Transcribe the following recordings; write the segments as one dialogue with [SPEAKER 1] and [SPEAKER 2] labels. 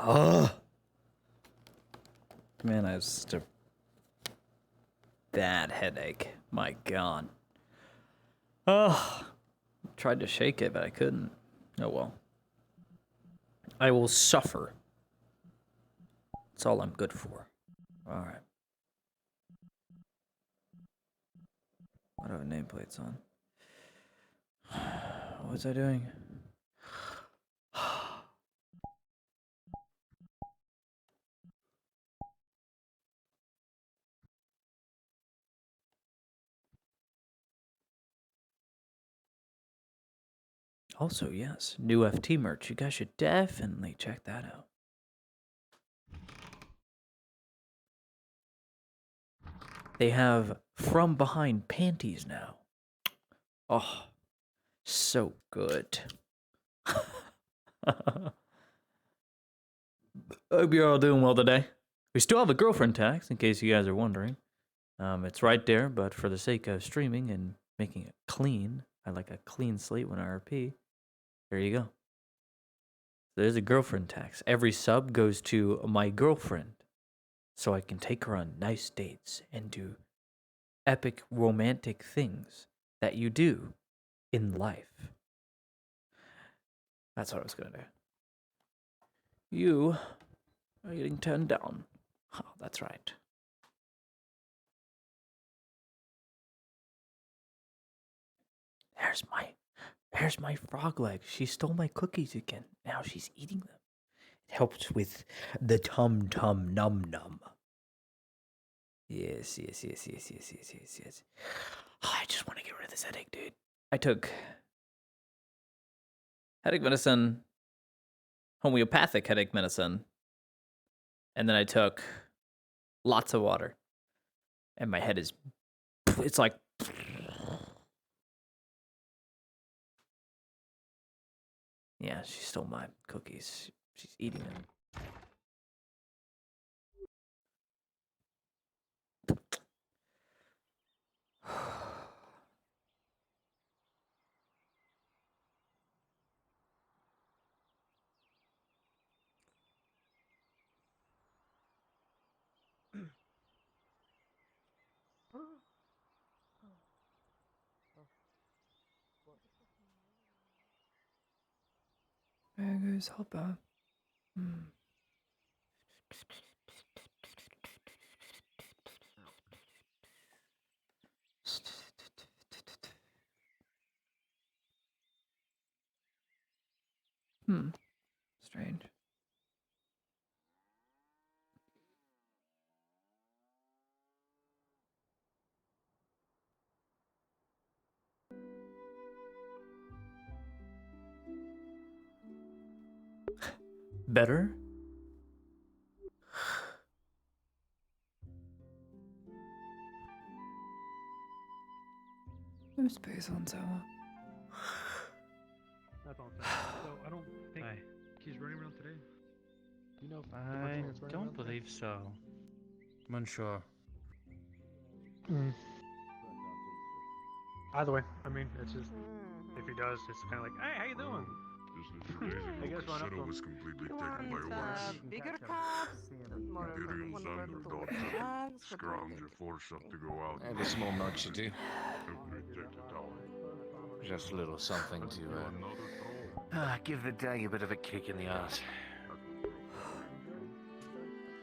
[SPEAKER 1] Oh, man, I have such a bad headache. My God. Oh, tried to shake it, but I couldn't. Oh well. I will suffer. That's all I'm good for. All right. What are nameplates on? What was I doing? Also, yes, new FT merch. You guys should definitely check that out. They have from behind panties now. Oh, so good. Hope you're all doing well today. We still have a girlfriend tax, in case you guys are wondering. It's right there, but for the sake of streaming and making it clean, I like a clean slate when I RP. There you go. There's a girlfriend tax. Every sub goes to my girlfriend, so I can take her on nice dates and do epic romantic things that you do in life. That's what I was gonna do. You are getting turned down. Oh, that's right. There's my frog leg. She stole my cookies again. Now she's eating them. It helps with the tum tum num num. Yes. Oh, I just want to get rid of this headache, dude. I took headache medicine, homeopathic headache medicine, and then I took lots of water. And my head is, it's like, yeah, she stole my cookies. She's eating them. Beggars helper. Strange. Better? No space on Sama.
[SPEAKER 2] That's all. So I don't think he's running around today. Do you know if
[SPEAKER 3] I don't believe so. I'm unsure.
[SPEAKER 2] Either way, I mean, it's just if he does, it's kind of like, hey, how you doing?
[SPEAKER 4] I guess Casino was completely taken by orcs.
[SPEAKER 5] Bigger cups, more
[SPEAKER 4] Imperial Xander scrounge a force up to go out.
[SPEAKER 6] I have a small nudge to do.
[SPEAKER 4] Help me take the tower.
[SPEAKER 6] Just a little something to
[SPEAKER 4] Another throw?
[SPEAKER 6] give the day a bit of a kick in the ass.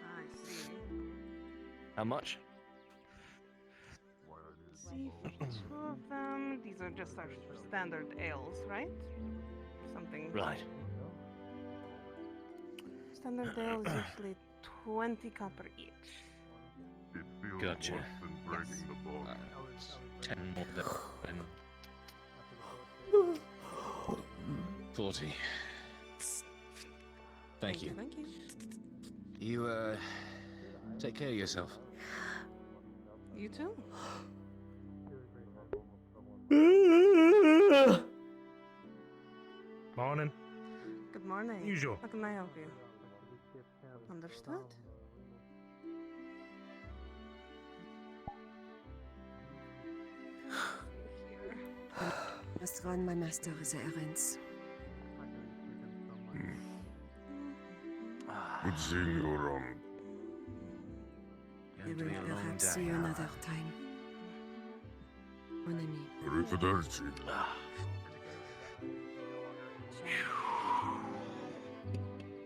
[SPEAKER 5] I see.
[SPEAKER 6] How much?
[SPEAKER 5] See, for two of them, these are just our standard ales, right? Something.
[SPEAKER 6] Right.
[SPEAKER 5] Standard ale is usually 20 copper each.
[SPEAKER 4] It feels
[SPEAKER 6] Gotcha.
[SPEAKER 4] worse than breaking the bone.
[SPEAKER 6] 10 more than 40. Thank you.
[SPEAKER 5] Thank you.
[SPEAKER 6] You, take care of yourself.
[SPEAKER 5] You too.
[SPEAKER 2] Morning.
[SPEAKER 5] Good morning.
[SPEAKER 2] Usual.
[SPEAKER 5] How can I help you? Understood.
[SPEAKER 7] Must run my master the errands.
[SPEAKER 4] Good seeing you around.
[SPEAKER 6] Going
[SPEAKER 7] We
[SPEAKER 6] to be
[SPEAKER 7] will
[SPEAKER 6] a long
[SPEAKER 7] perhaps
[SPEAKER 6] day.
[SPEAKER 7] see you another time. Mon ami.
[SPEAKER 4] Arrivederci.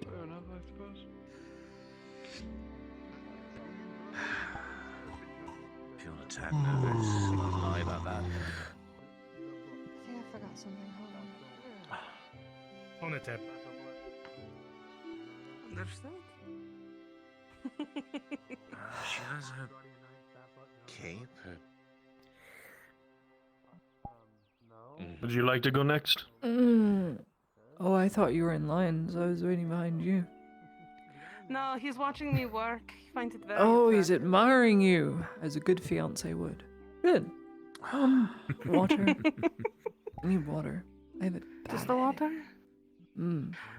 [SPEAKER 2] Fair enough, I suppose.
[SPEAKER 6] Feel a tad nervous. I won't lie about that.
[SPEAKER 8] I think I forgot something. Hold on.
[SPEAKER 2] On it, Ted.
[SPEAKER 5] Understood.
[SPEAKER 6] She has her cape.
[SPEAKER 2] Would you like to go next?
[SPEAKER 1] Oh, I thought you were in line, so I was waiting behind you.
[SPEAKER 5] No, he's watching me work. He finds it very
[SPEAKER 1] Oh, he's
[SPEAKER 5] attractive.
[SPEAKER 1] admiring you, as a good fiance would. Good. Water. I need water. I have it.
[SPEAKER 5] Just the water?
[SPEAKER 1] I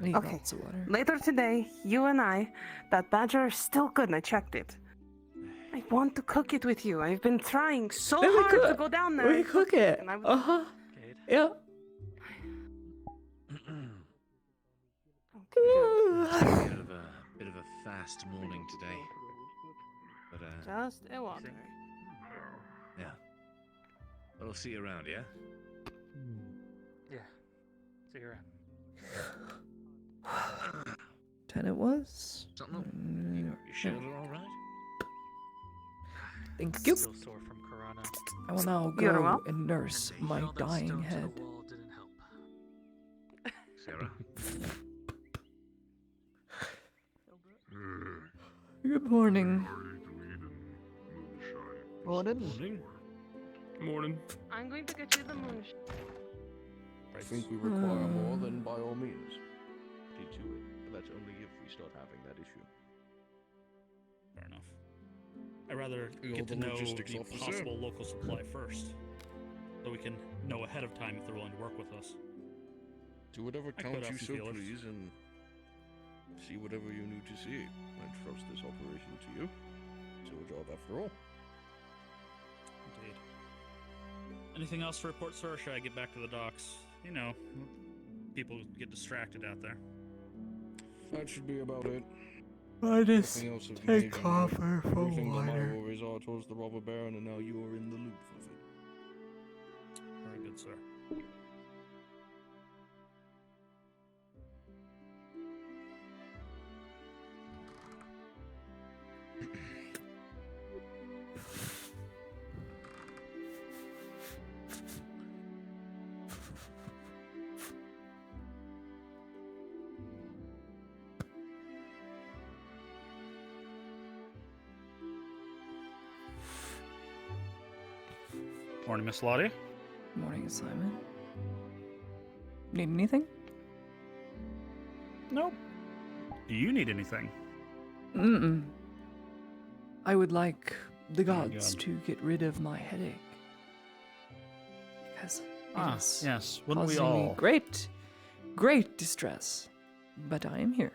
[SPEAKER 1] need
[SPEAKER 5] Okay.
[SPEAKER 1] lots of water.
[SPEAKER 5] Later today, you and I, that badger is still good and I checked it. I want to cook it with you. I've been trying so
[SPEAKER 1] Let me
[SPEAKER 5] hard to
[SPEAKER 1] cook-
[SPEAKER 5] go down there
[SPEAKER 1] We
[SPEAKER 5] and
[SPEAKER 1] cook it.
[SPEAKER 5] and I was-
[SPEAKER 1] Uh-huh. Yeah.
[SPEAKER 6] Bit of a fast morning today. But
[SPEAKER 5] Just a water.
[SPEAKER 6] yeah. But I'll see you around, yeah?
[SPEAKER 3] Yeah. See you around.
[SPEAKER 1] 10 it was.
[SPEAKER 6] Something up? You shoulder all right?
[SPEAKER 1] Thank you.
[SPEAKER 3] Still sore from Corona.
[SPEAKER 1] I will now
[SPEAKER 5] You're
[SPEAKER 1] go
[SPEAKER 5] welcome.
[SPEAKER 1] and nurse my dying head.
[SPEAKER 6] Sarah?
[SPEAKER 1] Good morning.
[SPEAKER 4] Ready to eat and moonshine.
[SPEAKER 2] Morning. Morning.
[SPEAKER 5] I'm going to get you the moonshine.
[SPEAKER 9] I think we require more, then by all means, see to it. But that's only if we start having that issue.
[SPEAKER 10] Fair enough. I'd rather
[SPEAKER 9] You're
[SPEAKER 10] get to
[SPEAKER 9] the
[SPEAKER 10] know
[SPEAKER 9] logistics
[SPEAKER 10] the
[SPEAKER 9] officer.
[SPEAKER 10] possible local supply first, so we can know ahead of time if they're willing to work with us.
[SPEAKER 9] Do whatever
[SPEAKER 10] I
[SPEAKER 9] counts
[SPEAKER 10] could
[SPEAKER 9] you
[SPEAKER 10] have
[SPEAKER 9] so
[SPEAKER 10] some feelers.
[SPEAKER 9] please, and see whatever you need to see. I trust this operation to you. It's your job after all.
[SPEAKER 10] Indeed. Anything else to report, sir, or should I get back to the docks? You know, people get distracted out there.
[SPEAKER 9] That should be about it.
[SPEAKER 1] I just
[SPEAKER 9] Nothing else of
[SPEAKER 1] take
[SPEAKER 9] major
[SPEAKER 1] coffee
[SPEAKER 9] note.
[SPEAKER 1] for
[SPEAKER 9] Everything that my
[SPEAKER 1] water.
[SPEAKER 9] worries are towards the robber baron, and now you are in the loop of it.
[SPEAKER 10] Very good, sir. Morning, Miss Lottie.
[SPEAKER 1] Morning, Simon. Need anything?
[SPEAKER 10] Nope. Do you need anything?
[SPEAKER 1] Mm-mm. I would like the
[SPEAKER 10] Oh,
[SPEAKER 1] gods
[SPEAKER 10] God.
[SPEAKER 1] to get rid of my headache. Because it is
[SPEAKER 10] yes. Wouldn't we
[SPEAKER 1] causing me
[SPEAKER 10] all?
[SPEAKER 1] great distress. But I am here.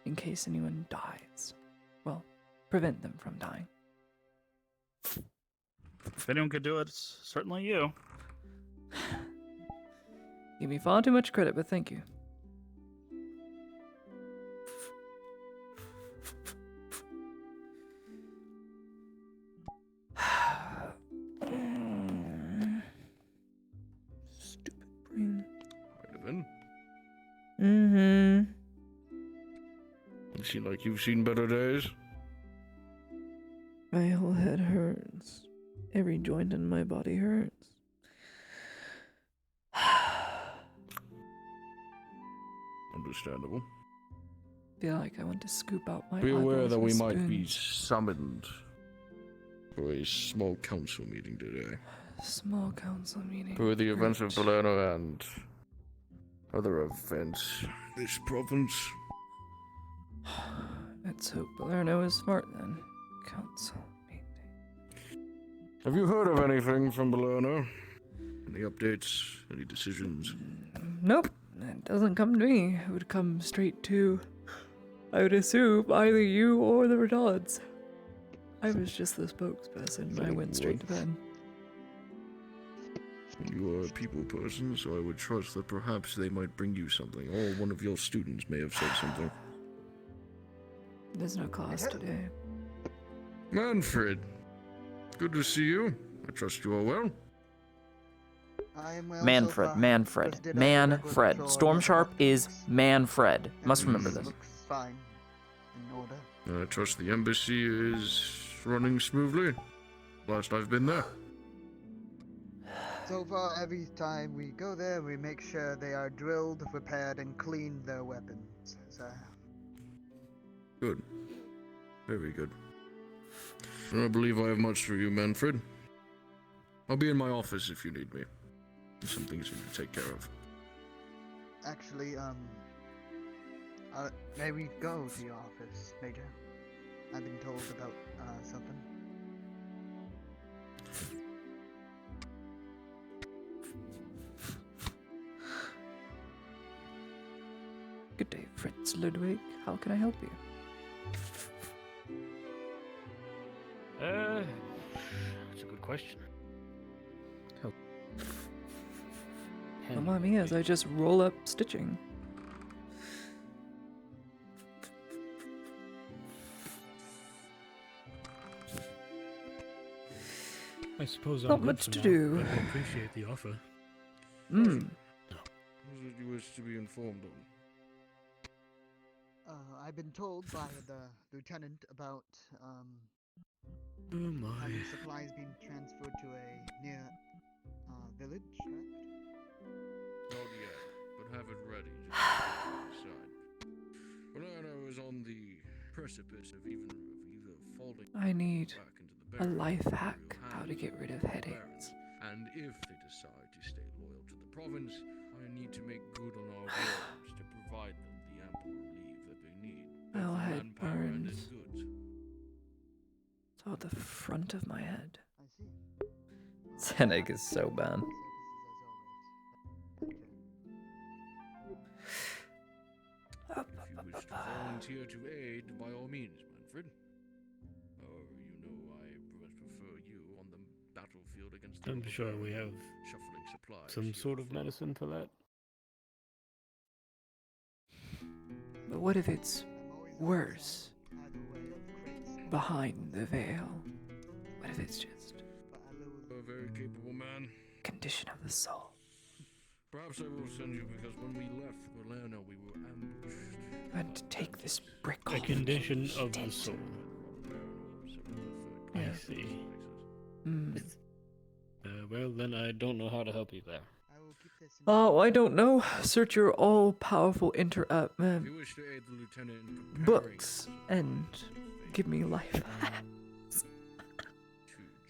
[SPEAKER 1] In case anyone dies. Well, prevent them from dying.
[SPEAKER 10] If anyone could do it, it's certainly you.
[SPEAKER 1] Give me far too much credit, but thank you. Stupid brain.
[SPEAKER 9] Right then.
[SPEAKER 1] Mm-hmm.
[SPEAKER 9] You seem like you've seen better days.
[SPEAKER 1] My whole head hurts. Every joint in my body hurts.
[SPEAKER 9] Understandable.
[SPEAKER 1] Feel like I want to scoop out my
[SPEAKER 9] Be aware
[SPEAKER 1] eyeballs
[SPEAKER 9] that we
[SPEAKER 1] with
[SPEAKER 9] might be
[SPEAKER 1] spoons.
[SPEAKER 9] summoned for a small council meeting today.
[SPEAKER 1] Small council meeting.
[SPEAKER 9] For the events of
[SPEAKER 1] Great.
[SPEAKER 9] Palermo and other events in this province.
[SPEAKER 1] Let's hope Palermo is smart then. Council meeting.
[SPEAKER 9] Have you heard of anything from Palermo? Any updates? Any decisions?
[SPEAKER 1] Nope. It doesn't come to me. It would come straight to, I would assume, either you or the Redods. I was just the spokesperson. I went straight to bed.
[SPEAKER 9] You are a people person, so I would trust that perhaps they might bring you something, or one of your students may have said something.
[SPEAKER 7] There's no class today.
[SPEAKER 4] Manfred, good to see you. I trust you are well.
[SPEAKER 8] I am well
[SPEAKER 1] Manfred,
[SPEAKER 8] so far.
[SPEAKER 1] Manfred,
[SPEAKER 8] Just did all the regular
[SPEAKER 1] Manfred.
[SPEAKER 8] patrol on
[SPEAKER 1] Storm
[SPEAKER 8] the
[SPEAKER 1] Sharp is
[SPEAKER 8] surroundings.
[SPEAKER 1] Manfred. Must remember
[SPEAKER 8] Everything
[SPEAKER 1] this.
[SPEAKER 8] looks fine. In order.
[SPEAKER 4] I trust the embassy is running smoothly. Last I've been there.
[SPEAKER 8] So far, every time we go there, we make sure they are drilled, repaired, and cleaned their weapons. So,
[SPEAKER 4] Good. Very good. I don't believe I have much for you, Manfred. I'll be in my office if you need me. There's some things you need to take care of.
[SPEAKER 8] actually, may we go to your office, Major? I've been told about something.
[SPEAKER 7] Good day, Fritz Ludwig. How can I help you?
[SPEAKER 2] That's a good question.
[SPEAKER 7] Don't mind me as I just roll up stitching.
[SPEAKER 2] I suppose
[SPEAKER 7] Not
[SPEAKER 2] I'm good
[SPEAKER 7] much
[SPEAKER 2] for
[SPEAKER 7] to
[SPEAKER 2] now,
[SPEAKER 7] do.
[SPEAKER 2] but I appreciate the offer.
[SPEAKER 7] Hmm.
[SPEAKER 4] What is it you wish to be informed on?
[SPEAKER 8] I've been told by the lieutenant about
[SPEAKER 2] Oh my.
[SPEAKER 8] having supplies being transferred to a near village, correct?
[SPEAKER 4] Not yet, but have it ready just decide. When I was on the precipice of either falling
[SPEAKER 7] I need
[SPEAKER 4] back into the
[SPEAKER 7] a
[SPEAKER 4] barrel,
[SPEAKER 7] life
[SPEAKER 4] real
[SPEAKER 7] hack how to
[SPEAKER 4] hands
[SPEAKER 7] get rid of
[SPEAKER 4] on the
[SPEAKER 7] headaches.
[SPEAKER 4] barrel. And if they decide to stay loyal to the province, I need to make good on our words to provide them the ample relief that they need. both
[SPEAKER 7] Our
[SPEAKER 4] in
[SPEAKER 7] head
[SPEAKER 4] manpower and in
[SPEAKER 7] burns.
[SPEAKER 4] goods.
[SPEAKER 7] It's all the front of my head.
[SPEAKER 8] I see.
[SPEAKER 1] This headache is so bad.
[SPEAKER 4] If you wish to volunteer to aid, by all means, Manfred. However, you know I much prefer you on the battlefield against the
[SPEAKER 2] I'm sure we have
[SPEAKER 4] shuffling supplies.
[SPEAKER 2] some
[SPEAKER 4] here
[SPEAKER 2] sort of
[SPEAKER 4] for-
[SPEAKER 2] medicine for that.
[SPEAKER 7] But what if it's worse behind the veil? What if it's just
[SPEAKER 4] A very capable man.
[SPEAKER 7] condition of the soul?
[SPEAKER 4] Perhaps I will send you because when we left Palermo, we were ambushed.
[SPEAKER 7] And to take this brick
[SPEAKER 2] A
[SPEAKER 7] off
[SPEAKER 2] condition
[SPEAKER 7] and
[SPEAKER 2] of
[SPEAKER 7] eat
[SPEAKER 2] the
[SPEAKER 7] it.
[SPEAKER 2] soul.
[SPEAKER 7] Yeah.
[SPEAKER 2] I see.
[SPEAKER 7] Hmm.
[SPEAKER 2] Well, then I don't know how to help you there.
[SPEAKER 7] Oh, I don't know. Search your all-powerful
[SPEAKER 4] If you wish to aid the lieutenant in preparing
[SPEAKER 7] books
[SPEAKER 4] some
[SPEAKER 7] and give me life.
[SPEAKER 4] to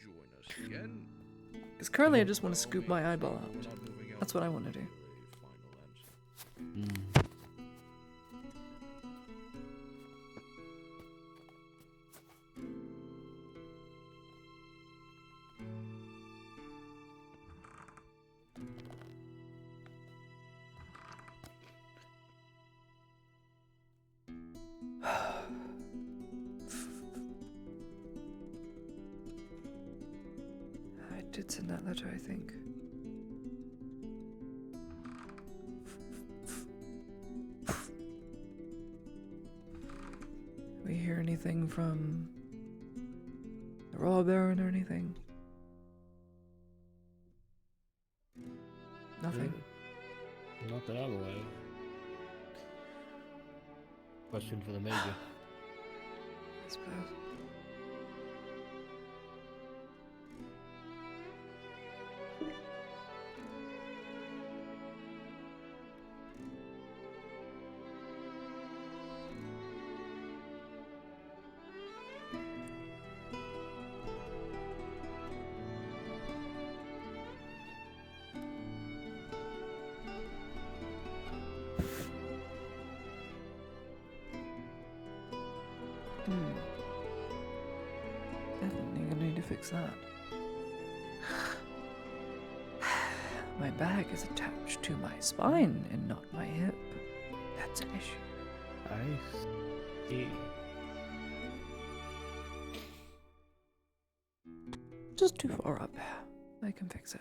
[SPEAKER 4] join us again,
[SPEAKER 7] Because currently I just want
[SPEAKER 4] by
[SPEAKER 7] to
[SPEAKER 4] all
[SPEAKER 7] scoop my
[SPEAKER 4] means,
[SPEAKER 7] eyeball
[SPEAKER 4] we're
[SPEAKER 7] out.
[SPEAKER 4] not moving out
[SPEAKER 7] That's what I want to do.
[SPEAKER 4] until a final answer.
[SPEAKER 7] I did send that letter, I think. We hear anything from the Raw Baron or anything? Nothing.
[SPEAKER 2] Not that I'm aware of. Question for the Major.
[SPEAKER 7] I suppose. Definitely gonna need to fix that. My bag is attached to my spine and not my hip. That's an issue.
[SPEAKER 2] I see.
[SPEAKER 7] Just too far up. I can fix it.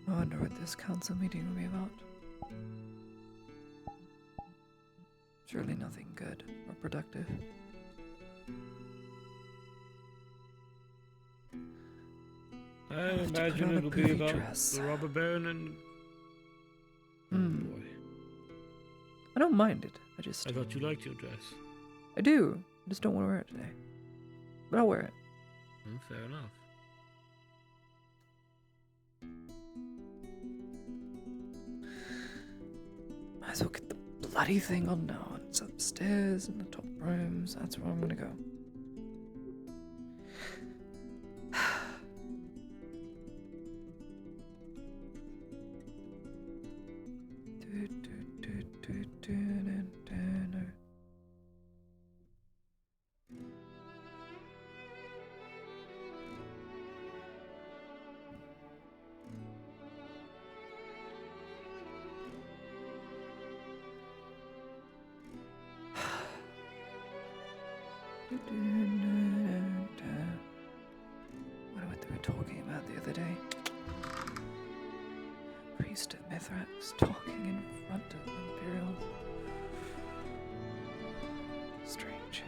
[SPEAKER 7] I wonder what this council meeting will be about. Surely nothing good or productive.
[SPEAKER 2] I
[SPEAKER 7] have to put
[SPEAKER 2] imagine
[SPEAKER 7] on a
[SPEAKER 2] it'll be
[SPEAKER 7] poofy
[SPEAKER 2] about
[SPEAKER 7] dress.
[SPEAKER 2] the robber baron and.
[SPEAKER 7] Hmm.
[SPEAKER 2] Oh boy.
[SPEAKER 7] I don't mind it.
[SPEAKER 2] I thought you liked your dress.
[SPEAKER 7] I do. I just don't want to wear it today. But I'll wear it.
[SPEAKER 2] Fair enough.
[SPEAKER 7] Might as well get the bloody thing on now. It's upstairs in the top rooms. That's where I'm gonna go. What were we talking about the other day? Priest of Mithrax talking in front of Imperials. Strange.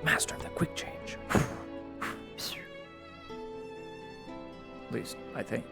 [SPEAKER 7] Master of the quick change. At least, I think.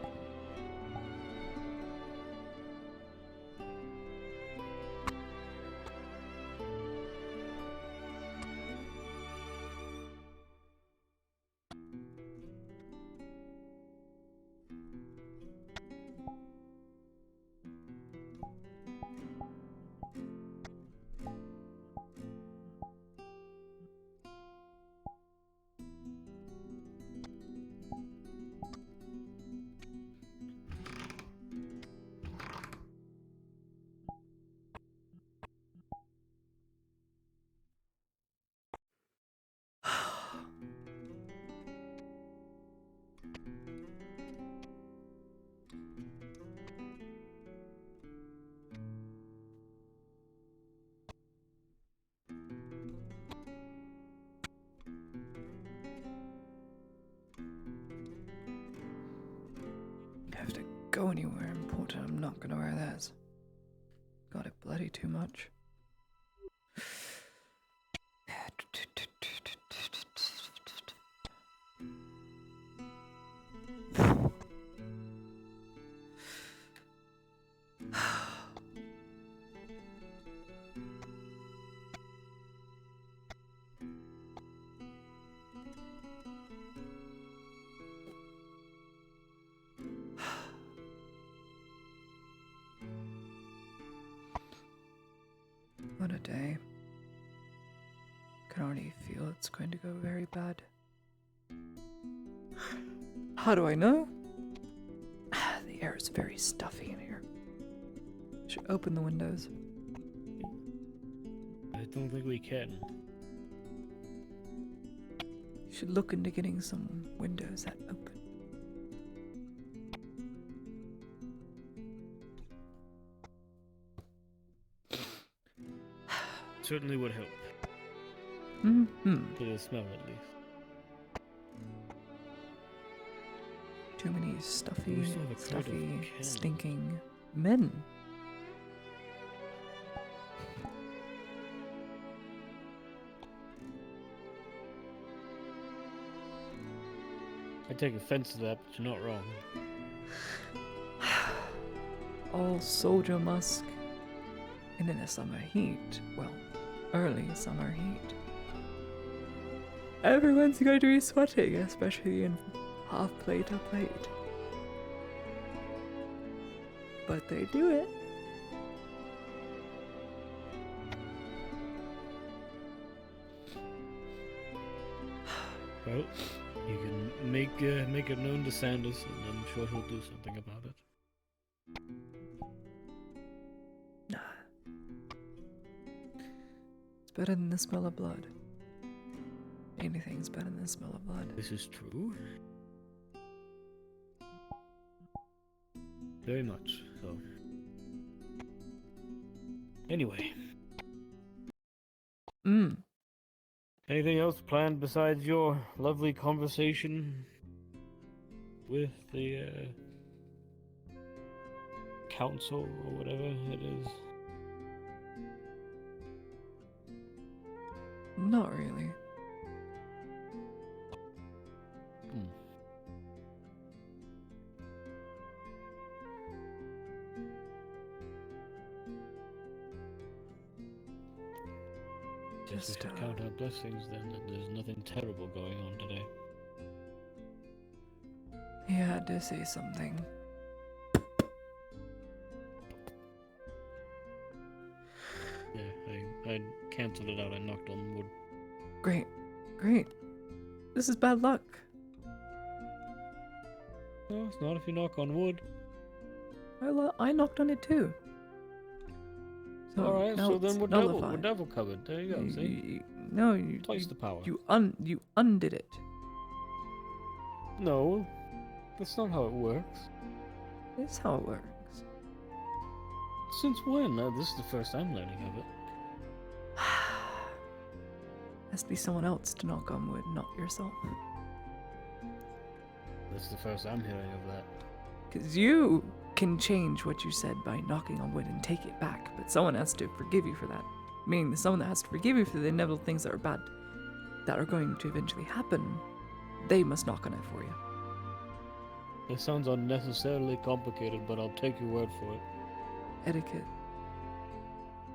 [SPEAKER 7] Have to go anywhere important, I'm not gonna wear this. Got it bloody too much. What a day. Can already feel it's going to go very bad. How do I know? The air is very stuffy in here. Should open the windows.
[SPEAKER 2] I don't think we can.
[SPEAKER 7] Should look into getting some windows that open.
[SPEAKER 2] Certainly would help.
[SPEAKER 7] Mm-hmm.
[SPEAKER 2] To the smell, at least.
[SPEAKER 7] Too many
[SPEAKER 2] We
[SPEAKER 7] stuffy,
[SPEAKER 2] still have a crowd of candles.
[SPEAKER 7] stinking men.
[SPEAKER 2] I take offense to that, but you're not wrong.
[SPEAKER 7] All soldier musk. And in the summer heat, well, early summer heat, everyone's going to be sweating, especially in half plate or plate. But they do it.
[SPEAKER 2] Well, you can make it known to Sanders, and I'm sure he'll do something about it.
[SPEAKER 7] Nah. It's better than the smell of blood. Anything's better than the smell of blood.
[SPEAKER 2] This is true. Very much so. Anyway, Anything else planned besides your lovely conversation with the council or whatever it is?
[SPEAKER 7] Not really.
[SPEAKER 2] Guess we should count our blessings then that there's nothing terrible going on today.
[SPEAKER 7] He had to say something.
[SPEAKER 2] Yeah, I cancelled it out. I knocked on wood.
[SPEAKER 7] Great. Great. This is bad luck.
[SPEAKER 2] No, it's not if you knock on wood.
[SPEAKER 7] I knocked on it too. So
[SPEAKER 2] Alright,
[SPEAKER 7] now
[SPEAKER 2] so then
[SPEAKER 7] it's
[SPEAKER 2] we're
[SPEAKER 7] nullified.
[SPEAKER 2] devil covered. There you go, see?
[SPEAKER 7] No, you
[SPEAKER 2] Twice the power.
[SPEAKER 7] You undid it.
[SPEAKER 2] No, that's not how it works.
[SPEAKER 7] It's how it works.
[SPEAKER 2] Since when? This is the first I'm learning of it.
[SPEAKER 7] Has to be someone else to knock on wood, not yourself.
[SPEAKER 2] This is the first I'm hearing of that.
[SPEAKER 7] Because you can change what you said by knocking on wood and take it back, but someone has to forgive you for that. Meaning someone that has to forgive you for the inevitable things that are bad, that are going to eventually happen, they must knock on it for you.
[SPEAKER 2] It sounds unnecessarily complicated, but I'll take your word for it.
[SPEAKER 7] Etiquette.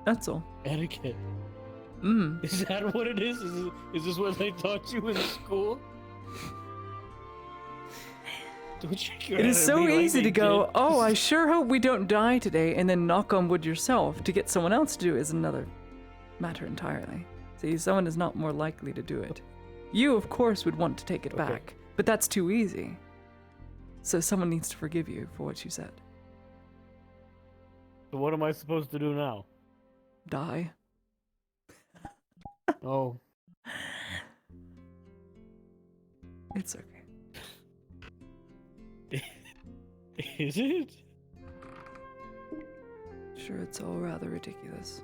[SPEAKER 7] That's all.
[SPEAKER 2] Etiquette?
[SPEAKER 7] Mm.
[SPEAKER 2] Is that what it is? Is this what they taught you in school? Don't shake your
[SPEAKER 7] It
[SPEAKER 2] head
[SPEAKER 7] is
[SPEAKER 2] at
[SPEAKER 7] so
[SPEAKER 2] me like
[SPEAKER 7] easy
[SPEAKER 2] they
[SPEAKER 7] to go,
[SPEAKER 2] did.
[SPEAKER 7] oh, I sure hope we don't die today, and then knock on wood yourself. To get someone else to do it is another matter entirely. See, someone is not more likely to do it. You, of course, would want to take it back, but that's too easy. So someone needs to forgive you for what you said.
[SPEAKER 2] So what am I supposed to do now?
[SPEAKER 7] Die.
[SPEAKER 2] Oh.
[SPEAKER 7] It's okay.
[SPEAKER 2] Is it?
[SPEAKER 7] Sure, it's all rather ridiculous.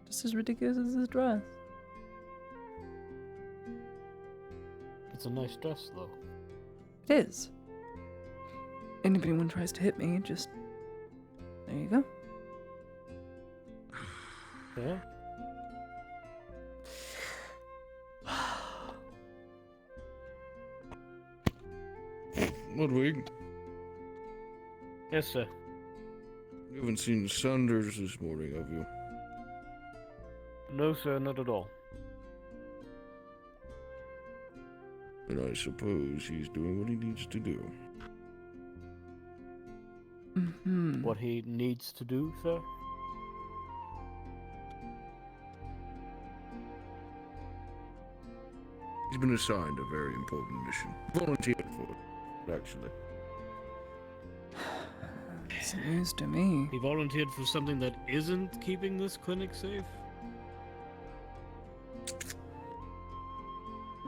[SPEAKER 7] Just as ridiculous as this dress.
[SPEAKER 2] It's a nice dress, though.
[SPEAKER 7] It is. And if anyone tries to hit me, just... there you go.
[SPEAKER 2] Yeah?
[SPEAKER 4] Ludwig,
[SPEAKER 2] Yes, sir.
[SPEAKER 4] you haven't seen Sanders this morning, have you?
[SPEAKER 2] No, sir, not at all.
[SPEAKER 4] And I suppose he's doing what he needs to do.
[SPEAKER 7] Mm-hmm.
[SPEAKER 2] What he needs to do, sir?
[SPEAKER 4] He's been assigned a very important mission. Volunteered for it, actually.
[SPEAKER 7] It's news to me.
[SPEAKER 2] He volunteered for something that isn't keeping this clinic safe?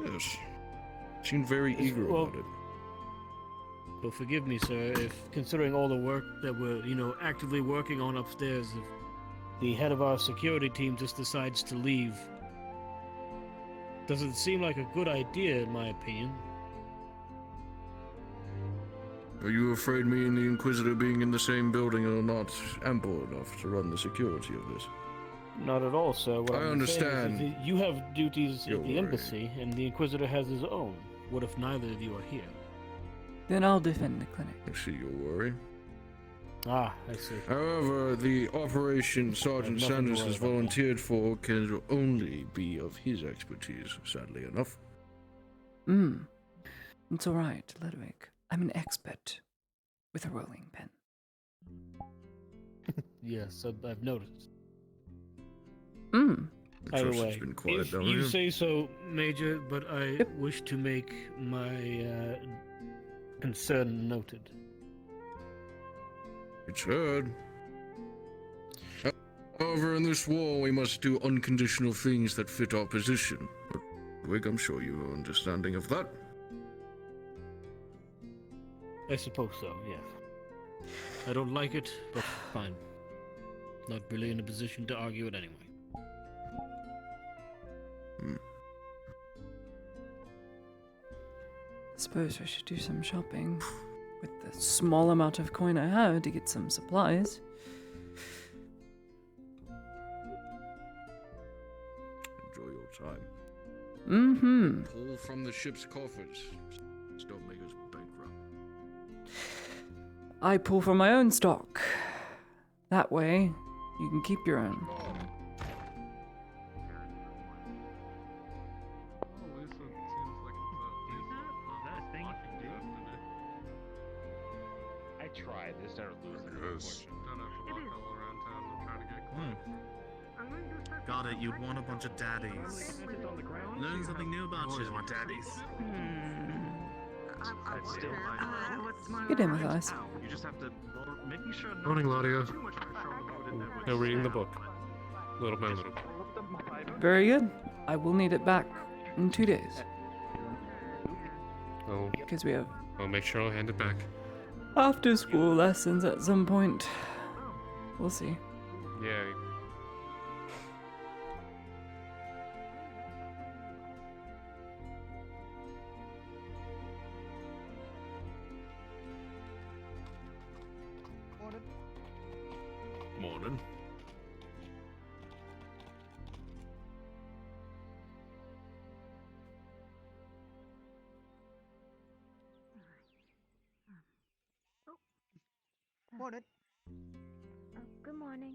[SPEAKER 4] Yes. Seemed very eager about it.
[SPEAKER 2] Well, forgive me, sir, if considering all the work that we're, actively working on upstairs, if the head of our security team just decides to leave, doesn't seem like a good idea, in my opinion.
[SPEAKER 4] Are you afraid me and the Inquisitor being in the same building are not ample enough to run the security of this?
[SPEAKER 2] Not at all, sir. What
[SPEAKER 4] I
[SPEAKER 2] I'm
[SPEAKER 4] understand.
[SPEAKER 2] saying is that you have duties
[SPEAKER 4] You're
[SPEAKER 2] at the embassy, and the Inquisitor has his own. What if neither of you are here?
[SPEAKER 7] Then I'll defend the clinic.
[SPEAKER 4] I see your worry.
[SPEAKER 2] Ah, I see.
[SPEAKER 4] However, the operation Sergeant
[SPEAKER 2] nothing to
[SPEAKER 4] Sanders
[SPEAKER 2] worry
[SPEAKER 4] has
[SPEAKER 2] about then.
[SPEAKER 4] volunteered for can only be of his expertise, sadly enough.
[SPEAKER 7] It's alright, Ludwig. I'm an expert with a rolling pin.
[SPEAKER 2] Yes, I've noticed.
[SPEAKER 4] The
[SPEAKER 2] Either
[SPEAKER 4] trust
[SPEAKER 2] way,
[SPEAKER 4] has been quiet
[SPEAKER 2] if
[SPEAKER 4] down
[SPEAKER 2] you
[SPEAKER 4] here.
[SPEAKER 2] say so, Major, but I wish to make my concern noted.
[SPEAKER 4] It's heard. However, in this war, we must do unconditional things that fit our position. Ludwig, I'm sure you are understanding of that.
[SPEAKER 2] I suppose so, yes. I don't like it, but fine. Not really in a position to argue it anyway.
[SPEAKER 7] Suppose I should do some shopping with the small amount of coin I have to get some supplies.
[SPEAKER 4] Enjoy your time.
[SPEAKER 7] Mm-hmm.
[SPEAKER 4] Pull from the ship's coffers. Just don't make us bankrupt.
[SPEAKER 7] I pull from my own stock. That way, you can keep your own.
[SPEAKER 11] I tried. They started losing their fortune.
[SPEAKER 6] Don't have to walk all around town and try to get close. Got it. You'd want a bunch of daddies. Learn something new about you. Want daddies.
[SPEAKER 11] That's still
[SPEAKER 7] Get in with us.
[SPEAKER 6] You just have to making sure.
[SPEAKER 9] Morning, Laudia.
[SPEAKER 6] Too much pressure on the boat in there.
[SPEAKER 9] No, reading the book. Little by little.
[SPEAKER 7] Very good. I will need it back in 2 days.
[SPEAKER 9] Oh,
[SPEAKER 7] Because we have
[SPEAKER 9] I'll make sure I'll hand it back.
[SPEAKER 7] after school lessons at some point. We'll see.
[SPEAKER 9] Yeah.
[SPEAKER 8] Morning.
[SPEAKER 4] Morning.
[SPEAKER 8] Morning.
[SPEAKER 12] Good morning.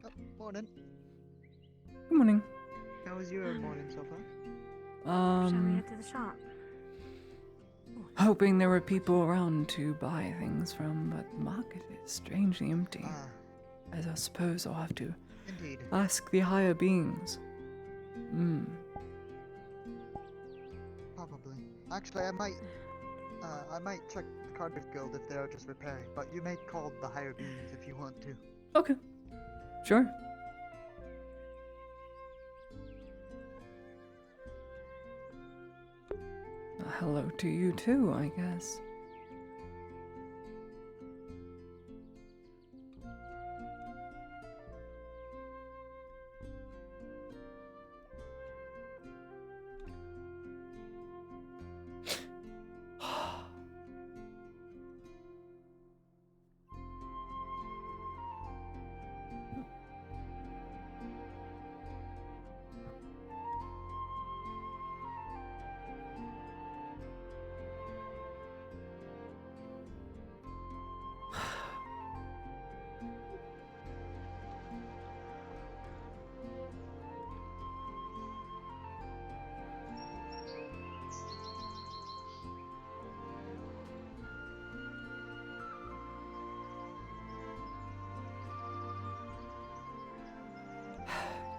[SPEAKER 8] Oh, morning.
[SPEAKER 7] Good morning.
[SPEAKER 8] How was your morning so far?
[SPEAKER 12] Shall we head to the shop?
[SPEAKER 7] Hoping there were people around to buy things from, but the market is strangely empty.
[SPEAKER 8] Ah,
[SPEAKER 7] As I suppose I'll have to
[SPEAKER 8] indeed.
[SPEAKER 7] ask the higher beings.
[SPEAKER 8] Probably. Actually, I might check the Cardiff Guild if they are just repairing, but you may call the higher beings if you want to.
[SPEAKER 7] Okay. Sure. Hello to you too, I guess.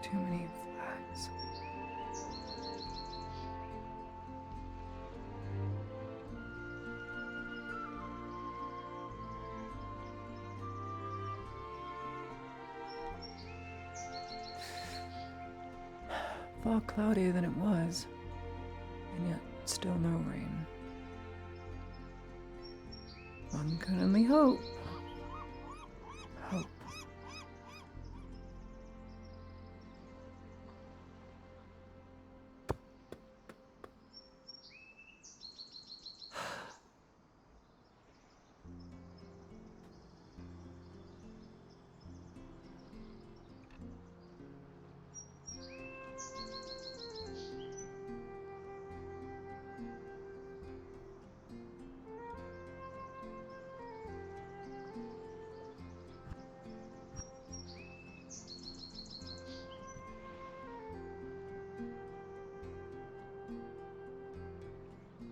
[SPEAKER 7] Too many flags. Far cloudier than it was, and yet still no rain. One can only hope. Hope.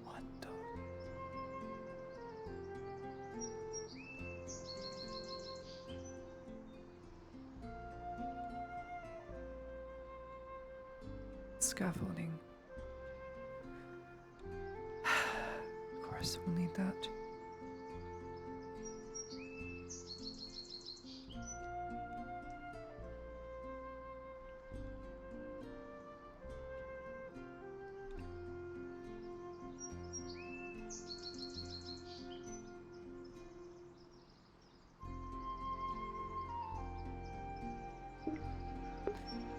[SPEAKER 7] What the? Scaffolding. Of course, we'll need that.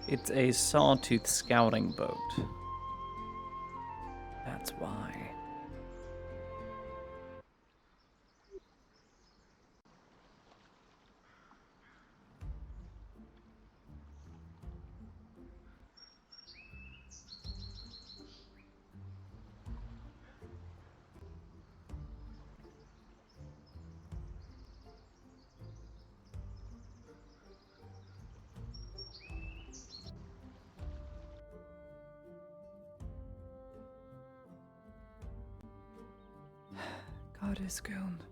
[SPEAKER 1] It's a sawtooth scouting boat. That's why.
[SPEAKER 7] Goddess Guild.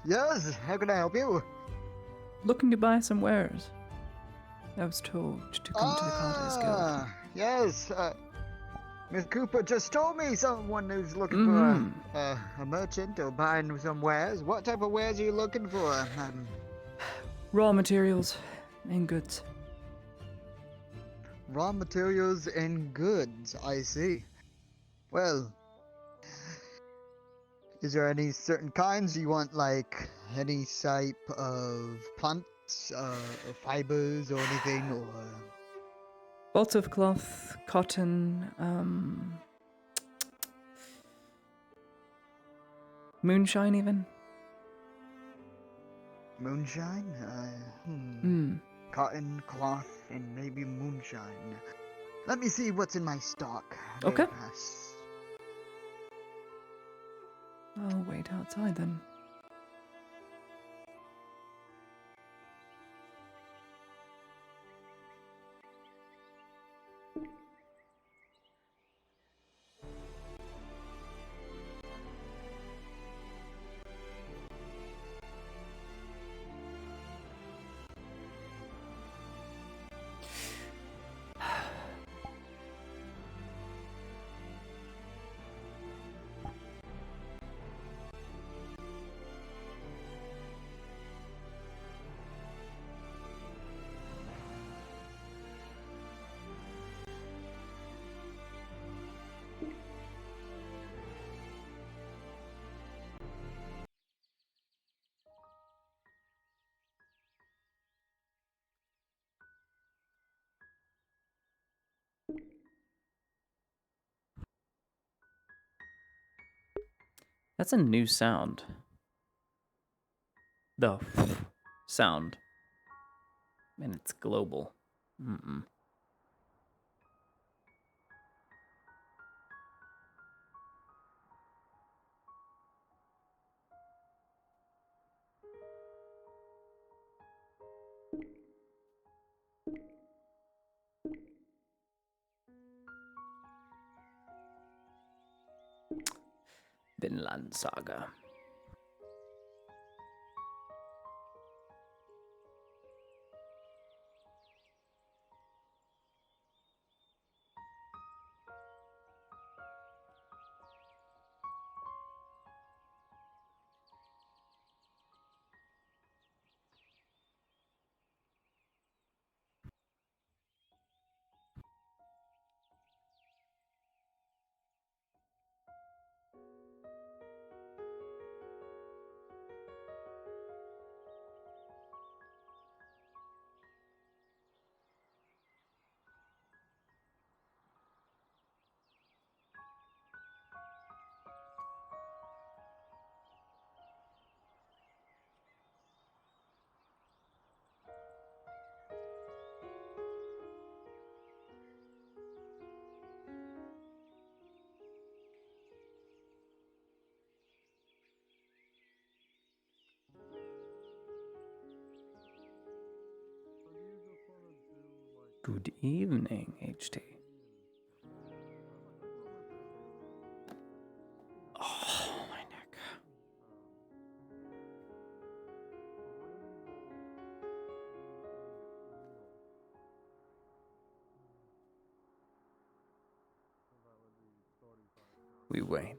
[SPEAKER 8] Yes, how can I help you?
[SPEAKER 7] Looking to buy some wares. I was told to come to the Goddess Guild.
[SPEAKER 8] Yes, Miss Cooper just told me someone who's looking
[SPEAKER 7] Mhm.
[SPEAKER 8] for a merchant or buying some wares. What type of wares are you looking for?
[SPEAKER 7] Raw materials and goods.
[SPEAKER 8] Raw materials and goods, I see. Well, is there any certain kinds you want, like any type of plants, or fibers, or anything, or
[SPEAKER 7] Bolts of cloth, cotton, moonshine even.
[SPEAKER 8] moonshine? Cotton, cloth, and maybe moonshine. Let me see what's in my stock. Very
[SPEAKER 7] Okay.
[SPEAKER 8] fast.
[SPEAKER 7] I'll wait outside then.
[SPEAKER 1] That's a new sound. The sound. And it's global. Mm-mm. Vinland Saga. Good evening, HT. Oh, my neck. We wait,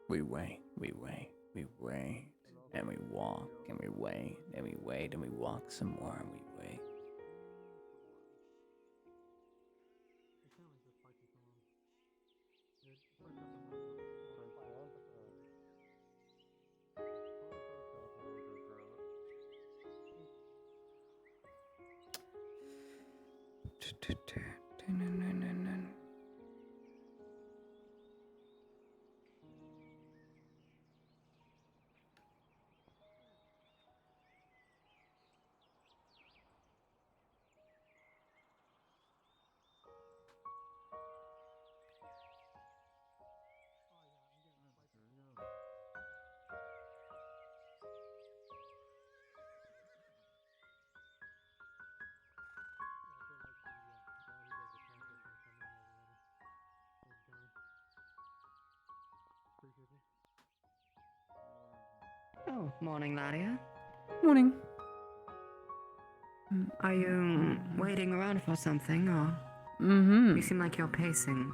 [SPEAKER 1] we wait, we wait, we wait, and we walk, and we wait, and we wait, and we walk some more, and we wait.
[SPEAKER 13] Oh, morning, Nadia.
[SPEAKER 7] Morning.
[SPEAKER 13] Are you waiting around for something, or?
[SPEAKER 7] Mm-hmm.
[SPEAKER 13] You seem like you're pacing.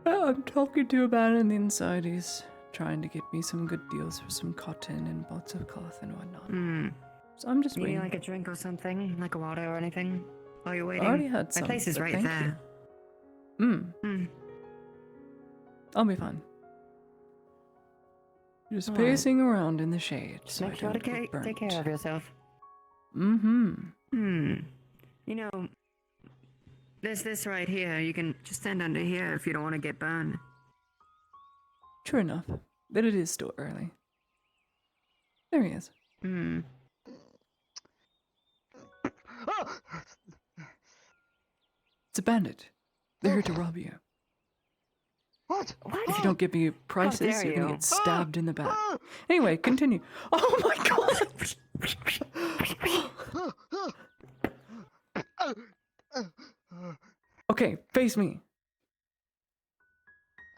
[SPEAKER 7] Oh, I'm talking to a man on the inside. He's trying to get me some good deals for some cotton and bolts of cloth and whatnot. So I'm just
[SPEAKER 13] You
[SPEAKER 7] waiting.
[SPEAKER 13] need like a drink or something, like a water or anything, while you're waiting?
[SPEAKER 7] I already had some.
[SPEAKER 13] My place is
[SPEAKER 7] but
[SPEAKER 13] right
[SPEAKER 7] thank
[SPEAKER 13] there.
[SPEAKER 7] You. I'll be fine. Just
[SPEAKER 13] All right.
[SPEAKER 7] pacing around in the shade.
[SPEAKER 13] Just
[SPEAKER 7] so
[SPEAKER 13] make
[SPEAKER 7] I
[SPEAKER 13] sure to
[SPEAKER 7] don't get burnt.
[SPEAKER 13] take care of yourself.
[SPEAKER 7] Mm-hmm.
[SPEAKER 13] You know, there's this right here. You can just stand under here if you don't want to get burned.
[SPEAKER 7] True enough. But it is still early. There he is. It's a bandit. They're here to rob you.
[SPEAKER 8] What?
[SPEAKER 7] If you don't give me prices,
[SPEAKER 13] dare
[SPEAKER 7] you're gonna
[SPEAKER 13] you.
[SPEAKER 7] get stabbed in the back. Anyway, continue. Oh my god! Okay, face me.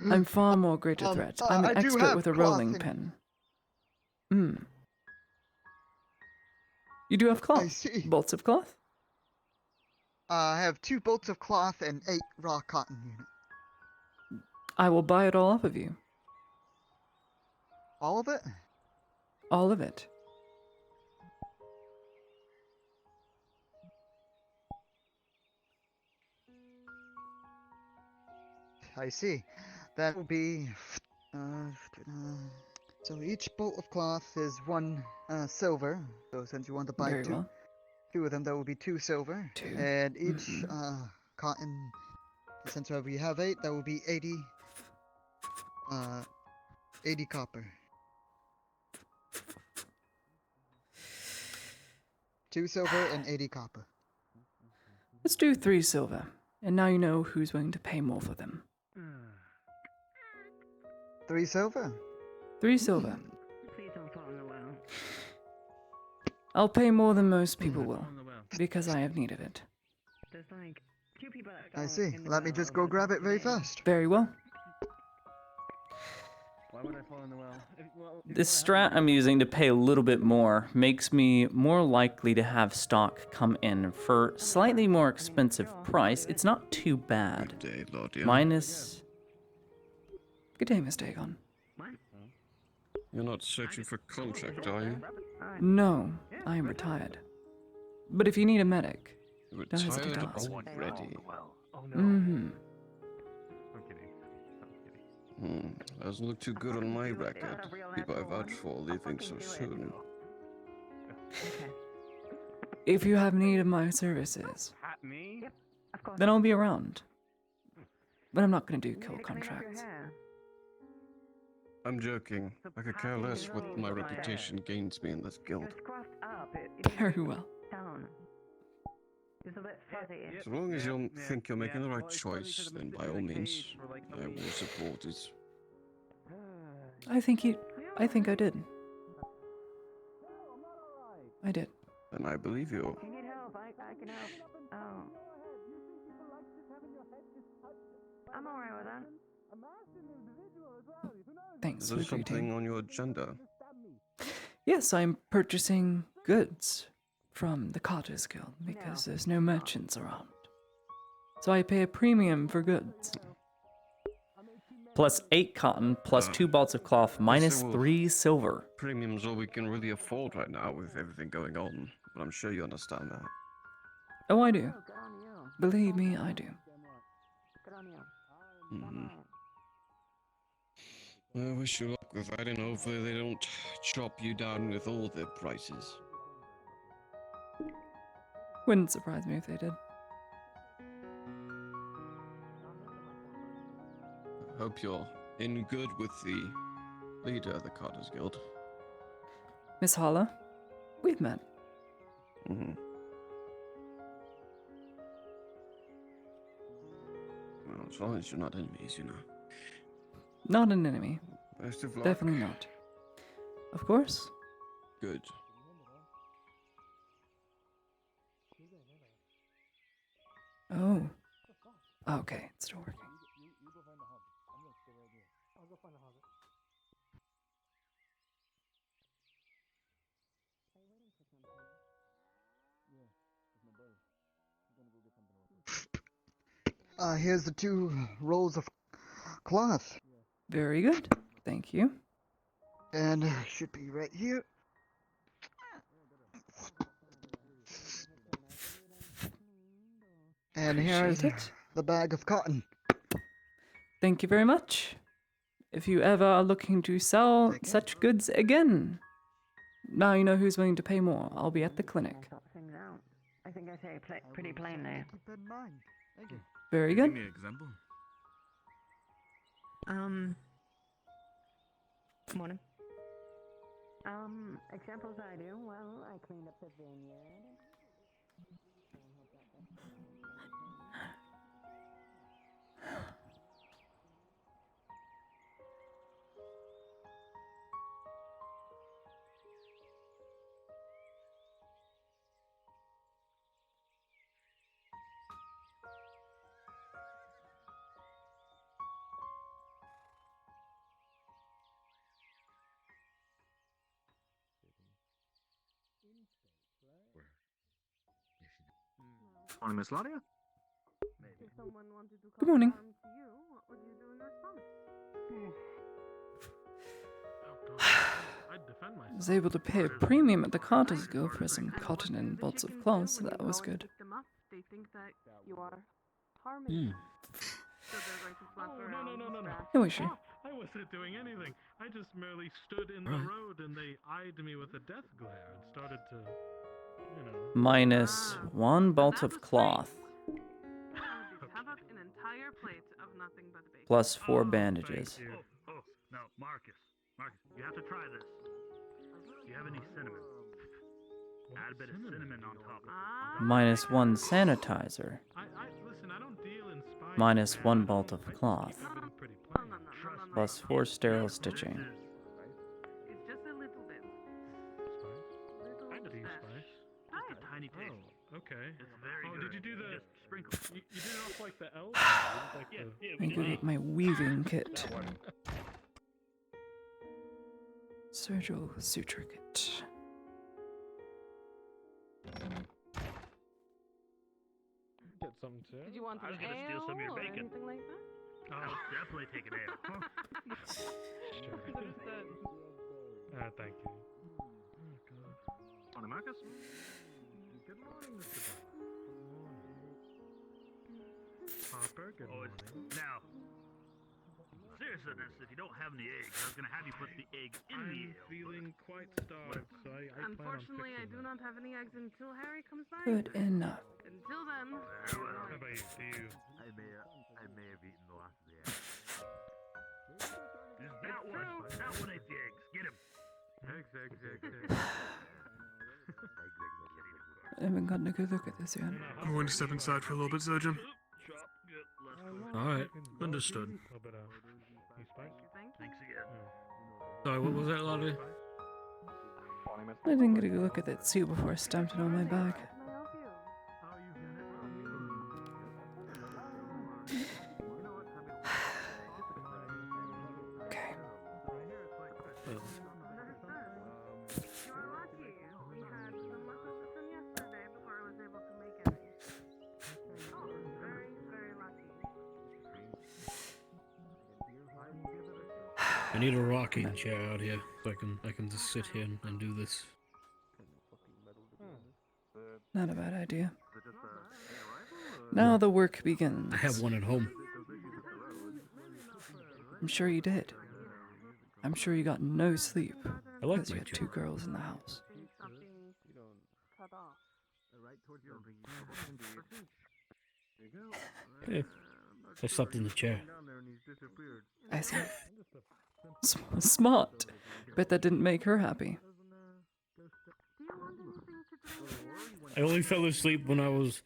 [SPEAKER 7] I'm far more greater threat. I'm
[SPEAKER 8] I
[SPEAKER 7] an
[SPEAKER 8] do
[SPEAKER 7] expert
[SPEAKER 8] have
[SPEAKER 7] with a
[SPEAKER 8] cloth
[SPEAKER 7] rolling
[SPEAKER 8] and-
[SPEAKER 7] pen. You do have cloth?
[SPEAKER 8] I see.
[SPEAKER 7] Bolts of cloth?
[SPEAKER 8] I have 2 bolts of cloth and 8 raw cotton units.
[SPEAKER 7] I will buy it all off of you.
[SPEAKER 8] All of it?
[SPEAKER 7] All of it.
[SPEAKER 8] I see. That will be. So each bolt of cloth is 1 silver. So since you want to buy
[SPEAKER 7] Very
[SPEAKER 8] 2,
[SPEAKER 7] well.
[SPEAKER 8] 2 of them, that will be 2 silver.
[SPEAKER 7] 2.
[SPEAKER 8] And each cotton, since we have 8, that will be 80. 80 copper. 2 silver and 80 copper.
[SPEAKER 7] Let's do 3 silver. And now you know who's willing to pay more for them.
[SPEAKER 8] 3 silver?
[SPEAKER 7] 3 silver.
[SPEAKER 13] Please don't fall in the well.
[SPEAKER 7] I'll pay more than most people will, because I have need of it.
[SPEAKER 13] There's like 2 people that
[SPEAKER 8] I
[SPEAKER 13] fell
[SPEAKER 8] see.
[SPEAKER 13] in the
[SPEAKER 8] Let me
[SPEAKER 13] well
[SPEAKER 8] just go
[SPEAKER 13] over
[SPEAKER 8] grab it very
[SPEAKER 13] today.
[SPEAKER 8] fast.
[SPEAKER 7] Very well.
[SPEAKER 3] Why would I fall in the well?
[SPEAKER 1] This strat I'm using to pay a little bit more makes me more likely to have stock come in for slightly more expensive price. It's not too bad.
[SPEAKER 4] Good day, Lordia.
[SPEAKER 1] Minus...
[SPEAKER 7] Good day, Mr. Aegon.
[SPEAKER 4] You're not searching for contract, are you?
[SPEAKER 7] No, I am retired. But if you need a medic, don't hesitate to
[SPEAKER 4] Retired
[SPEAKER 7] ask.
[SPEAKER 4] already.
[SPEAKER 7] Mm-hmm.
[SPEAKER 4] Doesn't look too good on my record. People I vouch for leaving so soon.
[SPEAKER 7] If you have need of my services, then I'll be around. But I'm not going to do kill contracts.
[SPEAKER 4] I'm joking. I could care less what my reputation gains me in this guild.
[SPEAKER 7] Very well.
[SPEAKER 4] So long as you think you're making the right choice, then by all means, I will support it.
[SPEAKER 7] I think I did. I did.
[SPEAKER 4] And I believe you.
[SPEAKER 13] If you need help, I can help. I'm alright with that.
[SPEAKER 7] Thanks
[SPEAKER 9] Is
[SPEAKER 7] for
[SPEAKER 9] there
[SPEAKER 7] the greeting.
[SPEAKER 9] something on your agenda?
[SPEAKER 7] Yes, I'm purchasing goods from the Carters Guild because there's no merchants around. So I pay a premium for goods.
[SPEAKER 1] Plus 8 cotton, plus 2 balls of cloth, minus 3 silver.
[SPEAKER 9] Premium's all we can really afford right now with everything going on, but I'm sure you understand that.
[SPEAKER 7] Oh, I do. Believe me, I do.
[SPEAKER 9] I wish you luck with that, and hopefully they don't chop you down with all their prices.
[SPEAKER 7] Wouldn't surprise me if they did.
[SPEAKER 9] I hope you're in good with the leader of the Carters Guild.
[SPEAKER 7] Miss Holla, we've met.
[SPEAKER 9] Well, as long as you're not enemies, you know.
[SPEAKER 7] Not an enemy.
[SPEAKER 9] Best of luck.
[SPEAKER 7] Definitely not. Of course.
[SPEAKER 9] Good.
[SPEAKER 7] Oh. Okay, it's still working.
[SPEAKER 8] Here's the 2 rolls of cloth.
[SPEAKER 7] Very good. Thank you.
[SPEAKER 8] And should be right here. And here's
[SPEAKER 7] Appreciate it.
[SPEAKER 8] the bag of cotton.
[SPEAKER 7] Thank you very much. If you ever are looking to sell such goods again, now you know who's willing to pay more. I'll be at the clinic.
[SPEAKER 13] Things out. I think I say pretty plainly.
[SPEAKER 8] Keep that in mind. Thank you.
[SPEAKER 7] Very
[SPEAKER 6] Give
[SPEAKER 7] good.
[SPEAKER 6] me an example.
[SPEAKER 13] Morning. Examples I do. Well, I cleaned up the vineyard.
[SPEAKER 6] Morning, Miss Ladia.
[SPEAKER 5] If someone wanted to
[SPEAKER 7] Good morning.
[SPEAKER 5] cause harm to you, what would you do in response?
[SPEAKER 6] I'd defend
[SPEAKER 7] I
[SPEAKER 6] myself.
[SPEAKER 7] was able to pay a premium at the Carters Guild for some cotton and bolts of cloth, so that was good.
[SPEAKER 5] Pick them up, they think that you are harming them. So they're going to swap around.
[SPEAKER 7] No issue.
[SPEAKER 6] I wasn't doing anything. I just merely stood in the road and they eyed me with a death glare and started to, you know.
[SPEAKER 1] Minus 1 bolt of cloth,
[SPEAKER 5] How about an entire plate of nothing but bacon?
[SPEAKER 1] plus 4 bandages.
[SPEAKER 10] Oh, no, Marcus, you have to try this. Do you have any cinnamon? Add a bit of cinnamon on top.
[SPEAKER 1] Minus 1 sanitizer,
[SPEAKER 6] Listen, I don't deal in spice.
[SPEAKER 1] minus 1 bolt of cloth, plus 4 sterile stitching.
[SPEAKER 5] It's just a little bit.
[SPEAKER 6] I just use spice.
[SPEAKER 5] Try it.
[SPEAKER 10] Tiny taste.
[SPEAKER 6] Okay.
[SPEAKER 10] It's very good.
[SPEAKER 6] Did you do the
[SPEAKER 10] Just sprinkle.
[SPEAKER 6] You did it off like the elves? Like
[SPEAKER 10] Yeah,
[SPEAKER 6] the...
[SPEAKER 10] yeah,
[SPEAKER 7] I go get my weaving kit. Surgical suture kit.
[SPEAKER 6] Get something too.
[SPEAKER 5] Did you want
[SPEAKER 10] I
[SPEAKER 5] an
[SPEAKER 10] was gonna steal some of your
[SPEAKER 5] ale or
[SPEAKER 10] bacon.
[SPEAKER 5] anything like that?
[SPEAKER 10] I'll definitely take an ale.
[SPEAKER 6] Thank you. Oh, God.
[SPEAKER 10] Morning, Marcus.
[SPEAKER 6] Good morning, Mr. Buck. Harper, good morning.
[SPEAKER 10] Now, seriousness, if you don't have any eggs, I was gonna have you put the egg in the
[SPEAKER 6] I'm
[SPEAKER 10] ale.
[SPEAKER 6] feeling quite starved, so I plan on
[SPEAKER 5] Unfortunately, I
[SPEAKER 6] fixing
[SPEAKER 5] do
[SPEAKER 6] that.
[SPEAKER 5] not have any eggs until Harry comes by.
[SPEAKER 7] Good enough.
[SPEAKER 5] Until then,
[SPEAKER 6] How about you? Do you?
[SPEAKER 11] I may have eaten the last of the eggs.
[SPEAKER 10] That one ate the eggs. Get him.
[SPEAKER 6] Eggs.
[SPEAKER 7] I haven't gotten a good look at this yet.
[SPEAKER 14] I'm going to step inside for a little bit, Zojin. Alright, understood.
[SPEAKER 6] A little bit of spice?
[SPEAKER 10] Thanks again.
[SPEAKER 14] Sorry, what was that, Lottie?
[SPEAKER 7] I didn't get a good look at that suit before I stamped it on my bag.
[SPEAKER 2] I need a rocking chair out here so I can just sit here and do this.
[SPEAKER 7] Not a bad idea. Now the work begins.
[SPEAKER 2] I have one at home.
[SPEAKER 7] I'm sure you did. I'm sure you got no sleep.
[SPEAKER 2] I like
[SPEAKER 7] because you
[SPEAKER 2] my
[SPEAKER 7] had
[SPEAKER 2] chair.
[SPEAKER 7] 2 girls in the house.
[SPEAKER 2] Hey, I slept in the chair.
[SPEAKER 7] I see. Smart. Bet that didn't make her happy.
[SPEAKER 2] I only fell asleep when I was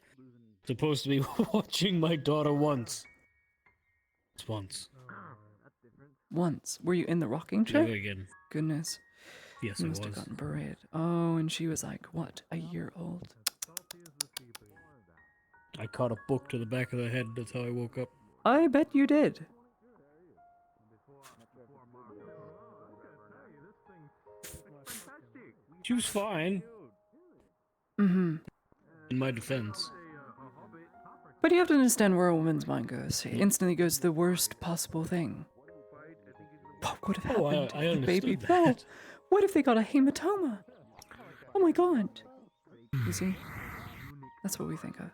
[SPEAKER 2] supposed to be watching my daughter once. It's once.
[SPEAKER 7] Once. Were you in the rocking chair?
[SPEAKER 2] Never again.
[SPEAKER 7] Goodness.
[SPEAKER 2] Yes,
[SPEAKER 7] You
[SPEAKER 2] I
[SPEAKER 7] must
[SPEAKER 2] was.
[SPEAKER 7] have gotten berated. Oh, and she was like, what, a year old?
[SPEAKER 2] I caught a book to the back of the head. That's how I woke up.
[SPEAKER 7] I bet you did.
[SPEAKER 2] She was fine.
[SPEAKER 7] Mm-hmm.
[SPEAKER 2] In my defense.
[SPEAKER 7] But you have to understand where a woman's mind goes. It instantly goes to the worst possible thing. What would have happened
[SPEAKER 2] I
[SPEAKER 7] if the baby
[SPEAKER 2] understood
[SPEAKER 7] fell?
[SPEAKER 2] that.
[SPEAKER 7] What if they got a hematoma? Oh my god. You see? That's what we think of.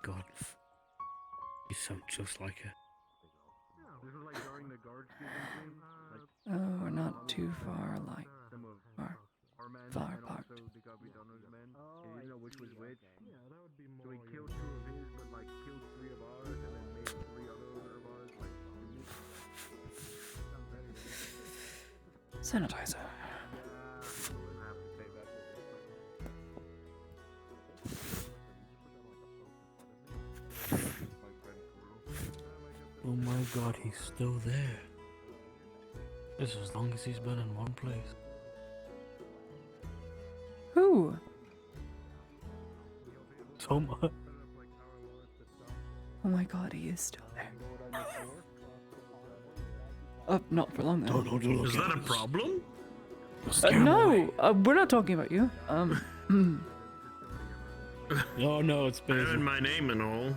[SPEAKER 2] God. You sound just like her.
[SPEAKER 7] Oh, we're not too far alike. Far apart. Sanitizer.
[SPEAKER 2] Oh my god, he's still there. This is as long as he's been in one place.
[SPEAKER 7] Who?
[SPEAKER 2] Toma.
[SPEAKER 7] Oh my god, he is still there. Not for long though.
[SPEAKER 6] Is that a problem?
[SPEAKER 7] No, we're not talking about you.
[SPEAKER 2] Oh no, it's Basil.
[SPEAKER 6] I earned my name and all.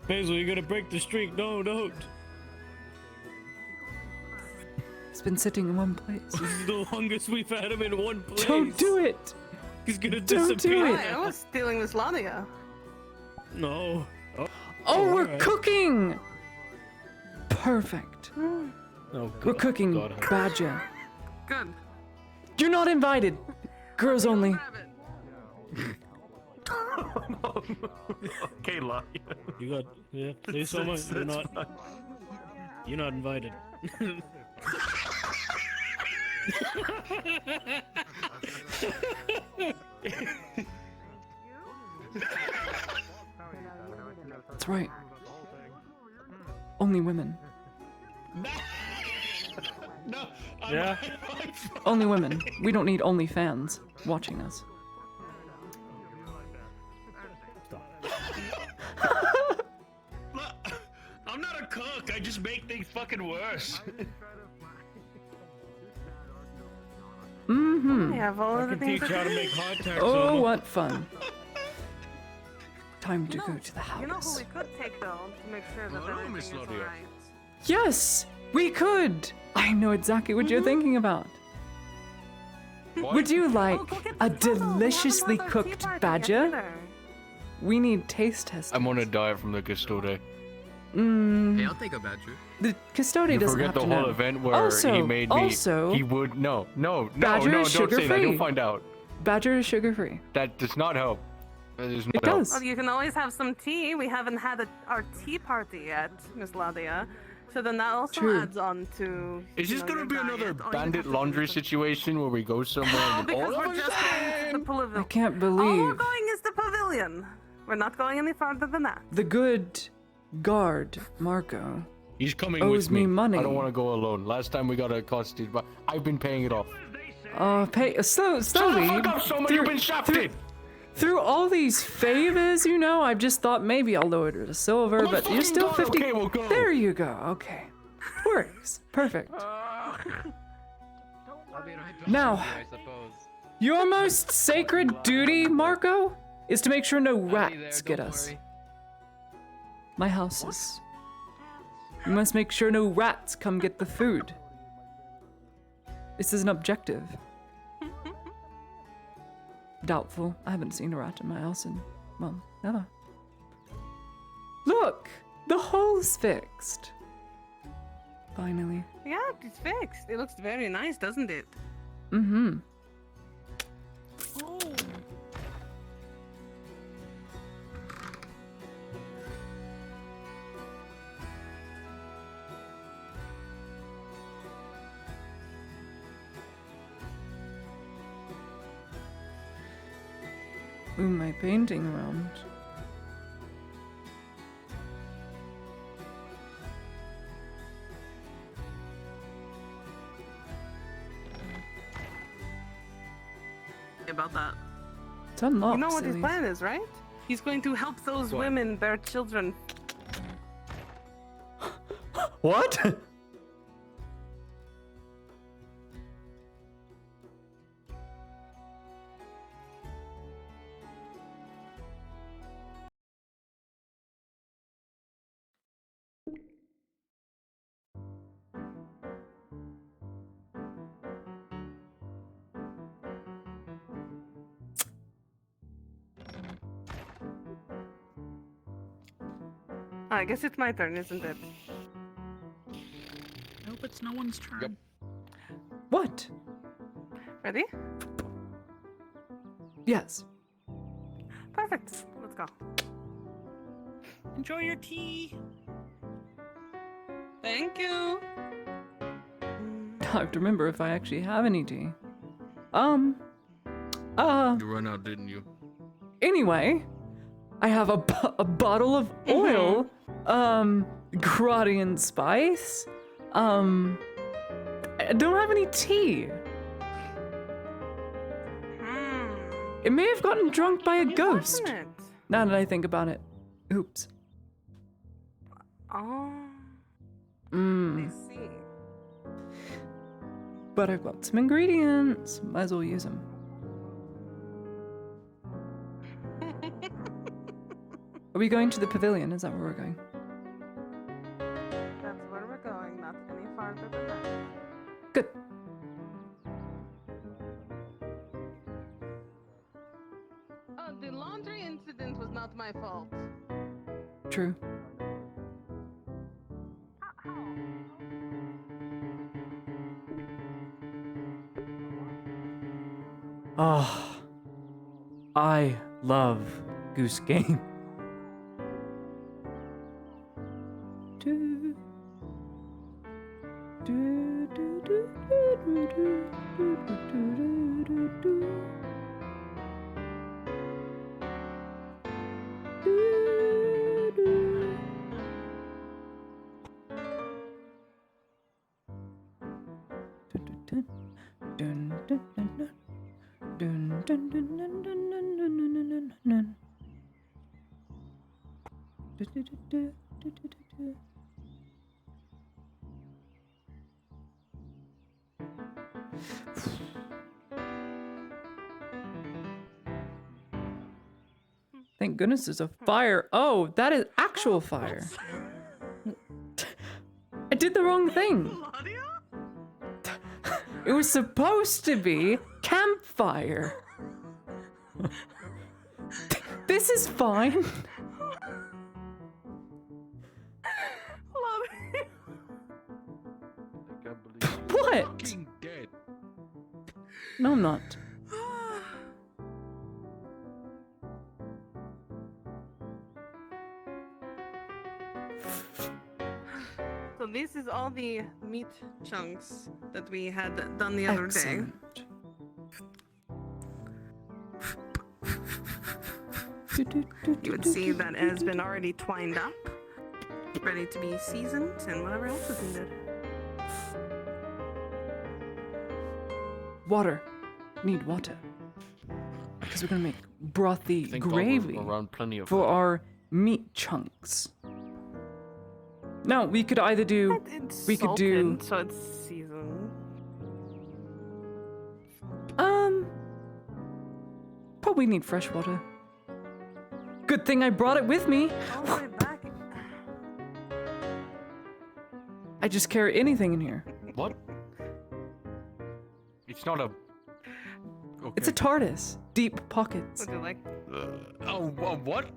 [SPEAKER 2] Basil, you're gonna break the streak. No, don't.
[SPEAKER 7] He's been sitting in one place.
[SPEAKER 2] This is the longest we've had him in one place.
[SPEAKER 7] Don't do it!
[SPEAKER 2] He's gonna
[SPEAKER 7] Don't
[SPEAKER 2] disappear.
[SPEAKER 7] do it!
[SPEAKER 5] I was stealing Miss Ladia.
[SPEAKER 2] No.
[SPEAKER 7] Oh, we're
[SPEAKER 2] alright.
[SPEAKER 7] cooking! Perfect.
[SPEAKER 2] Oh,
[SPEAKER 7] We're cooking
[SPEAKER 2] God, I-
[SPEAKER 7] Badger.
[SPEAKER 5] Good.
[SPEAKER 7] You're not invited. Girls only.
[SPEAKER 6] Kayla.
[SPEAKER 2] You got say so much. You're not invited.
[SPEAKER 7] That's right. Only women.
[SPEAKER 6] No.
[SPEAKER 7] Yeah. Only women. We don't need only fans watching us.
[SPEAKER 6] I'm not a cook. I just make things fucking worse.
[SPEAKER 7] Mm-hmm.
[SPEAKER 5] I have all
[SPEAKER 2] I
[SPEAKER 5] of the
[SPEAKER 2] can
[SPEAKER 5] things.
[SPEAKER 2] teach you how to make hardtack.
[SPEAKER 7] Oh,
[SPEAKER 2] Selma.
[SPEAKER 7] what fun. Time to go to the
[SPEAKER 5] You know who
[SPEAKER 7] house.
[SPEAKER 5] we could take though to make sure that
[SPEAKER 6] Hello, Miss
[SPEAKER 5] everything is
[SPEAKER 6] Ladia.
[SPEAKER 5] alright.
[SPEAKER 7] Yes, we could. I know exactly what you're thinking about. Would you like a deliciously cooked badger? We need taste testing.
[SPEAKER 9] I'm on a diet from the custode.
[SPEAKER 7] Mm,
[SPEAKER 15] Hey, I'll take a badger.
[SPEAKER 7] the custodian
[SPEAKER 9] You
[SPEAKER 7] doesn't
[SPEAKER 9] forget
[SPEAKER 7] have
[SPEAKER 9] the
[SPEAKER 7] to
[SPEAKER 9] whole
[SPEAKER 7] know.
[SPEAKER 9] event where
[SPEAKER 7] also,
[SPEAKER 9] he made me.
[SPEAKER 7] Also,
[SPEAKER 9] he would no,
[SPEAKER 7] Badger
[SPEAKER 9] don't
[SPEAKER 7] is
[SPEAKER 9] say that.
[SPEAKER 7] sugar-free.
[SPEAKER 9] You'll find out.
[SPEAKER 7] Badger is sugar-free.
[SPEAKER 9] That does not help. That does not
[SPEAKER 7] It
[SPEAKER 9] help.
[SPEAKER 7] does.
[SPEAKER 5] Well, you can always have some tea. We haven't had our tea party yet, Miss Ladia. So then that also
[SPEAKER 7] True.
[SPEAKER 5] adds on to.
[SPEAKER 9] Is
[SPEAKER 5] you
[SPEAKER 9] this
[SPEAKER 5] know,
[SPEAKER 9] gonna
[SPEAKER 5] your
[SPEAKER 9] be another
[SPEAKER 5] diet. All you
[SPEAKER 9] bandit
[SPEAKER 5] have to do
[SPEAKER 9] laundry
[SPEAKER 5] is-
[SPEAKER 9] situation where we go somewhere
[SPEAKER 5] Oh,
[SPEAKER 9] and
[SPEAKER 5] because
[SPEAKER 9] all
[SPEAKER 5] we're
[SPEAKER 9] of
[SPEAKER 5] just
[SPEAKER 9] us?
[SPEAKER 5] going to the pavilion.
[SPEAKER 7] I can't
[SPEAKER 5] All we're
[SPEAKER 7] believe
[SPEAKER 5] going is the pavilion. We're not going any farther than that.
[SPEAKER 7] the good guard, Marco.
[SPEAKER 9] He's coming
[SPEAKER 7] owes
[SPEAKER 9] with me.
[SPEAKER 7] me money.
[SPEAKER 9] I don't want to go alone. Last time we got a custody, but I've been paying it off.
[SPEAKER 7] Slowly.
[SPEAKER 9] Shut the fuck up, Soma, you've been shafted!
[SPEAKER 7] Through all these favors, you know, I've just thought maybe I'll lower it to silver,
[SPEAKER 9] I'm a
[SPEAKER 7] but you're
[SPEAKER 9] fucking
[SPEAKER 7] still
[SPEAKER 9] god,
[SPEAKER 7] 50.
[SPEAKER 9] okay, we'll go.
[SPEAKER 7] There you go. Okay. Works. Perfect.
[SPEAKER 15] I'll be right back.
[SPEAKER 7] Now,
[SPEAKER 15] I suppose.
[SPEAKER 7] your most sacred duty, Marco, is to make sure no
[SPEAKER 15] I'll be
[SPEAKER 7] rats
[SPEAKER 15] there,
[SPEAKER 7] get
[SPEAKER 15] don't
[SPEAKER 7] us.
[SPEAKER 15] worry.
[SPEAKER 7] My houses. You must make sure no rats come get the food. This is an objective. Doubtful. I haven't seen a rat in my house in, well, never. Look! The hole's fixed. Finally.
[SPEAKER 5] Yeah, it's fixed. It looks very nice, doesn't it?
[SPEAKER 7] Mm-hmm.
[SPEAKER 5] Oh.
[SPEAKER 7] Move my painting around.
[SPEAKER 5] About that.
[SPEAKER 7] It's unlocked.
[SPEAKER 5] You know what his
[SPEAKER 7] silly.
[SPEAKER 5] plan is, right? He's going to help those
[SPEAKER 4] What?
[SPEAKER 5] women bear children.
[SPEAKER 1] What?
[SPEAKER 5] I guess it's my turn, isn't it?
[SPEAKER 10] Nope, it's no one's turn.
[SPEAKER 4] Yep.
[SPEAKER 7] What?
[SPEAKER 5] Ready?
[SPEAKER 7] Yes.
[SPEAKER 5] Perfect. Let's go.
[SPEAKER 10] Enjoy your tea.
[SPEAKER 5] Thank you.
[SPEAKER 7] I have to remember if I actually have any tea.
[SPEAKER 4] You ran out, didn't you?
[SPEAKER 7] Anyway, I have a bottle of oil, Gradian spice, I don't have any tea. It may have gotten drunk by a ghost.
[SPEAKER 5] Wasn't it?
[SPEAKER 7] Now that I think about it. Oops.
[SPEAKER 5] Oh.
[SPEAKER 7] Mmm.
[SPEAKER 5] I see.
[SPEAKER 7] But I've got some ingredients. Might as well use them. Are we going to the pavilion? Is that where we're going?
[SPEAKER 5] That's where we're going, not any farther than that.
[SPEAKER 7] Good.
[SPEAKER 5] The laundry incident was not my fault.
[SPEAKER 7] True.
[SPEAKER 1] Oh, I love Goose Game.
[SPEAKER 7] Thank goodness there's a fire. Oh, that is actual fire. I did the wrong thing. It was supposed to be campfire. This is fine. What?
[SPEAKER 4] Dead.
[SPEAKER 7] No, I'm not.
[SPEAKER 5] So this is all the meat chunks that we had done the other day. You would see that it has been already twined up, ready to be seasoned, and whatever else is needed.
[SPEAKER 7] Water. Need water. Because we're gonna make brothy
[SPEAKER 4] Think I'll
[SPEAKER 7] gravy
[SPEAKER 4] around plenty of
[SPEAKER 7] for our meat chunks. Now we could either do.
[SPEAKER 5] It's
[SPEAKER 7] We could do.
[SPEAKER 5] salted, so it's seasoned.
[SPEAKER 7] probably need fresh water. Good thing I brought it with me.
[SPEAKER 5] All the way back.
[SPEAKER 7] I just carry anything in here.
[SPEAKER 9] What? It's not a. Okay.
[SPEAKER 7] It's a TARDIS. Deep pockets.
[SPEAKER 5] Would you like?
[SPEAKER 9] What?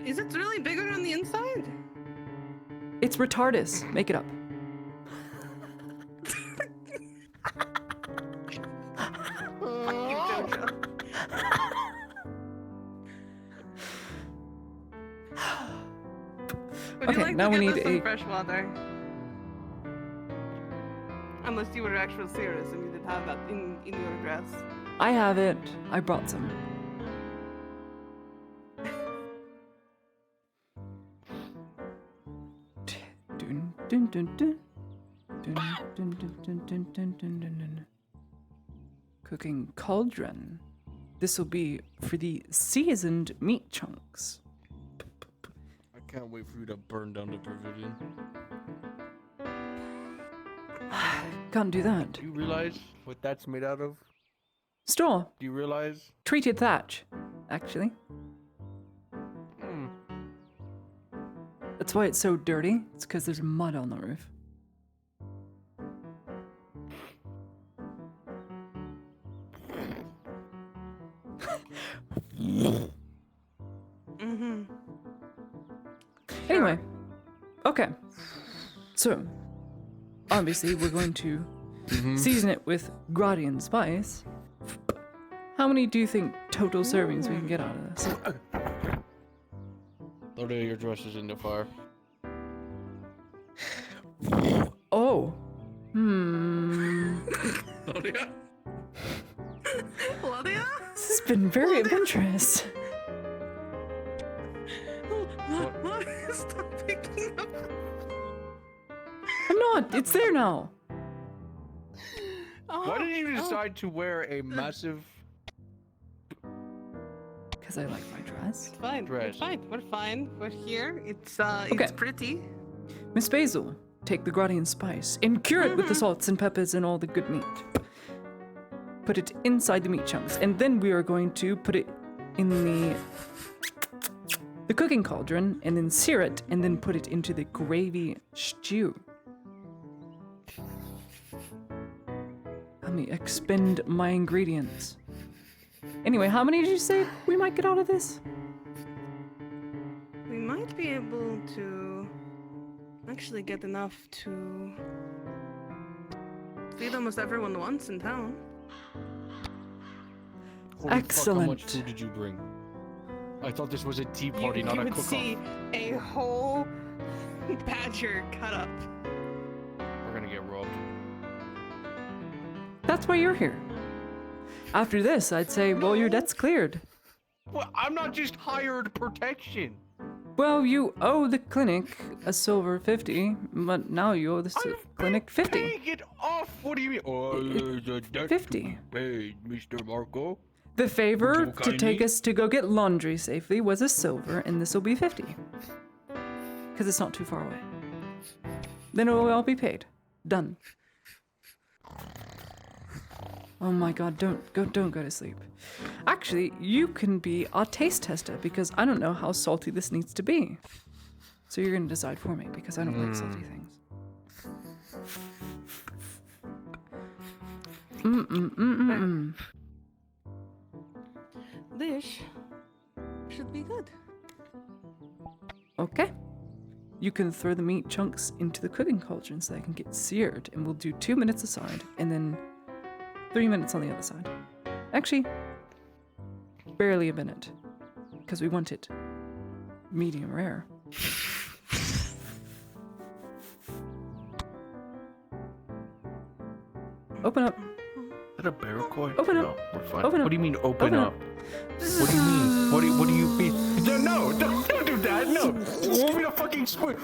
[SPEAKER 5] Is it really bigger on the inside?
[SPEAKER 7] It's retardis. Make it up.
[SPEAKER 5] Would you
[SPEAKER 7] Okay,
[SPEAKER 5] like
[SPEAKER 7] now
[SPEAKER 5] to
[SPEAKER 7] we
[SPEAKER 5] give
[SPEAKER 7] need
[SPEAKER 5] us some
[SPEAKER 7] a-
[SPEAKER 5] fresh water? Unless you were actually serious and you did have that in your dress.
[SPEAKER 7] I have it. I brought some. Dun, dun, dun, dun. Dun, dun, dun, dun, dun, dun, dun, dun, dun. Cooking cauldron. This will be for the seasoned meat chunks.
[SPEAKER 9] I can't wait for you to burn down the pavilion.
[SPEAKER 7] Can't do that.
[SPEAKER 9] Do you realize what that's made out of?
[SPEAKER 7] Straw.
[SPEAKER 9] Do you realize?
[SPEAKER 7] Treated thatch, actually.
[SPEAKER 9] Hmm.
[SPEAKER 7] That's why it's so dirty. It's because there's mud on the roof.
[SPEAKER 5] Mm-hmm.
[SPEAKER 7] Anyway, okay. So, obviously, we're going to season it with Gradian spice. How many do you think total servings we can get out of this?
[SPEAKER 9] Throw your dresses in the fire.
[SPEAKER 7] Oh.
[SPEAKER 5] Claudia? Claudia?
[SPEAKER 7] This has been very adventurous.
[SPEAKER 5] Stop picking up.
[SPEAKER 7] I'm not. It's there now.
[SPEAKER 9] Why did you decide to wear a massive
[SPEAKER 7] Because I like my dress.
[SPEAKER 5] It's fine.
[SPEAKER 9] dress?
[SPEAKER 5] It's fine. We're fine. We're here. It's
[SPEAKER 7] Okay.
[SPEAKER 5] it's pretty.
[SPEAKER 7] Miss Basil, take the Gradian spice and cure it with the salts and peppers and all the good meat. Put it inside the meat chunks, and then we are going to put it in the cooking cauldron, and then sear it, and then put it into the gravy stew. Let me expend my ingredients. Anyway, how many did you say we might get out of this?
[SPEAKER 5] We might be able to actually get enough to feed almost everyone once in town.
[SPEAKER 9] Holy fuck, how
[SPEAKER 7] Excellent.
[SPEAKER 9] much food did you bring? I thought this was a tea party, not
[SPEAKER 5] you
[SPEAKER 9] a
[SPEAKER 5] would
[SPEAKER 9] cook-off.
[SPEAKER 5] see a whole badger cut up.
[SPEAKER 9] We're gonna get robbed.
[SPEAKER 7] That's why you're here. After this, I'd say, well, your debt's cleared.
[SPEAKER 9] Well, I'm not just hired protection.
[SPEAKER 7] Well, you owe the clinic a silver 50, but now you owe the clinic 50.
[SPEAKER 9] Take it off! What do you mean? Oh, the debt
[SPEAKER 7] 50.
[SPEAKER 9] to be paid, Mr. Marco.
[SPEAKER 7] The favor
[SPEAKER 9] Would you
[SPEAKER 7] to take
[SPEAKER 9] kindly-
[SPEAKER 7] us to go get laundry safely was a silver, and this will be 50. Because it's not too far away. Then it will all be paid. Done. Oh my god, don't go to sleep. Actually, you can be our taste tester because I don't know how salty this needs to be. So you're gonna decide for me because I don't like salty things.
[SPEAKER 5] Dish should be good.
[SPEAKER 7] Okay. You can throw the meat chunks into the cooking cauldron so they can get seared, and we'll do 2 minutes aside, and then 3 minutes on the other side. Actually, barely a minute, because we want it medium rare. Open up.
[SPEAKER 9] Is that a barrel koi?
[SPEAKER 7] Open
[SPEAKER 9] No,
[SPEAKER 7] up.
[SPEAKER 9] we're fine.
[SPEAKER 7] Open
[SPEAKER 9] What
[SPEAKER 7] up.
[SPEAKER 9] do you mean open
[SPEAKER 7] Open
[SPEAKER 9] up? What do you mean? What do you mean? No, don't do that. No, give me a fucking spoon.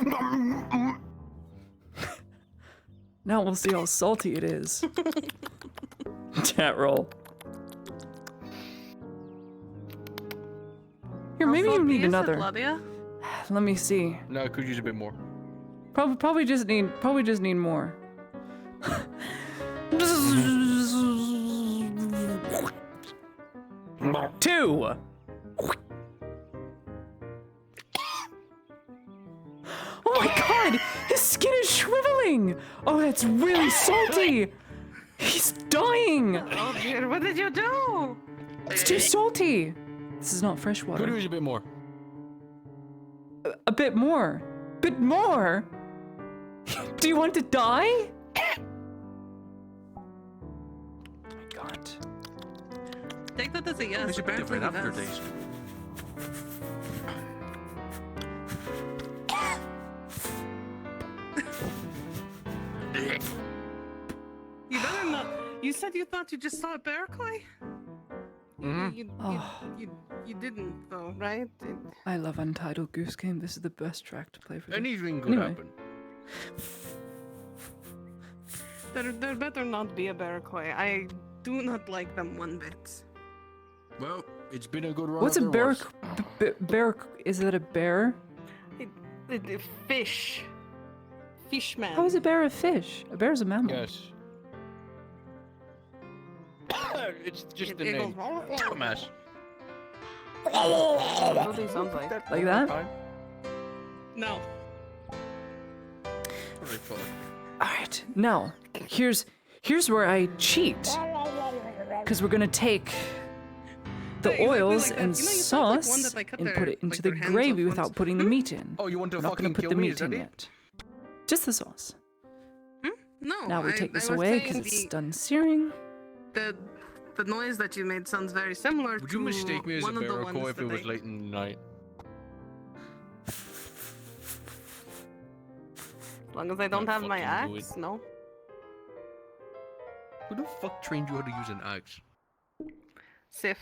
[SPEAKER 7] Now we'll see how salty it is. Chat roll. Here, maybe you need another. Let me see.
[SPEAKER 9] No, I could use a bit more.
[SPEAKER 7] Probably just need more.
[SPEAKER 1] 2.
[SPEAKER 7] Oh my god! His skin is shriveling! Oh, that's really salty! He's dying!
[SPEAKER 5] Oh dear, what did you do?
[SPEAKER 7] It's too salty! This is not fresh water.
[SPEAKER 9] Could use a bit more.
[SPEAKER 7] A bit more. Bit more? Do you want to die? My god.
[SPEAKER 5] Take that as a yes.
[SPEAKER 9] It's a bit of an aftertaste.
[SPEAKER 5] You better not. You said you thought you just saw a bear clay? You didn't, though, right?
[SPEAKER 7] I love Untitled Goose Game. This is the best track to play for this.
[SPEAKER 9] Anything could happen.
[SPEAKER 5] There better not be a bear clay. I do not like them one bit.
[SPEAKER 9] Well, it's been a good run.
[SPEAKER 7] What's a bear? Bear? Is it a bear?
[SPEAKER 5] Fish. Fishman.
[SPEAKER 7] How is a bear a fish? A bear is a mammal.
[SPEAKER 9] Yes. It's just the name. Dumbass.
[SPEAKER 5] What do they sound like?
[SPEAKER 7] Like that?
[SPEAKER 5] No.
[SPEAKER 7] Alright, now, here's where I cheat. Because we're gonna take the oils and sauce and put it into the gravy without putting the meat in.
[SPEAKER 9] Oh, you want to
[SPEAKER 7] We're not gonna
[SPEAKER 9] fucking
[SPEAKER 7] put
[SPEAKER 9] kill
[SPEAKER 7] the
[SPEAKER 9] me?
[SPEAKER 7] meat
[SPEAKER 9] Is that
[SPEAKER 7] in
[SPEAKER 9] it?
[SPEAKER 7] yet. Just the sauce.
[SPEAKER 5] No.
[SPEAKER 7] Now we take this away because it's
[SPEAKER 5] the,
[SPEAKER 7] done searing.
[SPEAKER 5] the noise that you made sounds very similar
[SPEAKER 9] Would
[SPEAKER 5] to
[SPEAKER 9] you mistake me as a
[SPEAKER 5] one of the
[SPEAKER 9] barracoa
[SPEAKER 5] ones
[SPEAKER 9] if it
[SPEAKER 5] that
[SPEAKER 9] was
[SPEAKER 5] I-
[SPEAKER 9] late in the night?
[SPEAKER 5] As long as I don't have my
[SPEAKER 9] fucking do
[SPEAKER 5] axe, no.
[SPEAKER 9] Who the fuck trained you how to use an axe?
[SPEAKER 5] Sif.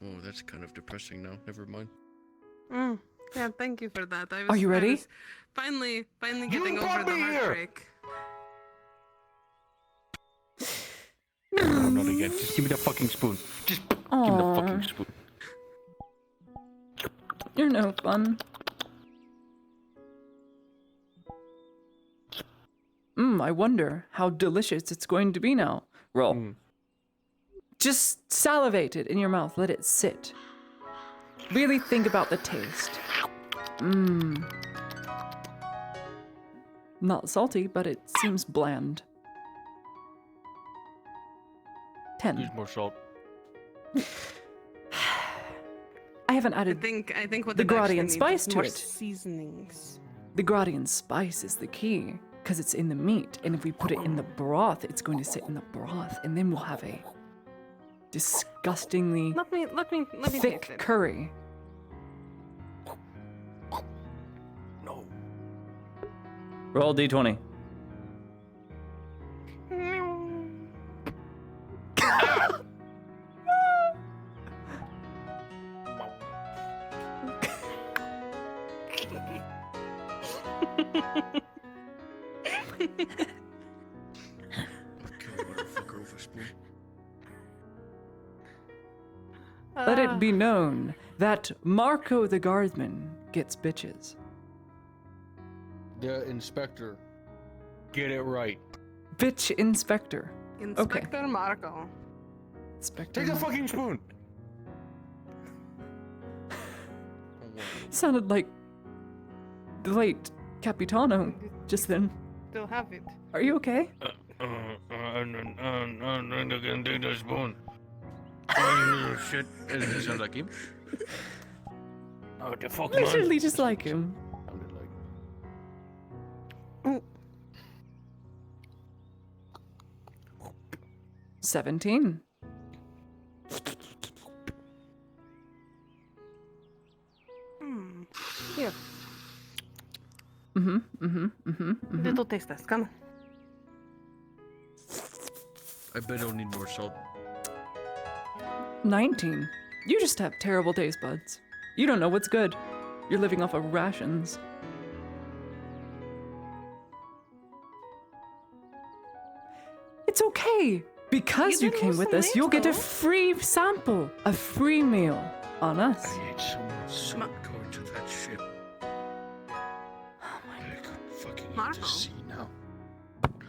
[SPEAKER 9] Oh, that's kind of depressing now. Never mind.
[SPEAKER 5] Yeah, thank you for that.
[SPEAKER 7] Are you ready?
[SPEAKER 5] I was finally getting over the heartbreak.
[SPEAKER 9] No, not again. Just give me the fucking spoon. Just give me the fucking spoon.
[SPEAKER 7] You're no fun. I wonder how delicious it's going to be now. Roll. Just salivate it in your mouth. Let it sit. Really think about the taste. Not salty, but it seems bland. 10.
[SPEAKER 9] Use more salt.
[SPEAKER 7] I haven't added
[SPEAKER 5] I think what
[SPEAKER 7] the
[SPEAKER 5] it actually
[SPEAKER 7] Gradian
[SPEAKER 5] needs
[SPEAKER 7] spice
[SPEAKER 5] is
[SPEAKER 7] to
[SPEAKER 5] more
[SPEAKER 7] it.
[SPEAKER 5] seasonings.
[SPEAKER 7] The Gradian spice is the key, because it's in the meat, and if we put it in the broth, it's going to sit in the broth, and then we'll have a disgustingly
[SPEAKER 5] Let me
[SPEAKER 7] thick
[SPEAKER 5] taste it.
[SPEAKER 7] curry.
[SPEAKER 9] No.
[SPEAKER 1] Roll d20.
[SPEAKER 7] Let it be known that Marco the guardsman gets bitches.
[SPEAKER 9] The inspector. Get it right.
[SPEAKER 7] Bitch inspector.
[SPEAKER 5] Inspector Marco.
[SPEAKER 7] Inspector.
[SPEAKER 9] Take the fucking spoon.
[SPEAKER 7] Sounded like the late Capitano just then.
[SPEAKER 5] Still have it.
[SPEAKER 7] Are you okay?
[SPEAKER 9] I'm gonna take the spoon. Shit. It sounds like him. Oh, the fuck, man.
[SPEAKER 7] Literally just like him.
[SPEAKER 9] Sounded like.
[SPEAKER 7] 17.
[SPEAKER 5] Here.
[SPEAKER 7] Mm-hmm.
[SPEAKER 5] Little taste test. Come on.
[SPEAKER 9] I bet I'll need more salt.
[SPEAKER 7] 19. You just have terrible taste buds. You don't know what's good. You're living off of rations. It's okay. Because you came with us, you'll get a free sample, a free meal on us.
[SPEAKER 9] I ate so much salt going to that ship. I could fucking eat
[SPEAKER 5] Marco?
[SPEAKER 9] the sea now.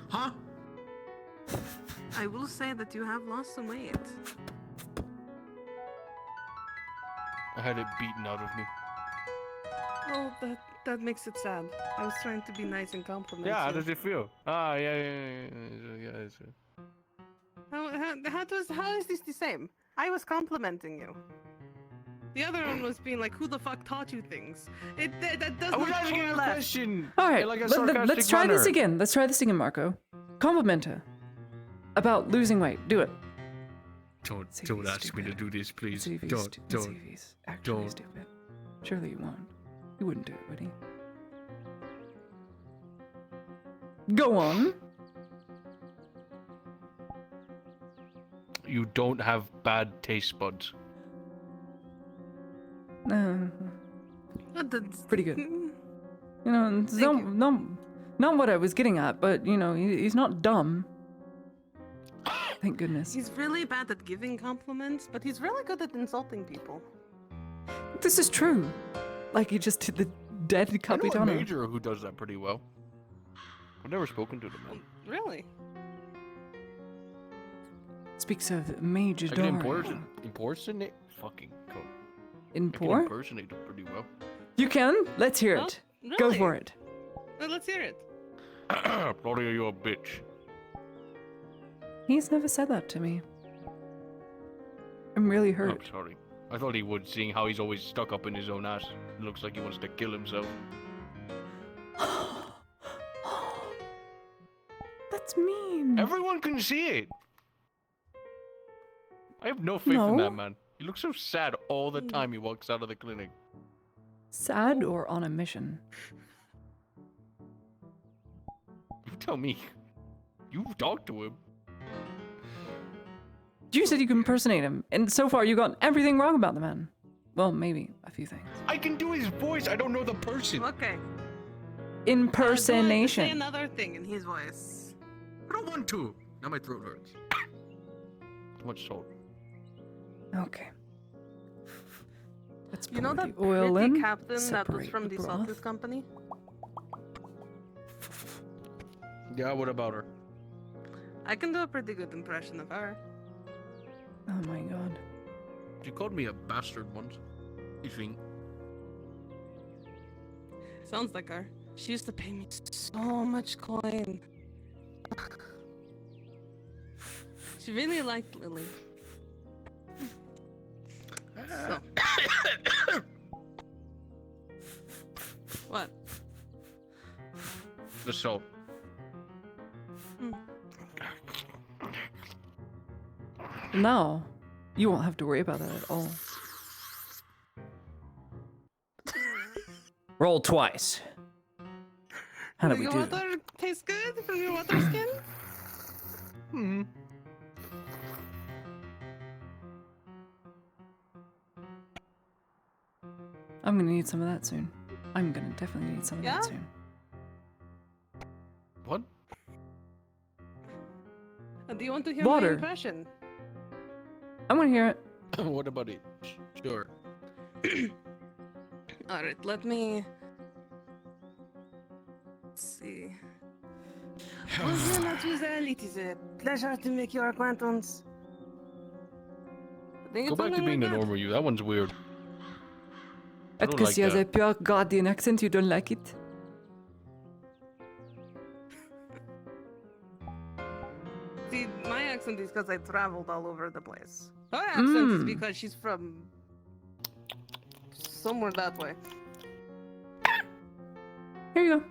[SPEAKER 9] Huh?
[SPEAKER 5] I will say that you have lost some weight.
[SPEAKER 9] I had it beaten out of me.
[SPEAKER 5] Oh, that makes it sad. I was trying to be nice and compliment
[SPEAKER 9] Yeah, how
[SPEAKER 5] you.
[SPEAKER 9] does it feel? Ah, yeah.
[SPEAKER 5] How is this the same? I was complimenting you. The other one was being like, "Who the fuck taught you things?" That does
[SPEAKER 9] I was
[SPEAKER 5] not
[SPEAKER 9] asking you a
[SPEAKER 5] correlate.
[SPEAKER 9] question.
[SPEAKER 7] All right,
[SPEAKER 9] in like a
[SPEAKER 7] let's
[SPEAKER 9] sarcastic
[SPEAKER 7] try this
[SPEAKER 9] manner.
[SPEAKER 7] again. Let's try this again, Marco. Compliment her about losing weight. Do it.
[SPEAKER 9] Don't ask me to do this, please.
[SPEAKER 7] See if he's
[SPEAKER 9] Don't.
[SPEAKER 7] actually stupid. Surely you won't. He wouldn't do it, would he? Go on.
[SPEAKER 9] You don't have bad taste buds.
[SPEAKER 5] That's
[SPEAKER 7] Pretty good. You know, it's not what I was getting at, but you know, he's not dumb. Thank goodness.
[SPEAKER 5] He's really bad at giving compliments, but he's really good at insulting people.
[SPEAKER 7] This is true. Like he just did the dead
[SPEAKER 9] I know a
[SPEAKER 7] Capitano.
[SPEAKER 9] major who does that pretty well. I've never spoken to them.
[SPEAKER 5] Really?
[SPEAKER 7] Speaks of Major
[SPEAKER 9] I can
[SPEAKER 7] Dario.
[SPEAKER 9] impersonate. Fucking cool. I
[SPEAKER 7] In
[SPEAKER 9] can
[SPEAKER 7] poor?
[SPEAKER 9] impersonate them pretty well.
[SPEAKER 7] You can? Let's hear
[SPEAKER 5] Oh,
[SPEAKER 7] it.
[SPEAKER 5] really?
[SPEAKER 7] Go for it.
[SPEAKER 5] Well, let's hear it.
[SPEAKER 9] Bloody, you're a bitch.
[SPEAKER 7] He's never said that to me. I'm really hurt.
[SPEAKER 9] I'm sorry. I thought he would, seeing how he's always stuck up in his own ass. It looks like he wants to kill himself.
[SPEAKER 7] That's mean.
[SPEAKER 9] Everyone can see it. I have no faith in
[SPEAKER 7] No.
[SPEAKER 9] that man. He looks so sad all the time he walks out of the clinic.
[SPEAKER 7] Sad or on a mission?
[SPEAKER 9] You tell me. You've talked to him.
[SPEAKER 7] You said you could impersonate him, and so far you got everything wrong about the man. Well, maybe a few things.
[SPEAKER 9] I can do his voice. I don't know the person.
[SPEAKER 5] Okay.
[SPEAKER 7] Impersonation.
[SPEAKER 5] Say another thing in his voice.
[SPEAKER 9] I don't want to. Now my throat hurts. Too much salt.
[SPEAKER 7] Okay. Let's
[SPEAKER 5] You know
[SPEAKER 7] pour
[SPEAKER 5] that
[SPEAKER 7] the oil
[SPEAKER 5] pretty
[SPEAKER 7] in,
[SPEAKER 5] captain that was
[SPEAKER 7] separate
[SPEAKER 5] from the
[SPEAKER 7] broth.
[SPEAKER 5] Saltus company?
[SPEAKER 9] Yeah, what about her?
[SPEAKER 5] I can do a pretty good impression of her.
[SPEAKER 7] Oh my god.
[SPEAKER 9] She called me a bastard once. You think?
[SPEAKER 5] Sounds like her. She used to pay me so much coin. She really liked Lily. So. What?
[SPEAKER 9] The salt.
[SPEAKER 7] Now, you won't have to worry about that at all.
[SPEAKER 1] Roll twice. How did we
[SPEAKER 5] Your
[SPEAKER 1] do?
[SPEAKER 5] water tastes good from your water skin?
[SPEAKER 9] Hmm.
[SPEAKER 7] I'm gonna need some of that soon. I'm gonna definitely need some of
[SPEAKER 5] Yeah?
[SPEAKER 7] that soon.
[SPEAKER 9] What?
[SPEAKER 5] Do you want to hear
[SPEAKER 7] Water.
[SPEAKER 5] my impression?
[SPEAKER 7] I wanna hear it.
[SPEAKER 9] What about it? Sure.
[SPEAKER 5] Alright, let me... Let's see. Bonjour, mademoiselle. It is a pleasure to make your acquaintance. I think
[SPEAKER 9] Go
[SPEAKER 5] it's
[SPEAKER 9] back to
[SPEAKER 5] only
[SPEAKER 9] being the
[SPEAKER 5] good.
[SPEAKER 9] normal you. That one's weird. I
[SPEAKER 7] That's
[SPEAKER 9] don't
[SPEAKER 7] because
[SPEAKER 9] like
[SPEAKER 7] she has
[SPEAKER 9] that.
[SPEAKER 7] a pure Guardian accent, you don't like it?
[SPEAKER 5] See, my accent is because I traveled all over the place. Her accent is
[SPEAKER 7] Mm.
[SPEAKER 5] because she's from somewhere that way.
[SPEAKER 7] Here you go.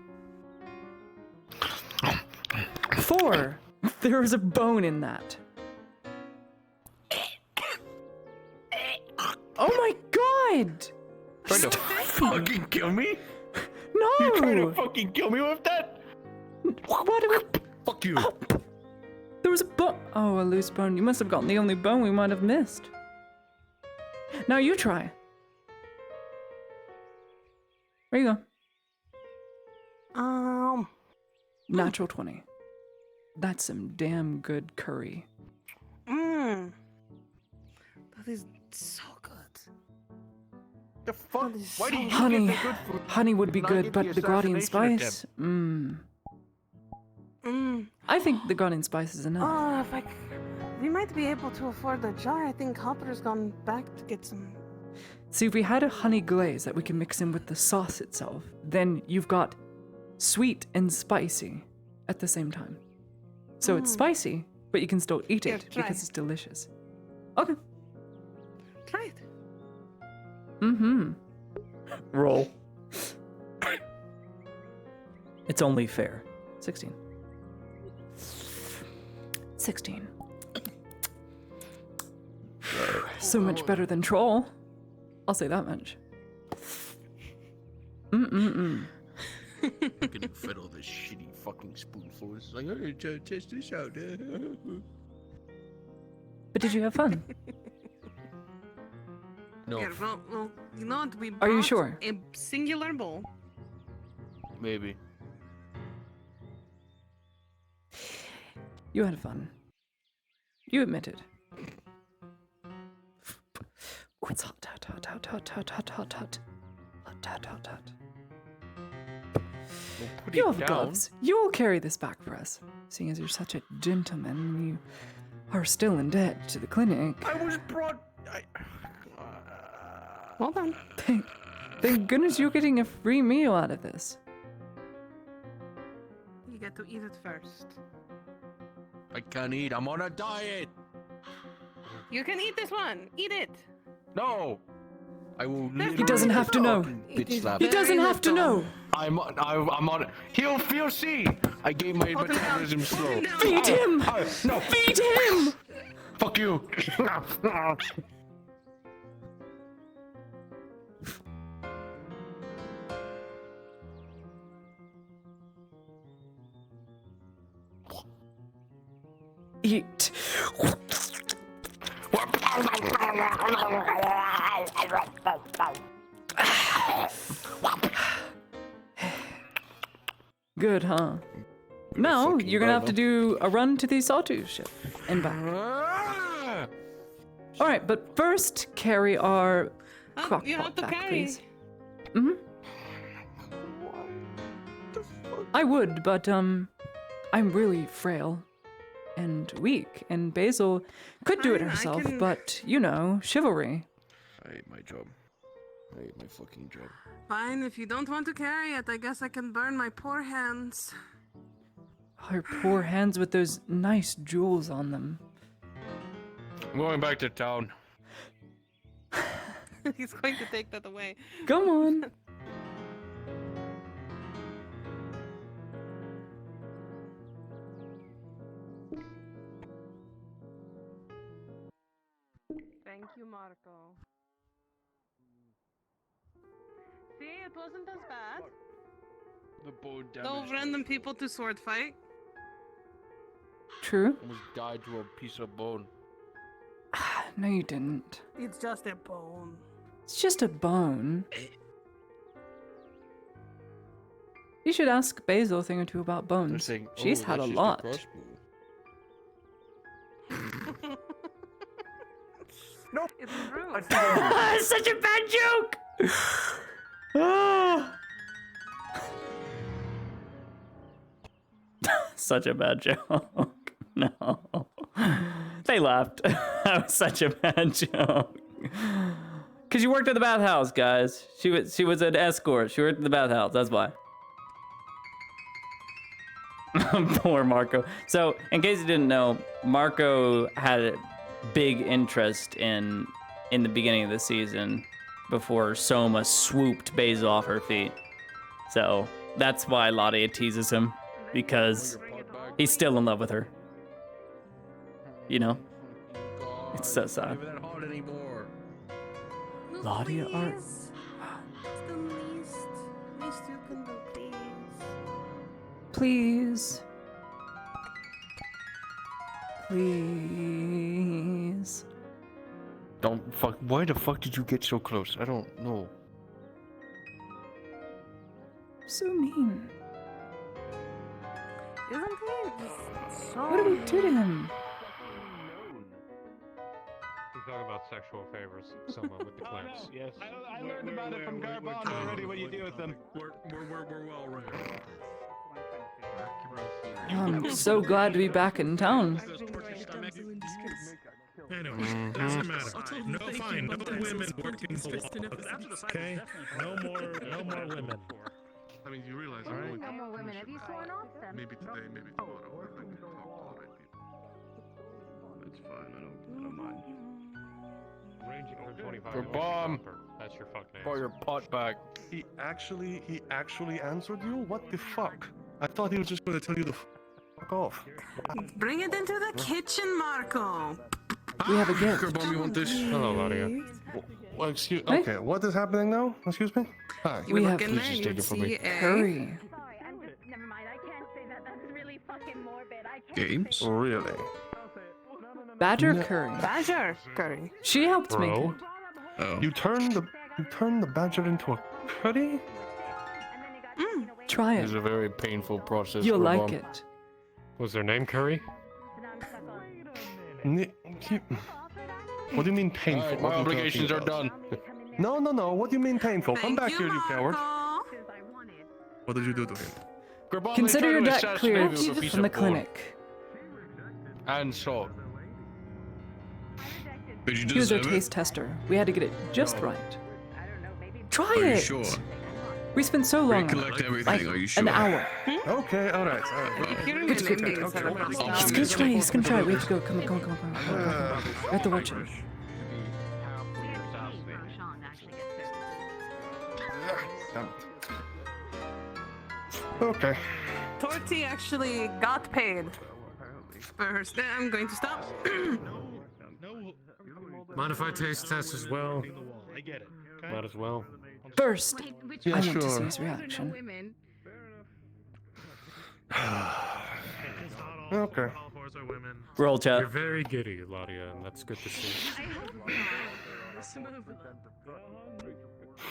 [SPEAKER 7] 4. There is a bone in that. Oh my god!
[SPEAKER 9] Trying to fucking kill me?
[SPEAKER 7] No!
[SPEAKER 9] You're trying to fucking kill me with that?
[SPEAKER 7] What?
[SPEAKER 9] Fuck you.
[SPEAKER 7] There was a bone. Oh, a loose bone. You must have gotten the only bone we might have missed. Now you try. There you go. Natural 20. That's some damn good curry.
[SPEAKER 5] Mmm. That is so good.
[SPEAKER 9] The fuck? Why do you
[SPEAKER 7] Honey,
[SPEAKER 9] get the good food?
[SPEAKER 7] honey would be
[SPEAKER 9] Not
[SPEAKER 7] good,
[SPEAKER 9] get
[SPEAKER 7] but the Guardian
[SPEAKER 9] assassination
[SPEAKER 7] spice. Mmm.
[SPEAKER 5] Mmm.
[SPEAKER 7] I think the Guardian spice is enough.
[SPEAKER 5] Oh, if I... We might be able to afford a jar. I think Hopper's gone back to get some
[SPEAKER 7] See, if we had a honey glaze that we can mix in with the sauce itself, then you've got sweet and spicy at the same time. So it's spicy, but you can still eat
[SPEAKER 5] Here,
[SPEAKER 7] it
[SPEAKER 5] try.
[SPEAKER 7] because it's delicious. Okay.
[SPEAKER 5] Try it.
[SPEAKER 7] Mm-hmm.
[SPEAKER 1] Roll. It's only fair. 16.
[SPEAKER 7] 16. So much better than Troll. I'll say that much. Mm-mm-mm.
[SPEAKER 4] I'm getting fed all this shitty fucking spoonfuls. It's like, hey, test this out.
[SPEAKER 7] But did you have fun?
[SPEAKER 4] No.
[SPEAKER 5] Here, well, you know what? We
[SPEAKER 7] Are you
[SPEAKER 5] brought
[SPEAKER 7] sure?
[SPEAKER 5] A singular bowl.
[SPEAKER 4] Maybe.
[SPEAKER 7] You had fun. You admitted. Oh, it's hot, hot, hot, hot, hot, hot, hot, hot, hot. Hot, hot, hot, hot.
[SPEAKER 4] Put
[SPEAKER 7] You
[SPEAKER 4] it
[SPEAKER 7] have
[SPEAKER 4] down.
[SPEAKER 7] gloves. You will carry this back for us. Seeing as you're such a gentleman, you are still in debt to the clinic.
[SPEAKER 4] I was brought.
[SPEAKER 5] Well done.
[SPEAKER 7] Thank goodness you're getting a free meal out of this.
[SPEAKER 5] You get to eat it first.
[SPEAKER 4] I can't eat. I'm on a diet.
[SPEAKER 5] You can eat this one. Eat it.
[SPEAKER 4] No. I will.
[SPEAKER 7] He doesn't have to know.
[SPEAKER 4] Bitch slap.
[SPEAKER 7] He doesn't have to know.
[SPEAKER 4] I'm on. He'll see. I gave my
[SPEAKER 5] Hold him down.
[SPEAKER 4] metabolism slow.
[SPEAKER 7] Feed him!
[SPEAKER 4] No.
[SPEAKER 7] Feed him!
[SPEAKER 4] Fuck you.
[SPEAKER 7] Eat. Good, huh? Now, you're gonna have to do a run to the Sawtooth ship and back. Alright, but first, carry our crock
[SPEAKER 5] you have
[SPEAKER 7] pot
[SPEAKER 5] to
[SPEAKER 7] back,
[SPEAKER 5] carry.
[SPEAKER 7] please. Mm-hmm. I would, but, I'm really frail and weak, and Basil could do it
[SPEAKER 5] Fine, I
[SPEAKER 7] herself,
[SPEAKER 5] can-
[SPEAKER 7] but, you know, chivalry.
[SPEAKER 4] I hate my job. I hate my fucking job.
[SPEAKER 5] Fine, if you don't want to carry it, I guess I can burn my poor hands.
[SPEAKER 7] Her poor hands with those nice jewels on them.
[SPEAKER 4] I'm going back to town.
[SPEAKER 5] He's going to take that away.
[SPEAKER 7] Come on.
[SPEAKER 5] Thank you, Marco. See, it wasn't as bad.
[SPEAKER 4] The bone damage.
[SPEAKER 5] Those random people to sword fight.
[SPEAKER 7] True.
[SPEAKER 4] Almost died to a piece of bone.
[SPEAKER 7] No, you didn't.
[SPEAKER 5] It's just a bone.
[SPEAKER 7] It's just a bone. You should ask Basil a thing or two about bones.
[SPEAKER 4] Saying,
[SPEAKER 7] She's
[SPEAKER 4] "Oh,
[SPEAKER 7] had a
[SPEAKER 4] that's just
[SPEAKER 7] lot.
[SPEAKER 4] crossbow."
[SPEAKER 5] It's true.
[SPEAKER 7] Such a bad joke! Ah.
[SPEAKER 1] Such a bad joke. No. They laughed. That was such a bad joke. Cause you worked at the bathhouse, guys. She was an escort. She worked at the bathhouse. That's why. Poor Marco. So, in case you didn't know, Marco had a big interest in the beginning of the season before Soma swooped Basil off her feet. So that's why Ladia teases him, because he's still in love with her. You know? It's so sad.
[SPEAKER 4] Not even that hard anymore.
[SPEAKER 1] Ladia art.
[SPEAKER 5] It's the least you can do, please.
[SPEAKER 7] Please.
[SPEAKER 4] Don't fuck. Why the fuck did you get so close? I don't know.
[SPEAKER 7] So mean.
[SPEAKER 5] Isn't he? So
[SPEAKER 7] What do we do to him?
[SPEAKER 3] We talk about sexual favors, someone with the clamps.
[SPEAKER 6] Yes.
[SPEAKER 9] I learned about it from Garbon already. What you do with them?
[SPEAKER 6] We're well read.
[SPEAKER 7] I'm so glad to be back in town.
[SPEAKER 6] Anyway, doesn't matter. No, fine. No women working for law. Okay? No more women.
[SPEAKER 4] I mean, you realize I'm only no more women. Have you sworn off them? Maybe today, maybe tomorrow. I can talk to the right people.
[SPEAKER 9] It's fine. I don't mind.
[SPEAKER 3] Ranging from 25.
[SPEAKER 9] Your bomb.
[SPEAKER 3] That's your fuck name.
[SPEAKER 9] For your pot back.
[SPEAKER 16] He actually answered you? What the fuck? I thought he was just going to tell you to fuck off.
[SPEAKER 5] Bring it into the kitchen, Marco.
[SPEAKER 7] We have a gift.
[SPEAKER 4] Kerbomb, you want this?
[SPEAKER 3] Hello, Ladia.
[SPEAKER 16] Well, excuse. Okay, what is happening now? Excuse me. Hi.
[SPEAKER 5] You were looking
[SPEAKER 16] Please
[SPEAKER 5] there,
[SPEAKER 16] just
[SPEAKER 5] you'd
[SPEAKER 16] take it from me.
[SPEAKER 5] see a
[SPEAKER 7] Curry.
[SPEAKER 12] Sorry, I'm just. Never mind. I can't say that. That's really fucking morbid. I can't.
[SPEAKER 4] Games?
[SPEAKER 16] Really?
[SPEAKER 7] Badger
[SPEAKER 16] No.
[SPEAKER 7] Curry.
[SPEAKER 5] Badger Curry.
[SPEAKER 7] She helped make
[SPEAKER 3] Bro.
[SPEAKER 7] it.
[SPEAKER 4] Oh.
[SPEAKER 16] You turned the badger into a curry?
[SPEAKER 7] Try
[SPEAKER 9] It's
[SPEAKER 7] it.
[SPEAKER 9] a very painful process.
[SPEAKER 7] You'll
[SPEAKER 9] Kerbomb.
[SPEAKER 7] like it.
[SPEAKER 3] Was their name Curry?
[SPEAKER 16] What do you mean painful?
[SPEAKER 9] Alright,
[SPEAKER 16] What
[SPEAKER 9] my
[SPEAKER 16] are you talking
[SPEAKER 9] obligations are
[SPEAKER 16] about?
[SPEAKER 9] done.
[SPEAKER 16] No. What do you mean painful? Come
[SPEAKER 5] Thank
[SPEAKER 16] back
[SPEAKER 5] you,
[SPEAKER 16] here, you coward.
[SPEAKER 5] Marco.
[SPEAKER 16] What did you do to him?
[SPEAKER 9] Kerbomb,
[SPEAKER 7] Consider
[SPEAKER 9] they
[SPEAKER 7] your
[SPEAKER 9] tried to
[SPEAKER 7] debt
[SPEAKER 9] assassinate
[SPEAKER 7] cleared
[SPEAKER 9] me with a piece
[SPEAKER 7] from the
[SPEAKER 9] of wood
[SPEAKER 7] clinic.
[SPEAKER 9] And salt.
[SPEAKER 4] Did you
[SPEAKER 7] He was our
[SPEAKER 4] deserve it?
[SPEAKER 7] taste tester. We had to get it just right. Try
[SPEAKER 4] Are you
[SPEAKER 7] it.
[SPEAKER 4] sure?
[SPEAKER 7] We spent so long.
[SPEAKER 4] Recollect everything,
[SPEAKER 7] Like
[SPEAKER 4] are you sure?
[SPEAKER 7] an hour.
[SPEAKER 16] Okay, alright.
[SPEAKER 5] Hearing
[SPEAKER 7] Good,
[SPEAKER 5] the
[SPEAKER 7] good,
[SPEAKER 5] name
[SPEAKER 7] good.
[SPEAKER 5] means that everybody
[SPEAKER 7] He's
[SPEAKER 5] stops.
[SPEAKER 7] gonna try. He's gonna try. We have to go. Come on. We have to watch him.
[SPEAKER 16] Damn it. Okay.
[SPEAKER 5] Torty actually got paid. First, I'm going to stop.
[SPEAKER 3] Mind if I taste test as well?
[SPEAKER 6] I get it.
[SPEAKER 3] Might as well.
[SPEAKER 7] First,
[SPEAKER 16] Yeah,
[SPEAKER 7] I want to
[SPEAKER 16] sure.
[SPEAKER 7] see his reaction.
[SPEAKER 16] Okay.
[SPEAKER 1] Roll
[SPEAKER 3] You're
[SPEAKER 1] chat.
[SPEAKER 3] very giddy, Ladia, and that's good to see.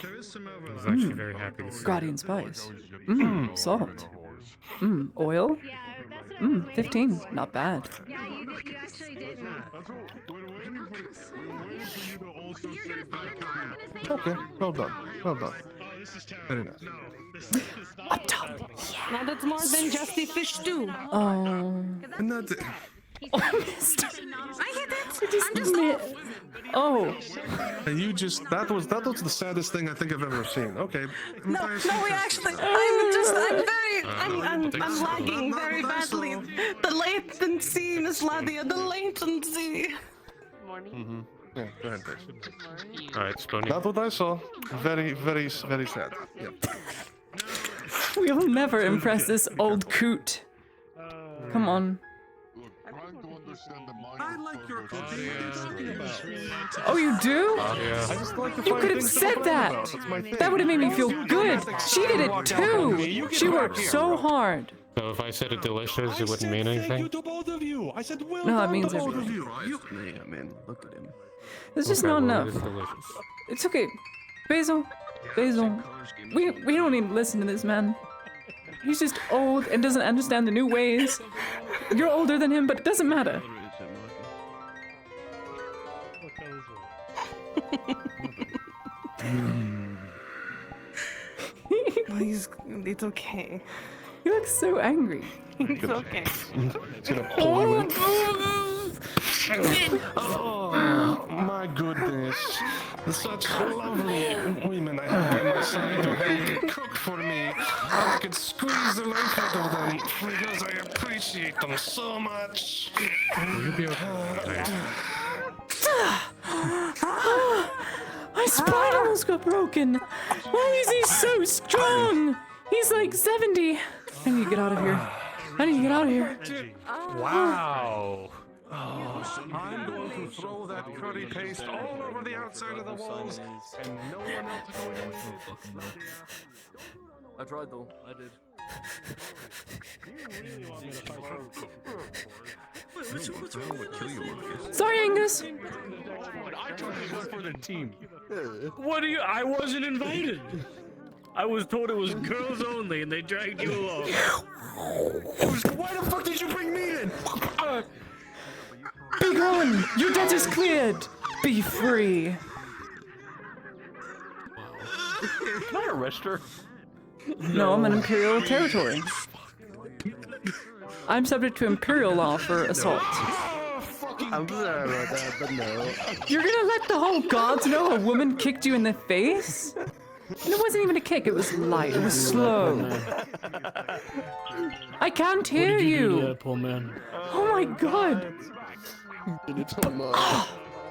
[SPEAKER 6] There is some
[SPEAKER 3] I was
[SPEAKER 6] overlap.
[SPEAKER 3] actually very happy to see.
[SPEAKER 7] Guardian spice. Salt. Oil. 15. Not bad.
[SPEAKER 12] Yeah, you actually didn't.
[SPEAKER 16] Okay, well done. Very nice.
[SPEAKER 5] Now that's more than just the fish stew.
[SPEAKER 7] Oh.
[SPEAKER 16] And that's it.
[SPEAKER 7] I missed.
[SPEAKER 5] I hit it.
[SPEAKER 7] Just
[SPEAKER 5] I'm just off.
[SPEAKER 7] Oh.
[SPEAKER 16] And you just that was the saddest thing I think I've ever seen. Okay.
[SPEAKER 5] No, we actually. I'm lagging very badly. The latency, Miss Ladia, the latency.
[SPEAKER 16] Mm-hmm. Yeah, go ahead, please.
[SPEAKER 3] Alright, Spony.
[SPEAKER 16] That's what I saw. Very, very, very sad. Yep.
[SPEAKER 7] We'll never impress this old coot. Come on.
[SPEAKER 6] I like your
[SPEAKER 7] Oh, you do?
[SPEAKER 3] Yeah.
[SPEAKER 16] I just like to
[SPEAKER 7] You
[SPEAKER 16] find
[SPEAKER 7] could have
[SPEAKER 16] things to
[SPEAKER 7] said
[SPEAKER 16] complain
[SPEAKER 7] that.
[SPEAKER 16] about. That's my thing.
[SPEAKER 7] That would have made me feel good. She did it too. She worked so hard.
[SPEAKER 3] So if I said it delicious, it wouldn't mean
[SPEAKER 16] Thank you
[SPEAKER 3] anything?
[SPEAKER 16] to both of you. I said well
[SPEAKER 7] No, it
[SPEAKER 16] done
[SPEAKER 7] means
[SPEAKER 16] to both of
[SPEAKER 7] everything.
[SPEAKER 16] you.
[SPEAKER 9] Yeah, man, look at him.
[SPEAKER 7] It's just
[SPEAKER 3] Okay,
[SPEAKER 7] not
[SPEAKER 3] well,
[SPEAKER 7] enough.
[SPEAKER 3] It is delicious.
[SPEAKER 7] It's okay. Basil. We don't need to listen to this man. He's just old and doesn't understand the new ways. You're older than him, but it doesn't matter.
[SPEAKER 5] It's okay.
[SPEAKER 7] He looks so angry.
[SPEAKER 5] It's okay.
[SPEAKER 16] It's gonna pull you in. Oh, my goodness. Such lovely women I have by my side who cook for me. I could squeeze the life out of them because I appreciate them so much.
[SPEAKER 3] Will you be okay?
[SPEAKER 7] My spine almost got broken. Why is he so strong? He's like 70. I need to get out of here. I need to get out of here.
[SPEAKER 3] Wow.
[SPEAKER 16] I'm going to throw that curry paste all over the outside of the walls, and no one else is going to.
[SPEAKER 15] I tried though. I did.
[SPEAKER 6] What's wrong with kill you, Marcus?
[SPEAKER 7] Sorry, Angus.
[SPEAKER 9] I told you this for the team.
[SPEAKER 2] What do you? I wasn't invited. I was told it was girls only, and they dragged you along.
[SPEAKER 16] Why the fuck did you bring me in?
[SPEAKER 7] Be gone. Your debt is cleared. Be free.
[SPEAKER 9] Can I arrest her?
[SPEAKER 7] No, I'm in Imperial territory. I'm subject to Imperial law for assault.
[SPEAKER 16] Oh, fuck
[SPEAKER 4] fucking
[SPEAKER 17] I'm sorry about that, but no.
[SPEAKER 7] You're gonna let the whole gods know a woman kicked you in the face? And it wasn't even a kick, it was light, it was slow. I can't hear
[SPEAKER 2] What did you do to
[SPEAKER 7] you.
[SPEAKER 2] that poor man?
[SPEAKER 7] Oh my god.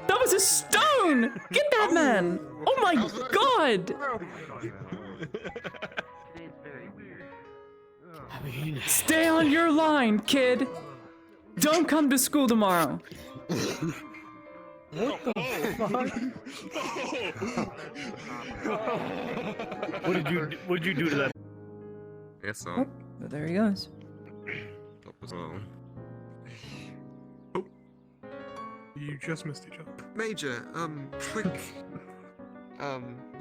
[SPEAKER 7] That was a stone! Get that man! Oh my god! Stay on your line, kid! Don't come to school tomorrow.
[SPEAKER 2] What the fuck? What did you do to that?
[SPEAKER 4] Yes, sir.
[SPEAKER 7] Oh, well, there he goes.
[SPEAKER 14] You just missed each other.
[SPEAKER 18] Major, quick,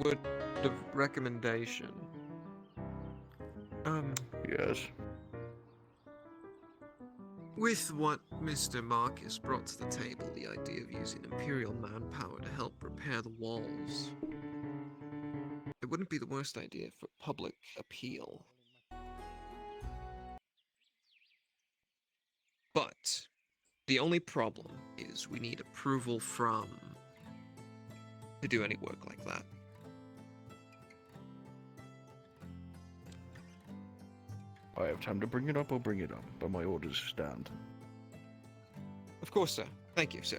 [SPEAKER 18] word of recommendation.
[SPEAKER 4] Yes.
[SPEAKER 18] With what Mr. Marcus brought to the table, the idea of using Imperial manpower to help repair the walls, it wouldn't be the worst idea for public appeal. But the only problem is we need approval from to do any work like that.
[SPEAKER 4] I have time to bring it up, I'll bring it up, but my orders stand.
[SPEAKER 18] Of course, sir. Thank you, sir.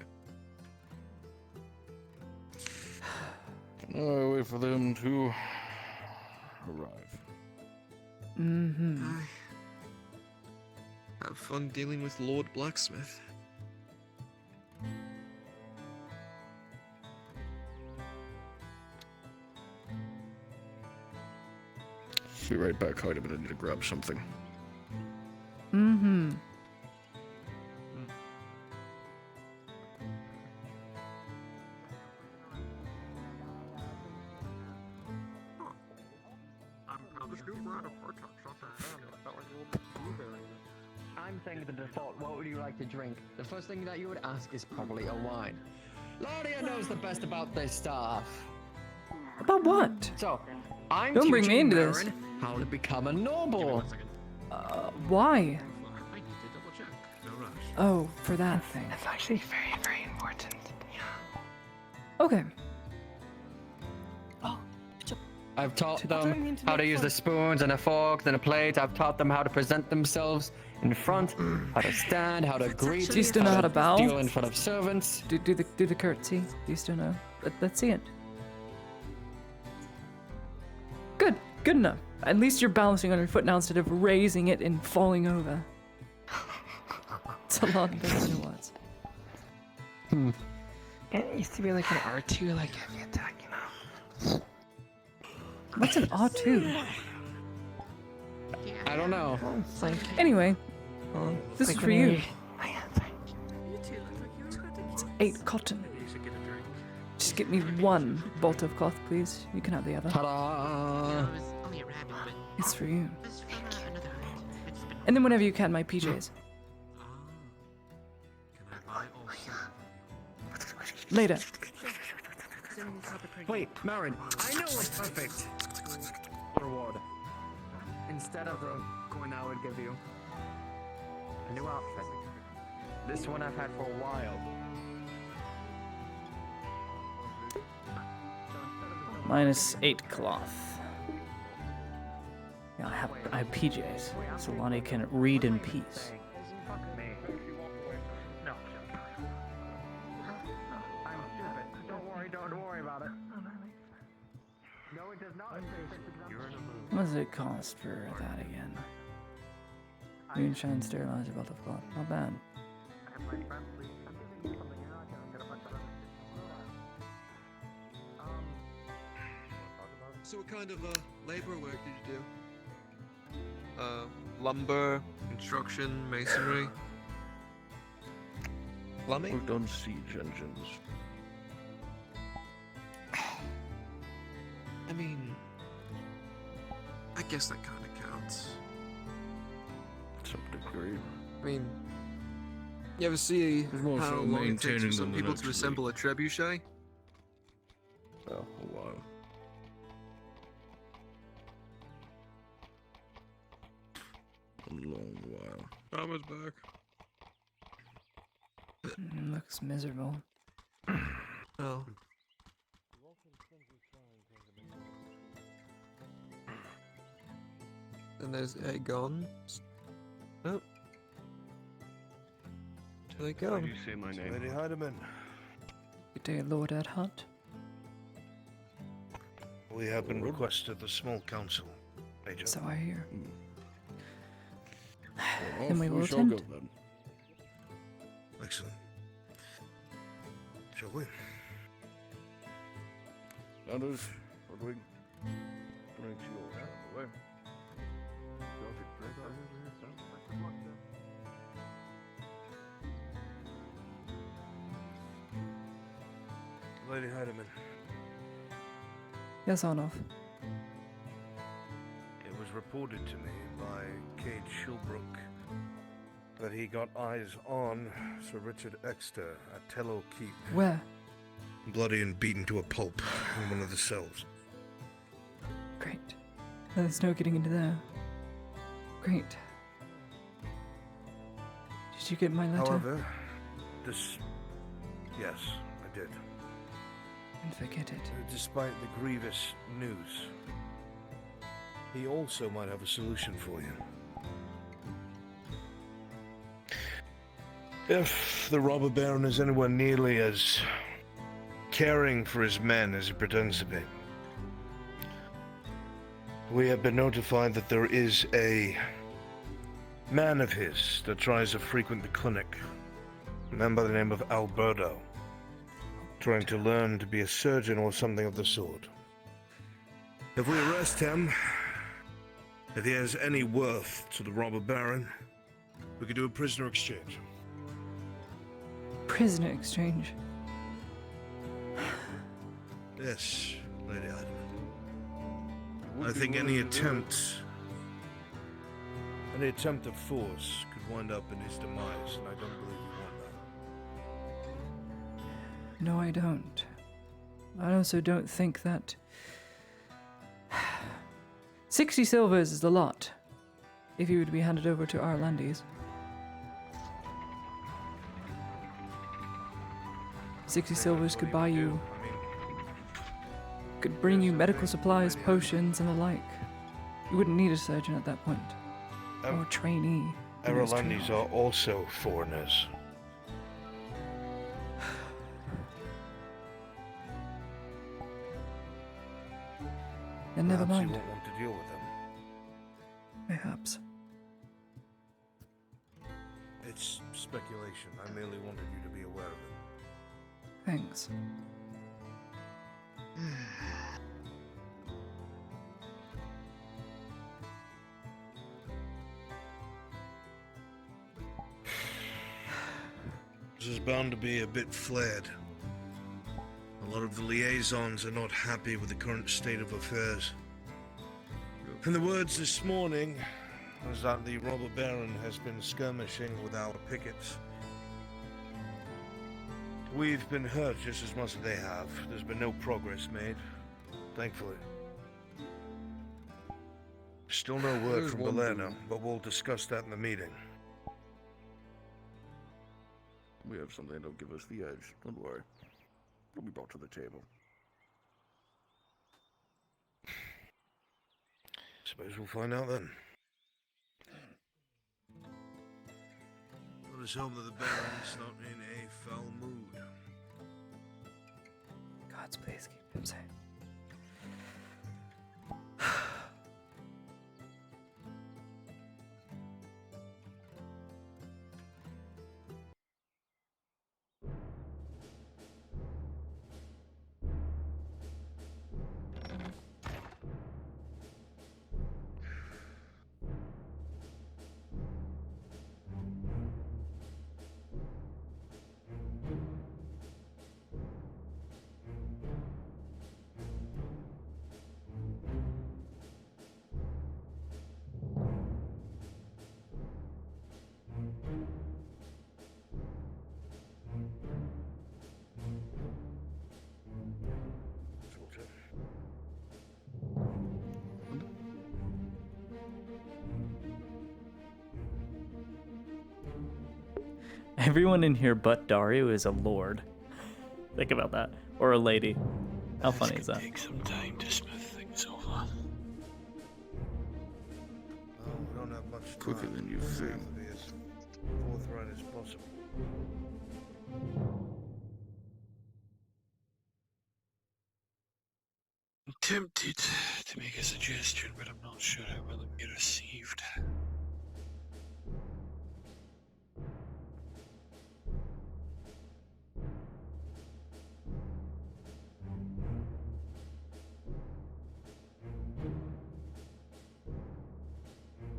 [SPEAKER 4] I wait for them to arrive.
[SPEAKER 7] Mm-hmm.
[SPEAKER 18] Have fun dealing with Lord Blacksmith.
[SPEAKER 4] Be right back, Hyde, but I need to grab something.
[SPEAKER 7] Mm-hmm.
[SPEAKER 17] I'm saying the default, what would you like to drink? The first thing that you would ask is probably a wine. Laudia knows the best about this stuff.
[SPEAKER 7] About what?
[SPEAKER 17] So, I'm
[SPEAKER 7] Don't bring me
[SPEAKER 17] teaching
[SPEAKER 7] into this.
[SPEAKER 17] Marin how to become a noble.
[SPEAKER 7] Why?
[SPEAKER 18] I need to double check. No rush.
[SPEAKER 7] Oh, for that thing.
[SPEAKER 17] That's actually very, very important.
[SPEAKER 7] Okay.
[SPEAKER 17] I've taught them how to use the spoons and the forks and the plates. I've taught them how to present themselves in front, how to stand, how to greet.
[SPEAKER 7] Do you still know how to bow?
[SPEAKER 17] Deal in front of servants.
[SPEAKER 7] Do the curtsy. Do you still know? Let's see it. Good enough. At least you're balancing on your foot now instead of raising it and falling over. It's a lot better than it was.
[SPEAKER 17] It used to be like an R2, like heavy attack, you know.
[SPEAKER 7] What's an R2?
[SPEAKER 17] I don't know.
[SPEAKER 7] Anyway, this is
[SPEAKER 17] like
[SPEAKER 7] for
[SPEAKER 17] when
[SPEAKER 7] you. It's 8 cotton. Just get me one bolt of cloth, please. You can have the other.
[SPEAKER 17] Ta-da!
[SPEAKER 7] It's for you. And then whenever you can, my PJs. Later.
[SPEAKER 17] Wait, Marin, I know what's perfect reward. Instead of the coin I would give you, a new outfit. This one I've had for a while.
[SPEAKER 1] -8 cloth. Yeah, I have PJs, so Lonnie can read in peace.
[SPEAKER 17] Don't worry about it. No, it does not.
[SPEAKER 1] What does it cost for that again? Moonshine sterilizer, belt of cloth. Not bad.
[SPEAKER 18] So what kind of labor work did you do? Lumber, construction, masonry? Plumbing?
[SPEAKER 4] Worked on siege engines.
[SPEAKER 18] I mean, I guess that kind of counts.
[SPEAKER 4] To some degree.
[SPEAKER 18] I mean, you ever see
[SPEAKER 4] more
[SPEAKER 18] how
[SPEAKER 4] so
[SPEAKER 18] long it takes for
[SPEAKER 4] maintaining
[SPEAKER 18] some
[SPEAKER 4] them
[SPEAKER 18] people
[SPEAKER 4] than
[SPEAKER 18] to assemble a trebuchet?
[SPEAKER 4] Well, a while. A long while.
[SPEAKER 16] Thomas back.
[SPEAKER 7] Looks miserable.
[SPEAKER 18] Oh. And there's Aegon. Oh. Till they go.
[SPEAKER 16] Why do you say my name? Lady Heidemann.
[SPEAKER 7] Good day, Lord Edhart.
[SPEAKER 16] We have been requested the small council, Major.
[SPEAKER 7] So I hear.
[SPEAKER 4] Well,
[SPEAKER 7] Then we will
[SPEAKER 4] shall go
[SPEAKER 7] attend.
[SPEAKER 4] then.
[SPEAKER 16] Excellent. Shall we?
[SPEAKER 4] Sanders, Ludwig, brings you all out of the way.
[SPEAKER 16] Lady Heidemann,
[SPEAKER 7] Yes, Arnulf.
[SPEAKER 16] it was reported to me by Cade Shilbrook that he got eyes on Sir Richard Exeter at Tello Keep.
[SPEAKER 7] Where?
[SPEAKER 16] Bloody and beaten to a pulp in one of the cells.
[SPEAKER 7] Great. There's no getting into there. Great. Did you get my letter?
[SPEAKER 16] However, this... Yes, I did.
[SPEAKER 7] And forget it.
[SPEAKER 16] Despite the grievous news, he also might have a solution for you. If the robber baron is anywhere nearly as caring for his men as he pretends to be, we have been notified that there is a man of his that tries to frequent the clinic, a man by the name of Alberto, trying to learn to be a surgeon or something of the sort. If we arrest him, if he has any worth to the robber baron, we could do a prisoner exchange.
[SPEAKER 7] Prisoner exchange.
[SPEAKER 16] Yes, Lady Heidemann. I think any attempt of force could wind up in his demise, and I don't believe you want that.
[SPEAKER 7] No, I don't. I also don't think that 60 silvers is a lot if you were to be handed over to our Landies. 60 silvers could buy you, could bring you medical supplies, potions, and the like. You wouldn't need a surgeon at that point. Or a trainee.
[SPEAKER 16] Our Landis are also foreigners.
[SPEAKER 7] Then never
[SPEAKER 16] Perhaps
[SPEAKER 7] mind.
[SPEAKER 16] you won't want to deal with them.
[SPEAKER 7] Perhaps.
[SPEAKER 16] It's speculation. I merely wanted you to be aware of it.
[SPEAKER 7] Thanks.
[SPEAKER 16] This is bound to be a bit flared. A lot of the liaisons are not happy with the current state of affairs. And the words this morning is that the robber baron has been skirmishing with our pickets. We've been hurt just as much as they have. There's been no progress made, thankfully. Still no word
[SPEAKER 4] There's
[SPEAKER 16] from
[SPEAKER 4] one
[SPEAKER 16] Balerno,
[SPEAKER 4] thing.
[SPEAKER 16] but we'll discuss that in the meeting.
[SPEAKER 4] We have something that'll give us the edge. Don't worry. It'll be brought to the table.
[SPEAKER 16] Suppose we'll find out then. Let us hope that the Baron's not in a foul mood.
[SPEAKER 7] Gods, please keep him safe.
[SPEAKER 1] Everyone in here but Dario is a lord. Think about that. Or a lady. How funny is that?
[SPEAKER 9] Take some time to smooth things over.
[SPEAKER 19] Well, we don't have much time.
[SPEAKER 4] Quicker than you
[SPEAKER 19] We'll
[SPEAKER 4] think.
[SPEAKER 19] have to be as forthright as possible.
[SPEAKER 9] I'm tempted to make a suggestion, but I'm not sure how well it'll be received.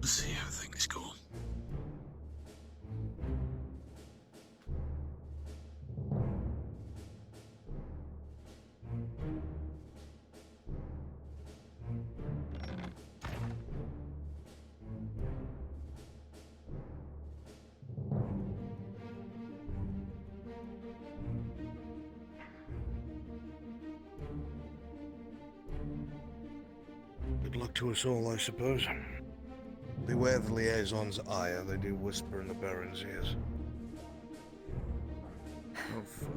[SPEAKER 9] Let's see how things go.
[SPEAKER 19] Good luck to us all, I suppose. Beware the liaison's ire, they do whisper in the Baron's ears.
[SPEAKER 4] Oh, fuck.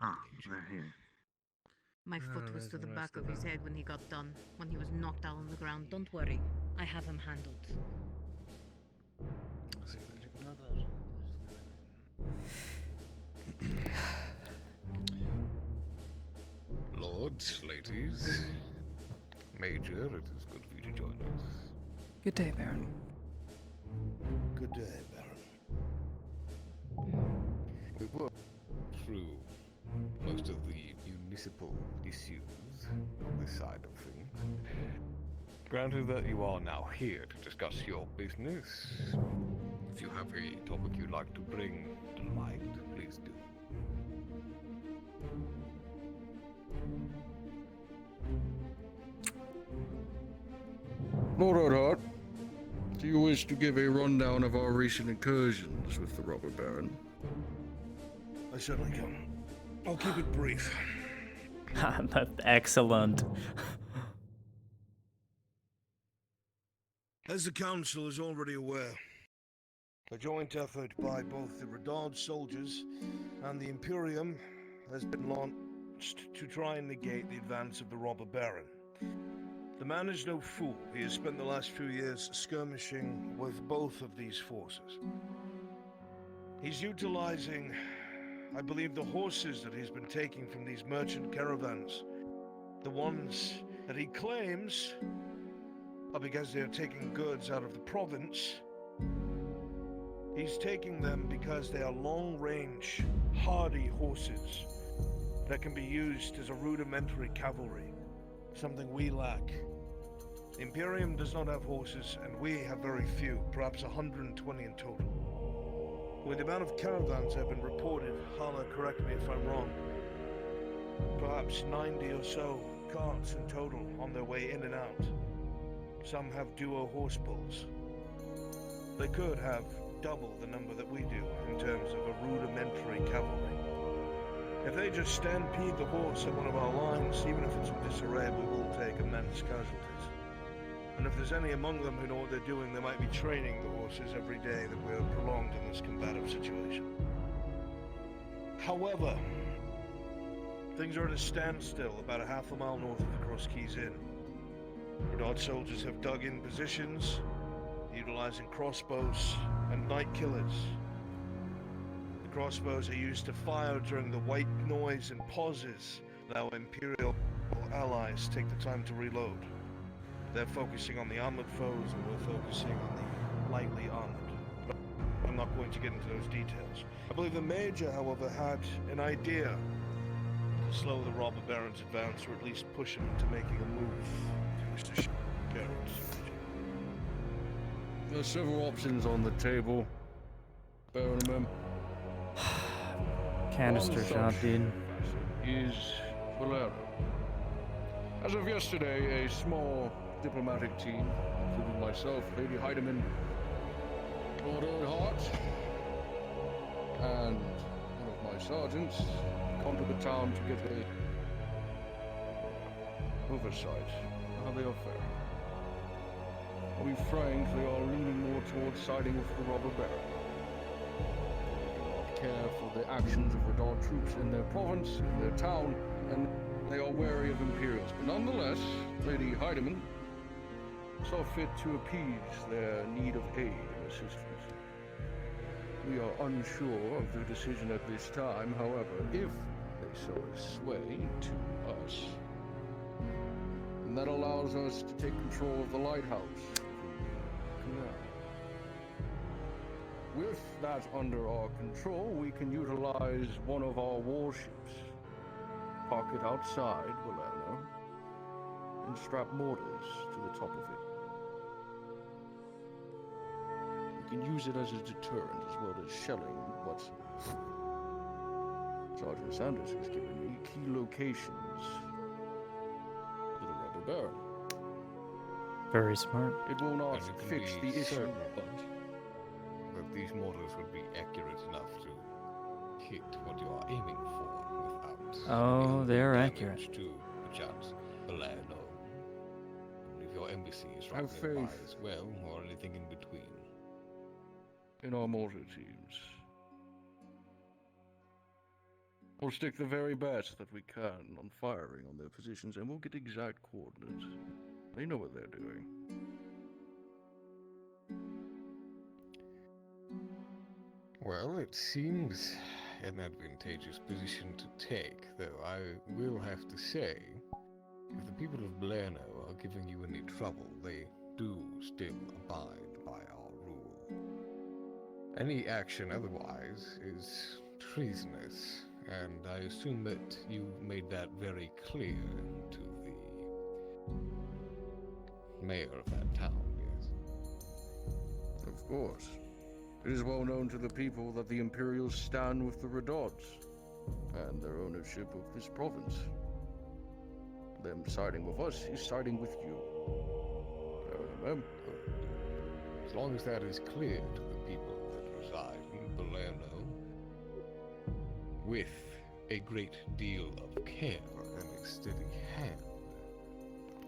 [SPEAKER 11] Ah, they're here.
[SPEAKER 12] My foot was to the back of his head when he got done, when he was knocked out on the ground. Don't worry, I have him handled.
[SPEAKER 16] Lords, ladies, Major, it is good for you to join us.
[SPEAKER 7] Good day, Baron.
[SPEAKER 19] Good day, Baron.
[SPEAKER 16] We've worked through most of the municipal issues on this side of things. Granted that you are now here to discuss your business, if you have a topic you'd like to bring to light, please do.
[SPEAKER 4] Lord Oddhart, do you wish to give a rundown of our recent incursions with the robber baron?
[SPEAKER 19] I certainly can. I'll keep it brief.
[SPEAKER 1] That's excellent.
[SPEAKER 19] As the Council is already aware, a joint effort by both the Redard soldiers and the Imperium has been launched to try and negate the advance of the robber baron. The man is no fool. He has spent the last few years skirmishing with both of these forces. He's utilizing, I believe, the horses that he's been taking from these merchant caravans. The ones that he claims are because they are taking goods out of the province. He's taking them because they are long-range, hardy horses that can be used as a rudimentary cavalry, something we lack. The Imperium does not have horses, and we have very few, perhaps 120 in total. With the amount of caravans that have been reported, Hala, correct me if I'm wrong, perhaps 90 or so carts in total on their way in and out. Some have duo horse pulls. They could have double the number that we do in terms of a rudimentary cavalry. If they just stampede the horse at one of our lines, even if it's in disarray, we will take immense casualties. And if there's any among them who know what they're doing, they might be training the horses every day that we're prolonged in this combative situation. However, things are at a standstill about a half a mile north of the Cross Keys Inn. Redard soldiers have dug in positions, utilizing crossbows and night killers. The crossbows are used to fire during the white noise and pauses that our Imperial allies take the time to reload. They're focusing on the armored foes, and we're focusing on the lightly armored. But I'm not going to get into those details. I believe the Major, however, had an idea to slow the robber baron's advance, or at least push him into making a move. Mr. Barons.
[SPEAKER 4] There are several options on the table, Baron Mem.
[SPEAKER 1] Canister shot, dude.
[SPEAKER 4] Is Valero. As of yesterday, a small diplomatic team, including myself, Lady Heidemann, Lord Earnhardt, and one of my sergeants, come to the town to get a oversight, how they are faring. I'll be frank, they are leaning more towards siding with the robber baron. They do not care for the actions of Radar troops in their province, in their town, and they are wary of Imperials. But nonetheless, Lady Heidemann saw fit to appease their need of aid and assistance. We are unsure of their decision at this time, however, if they so sway to us, and that allows us to take control of the lighthouse of the canal. With that under our control, we can utilize one of our warships, park it outside Palermo, and strap mortars to the top of it. We can use it as a deterrent as well as shelling what Sergeant Sanders has given me, key locations for the robber baron.
[SPEAKER 1] Very smart.
[SPEAKER 4] It will not
[SPEAKER 20] And you can
[SPEAKER 4] fix
[SPEAKER 20] be
[SPEAKER 4] the issue,
[SPEAKER 20] certain
[SPEAKER 4] but
[SPEAKER 20] that these mortars would be accurate enough to hit what you are aiming for without
[SPEAKER 1] Oh,
[SPEAKER 20] any
[SPEAKER 1] they're
[SPEAKER 20] damage
[SPEAKER 1] accurate.
[SPEAKER 20] to perchance Palermo. If your embassy is right
[SPEAKER 4] Have
[SPEAKER 20] nearby
[SPEAKER 4] faith.
[SPEAKER 20] as well, or anything in between.
[SPEAKER 4] in our mortar teams. We'll stick the very best that we can on firing on their positions, and we'll get exact coordinates. They know what they're doing.
[SPEAKER 20] Well, it seems an advantageous position to take, though I will have to say, if the people of Blerno are giving you any trouble, they do still abide by our rule. Any action otherwise is treasonous, and I assume that you made that very clear to the mayor of that town, yes?
[SPEAKER 4] Of course. It is well known to the people that the Imperials stand with the Redods and their ownership of this province. Them siding with us is siding with you.
[SPEAKER 20] As long as that is clear to the people that reside in Palermo, with a great deal of care and a steady hand,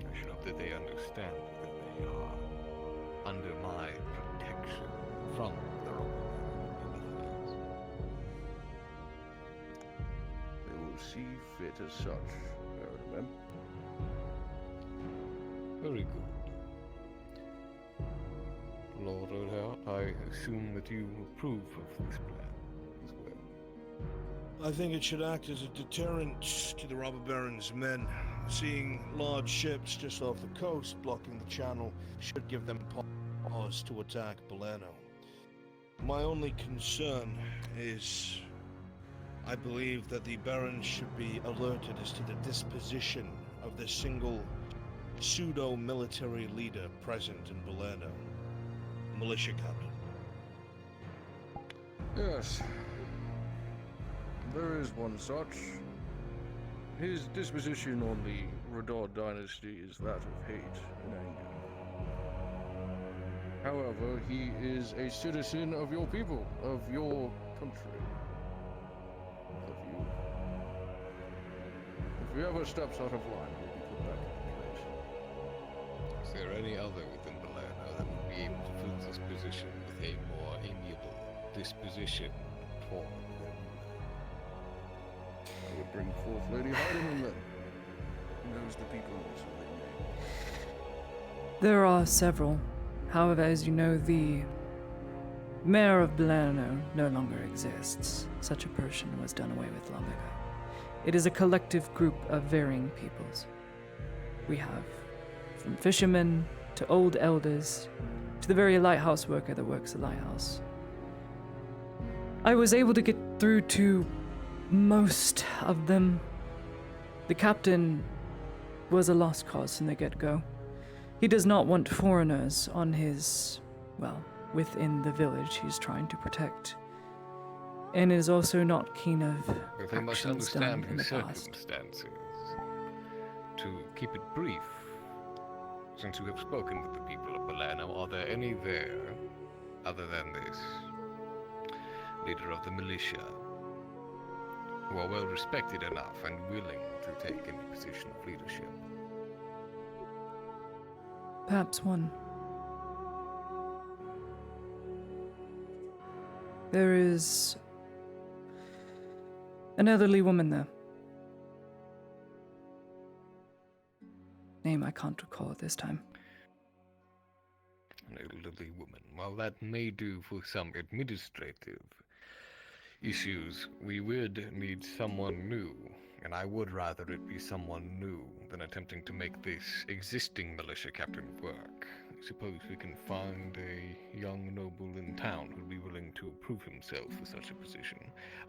[SPEAKER 20] I hope that they understand that they are under my protection from the Roman.
[SPEAKER 4] They will see fit as such, Baron.
[SPEAKER 20] Very good. Lord Earhart, I assume that you approve of this plan as well.
[SPEAKER 19] I think it should act as a deterrent to the robber baron's men. Seeing large ships just off the coast blocking the channel should give them pause to attack Palermo. My only concern is I believe that the baron should be alerted as to the disposition of the single pseudo-military leader present in Palermo, the militia captain.
[SPEAKER 4] Yes. There is one such. His disposition on the Radar dynasty is that of hate and anger. However, he is a citizen of your people, of your country, of you. If he ever steps out of line, he'll be put back into place.
[SPEAKER 20] Is there any other within Palermo that would be able to fill this position with a more amiable disposition toward them?
[SPEAKER 4] I would bring forth Lady Heidemann then. Who knows the people so they may.
[SPEAKER 7] There are several. However, as you know, the mayor of Blerno no longer exists. Such a person was done away with long ago. It is a collective group of varying peoples. We have from fishermen to old elders to the very lighthouse worker that works the lighthouse. I was able to get through to most of them. The captain was a lost cause from the get-go. He does not want foreigners on his, well, within the village he's trying to protect. And is also not keen of
[SPEAKER 20] But they must
[SPEAKER 7] actions done
[SPEAKER 20] understand
[SPEAKER 7] in
[SPEAKER 20] the
[SPEAKER 7] the past.
[SPEAKER 20] circumstances. To keep it brief, since you have spoken with the people of Palermo, are there any there, other than this leader of the militia, who are well respected enough and willing to take any position of leadership?
[SPEAKER 7] Perhaps one. There is an elderly woman there. Name I can't recall at this time.
[SPEAKER 20] An elderly woman. Well, that may do for some administrative issues. We would need someone new, and I would rather it be someone new than attempting to make this existing militia captain work. I suppose we can find a young noble in town who'd be willing to prove himself for such a position,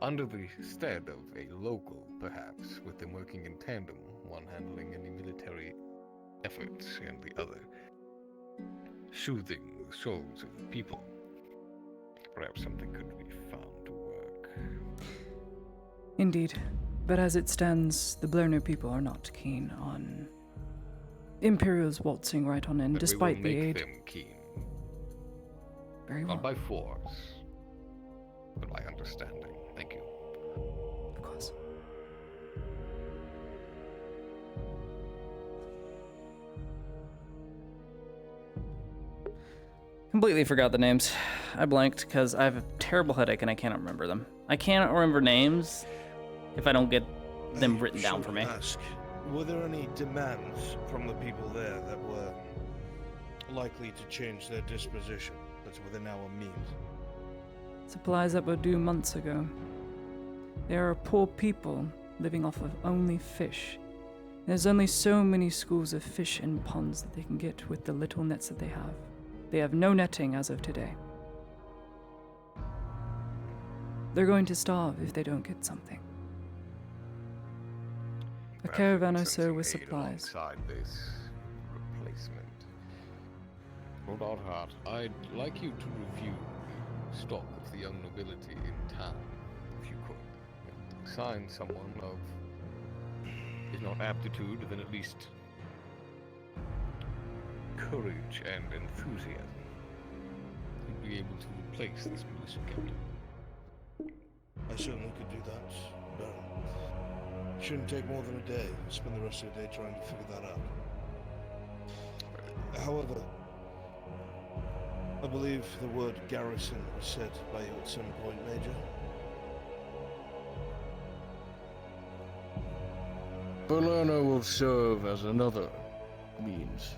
[SPEAKER 20] under the stead of a local, perhaps, with them working in tandem, one handling any military efforts and the other soothing the souls of the people. Perhaps something could be found to work.
[SPEAKER 7] Indeed. But as it stands, the Blerno people are not keen on Imperials waltzing right on in,
[SPEAKER 20] But
[SPEAKER 7] despite
[SPEAKER 20] we
[SPEAKER 7] the
[SPEAKER 20] will
[SPEAKER 7] aid.
[SPEAKER 20] make them keen.
[SPEAKER 7] Very well.
[SPEAKER 20] Not by force, but by understanding. Thank you.
[SPEAKER 7] Of course.
[SPEAKER 1] Completely forgot the names. I blanked because I have a terrible headache and I cannot remember them. I cannot remember names if I don't get them written down for me.
[SPEAKER 19] Ask, were there any demands from the people there that were likely to change their disposition that's within our means?
[SPEAKER 7] Supplies that were due months ago. They are poor people living off of only fish. There's only so many schools of fish and ponds that they can get with the little nets that they have. They have no netting as of today. They're going to starve if they don't get something. A caravan or so with supplies.
[SPEAKER 20] Alongside this replacement. Lord Arthart, I'd like you to review the stock of the young nobility in town, if you could. And assign someone of, if not aptitude, then at least courage and enthusiasm. You'd be able to replace this militia captain.
[SPEAKER 19] I certainly could do that, Baron. Shouldn't take more than a day. Spend the rest of the day trying to figure that out. However, I believe the word garrison was said by you at some point, Major.
[SPEAKER 4] Berlerno will serve as another means.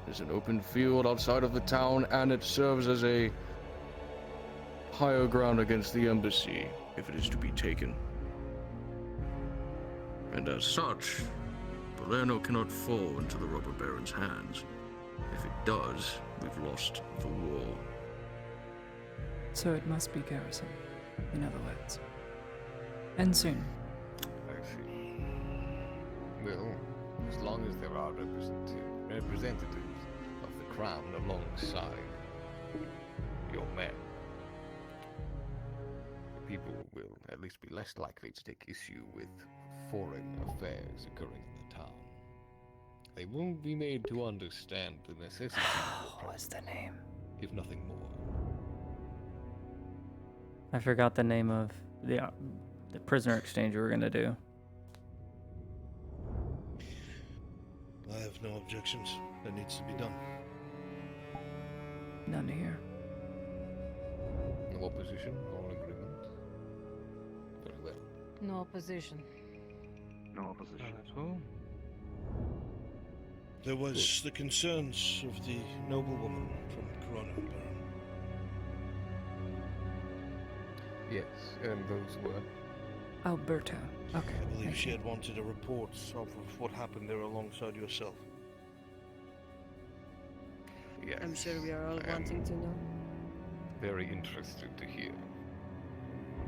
[SPEAKER 4] There's an open field outside of the town, and it serves as a higher ground against the embassy, if it is to be taken. And as such, Berlerno cannot fall into the robber baron's hands. If it does, we've lost the war.
[SPEAKER 7] So it must be garrison, in other words. And soon.
[SPEAKER 20] I see. Well, as long as there are representatives of the crown alongside your men, the people will at least be less likely to take issue with foreign affairs occurring in the town. They won't be made to understand the necessity of
[SPEAKER 1] What's the name?
[SPEAKER 20] if nothing more.
[SPEAKER 1] I forgot the name of the prisoner exchange we were gonna do.
[SPEAKER 19] I have no objections. That needs to be done.
[SPEAKER 7] None here.
[SPEAKER 20] No opposition or agreement? Very well.
[SPEAKER 12] No opposition.
[SPEAKER 11] No opposition.
[SPEAKER 3] At all.
[SPEAKER 19] There was the concerns of the noblewoman from Corona, Baron.
[SPEAKER 20] Yes, and those were?
[SPEAKER 7] Alberto. Okay.
[SPEAKER 19] I believe
[SPEAKER 7] thank
[SPEAKER 19] she
[SPEAKER 7] you.
[SPEAKER 19] had wanted a report of what happened there alongside yourself.
[SPEAKER 20] Yes.
[SPEAKER 21] I'm sure we are all
[SPEAKER 20] I am
[SPEAKER 21] wanting to know.
[SPEAKER 20] very interested to hear.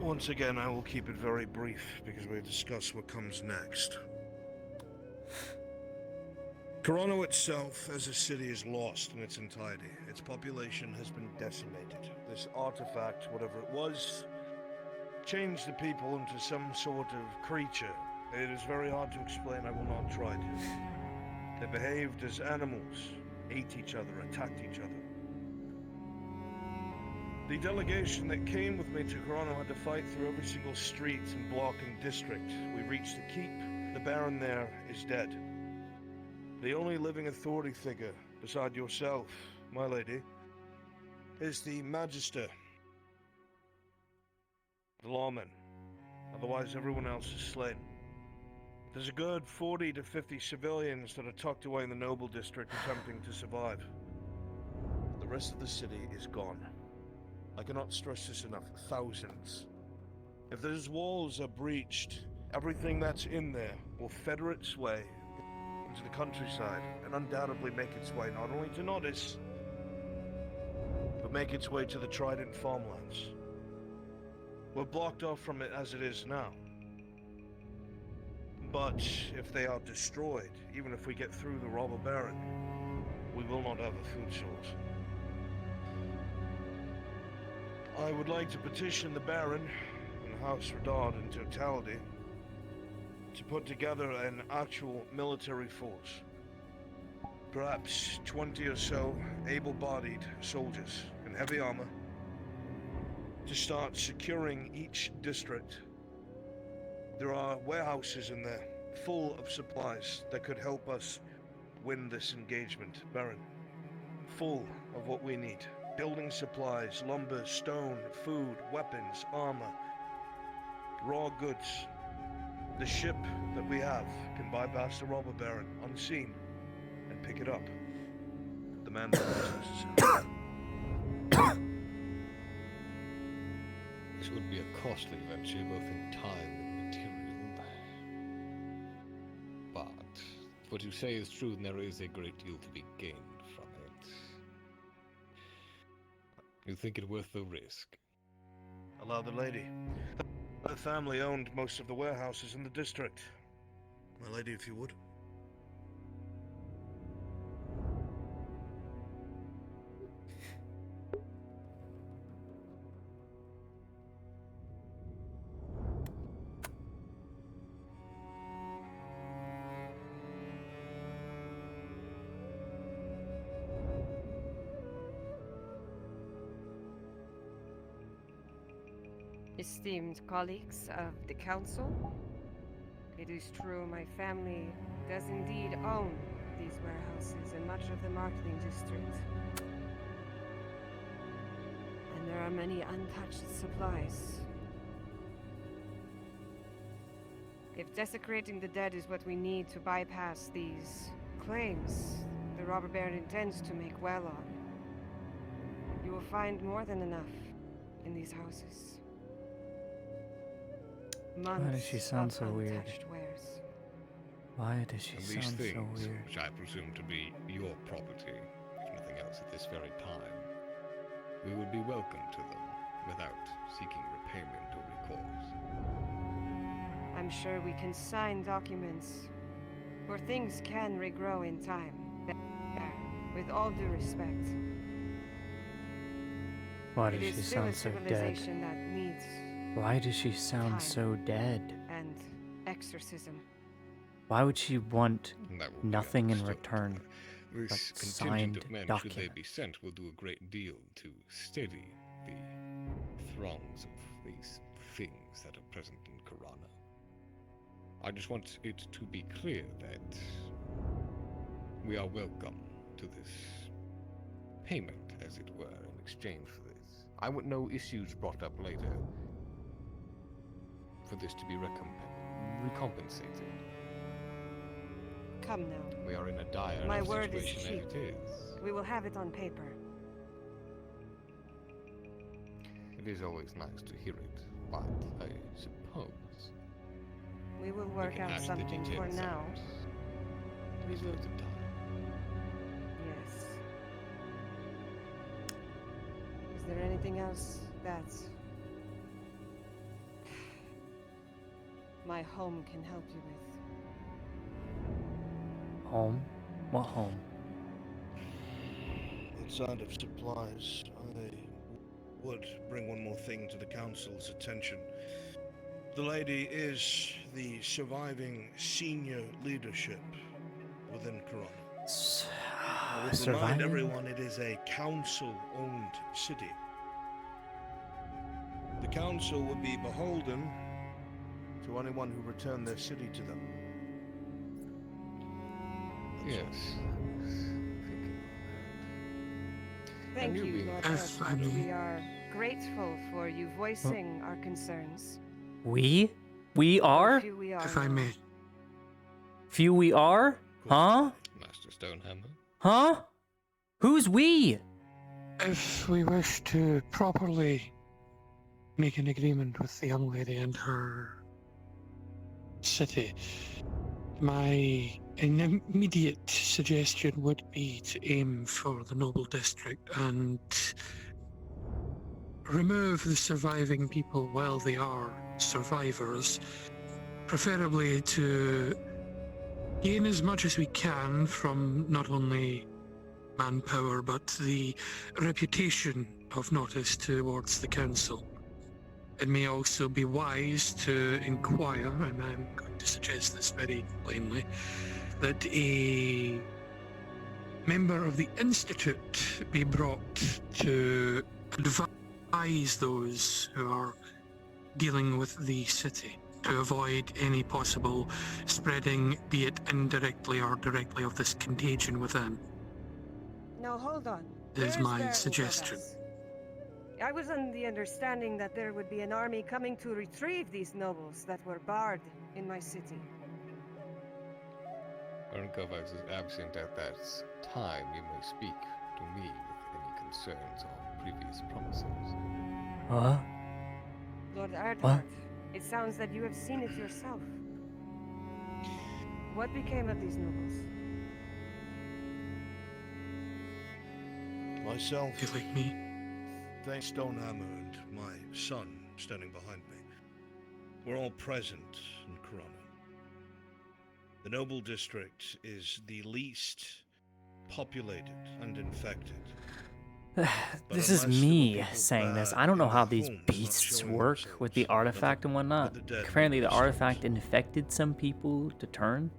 [SPEAKER 19] Once again, I will keep it very brief because we'll discuss what comes next. Corona itself as a city is lost in its entirety. Its population has been decimated. This artifact, whatever it was, changed the people into some sort of creature. It is very hard to explain, I will not try to. They behaved as animals, ate each other, attacked each other. The delegation that came with me to Corona had to fight through every single street and block and district. We reached the keep. The Baron there is dead. The only living authority figure beside yourself, my lady, is the Magister. The lawman. Otherwise, everyone else is slain. There's a good 40 to 50 civilians that are tucked away in the noble district attempting to survive. The rest of the city is gone. I cannot stress this enough. Thousands. If those walls are breached, everything that's in there will feather its way into the countryside and undoubtedly make its way not only to Nodis, but make its way to the Trident farmlands. We're blocked off from it as it is now. But if they are destroyed, even if we get through the robber baron, we will not have a food source. I would like to petition the baron and House Redard in totality to put together an actual military force. Perhaps 20 or so able-bodied soldiers in heavy armor to start securing each district. There are warehouses in there full of supplies that could help us win this engagement, Baron. Full of what we need. Building supplies, lumber, stone, food, weapons, armor, raw goods. The ship that we have can bypass the robber baron unseen and pick it up. The man that is necessary.
[SPEAKER 20] This would be a costly venture, both in time and material. But what you say is true, and there is a great deal to be gained from it. You think it worth the risk?
[SPEAKER 19] Allow the lady. Her family owned most of the warehouses in the district. My lady, if you would.
[SPEAKER 21] Esteemed colleagues of the council, it is true my family does indeed own these warehouses and much of the marketing district. And there are many untouched supplies. If desecrating the dead is what we need to bypass these claims the robber baron intends to make well on, you will find more than enough in these houses.
[SPEAKER 1] Why does she sound so weird?
[SPEAKER 21] Wares.
[SPEAKER 1] Why does she
[SPEAKER 20] And these
[SPEAKER 1] sound
[SPEAKER 20] things,
[SPEAKER 1] so weird?
[SPEAKER 20] which I presume to be your property, if nothing else at this very time, we would be welcome to them without seeking repayment or recourse.
[SPEAKER 21] I'm sure we can sign documents, for things can regrow in time. With all due respect.
[SPEAKER 1] Why
[SPEAKER 21] It
[SPEAKER 1] does
[SPEAKER 21] is
[SPEAKER 1] she
[SPEAKER 21] still
[SPEAKER 1] sound
[SPEAKER 21] a
[SPEAKER 1] so dead?
[SPEAKER 21] civilization that needs
[SPEAKER 1] Why does she sound
[SPEAKER 21] time
[SPEAKER 1] so dead?
[SPEAKER 21] and exorcism.
[SPEAKER 1] Why would she want
[SPEAKER 20] That will be
[SPEAKER 1] nothing in
[SPEAKER 20] understood.
[SPEAKER 1] return but
[SPEAKER 20] This contingent
[SPEAKER 1] signed
[SPEAKER 20] of men, should they
[SPEAKER 1] documents?
[SPEAKER 20] be sent, will do a great deal to steady the throngs of these things that are present in Karana. I just want it to be clear that we are welcome to this payment, as it were, in exchange for this. I want no issues brought up later for this to be recompensated.
[SPEAKER 21] Come now.
[SPEAKER 20] We are in a dire
[SPEAKER 21] My
[SPEAKER 20] enough
[SPEAKER 21] word is
[SPEAKER 20] situation
[SPEAKER 21] cheap.
[SPEAKER 20] as it is.
[SPEAKER 21] We will have it on paper.
[SPEAKER 20] It is always nice to hear it, but I suppose
[SPEAKER 21] We will
[SPEAKER 20] we
[SPEAKER 21] work
[SPEAKER 20] can
[SPEAKER 21] out
[SPEAKER 20] hash the
[SPEAKER 21] something for
[SPEAKER 20] details
[SPEAKER 21] now.
[SPEAKER 20] out
[SPEAKER 21] We
[SPEAKER 20] at a
[SPEAKER 21] will.
[SPEAKER 20] later time.
[SPEAKER 21] Yes. Is there anything else that my home can help you with?
[SPEAKER 1] Home? What home?
[SPEAKER 19] Outside of supplies, I would bring one more thing to the council's attention. The lady is the surviving senior leadership within Corona. I would remind
[SPEAKER 1] surviving?
[SPEAKER 19] everyone it is a council-owned city. The council would be beholden to anyone who returned their city to them.
[SPEAKER 20] Yes. I was thinking
[SPEAKER 21] Thank
[SPEAKER 20] you
[SPEAKER 21] you,
[SPEAKER 20] being
[SPEAKER 21] Lord
[SPEAKER 20] Yes,
[SPEAKER 21] Earthheart. We are grateful for you voicing our concerns.
[SPEAKER 1] We
[SPEAKER 21] Though
[SPEAKER 1] are?
[SPEAKER 21] few we are
[SPEAKER 14] If I
[SPEAKER 21] now.
[SPEAKER 14] may.
[SPEAKER 1] Few we are? Huh?
[SPEAKER 20] Master Stonehammer.
[SPEAKER 1] Huh? Who's we?
[SPEAKER 14] If we wish to properly make an agreement with the young lady and her city, my immediate suggestion would be to aim for the Noble District and remove the surviving people while they are survivors, preferably to gain as much as we can from not only manpower but the reputation of Notice towards the council. It may also be wise to inquire, and I'm going to suggest this very plainly, that a member of the Institute be brought to advise those who are dealing with the city to avoid any possible spreading, be it indirectly or directly, of this contagion within.
[SPEAKER 21] Now hold on.
[SPEAKER 14] Is
[SPEAKER 21] Where's
[SPEAKER 14] my
[SPEAKER 21] Baron
[SPEAKER 14] suggestion.
[SPEAKER 21] Corvus? I was under the understanding that there would be an army coming to retrieve these nobles that were barred in my city.
[SPEAKER 20] Baron Kovacs is absent at that time. You may speak to me with any concerns or previous promises.
[SPEAKER 1] What?
[SPEAKER 21] Lord Ardhart, it sounds that you have seen it yourself. What became of these nobles?
[SPEAKER 19] Myself,
[SPEAKER 14] you like me,
[SPEAKER 19] thanks Stonehammer and my son standing behind me. We're all present in Corona. The Noble District is the least populated and infected.
[SPEAKER 1] This is me saying this. I don't know how these beasts work with the artifact and whatnot. Apparently the artifact infected some people to turn.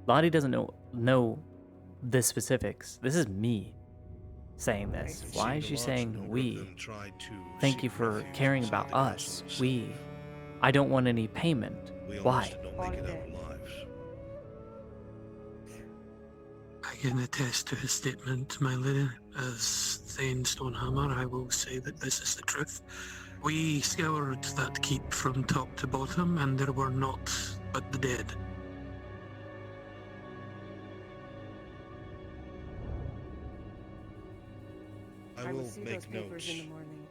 [SPEAKER 1] Lottie doesn't know the specifics. This is me saying this. Why is she saying we? Thank you for caring about us. We. I don't want any payment. Why?
[SPEAKER 14] I can attest to his statement, my lady. As Thane Stonehammer, I will say that this is the truth. We scoured that keep from top to bottom, and there were naught but the dead.
[SPEAKER 19] I will
[SPEAKER 21] see those
[SPEAKER 19] make
[SPEAKER 21] papers
[SPEAKER 19] note.
[SPEAKER 21] in the morning.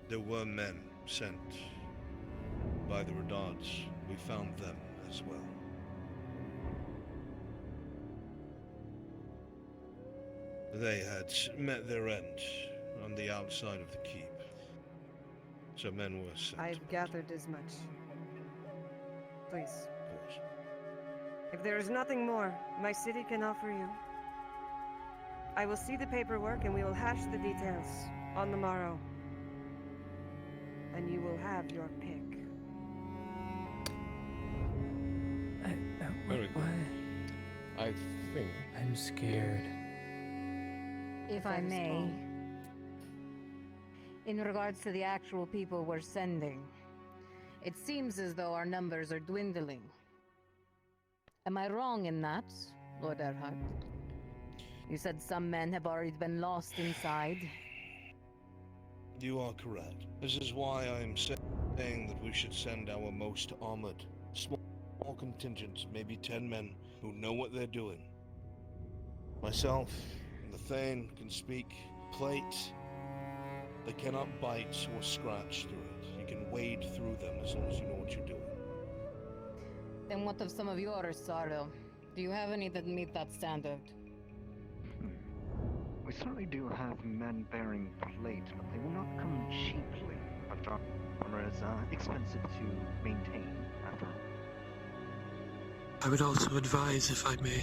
[SPEAKER 19] There were men sent by the Redards. We found them as well. They had met their end on the outside of the keep. So men were sent.
[SPEAKER 21] I've gathered as much. Please. If there is nothing more my city can offer you, I will see the paperwork and we will hash the details on the morrow. And you will have your pick.
[SPEAKER 20] Very good. I think
[SPEAKER 1] I'm scared.
[SPEAKER 12] If I may, in regards to the actual people we're sending, it seems as though our numbers are dwindling. Am I wrong in that, Lord Earhart? You said some men have already been lost inside.
[SPEAKER 19] You are correct. This is why I'm saying that we should send our most armored, small contingent, maybe 10 men, who know what they're doing. Myself and the Thane can speak plate. They cannot bite or scratch through it. You can wade through them as long as you know what you're doing.
[SPEAKER 12] Then what of some of yours, Sardo? Do you have any that meet that standard?
[SPEAKER 11] We certainly do have men bearing plate, but they will not come cheaply. Our armor is expensive to maintain, after all.
[SPEAKER 14] I would also advise, if I may,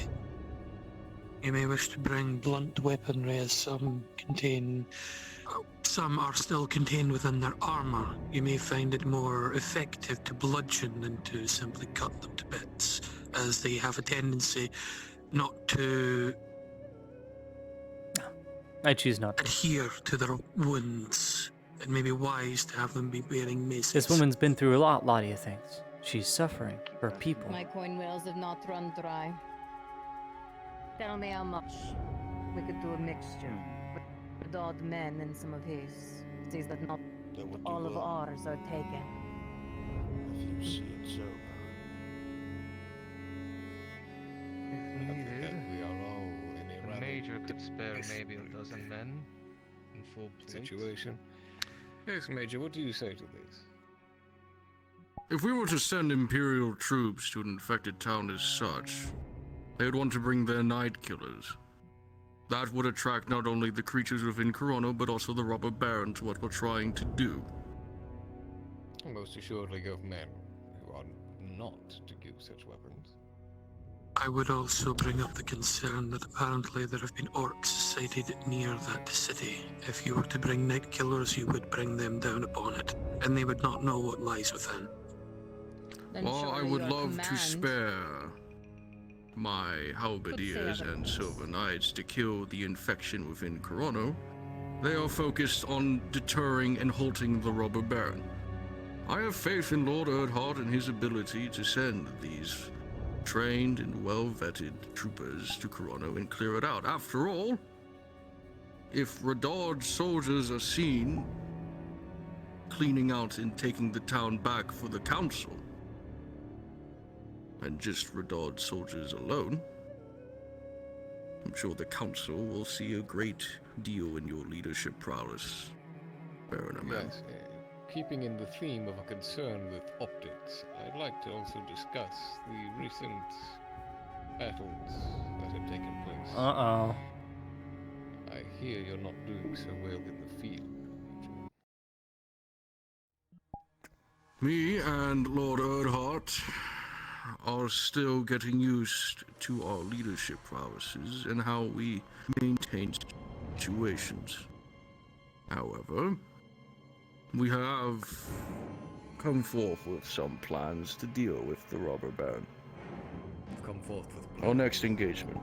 [SPEAKER 14] you may wish to bring blunt weaponry, as some are still contained within their armor. You may find it more effective to bludgeon than to simply cut them to bits, as they have a tendency not to
[SPEAKER 1] I choose not to.
[SPEAKER 14] adhere to their wounds. It may be wise to have them be bearing maces.
[SPEAKER 1] This woman's been through a lot, Lottie thinks. She's suffering. Her people.
[SPEAKER 12] My coin rails have not run dry. Tell me how much. We could do a mixture. With odd men and some of his. Sees that not all of ours are taken.
[SPEAKER 19] If you see it so.
[SPEAKER 3] If needed,
[SPEAKER 20] We are all in a
[SPEAKER 3] the
[SPEAKER 20] rather
[SPEAKER 3] Major could spare
[SPEAKER 20] difficult
[SPEAKER 3] maybe a dozen men in full plate.
[SPEAKER 20] situation. Yes, Major, what do you say to this?
[SPEAKER 4] If we were to send Imperial troops to an infected town as such, they would want to bring their night killers. That would attract not only the creatures within Corona, but also the robber baron to what we're trying to do.
[SPEAKER 20] Most assuredly of men who are not to use such weapons.
[SPEAKER 14] I would also bring up the concern that apparently there have been orcs sighted near that city. If you were to bring night killers, you would bring them down upon it, and they would not know what lies within.
[SPEAKER 4] Well, I would love to spare my halberdiers and silver knights to kill the infection within Corona. They are focused on deterring and halting the robber baron. I have faith in Lord Erdhart and his ability to send these trained and well-vetted troopers to Corona and clear it out. After all, if Radard's soldiers are seen cleaning out and taking the town back for the council, and just Radard's soldiers alone, I'm sure the council will see a great deal in your leadership prowess, Baron Amen.
[SPEAKER 20] Yes, keeping in the theme of a concern with optics, I'd like to also discuss the recent battles that have taken place.
[SPEAKER 1] Uh-oh.
[SPEAKER 20] I hear you're not doing so well in the field.
[SPEAKER 4] Me and Lord Erdhart are still getting used to our leadership prowesses and how we maintain situations. However, we have come forth with some plans to deal with the robber baron.
[SPEAKER 20] Come forth with
[SPEAKER 4] Our next engagement.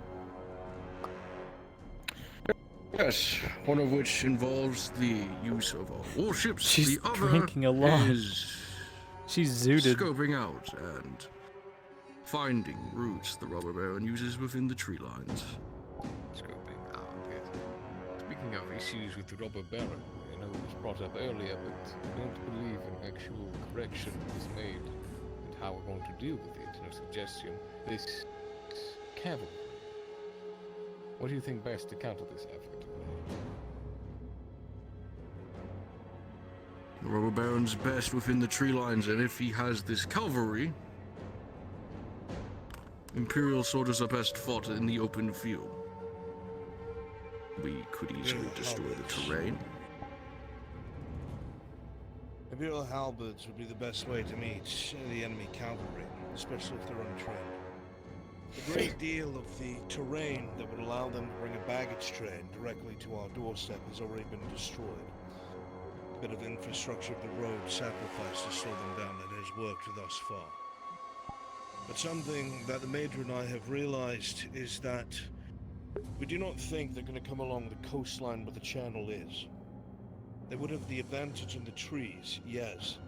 [SPEAKER 4] Yes, one of which involves the use of our warships.
[SPEAKER 1] She's
[SPEAKER 4] the other
[SPEAKER 1] drinking a lot.
[SPEAKER 4] is
[SPEAKER 1] She's zooted.
[SPEAKER 4] scoping out and finding routes the robber baron uses within the tree lines.
[SPEAKER 20] Scoping out, yes. Speaking of issues with the robber baron, I know it was brought up earlier, but I don't believe an actual correction was made and how we're going to deal with it. No suggestion. This cavalry. What do you think best to counter this effort?
[SPEAKER 4] The robber baron's best within the tree lines, and if he has this cavalry, Imperial soldiers are best fought in the open field. We could easily destroy the terrain.
[SPEAKER 19] Imperial halberds would be the best way to meet the enemy cavalry, especially if they're untrained. A great deal of the terrain that would allow them to bring a baggage train directly to our doorstep has already been destroyed. A bit of infrastructure of the road sacrificed to slow them down, and it has worked thus far. But something that the Major and I have realized is that we do not think they're going to come along the coastline where the channel is. They would have the advantage in the trees, yes.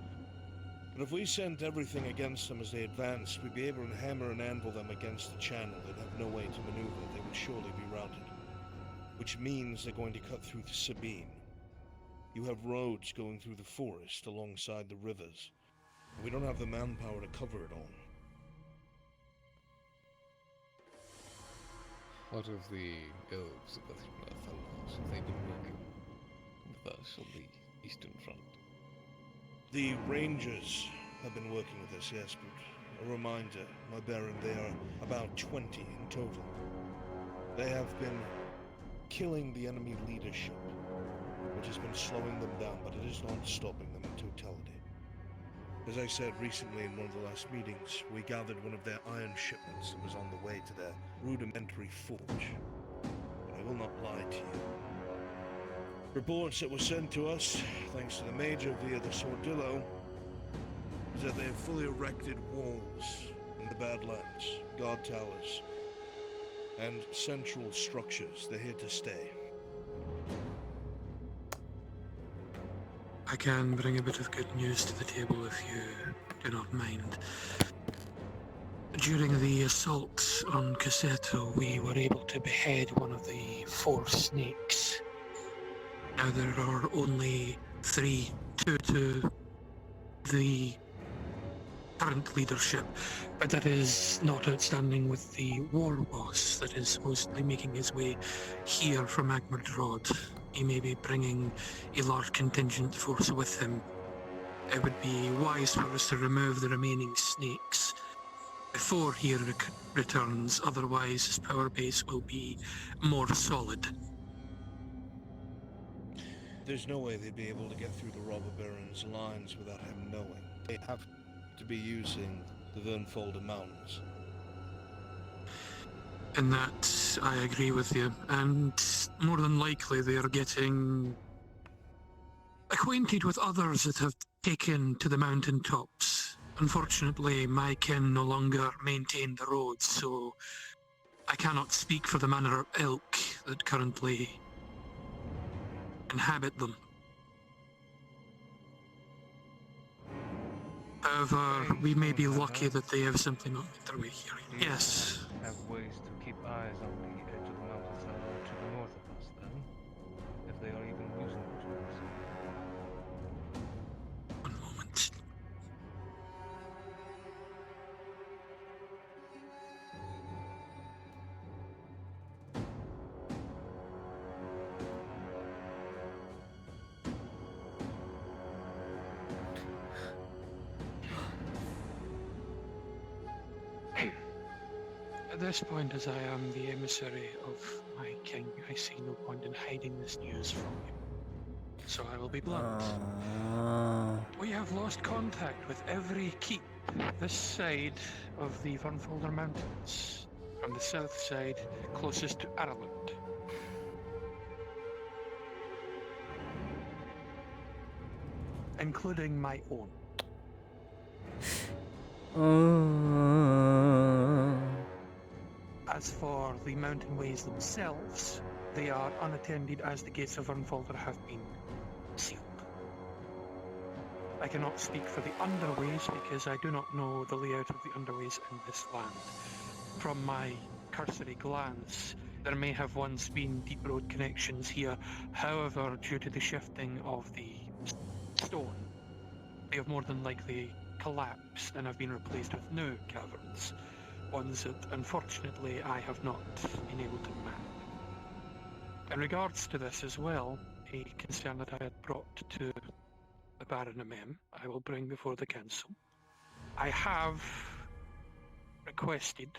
[SPEAKER 19] But if we sent everything against them as they advanced, we'd be able to hammer and anvil them against the channel. They'd have no way to maneuver. They would surely be routed. Which means they're going to cut through the Sabine. You have roads going through the forest alongside the rivers. And we don't have the manpower to cover it all.
[SPEAKER 20] What of the elves of the Earth? Have they been working with us on the Eastern Front?
[SPEAKER 19] The Rangers have been working with us, yes, but a reminder, my Baron, they are about 20 in total. They have been killing the enemy leadership, which has been slowing them down, but it is not stopping them in totality. As I said recently in one of the last meetings, we gathered one of their iron shipments that was on the way to their rudimentary forge. But I will not lie to you. Reports that were sent to us, thanks to the Major via the Sordillo, is that they have fully erected walls in the Badlands, guard towers, and central structures. They're here to stay.
[SPEAKER 14] I can bring a bit of good news to the table if you do not mind. During the assaults on Cassetto, we were able to behead one of the 4 snakes. Now there are only 3, 2 to the current leadership, but that is not outstanding with the war boss that is supposedly making his way here from Agmerdrod. He may be bringing a large contingent force with him. It would be wise for us to remove the remaining snakes before he returns, otherwise his power base will be more solid.
[SPEAKER 19] There's no way they'd be able to get through the robber baron's lines without him knowing. They have to be using the Vernfolder Mountains.
[SPEAKER 14] In that, I agree with you, and more than likely they are getting acquainted with others that have taken to the mountain tops. Unfortunately, my kin no longer maintain the roads, so I cannot speak for the manner of ilk that currently inhabit them. However, we may be lucky that they have simply not made their way here. Yes.
[SPEAKER 3] Have ways to keep eyes on the edge of the mountains that are to the north of us, then? If they are even using those roads.
[SPEAKER 14] One moment. At this point, as I am the emissary of my king, I see no point in hiding this news from you. So I will be blunt. We have lost contact with every keep this side of the Vernfolder Mountains, from the south side closest to Ireland. Including my own. As for the mountain ways themselves, they are unattended as the gates of Vernfolder have been sealed. I cannot speak for the underways because I do not know the layout of the underways in this land. From my cursory glance, there may have once been deep road connections here. However, due to the shifting of the stone, they have more than likely collapsed and have been replaced with new caverns. Ones that, unfortunately, I have not been able to map. In regards to this as well, a concern that I had brought to the Baron Amem, I will bring before the council. I have requested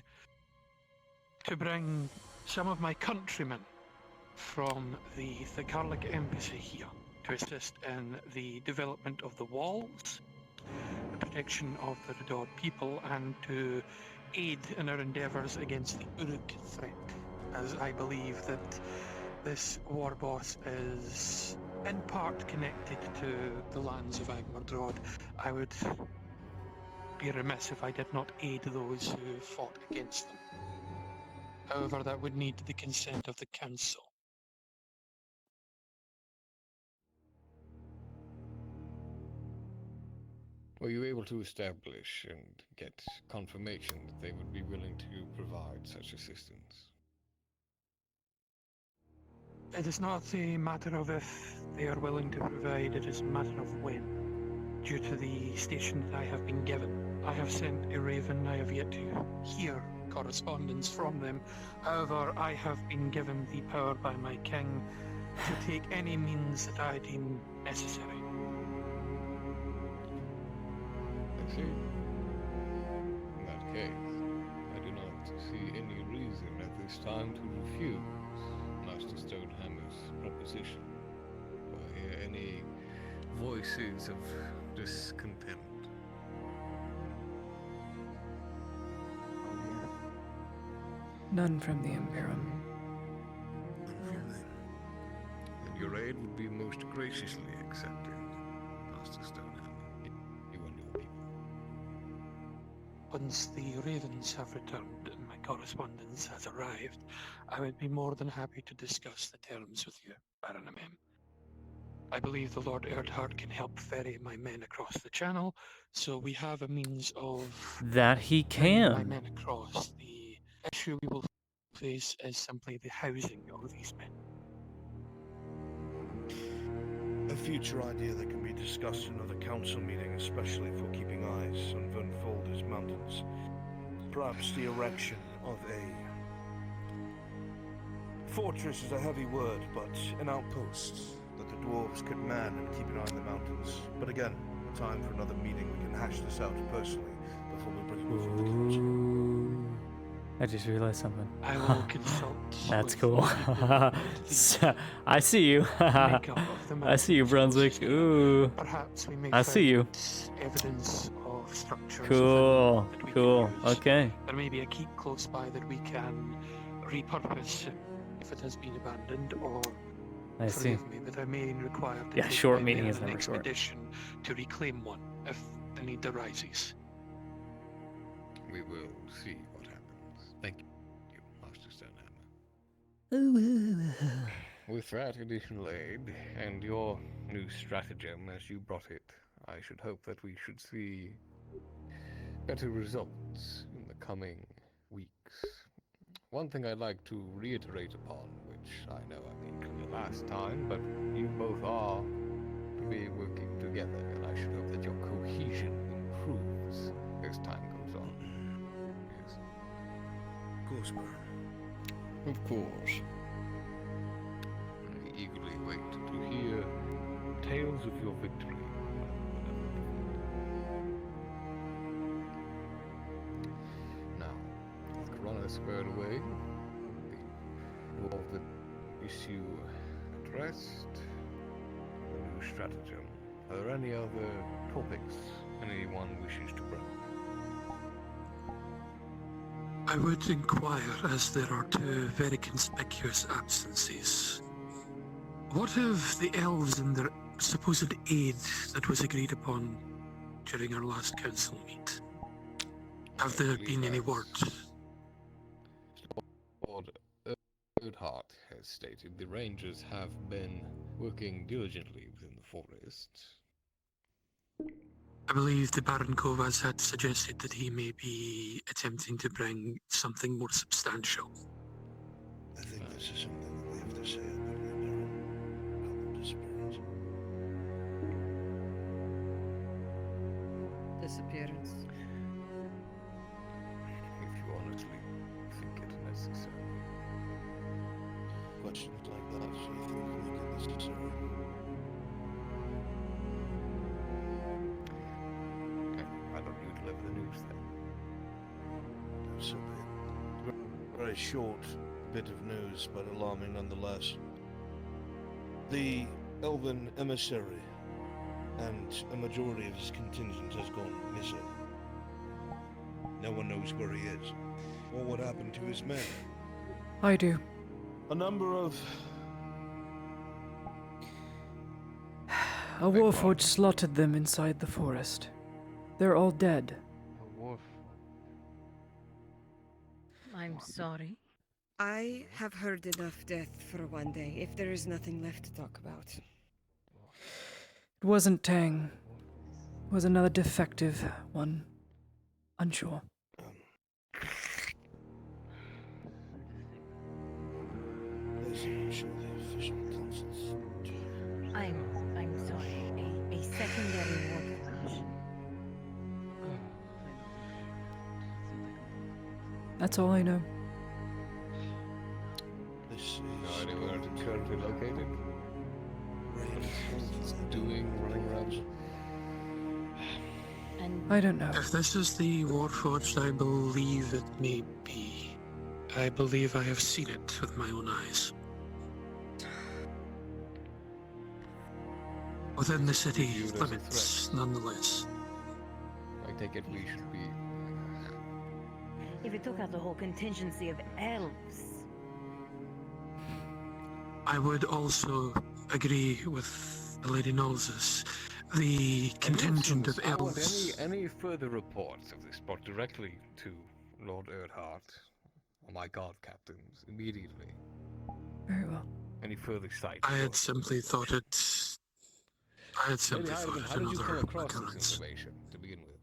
[SPEAKER 14] to bring some of my countrymen from the Thakarlik embassy here to assist in the development of the walls, the protection of the Redod people, and to aid in our endeavours against the Uruk threat, as I believe that this war boss is in part connected to the lands of Agmerdrod. I would be remiss if I did not aid those who fought against them. However, that would need the consent of the council.
[SPEAKER 20] Were you able to establish and get confirmation that they would be willing to provide such assistance?
[SPEAKER 14] It is not a matter of if they are willing to provide, it is a matter of when. Due to the station that I have been given, I have sent a raven. I have yet to hear correspondence from them. However, I have been given the power by my king to take any means that I deem necessary.
[SPEAKER 20] I see. In that case, I do not see any reason at this time to refuse Master Stonehammer's proposition, or hear any voices of discontent.
[SPEAKER 7] None from the Imperium.
[SPEAKER 20] And your aid would be most graciously accepted, Master Stonehammer. You and your people.
[SPEAKER 14] Once the ravens have returned and my correspondence has arrived, I would be more than happy to discuss the terms with you, Baron Amem. I believe the Lord Erdhart can help ferry my men across the channel, so we have a means of
[SPEAKER 1] That he
[SPEAKER 14] bringing my
[SPEAKER 1] can.
[SPEAKER 14] men across. The issue we will face is simply the housing of these men.
[SPEAKER 19] A future idea that can be discussed in another council meeting, especially for keeping eyes on Vernfolder's mountains. Perhaps the erection of a fortress is a heavy word, but an outpost that the dwarves could man and keep an eye on the mountains. But again, a time for another meeting. We can hash this out personally before we bring it before the council.
[SPEAKER 1] Ooh. I just realized something.
[SPEAKER 14] I will consult
[SPEAKER 1] That's
[SPEAKER 14] with
[SPEAKER 1] cool.
[SPEAKER 14] the people
[SPEAKER 1] So, I see you.
[SPEAKER 14] makeup of the
[SPEAKER 1] I see you,
[SPEAKER 14] mountains
[SPEAKER 1] Brunswick.
[SPEAKER 14] closest here.
[SPEAKER 1] Ooh.
[SPEAKER 14] Perhaps we may
[SPEAKER 1] I see you.
[SPEAKER 14] find evidence of structures
[SPEAKER 1] Cool.
[SPEAKER 14] within that we
[SPEAKER 1] Cool.
[SPEAKER 14] can use.
[SPEAKER 1] Okay.
[SPEAKER 14] There may be a keep close by that we can repurpose if it has been abandoned, or
[SPEAKER 1] I see.
[SPEAKER 14] forgive me, but I may require to
[SPEAKER 1] Yeah,
[SPEAKER 14] take
[SPEAKER 1] short
[SPEAKER 14] my
[SPEAKER 1] meeting
[SPEAKER 14] men
[SPEAKER 1] is
[SPEAKER 14] on an
[SPEAKER 1] never short.
[SPEAKER 14] expedition to reclaim one if the need arises.
[SPEAKER 20] We will see what happens. Thank you, Master Stonehammer. With that additional aid and your new stratagem as you brought it, I should hope that we should see better results in the coming weeks. One thing I'd like to reiterate upon, which I know I made clear last time, but you both are to be working together, and I should hope that your cohesion improves as time goes on. Yes.
[SPEAKER 19] Of course, Baron.
[SPEAKER 20] Of course. I eagerly wait to hear tales of your victory. Now, with Corona squared away, the Dwarven issue addressed, the new stratagem, are there any other topics anyone wishes to bring?
[SPEAKER 14] I would inquire, as there are two very conspicuous absences. What of the elves and their supposed aid that was agreed upon during our last council meet? Have there been any word?
[SPEAKER 20] Lord Erdhart has stated the rangers have been working diligently within the forest.
[SPEAKER 14] I believe the Baron Kovas had suggested that he may be attempting to bring something more substantial.
[SPEAKER 19] I think this is something that we have to say about the Baron. Help him disappearance.
[SPEAKER 12] Disappearance.
[SPEAKER 20] If you honestly think it necessary.
[SPEAKER 19] Questions like that, so you think we make it necessary?
[SPEAKER 20] I don't need to deliver the news then.
[SPEAKER 19] So be it. Very short bit of news, but alarming nonetheless. The Elven emissary and a majority of his contingent has gone missing. No one knows where he is, or what happened to his men.
[SPEAKER 7] I do.
[SPEAKER 19] A number of...
[SPEAKER 7] A warforged slaughtered them inside the forest. They're all dead.
[SPEAKER 3] A wolf.
[SPEAKER 12] I'm sorry.
[SPEAKER 21] I have heard enough death for one day, if there is nothing left to talk about.
[SPEAKER 7] It wasn't Tang. It was another defective one. Unsure.
[SPEAKER 12] I'm sorry. A secondary warforge.
[SPEAKER 7] That's all I know.
[SPEAKER 20] No idea where it's currently located? What it's doing, running around?
[SPEAKER 7] I don't know.
[SPEAKER 14] If this is the Warforged, I believe it may be. I believe I have seen it with my own eyes. Within the city
[SPEAKER 20] Viewed as a
[SPEAKER 14] limits, nonetheless.
[SPEAKER 20] I take it we should be.
[SPEAKER 12] If it took out the whole contingency of elves.
[SPEAKER 14] I would also agree with the Lady Nolzis. The contingent of
[SPEAKER 20] I want
[SPEAKER 14] elves.
[SPEAKER 20] any further reports of this brought directly to Lord Erdhart or my guard captains immediately.
[SPEAKER 7] Very well.
[SPEAKER 20] Any further sight?
[SPEAKER 14] I had simply thought it I had
[SPEAKER 20] Lady
[SPEAKER 14] simply thought
[SPEAKER 20] Heidemann,
[SPEAKER 14] it
[SPEAKER 20] how did you come
[SPEAKER 14] another
[SPEAKER 20] across this
[SPEAKER 14] occurrence.
[SPEAKER 20] information to begin with?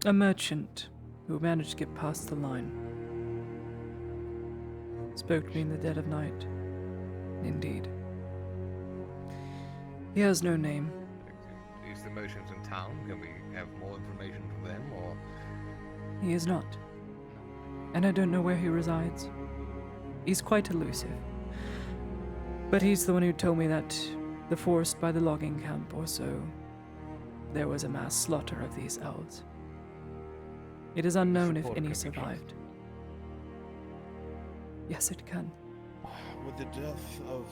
[SPEAKER 7] A merchant who managed to get past the line spoke to me in the dead of night. Indeed. He has no name.
[SPEAKER 20] Is the merchant in town? Can we have more information from them, or...?
[SPEAKER 7] He is not. And I don't know where he resides. He's quite elusive. But he's the one who told me that the forest by the logging camp or so, there was a mass slaughter of these elves. It is unknown if any survived. Yes, it can.
[SPEAKER 19] With the death of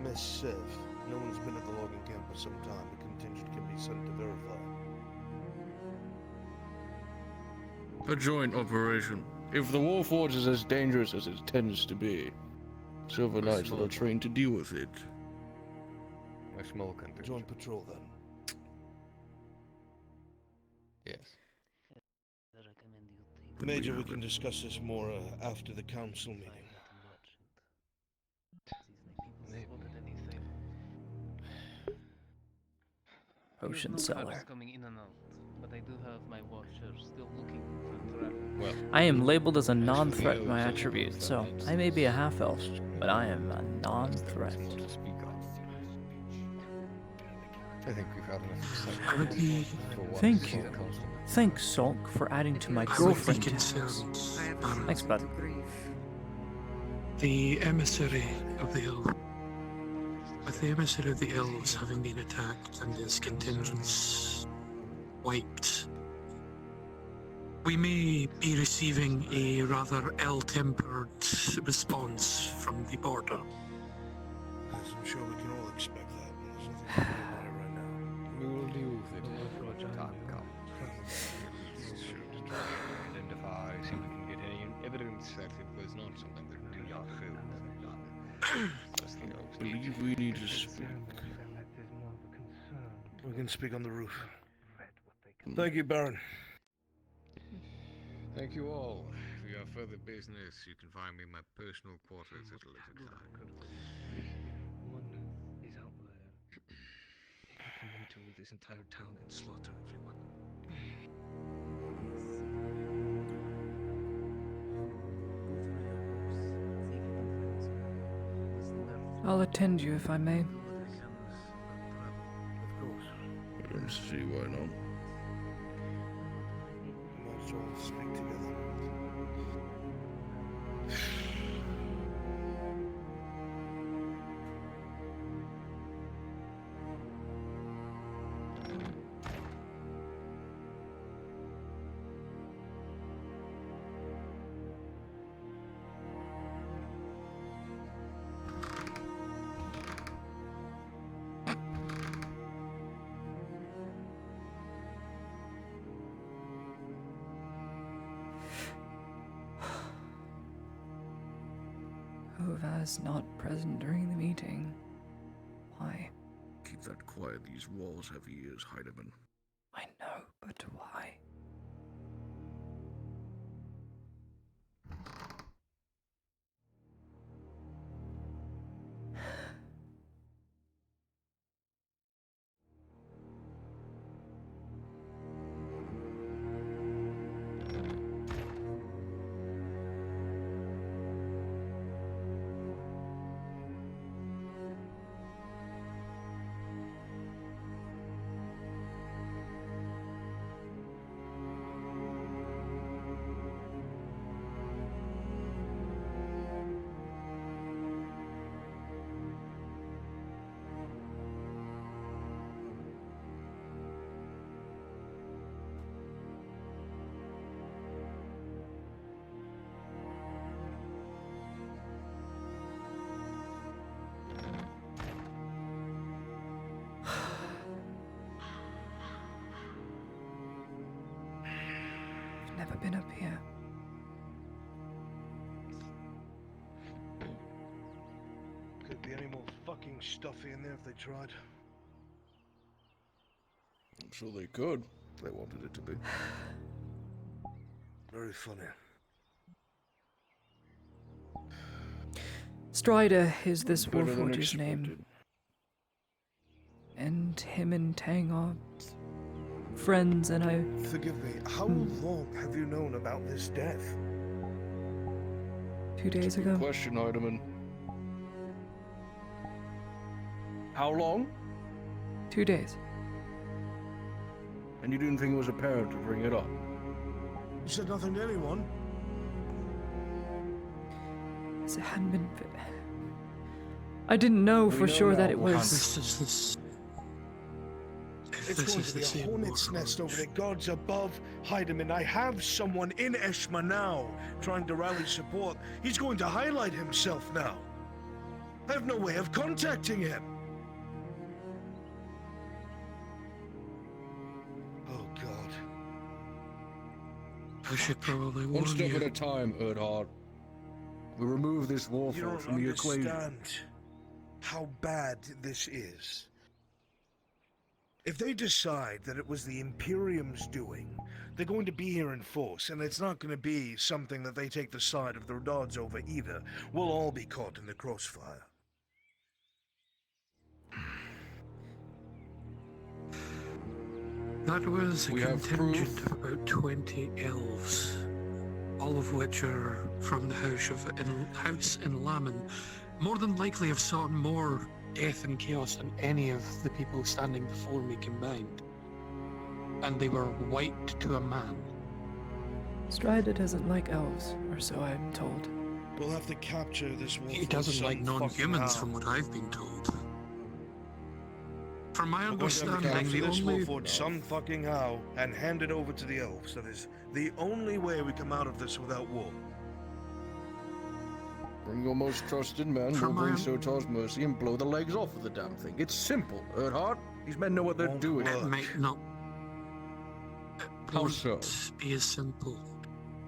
[SPEAKER 19] Miss Siv, no one's been at the logging camp for some time. A contingent can be sent to verify.
[SPEAKER 4] A joint operation. If the Warforge is as dangerous as it tends to be, Silver Knights are trained to deal with it.
[SPEAKER 20] A small contingent.
[SPEAKER 19] Joint patrol, then.
[SPEAKER 20] Yes.
[SPEAKER 19] Major, we can discuss this more after the council meeting.
[SPEAKER 1] Potion
[SPEAKER 3] There's no
[SPEAKER 1] seller.
[SPEAKER 3] traps coming in and out, but I do have my watcher still looking for a trap.
[SPEAKER 20] Well,
[SPEAKER 1] I am labeled as a non-threat in my attribute, so I may be a half-elf, but I am a non-threat.
[SPEAKER 20] I think we've had enough
[SPEAKER 14] Pretty-
[SPEAKER 20] for what
[SPEAKER 1] Thank you.
[SPEAKER 20] council.
[SPEAKER 1] Thanks, Sulk, for adding to my
[SPEAKER 14] I would be
[SPEAKER 1] girlfriend
[SPEAKER 14] concerned.
[SPEAKER 1] Thanks, bud.
[SPEAKER 14] The emissary of the elves. With the emissary of the elves having been attacked and his contingents wiped, we may be receiving a rather ill-tempered response from the border.
[SPEAKER 19] As I'm sure we can all expect that. There's nothing to do about it right now.
[SPEAKER 20] We will deal with it. Time comes. Sure, to try to identify, see if we can get any evidence that it was not something that we are filled. That's the
[SPEAKER 4] I believe we need to speak.
[SPEAKER 19] We can speak on the roof. Thank you, Baron.
[SPEAKER 20] Thank you all. If you have further business, you can find me in my personal quarters at a later time.
[SPEAKER 3] One is out there. He can come into this entire town and slaughter everyone.
[SPEAKER 7] I'll attend you if I may.
[SPEAKER 19] Of course.
[SPEAKER 4] I don't see why not.
[SPEAKER 19] We might as well speak together.
[SPEAKER 7] Hovaz not present during the meeting. Why?
[SPEAKER 4] Keep that quiet. These walls have ears, Heidemann.
[SPEAKER 7] I know, but why? I've never been up here.
[SPEAKER 19] Could be any more fucking stuffy in there if they tried.
[SPEAKER 4] I'm sure they could. If they wanted it to be.
[SPEAKER 19] Very funny.
[SPEAKER 7] Strider is this
[SPEAKER 4] Better than
[SPEAKER 7] Warforge's name. And him and Tang are friends, and I...
[SPEAKER 19] Forgive me, how long have you known about this death?
[SPEAKER 7] 2 days ago.
[SPEAKER 4] Question, Heidemann. How long?
[SPEAKER 7] 2 days.
[SPEAKER 4] And you didn't think it was apparent to bring it up?
[SPEAKER 19] You said nothing to anyone?
[SPEAKER 7] It hadn't been... I didn't know for sure that it was...
[SPEAKER 19] It's going to be a hornet's nest over the gods above. Heidemann, I have someone in Eshma now, trying to rally support. He's going to highlight himself now. I have no way of contacting him. Oh, God.
[SPEAKER 14] I should probably warn
[SPEAKER 4] One step
[SPEAKER 14] you.
[SPEAKER 4] at a time, Erdhart. We remove this
[SPEAKER 19] You
[SPEAKER 4] warforged
[SPEAKER 19] don't
[SPEAKER 4] from the equation.
[SPEAKER 19] understand how bad this is. If they decide that it was the Imperium's doing, they're going to be here in force, and it's not going to be something that they take the side of the Redards over either. We'll all be caught in the crossfire.
[SPEAKER 14] That was a
[SPEAKER 4] We have
[SPEAKER 14] contingent of about 20 elves, all of which are from the house in Lamin. More than likely have sought more death and chaos than any of the people standing before me combined. And they were wiped to a man.
[SPEAKER 7] Strider doesn't like elves, or so I'm told.
[SPEAKER 19] We'll have to capture this wolf.
[SPEAKER 14] He doesn't like non-humans, from what I've been told. From my understanding, the
[SPEAKER 19] this
[SPEAKER 14] only...
[SPEAKER 19] wolf some fucking how and hand it over to the elves. That is the only way we come out of this without war.
[SPEAKER 4] Bring your most trusted men, we'll bring Sotar's mercy and blow the legs off of the damn thing. It's simple, Erdhart. These men know what they're doing.
[SPEAKER 14] It might not...
[SPEAKER 4] How so?
[SPEAKER 14] Be as simple.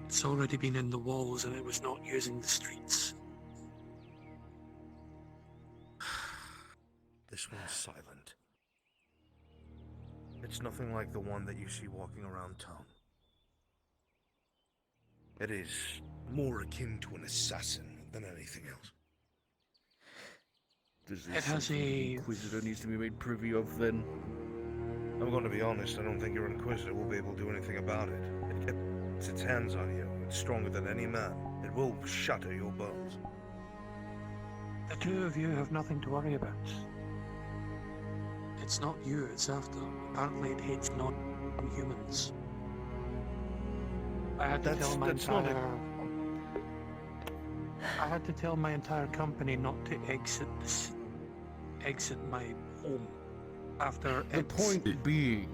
[SPEAKER 14] It's already been in the walls and it was not using the streets.
[SPEAKER 19] This one's silent. It's nothing like the one that you see walking around town. It is more akin to an assassin than anything else.
[SPEAKER 4] This
[SPEAKER 14] It has
[SPEAKER 4] the Inquisitor needs to be made privy of, then?
[SPEAKER 19] I'm going to be honest, I don't think your Inquisitor will be able to do anything about it. It gets its hands on you. It's stronger than any man. It will shatter your bones.
[SPEAKER 14] The two of you have nothing to worry about. It's not you it's after. Apparently it hates non-humans. I had to tell my entire... I had to tell my entire company not to exit my home after
[SPEAKER 4] The point being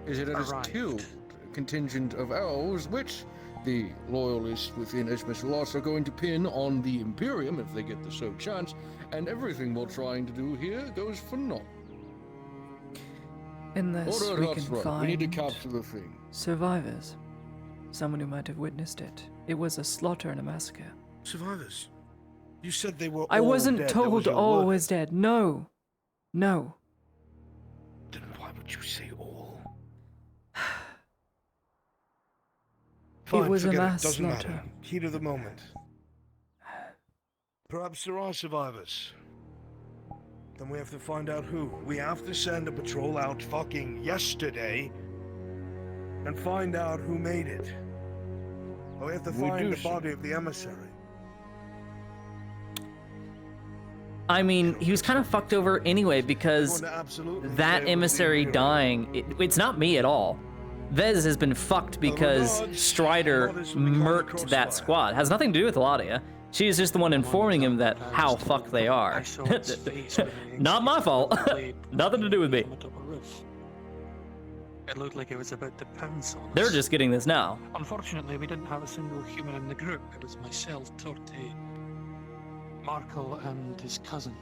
[SPEAKER 4] is that it has killed a contingent of elves, which the loyalists within Esmesilas are going to pin on the Imperium if they get the so chance, and everything we're trying to do here goes for naught.
[SPEAKER 7] Unless we can find
[SPEAKER 4] We need to capture the thing.
[SPEAKER 7] survivors. Someone who might have witnessed it. It was a slaughter and a massacre.
[SPEAKER 19] Survivors? You said they were
[SPEAKER 7] I
[SPEAKER 19] all
[SPEAKER 7] wasn't
[SPEAKER 19] dead. That
[SPEAKER 7] told
[SPEAKER 19] was your
[SPEAKER 7] all
[SPEAKER 19] word.
[SPEAKER 7] was dead. No. No.
[SPEAKER 19] Then why would you say all? Fine,
[SPEAKER 7] It was a
[SPEAKER 19] forget
[SPEAKER 7] mass
[SPEAKER 19] Doesn't
[SPEAKER 7] slaughter.
[SPEAKER 19] matter. Heat of the moment. Perhaps there are survivors. Then we have to find out who. We have to send a patrol out fucking yesterday and find out who made it. Or we have to
[SPEAKER 4] We
[SPEAKER 19] find
[SPEAKER 4] do
[SPEAKER 19] the
[SPEAKER 4] so.
[SPEAKER 19] body of the emissary.
[SPEAKER 1] I mean, he was kind of fucked over anyway because that emissary dying, it's not me at all. Vez has been fucked because Strider murked that squad. Has nothing to do with Eladia. She's just the one informing him that how fucked they are. Not my fault. Nothing to do with me.
[SPEAKER 14] It looked like it was about to pounce on us.
[SPEAKER 1] They're just getting this now.
[SPEAKER 14] Unfortunately, we didn't have a single human in the group. It was myself, Torte, Markel, and his cousin.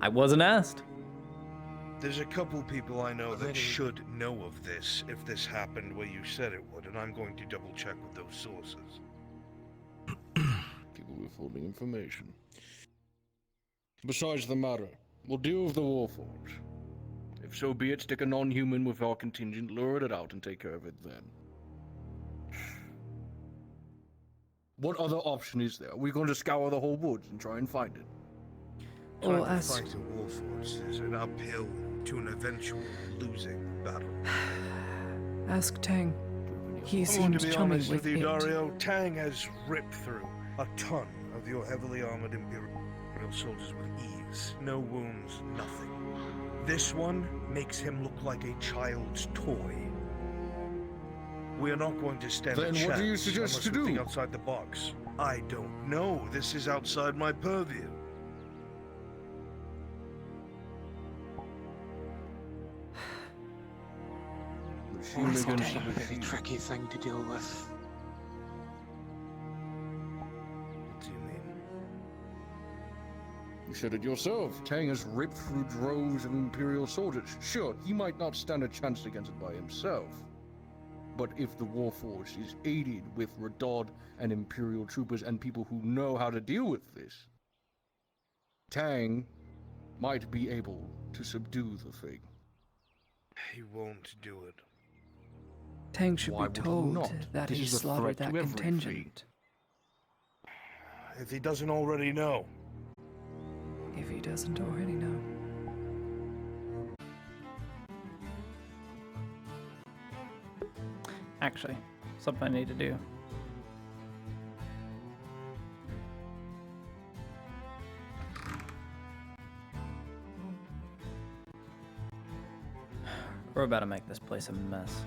[SPEAKER 1] I wasn't asked.
[SPEAKER 19] There's a couple people I know that should know of this if this happened where you said it would, and I'm going to double check with those sources.
[SPEAKER 4] People withholding information. Besides the matter, we'll deal with the Warforged. If so be it, stick a non-human with our contingent, lure it out, and take care of it then. What other option is there? Are we going to scour the whole woods and try and find it?
[SPEAKER 7] Oh,
[SPEAKER 19] Trying to fight a warforged is an uphill to an eventual losing battle.
[SPEAKER 7] Ask Tang. He
[SPEAKER 19] I'm going to
[SPEAKER 7] seems
[SPEAKER 19] be
[SPEAKER 7] chummy
[SPEAKER 19] honest with you,
[SPEAKER 7] it.
[SPEAKER 19] Dario. Tang has ripped through a ton of your heavily armored Imperial soldiers with ease. No wounds, nothing. This one makes him look like a child's toy. We are not going to stand a
[SPEAKER 4] Then
[SPEAKER 19] chance
[SPEAKER 4] what do you suggest
[SPEAKER 19] unless
[SPEAKER 4] to
[SPEAKER 19] we
[SPEAKER 4] do?
[SPEAKER 19] think outside the box. I don't know. This is outside my purview.
[SPEAKER 14] That's a very tricky thing to deal with.
[SPEAKER 19] What do you mean?
[SPEAKER 4] You said it yourself. Tang has ripped through droves of Imperial soldiers. Sure, he might not stand a chance against it by himself. But if the Warforged is aided with Radod and Imperial troopers and people who know how to deal with this, Tang might be able to subdue the thing.
[SPEAKER 19] He won't do it.
[SPEAKER 7] Tang should
[SPEAKER 4] Why
[SPEAKER 7] be
[SPEAKER 4] would he
[SPEAKER 7] told
[SPEAKER 4] not?
[SPEAKER 7] that
[SPEAKER 4] This
[SPEAKER 7] he
[SPEAKER 4] is a
[SPEAKER 7] slaughtered
[SPEAKER 4] threat
[SPEAKER 7] that
[SPEAKER 4] to every
[SPEAKER 7] contingent.
[SPEAKER 19] If he doesn't already know.
[SPEAKER 7] If he doesn't already know. Actually, something I need to do. We're about to make this place a mess.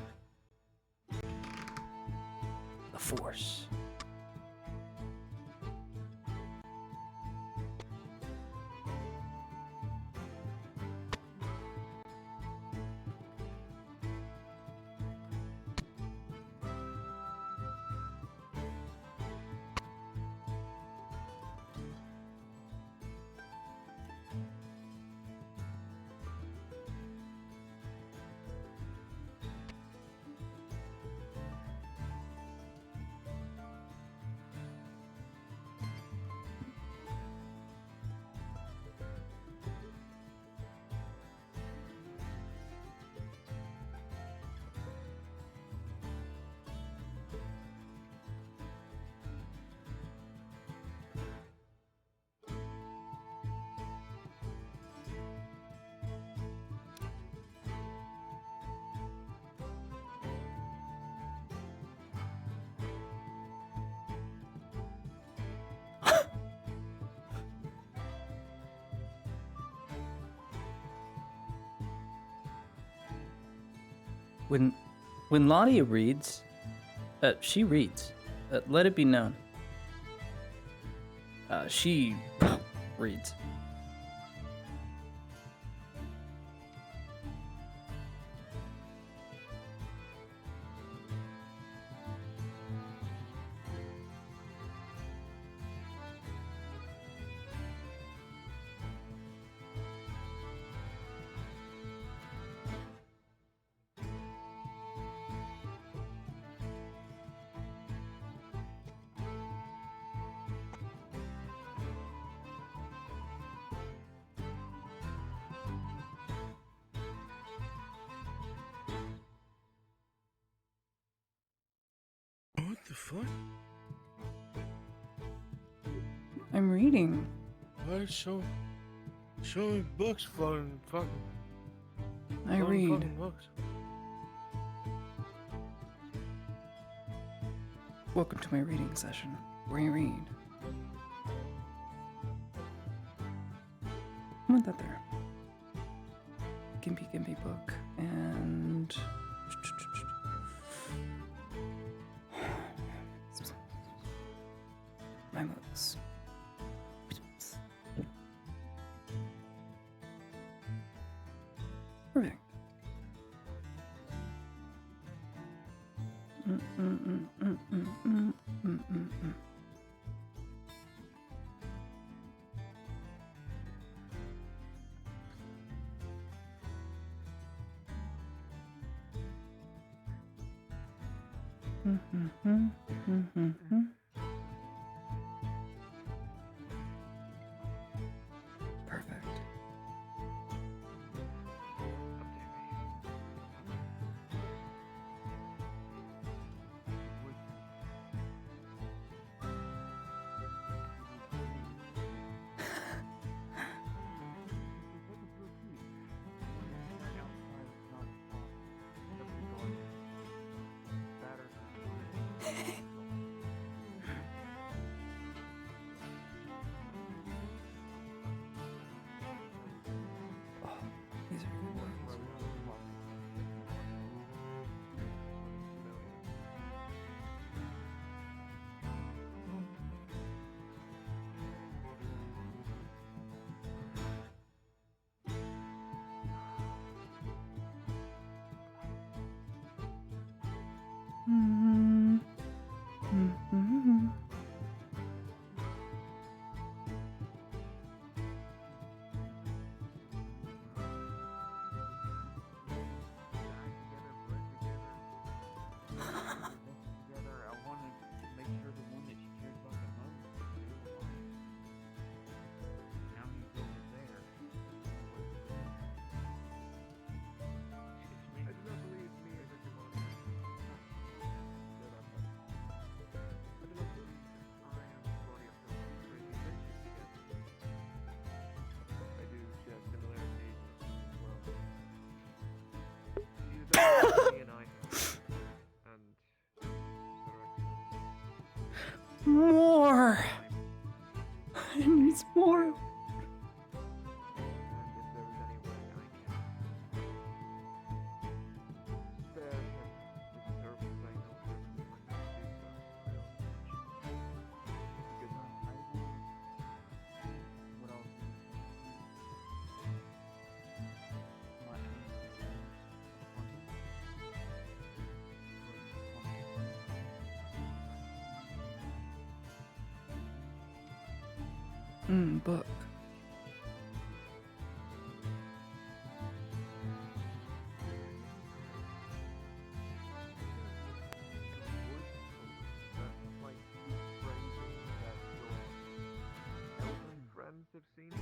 [SPEAKER 7] The Force. When Lottie reads, she reads. Let it be known. She reads.
[SPEAKER 19] What the fuck?
[SPEAKER 7] I'm reading.
[SPEAKER 19] Why are so many books floating fucking?
[SPEAKER 7] I
[SPEAKER 19] floating
[SPEAKER 7] read.
[SPEAKER 19] fucking books?
[SPEAKER 7] Welcome to my reading session, where I read. I want that there. Gimpy book, and... my books. Perfect. Perfect. These are good ones. Mm-hmm. Mm-hmm.
[SPEAKER 17] Together, I wanted to make sure the one that she cares about the most is still alive. Now he's over there.
[SPEAKER 18] I do not believe me as a demonic. I do not believe I am the body of some crazy adventures yet. I do share similarities as well. She is me and I have. And
[SPEAKER 7] More. I need more. Book.
[SPEAKER 18] friends have seen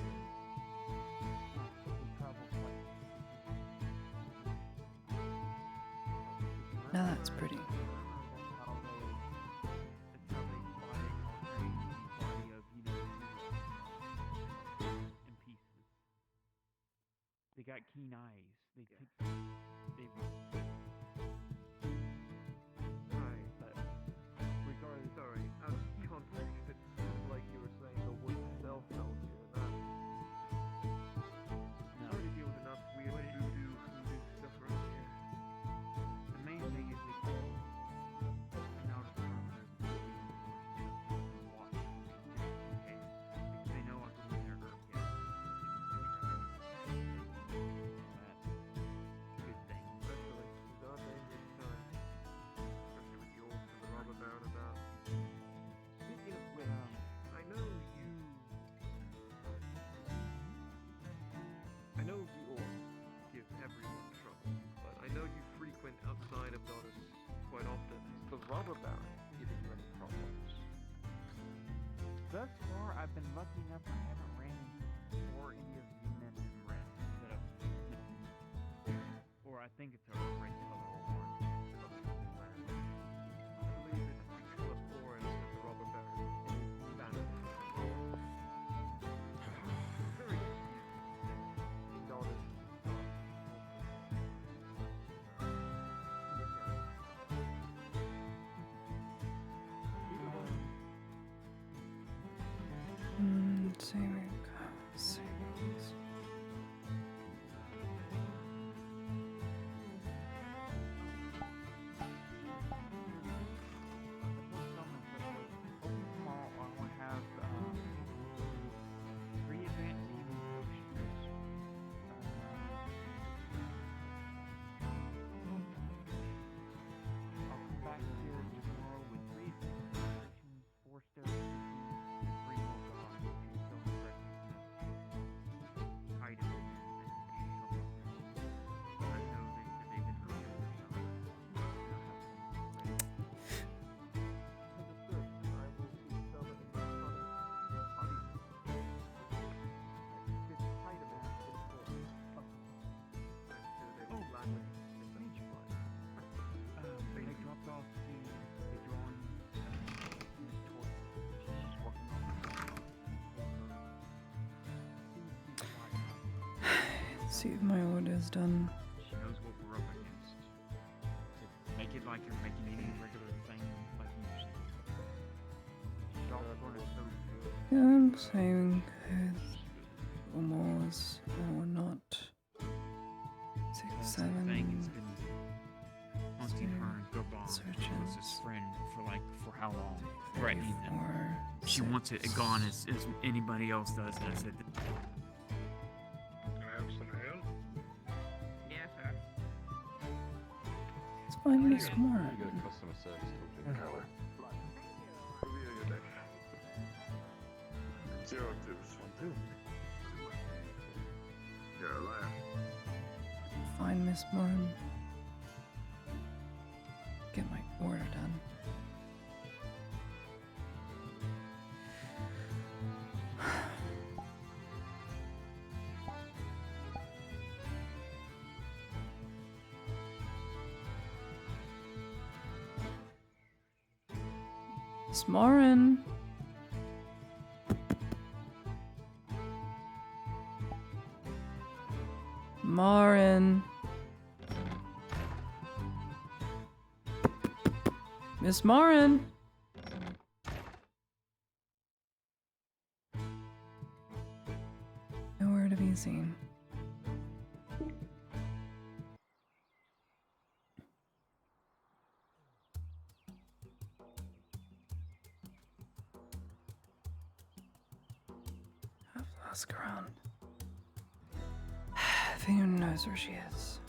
[SPEAKER 7] Now that's pretty.
[SPEAKER 17] They got keen eyes. They take.
[SPEAKER 18] Regardless, sorry, out of context, it sounded like you were saying the wood itself held you, and that.
[SPEAKER 17] No.
[SPEAKER 18] Sorry to deal with enough weird voodoo stuff around here.
[SPEAKER 17] The main thing is they keep out of the perimeter and watch just in case. Because they know I'm from their group, yeah. Good thing.
[SPEAKER 18] Especially in our dangerous time. Especially with the orcs and the robber baron about. Speaking of which, I know the orcs give everyone trouble, but I know you frequent outside of Goddess quite often. Is the robber baron giving you any problems?
[SPEAKER 17] Thus far, I've been lucky enough I haven't ran into or any of the men in red that have or I think it's a red color or orange color.
[SPEAKER 18] I believe it's the color orange that the robber baron is banner. Very confusing. Goddess.
[SPEAKER 7] Let's see where it goes.
[SPEAKER 17] Tomorrow I will have 3 advanced healing potions. I'll come back here tomorrow with 3 advanced potions, 4 steroids, 3 more gods, and some recognize items and shovels. I know that they've been looking for some. I'll have some ready. They dropped off the drawings Miss Toy. She's just working on
[SPEAKER 7] Let's see if my order's done.
[SPEAKER 17] She knows what we're up against. To make it like you're making any regular thing, like you
[SPEAKER 7] I'm saying almost or not. 6, 7.
[SPEAKER 8] It's been haunting her and Gobon, who was his friend, for how long? Threatening them. She wants it gone as anybody else does, and I said that.
[SPEAKER 16] Can I have some help?
[SPEAKER 8] Yes, sir.
[SPEAKER 7] Let's find Miss Moran.
[SPEAKER 22] You get a customer service token color.
[SPEAKER 16] Zero twos. 1, 2. You're a liar.
[SPEAKER 7] Find Miss Moran. Get my order done. Miss Moran. Moran. Miss Moran. Nowhere to be seen. I've lost ground. If anyone knows where she is.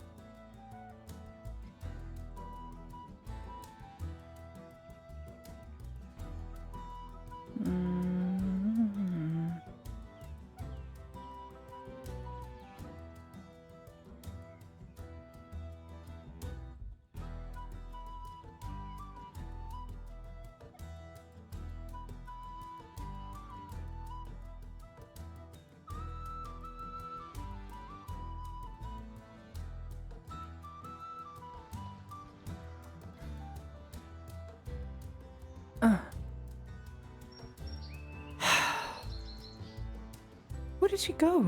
[SPEAKER 7] Where did she go?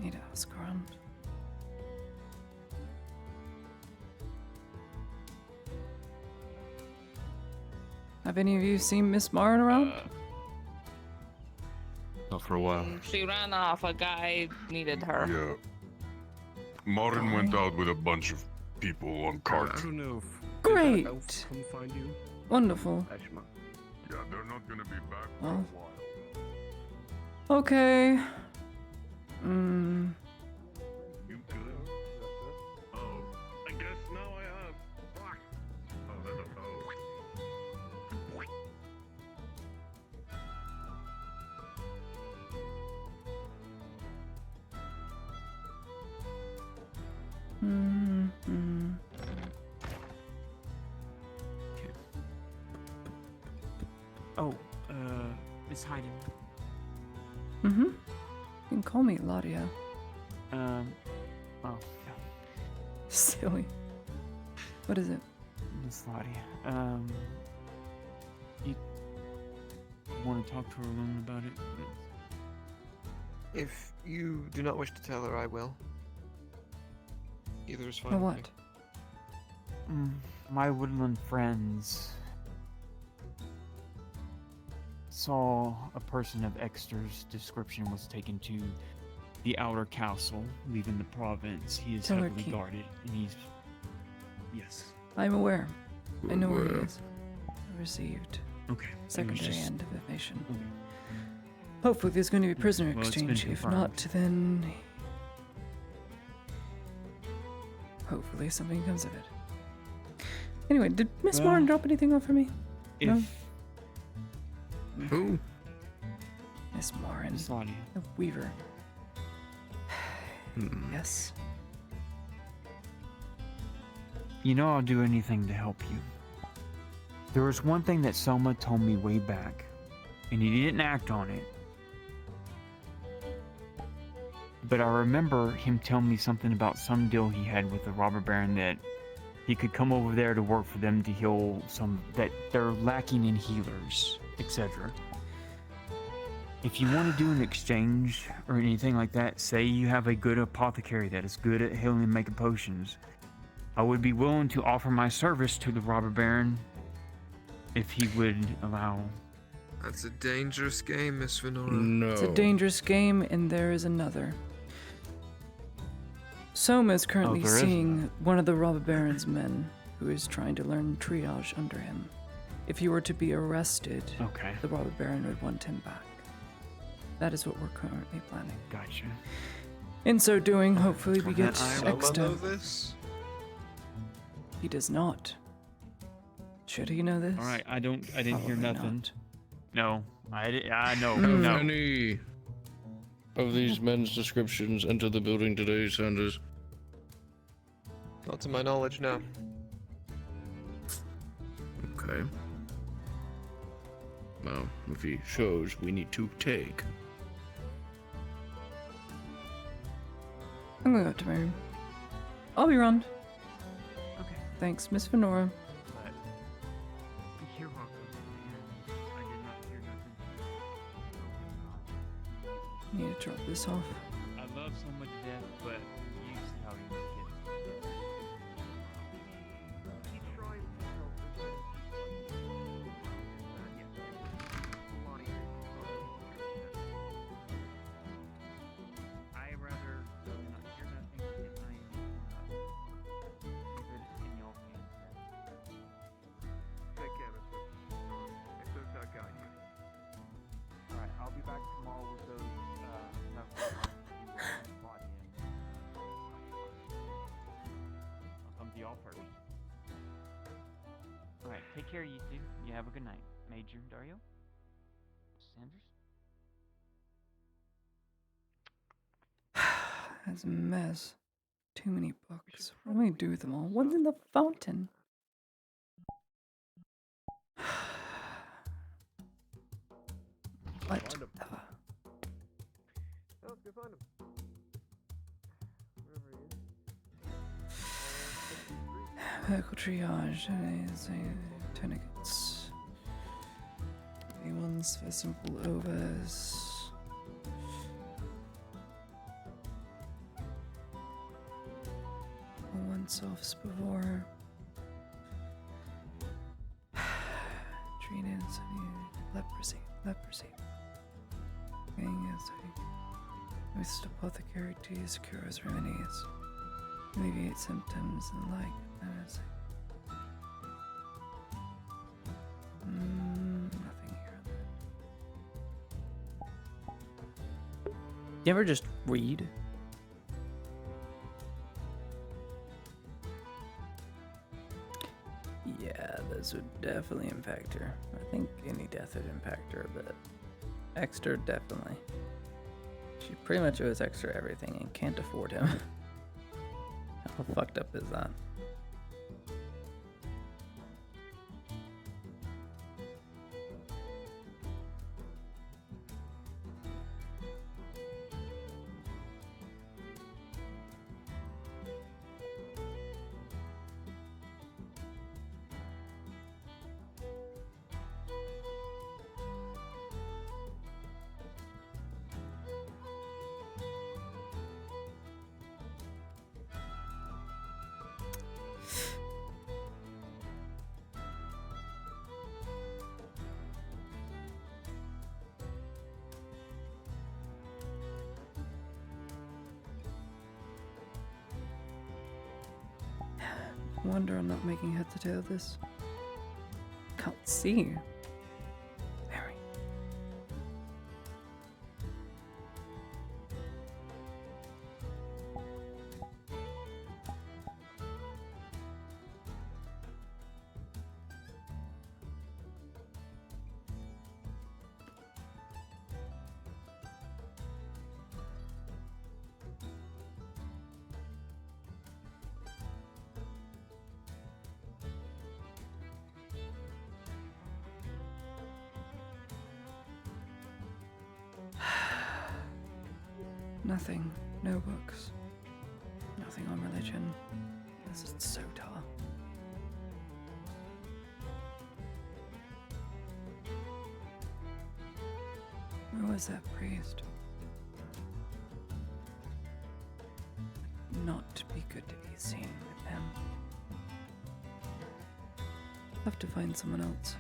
[SPEAKER 7] Need to ask around. Have any of you seen Miss Moran around?
[SPEAKER 22] Not for a while.
[SPEAKER 23] She ran off. A guy needed her.
[SPEAKER 24] Yeah. Marin went out with a bunch of people on cart.
[SPEAKER 16] I don't know if
[SPEAKER 7] Great.
[SPEAKER 16] elves come find you.
[SPEAKER 7] Wonderful.
[SPEAKER 24] Yeah, they're not gonna be back for
[SPEAKER 7] Well.
[SPEAKER 24] a while.
[SPEAKER 7] Okay.
[SPEAKER 16] You good? Oh, I guess now I have. Fuck. Oh, that's a
[SPEAKER 8] Oh, Miss Hayden.
[SPEAKER 7] Mm-hmm. You can call me Ladia.
[SPEAKER 8] Oh, yeah.
[SPEAKER 7] Silly. What is it?
[SPEAKER 8] Miss Ladia. You want to talk to her alone about it?
[SPEAKER 18] If you do not wish to tell her, I will. Either is fine.
[SPEAKER 7] Or
[SPEAKER 18] with
[SPEAKER 7] what?
[SPEAKER 18] me.
[SPEAKER 8] My woodland friends saw a person of Exeter's description was taken to the outer castle, leaving the province. He is
[SPEAKER 7] Tell her
[SPEAKER 8] heavily
[SPEAKER 7] keep.
[SPEAKER 8] guarded, and he's... Yes.
[SPEAKER 7] I'm aware. I know where he is. I received
[SPEAKER 8] Okay.
[SPEAKER 7] secondary
[SPEAKER 8] just-
[SPEAKER 7] end information. Hopefully there's going to be prisoner
[SPEAKER 8] Well, it's been
[SPEAKER 7] exchange. If
[SPEAKER 8] confirmed.
[SPEAKER 7] not, then... Hopefully something comes of it. Anyway, did Miss
[SPEAKER 8] Well,
[SPEAKER 7] Moran drop anything off for me? No?
[SPEAKER 4] Who?
[SPEAKER 7] Miss Moran.
[SPEAKER 8] Miss Ladia.
[SPEAKER 7] The Weaver. Yes.
[SPEAKER 8] You know I'll do anything to help you. There was one thing that Selma told me way back, and he didn't act on it. But I remember him telling me something about some deal he had with the robber baron that he could come over there to work for them to heal some that they're lacking in healers, etc. If you want to do an exchange or anything like that, say you have a good apothecary that is good at healing and making potions, I would be willing to offer my service to the robber baron if he would allow.
[SPEAKER 18] That's a dangerous game, Miss Venora.
[SPEAKER 4] No.
[SPEAKER 7] It's a dangerous game, and there is another. Soma is currently
[SPEAKER 8] there is
[SPEAKER 7] seeing one of the robber baron's men who is trying to learn triage under him. If you were to be arrested, the robber baron would want him back. That is what we're currently planning.
[SPEAKER 8] Gotcha.
[SPEAKER 7] In so doing, hopefully we get
[SPEAKER 18] Soma
[SPEAKER 7] extra.
[SPEAKER 18] know this?
[SPEAKER 7] He does not. Should he know this?
[SPEAKER 8] All right, I didn't hear
[SPEAKER 7] Probably
[SPEAKER 8] nothing. No, no,
[SPEAKER 4] Have
[SPEAKER 8] no.
[SPEAKER 4] any of these men's descriptions enter the building today, Sanders?
[SPEAKER 18] Not to my knowledge, no.
[SPEAKER 4] Okay. Well, if he shows, we need to take.
[SPEAKER 7] I'm gonna go up to my room. I'll be around. Okay. Thanks, Miss Venora.
[SPEAKER 8] You're welcome. I did not hear nothing.
[SPEAKER 7] Need to drop this off.
[SPEAKER 8] I love someone to death, but you see how he gets. I rather not hear nothing and I leave it in your hands.
[SPEAKER 11] Take care, Mr. It looks like I do.
[SPEAKER 17] Alright, I'll be back tomorrow with those knuckles on the body
[SPEAKER 8] I'll come to y'all first. Alright, take care, you two. You have a good night. Major Dario? Sanders?
[SPEAKER 7] That's a mess. Too many books. What do we do with them all? One's in the fountain. What?
[SPEAKER 11] Let's go find him. Wherever he is.
[SPEAKER 7] Medical triage. Tourniquets. A1s for simple overs. Once off before. Treated leprosy. With apothecary teas, cures, remedies, alleviate symptoms and like. Nothing here.
[SPEAKER 1] You ever just read? Yeah, this would definitely impact her. I think any death would impact her, but Exeter definitely. She pretty much owes Exeter everything and can't afford him. How fucked up is that?
[SPEAKER 7] Wonder I'm not making heads or tail of this. Can't see. Very. Nothing. No books. Nothing on religion. This is so tough. Where was that priest? not be good to be seen with him. Have to find someone else.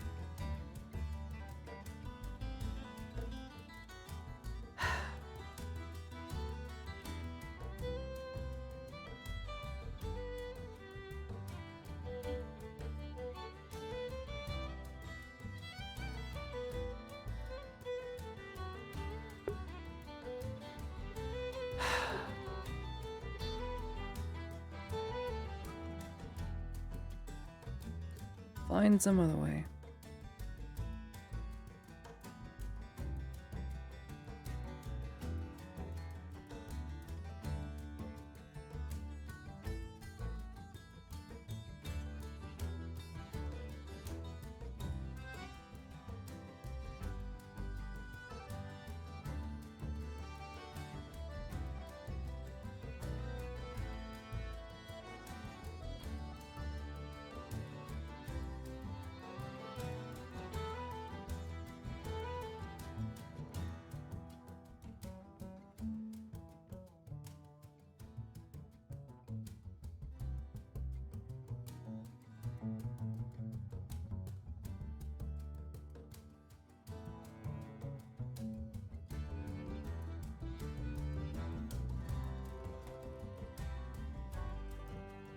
[SPEAKER 7] Find some other way.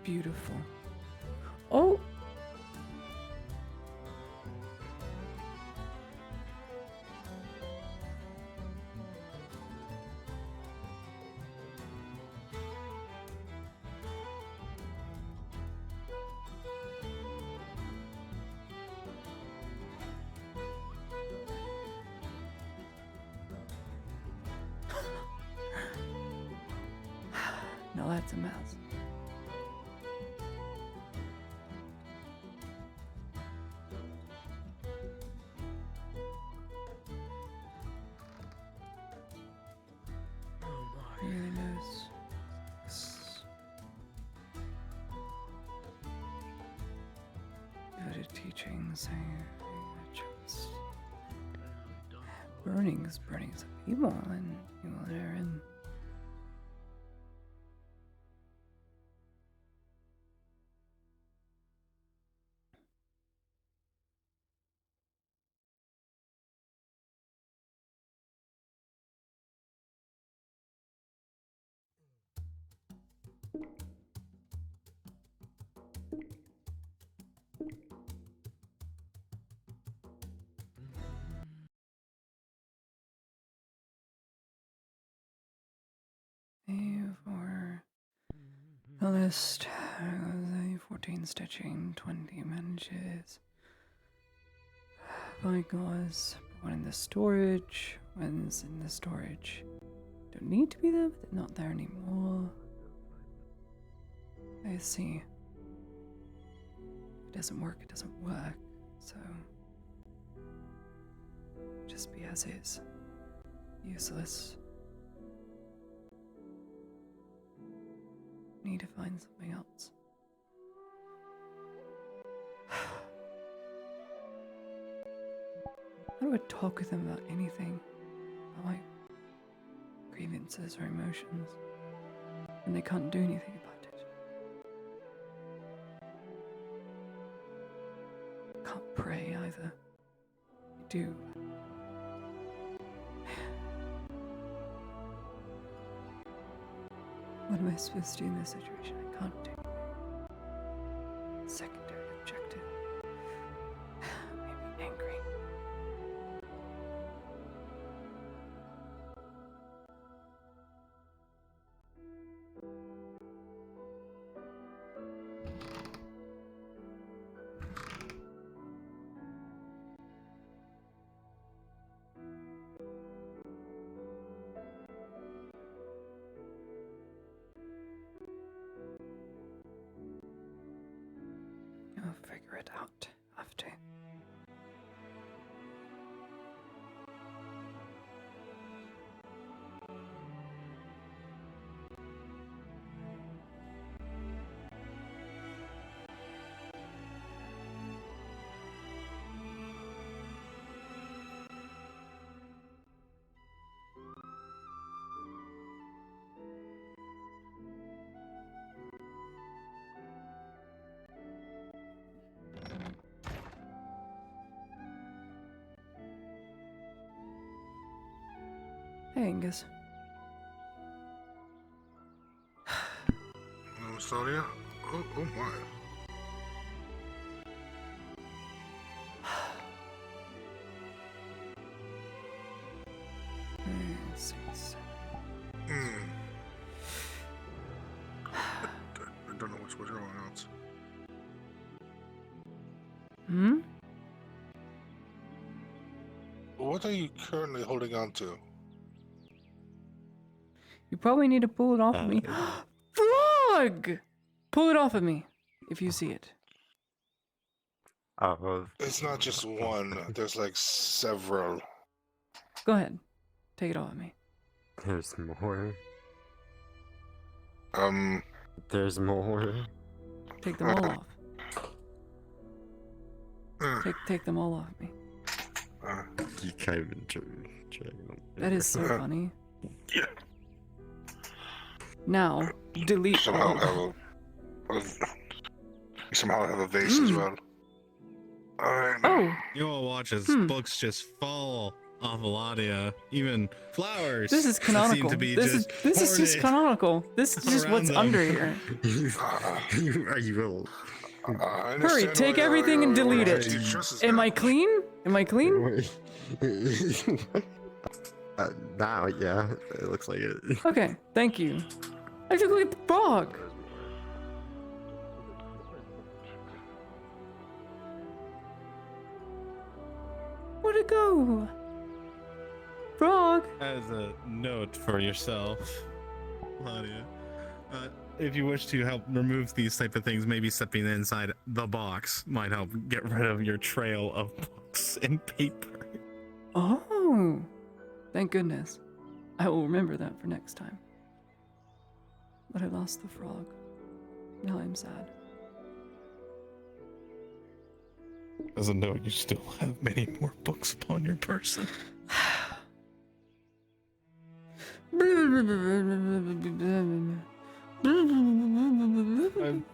[SPEAKER 7] Beautiful. Oh! Now that's a mess. Really knows. Good at teaching, saying just burning some people and people there and for the list, 14 stitching, 20 manages. Bygones, one in the storage, one's in the storage. Don't need to be there, but they're not there anymore. I see. If it doesn't work, it doesn't work, so just be as is. Useless. Need to find something else. How do I talk with them about anything? About my grievances or emotions? And they can't do anything about it. Can't pray either. I do. What am I supposed to do in this situation? I can't do. Secondary objective. Maybe angry. I'll figure it out after. Angus.
[SPEAKER 16] No, sorry. Oh my. I don't know what's going on else.
[SPEAKER 7] Hmm?
[SPEAKER 16] What are you currently holding on to?
[SPEAKER 7] You probably need to pull it off of me. Frog! Pull it off of me if you see it.
[SPEAKER 16] It's not just one. There's like several.
[SPEAKER 7] Go ahead. Take it off of me.
[SPEAKER 5] There's more.
[SPEAKER 16] Um.
[SPEAKER 5] There's more.
[SPEAKER 7] Take them all off. Take them all off me.
[SPEAKER 5] You can't even try them.
[SPEAKER 7] That is so funny. Now, delete
[SPEAKER 16] Somehow
[SPEAKER 7] all.
[SPEAKER 16] you somehow have a vase as well. Alright.
[SPEAKER 7] Oh!
[SPEAKER 6] You all watch as books just fall off Eladia. Even flowers.
[SPEAKER 7] This is
[SPEAKER 6] that
[SPEAKER 7] canonical.
[SPEAKER 6] Seem to be
[SPEAKER 7] This is just
[SPEAKER 6] hoarded
[SPEAKER 7] canonical. This is just
[SPEAKER 6] around
[SPEAKER 7] what's
[SPEAKER 6] them.
[SPEAKER 7] under here.
[SPEAKER 5] You will.
[SPEAKER 7] Hurry, take everything and delete it. Am I clean? Am I clean?
[SPEAKER 5] Now, yeah, it looks like it.
[SPEAKER 7] Okay, thank you. I have to go get the frog. Where'd it go? Frog.
[SPEAKER 6] As a note for yourself, Claudia, if you wish to help remove these type of things, maybe stepping inside the box might help get rid of your trail of books and paper.
[SPEAKER 7] Oh, thank goodness. I will remember that for next time. But I lost the frog. Now I'm sad.
[SPEAKER 6] As a note, you still have many more books upon your person.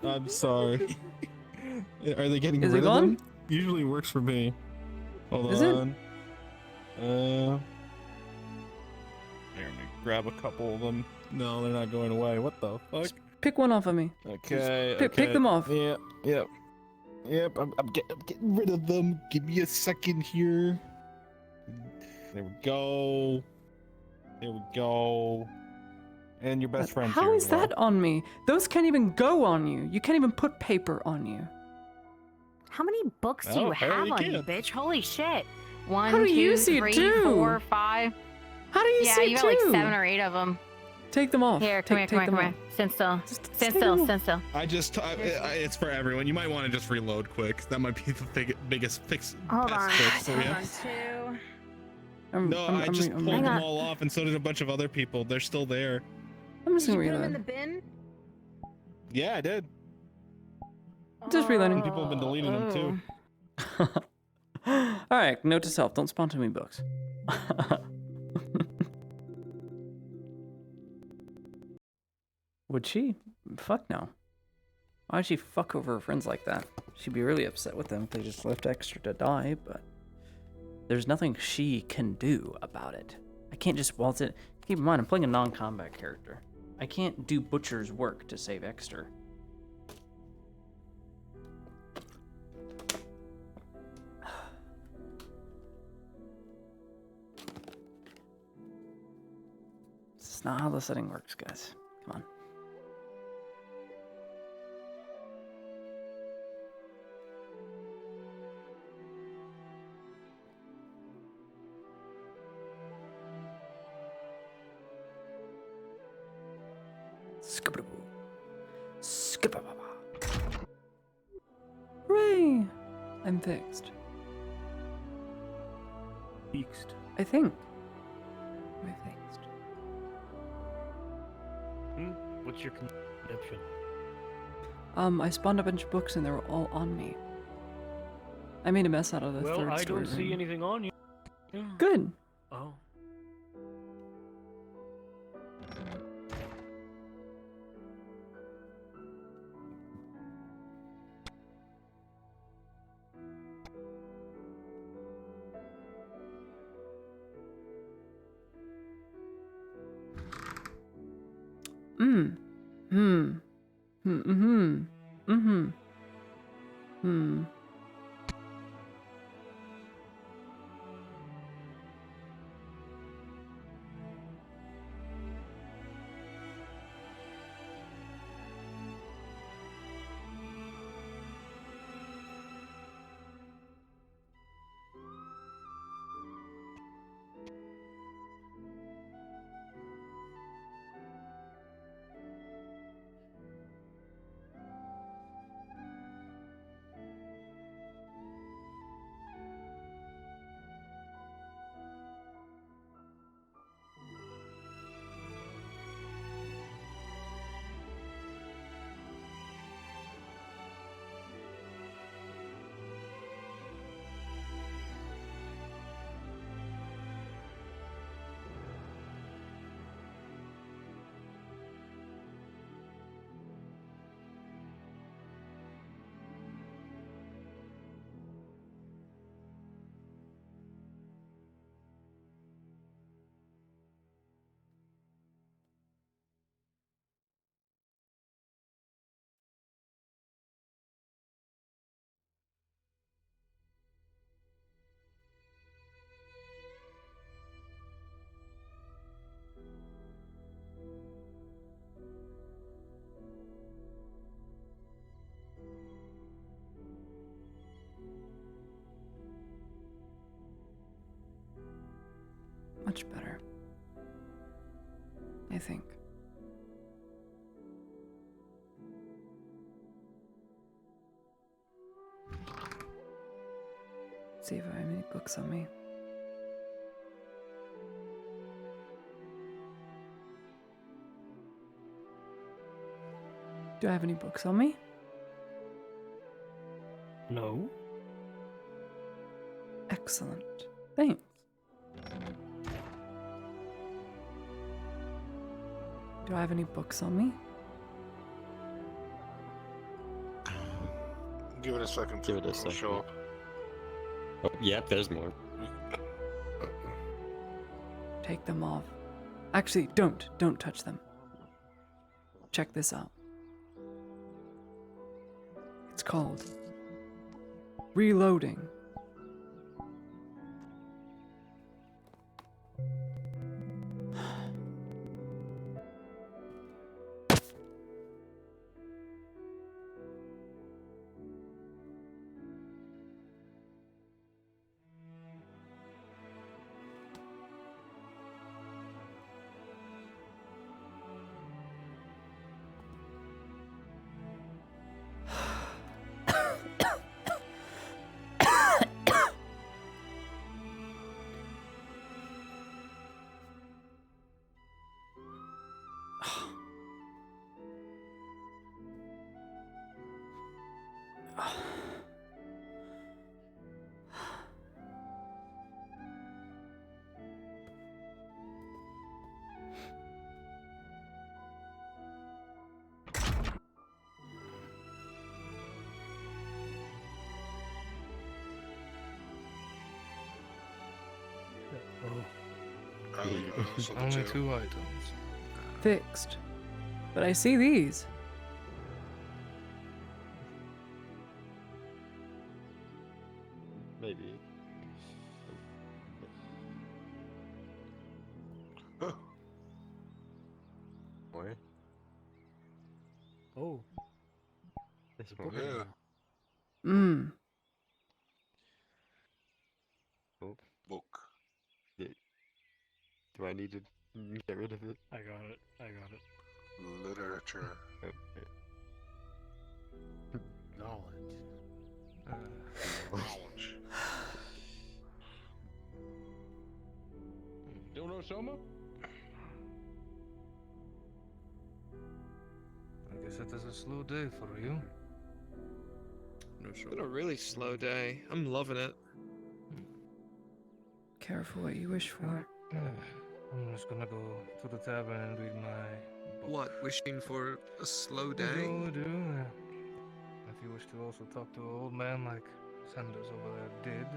[SPEAKER 6] I'm sorry. Are they getting
[SPEAKER 7] Is
[SPEAKER 6] rid
[SPEAKER 7] it
[SPEAKER 6] of
[SPEAKER 7] gone?
[SPEAKER 6] them? Usually works for me. Hold
[SPEAKER 7] Is it?
[SPEAKER 6] on. Here, let me grab a couple of them. No, they're not going away. What the fuck?
[SPEAKER 7] Pick one off of me.
[SPEAKER 6] Okay,
[SPEAKER 7] Pick them off.
[SPEAKER 6] Yep. I'm getting rid of them. Give me a second here. There we go. There we go. And your best friend.
[SPEAKER 7] How
[SPEAKER 6] here
[SPEAKER 7] is
[SPEAKER 6] as well.
[SPEAKER 7] that on me? Those can't even go on you. You can't even put paper on you.
[SPEAKER 10] How many books do
[SPEAKER 7] Oh,
[SPEAKER 10] you
[SPEAKER 7] hell,
[SPEAKER 10] have
[SPEAKER 7] you
[SPEAKER 10] on you,
[SPEAKER 7] can.
[SPEAKER 10] bitch? Holy shit. One,
[SPEAKER 7] How do you
[SPEAKER 10] two,
[SPEAKER 7] see it
[SPEAKER 10] three,
[SPEAKER 7] too?
[SPEAKER 10] 4, 5.
[SPEAKER 7] How do you
[SPEAKER 10] yeah,
[SPEAKER 7] see it
[SPEAKER 10] you got like
[SPEAKER 7] too?
[SPEAKER 10] 7 or 8 of them.
[SPEAKER 7] Take them off.
[SPEAKER 10] Here, come
[SPEAKER 7] Take
[SPEAKER 10] here.
[SPEAKER 7] them
[SPEAKER 10] Stand still. Stand still. Stand still.
[SPEAKER 6] It's for everyone. You might want to just reload quick. That might be the biggest fix.
[SPEAKER 10] Hold
[SPEAKER 6] best
[SPEAKER 10] on.
[SPEAKER 6] fix for
[SPEAKER 10] Hold
[SPEAKER 6] you.
[SPEAKER 10] on, 2.
[SPEAKER 6] No, I just pulled
[SPEAKER 10] hang
[SPEAKER 6] them
[SPEAKER 10] on.
[SPEAKER 6] all off, and so did a bunch of other people. They're still there.
[SPEAKER 7] I'm just
[SPEAKER 12] Did
[SPEAKER 7] gonna
[SPEAKER 12] you put them in
[SPEAKER 7] reload.
[SPEAKER 12] the bin?
[SPEAKER 6] Yeah, I did.
[SPEAKER 7] Just reloading.
[SPEAKER 6] People have been deleting them too.
[SPEAKER 7] All right, note to self: don't spawn too many books. Would she? Fuck no. Why'd she fuck over her friends like that? She'd be really upset with them if they just left extra to die, but there's nothing she can do about it. I can't just waltz it. Keep in mind, I'm playing a non-combat character. I can't do butcher's work to save Exter. This is not how the setting works, guys. Come on. Hooray! I'm fixed.
[SPEAKER 2] Fixed.
[SPEAKER 7] I think. Am I fixed?
[SPEAKER 2] What's your conception?
[SPEAKER 7] I spawned a bunch of books and they were all on me. I made a mess out of the
[SPEAKER 2] Well,
[SPEAKER 7] third
[SPEAKER 2] I
[SPEAKER 7] story
[SPEAKER 2] don't see
[SPEAKER 7] room.
[SPEAKER 2] anything on you.
[SPEAKER 7] Good.
[SPEAKER 2] Oh.
[SPEAKER 7] Hmm. Hmm. Mm-hmm. Mm-hmm. Hmm. Much better. I think. See if I have any books on me. Do I have any books on me?
[SPEAKER 2] No.
[SPEAKER 7] Excellent. Thanks. Do I have any books on me?
[SPEAKER 16] Give it a second.
[SPEAKER 5] Give it a
[SPEAKER 16] It'll
[SPEAKER 5] second.
[SPEAKER 16] Show up.
[SPEAKER 5] Oh, yep, there's more.
[SPEAKER 7] Take them off. Actually, don't. Don't touch them. Check this out. It's called Reloading.
[SPEAKER 3] Only 2 items.
[SPEAKER 7] Fixed. But I see these.
[SPEAKER 5] Maybe. More?
[SPEAKER 2] Oh.
[SPEAKER 5] There's more.
[SPEAKER 16] Yeah.
[SPEAKER 7] Mmm.
[SPEAKER 5] Oh,
[SPEAKER 16] Book.
[SPEAKER 5] do I need to get rid of it?
[SPEAKER 2] I got it. I got it.
[SPEAKER 16] Literature.
[SPEAKER 5] Okay.
[SPEAKER 3] Knowledge.
[SPEAKER 16] Knowledge.
[SPEAKER 3] Don't know Soma? I guess it is a slow day for you.
[SPEAKER 18] It's been a really slow day. I'm loving it.
[SPEAKER 7] Careful what you wish for.
[SPEAKER 3] I'm just gonna go to the tavern and read my book.
[SPEAKER 18] What, wishing for a slow
[SPEAKER 3] We
[SPEAKER 18] day?
[SPEAKER 3] do. If you wish to also talk to an old man like Sanders over there did,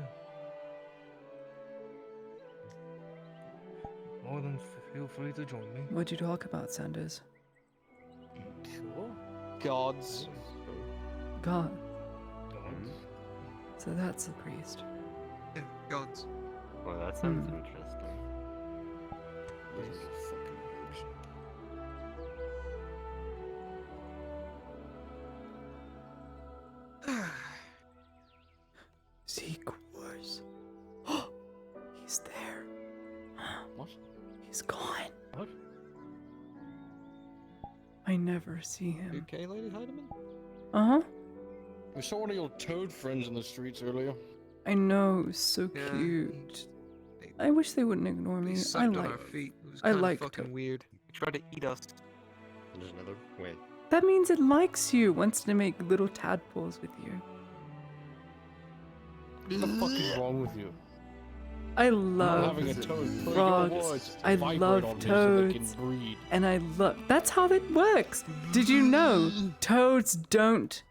[SPEAKER 3] more than feel free to join me.
[SPEAKER 7] What'd you talk about, Sanders?
[SPEAKER 2] Sure.
[SPEAKER 9] Gods.
[SPEAKER 7] God.
[SPEAKER 2] Gods.
[SPEAKER 7] So that's the priest.
[SPEAKER 9] Yeah, gods.
[SPEAKER 5] Well, that sounds
[SPEAKER 7] Hmm.
[SPEAKER 5] interesting.
[SPEAKER 7] Zeke Wars. He's there.
[SPEAKER 2] What?
[SPEAKER 7] He's gone.
[SPEAKER 2] What?
[SPEAKER 7] I never see him.
[SPEAKER 9] Okay, Lady Heidemann?
[SPEAKER 7] Uh-huh.
[SPEAKER 16] We saw one of your toad friends in the streets earlier.
[SPEAKER 7] I know, it was so
[SPEAKER 9] Yeah,
[SPEAKER 7] cute. I wish they wouldn't ignore me.
[SPEAKER 9] They
[SPEAKER 7] I
[SPEAKER 9] sucked on
[SPEAKER 7] like
[SPEAKER 9] our feet. It was
[SPEAKER 7] I
[SPEAKER 9] kind of
[SPEAKER 7] like
[SPEAKER 9] fucking
[SPEAKER 7] to-
[SPEAKER 9] weird. They tried to eat us.
[SPEAKER 5] There's another. Wait.
[SPEAKER 7] That means it likes you, wants to make little tadpoles with you.
[SPEAKER 16] What the fuck is wrong with you?
[SPEAKER 7] I
[SPEAKER 16] Not
[SPEAKER 7] love
[SPEAKER 16] having a toad put your
[SPEAKER 7] frogs.
[SPEAKER 16] words
[SPEAKER 7] I
[SPEAKER 16] vibrate
[SPEAKER 7] love
[SPEAKER 16] on me so they can
[SPEAKER 7] toads.
[SPEAKER 16] breed.
[SPEAKER 7] And I love. That's how it works. Did you know toads don't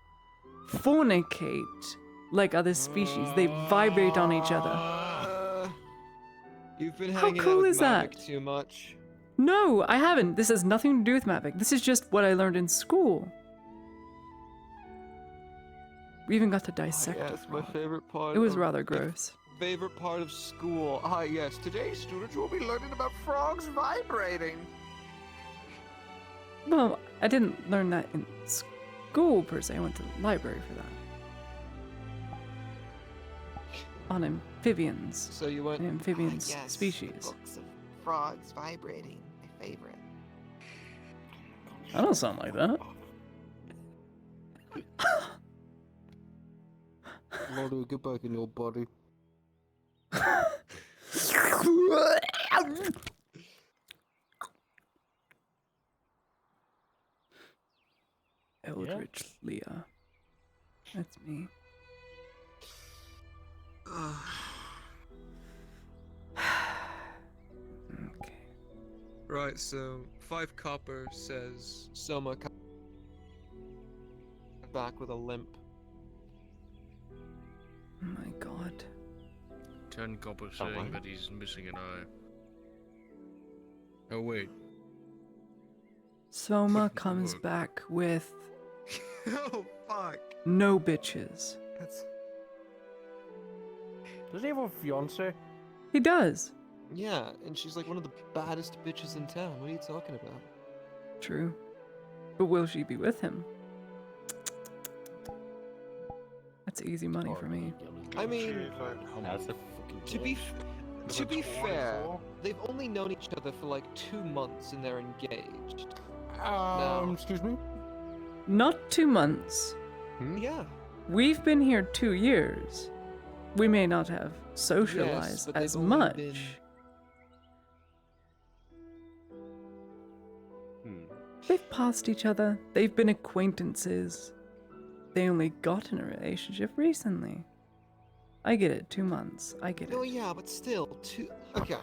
[SPEAKER 7] fornicate like other species? They vibrate on each other.
[SPEAKER 9] You've been
[SPEAKER 7] How
[SPEAKER 9] hanging
[SPEAKER 7] cool
[SPEAKER 9] out with
[SPEAKER 7] is that?
[SPEAKER 9] Mavic too much.
[SPEAKER 7] No, I haven't. This has nothing to do with Mavic. This is just what I learned in school. We even got to dissect a
[SPEAKER 9] Yes, my
[SPEAKER 7] frog.
[SPEAKER 9] favorite part.
[SPEAKER 7] It was
[SPEAKER 9] of
[SPEAKER 7] rather
[SPEAKER 9] the
[SPEAKER 7] gross.
[SPEAKER 9] Favorite part of school. Ah, yes. Today, students will be learning about frogs vibrating.
[SPEAKER 7] Well, I didn't learn that in school per se. I went to the library for that. On amphibians.
[SPEAKER 9] So you went.
[SPEAKER 7] An amphibian
[SPEAKER 9] yes,
[SPEAKER 7] species.
[SPEAKER 9] Books of frogs vibrating. My favorite.
[SPEAKER 1] I don't sound like that.
[SPEAKER 9] Lotto, get back in your body.
[SPEAKER 7] Eldritch Leah. That's me. Okay.
[SPEAKER 9] Right, so 5 copper says Soma back with a limp.
[SPEAKER 7] Oh my god.
[SPEAKER 16] 10 copper
[SPEAKER 9] Oh,
[SPEAKER 16] saying
[SPEAKER 9] what?
[SPEAKER 16] that he's missing an eye. Oh wait.
[SPEAKER 7] Soma comes back with
[SPEAKER 9] Oh fuck.
[SPEAKER 7] no bitches.
[SPEAKER 9] That's.
[SPEAKER 16] Does he have a fiance?
[SPEAKER 7] He does.
[SPEAKER 9] Yeah, and she's like one of the baddest bitches in town. What are you talking about?
[SPEAKER 7] True. But will she be with him? That's easy money for me.
[SPEAKER 9] I mean,
[SPEAKER 5] That's a
[SPEAKER 9] to be fair, they've only known each other for like 2 months and they're engaged.
[SPEAKER 16] Excuse me?
[SPEAKER 7] Not 2 months.
[SPEAKER 9] Yeah.
[SPEAKER 7] We've been here 2 years. We may not have socialized
[SPEAKER 9] but they've
[SPEAKER 7] as
[SPEAKER 9] only
[SPEAKER 7] much.
[SPEAKER 9] been-
[SPEAKER 7] They've passed each other. They've been acquaintances. They only got in a relationship recently. I get it. 2 months. I get it.
[SPEAKER 9] No, yeah, but still, okay.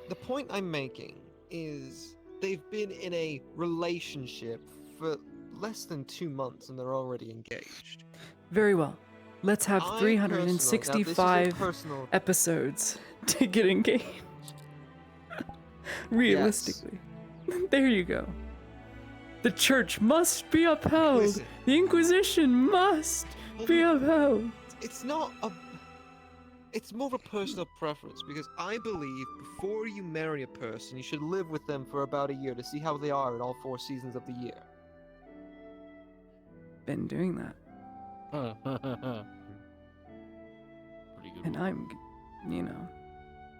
[SPEAKER 9] The point I'm making is they've been in a relationship for less than 2 months and they're already engaged.
[SPEAKER 7] Very well. Let's have
[SPEAKER 9] I
[SPEAKER 7] 365
[SPEAKER 9] personal-
[SPEAKER 7] episodes to get engaged. Realistically. There you go. The church must be upheld.
[SPEAKER 9] Listen.
[SPEAKER 7] The Inquisition must be upheld.
[SPEAKER 9] It's not a. It's more of a personal preference because I believe before you marry a person, you should live with them for about a year to see how they are in all 4 seasons of the year.
[SPEAKER 7] Been doing that.
[SPEAKER 16] Pretty good.
[SPEAKER 7] And I'm, you know,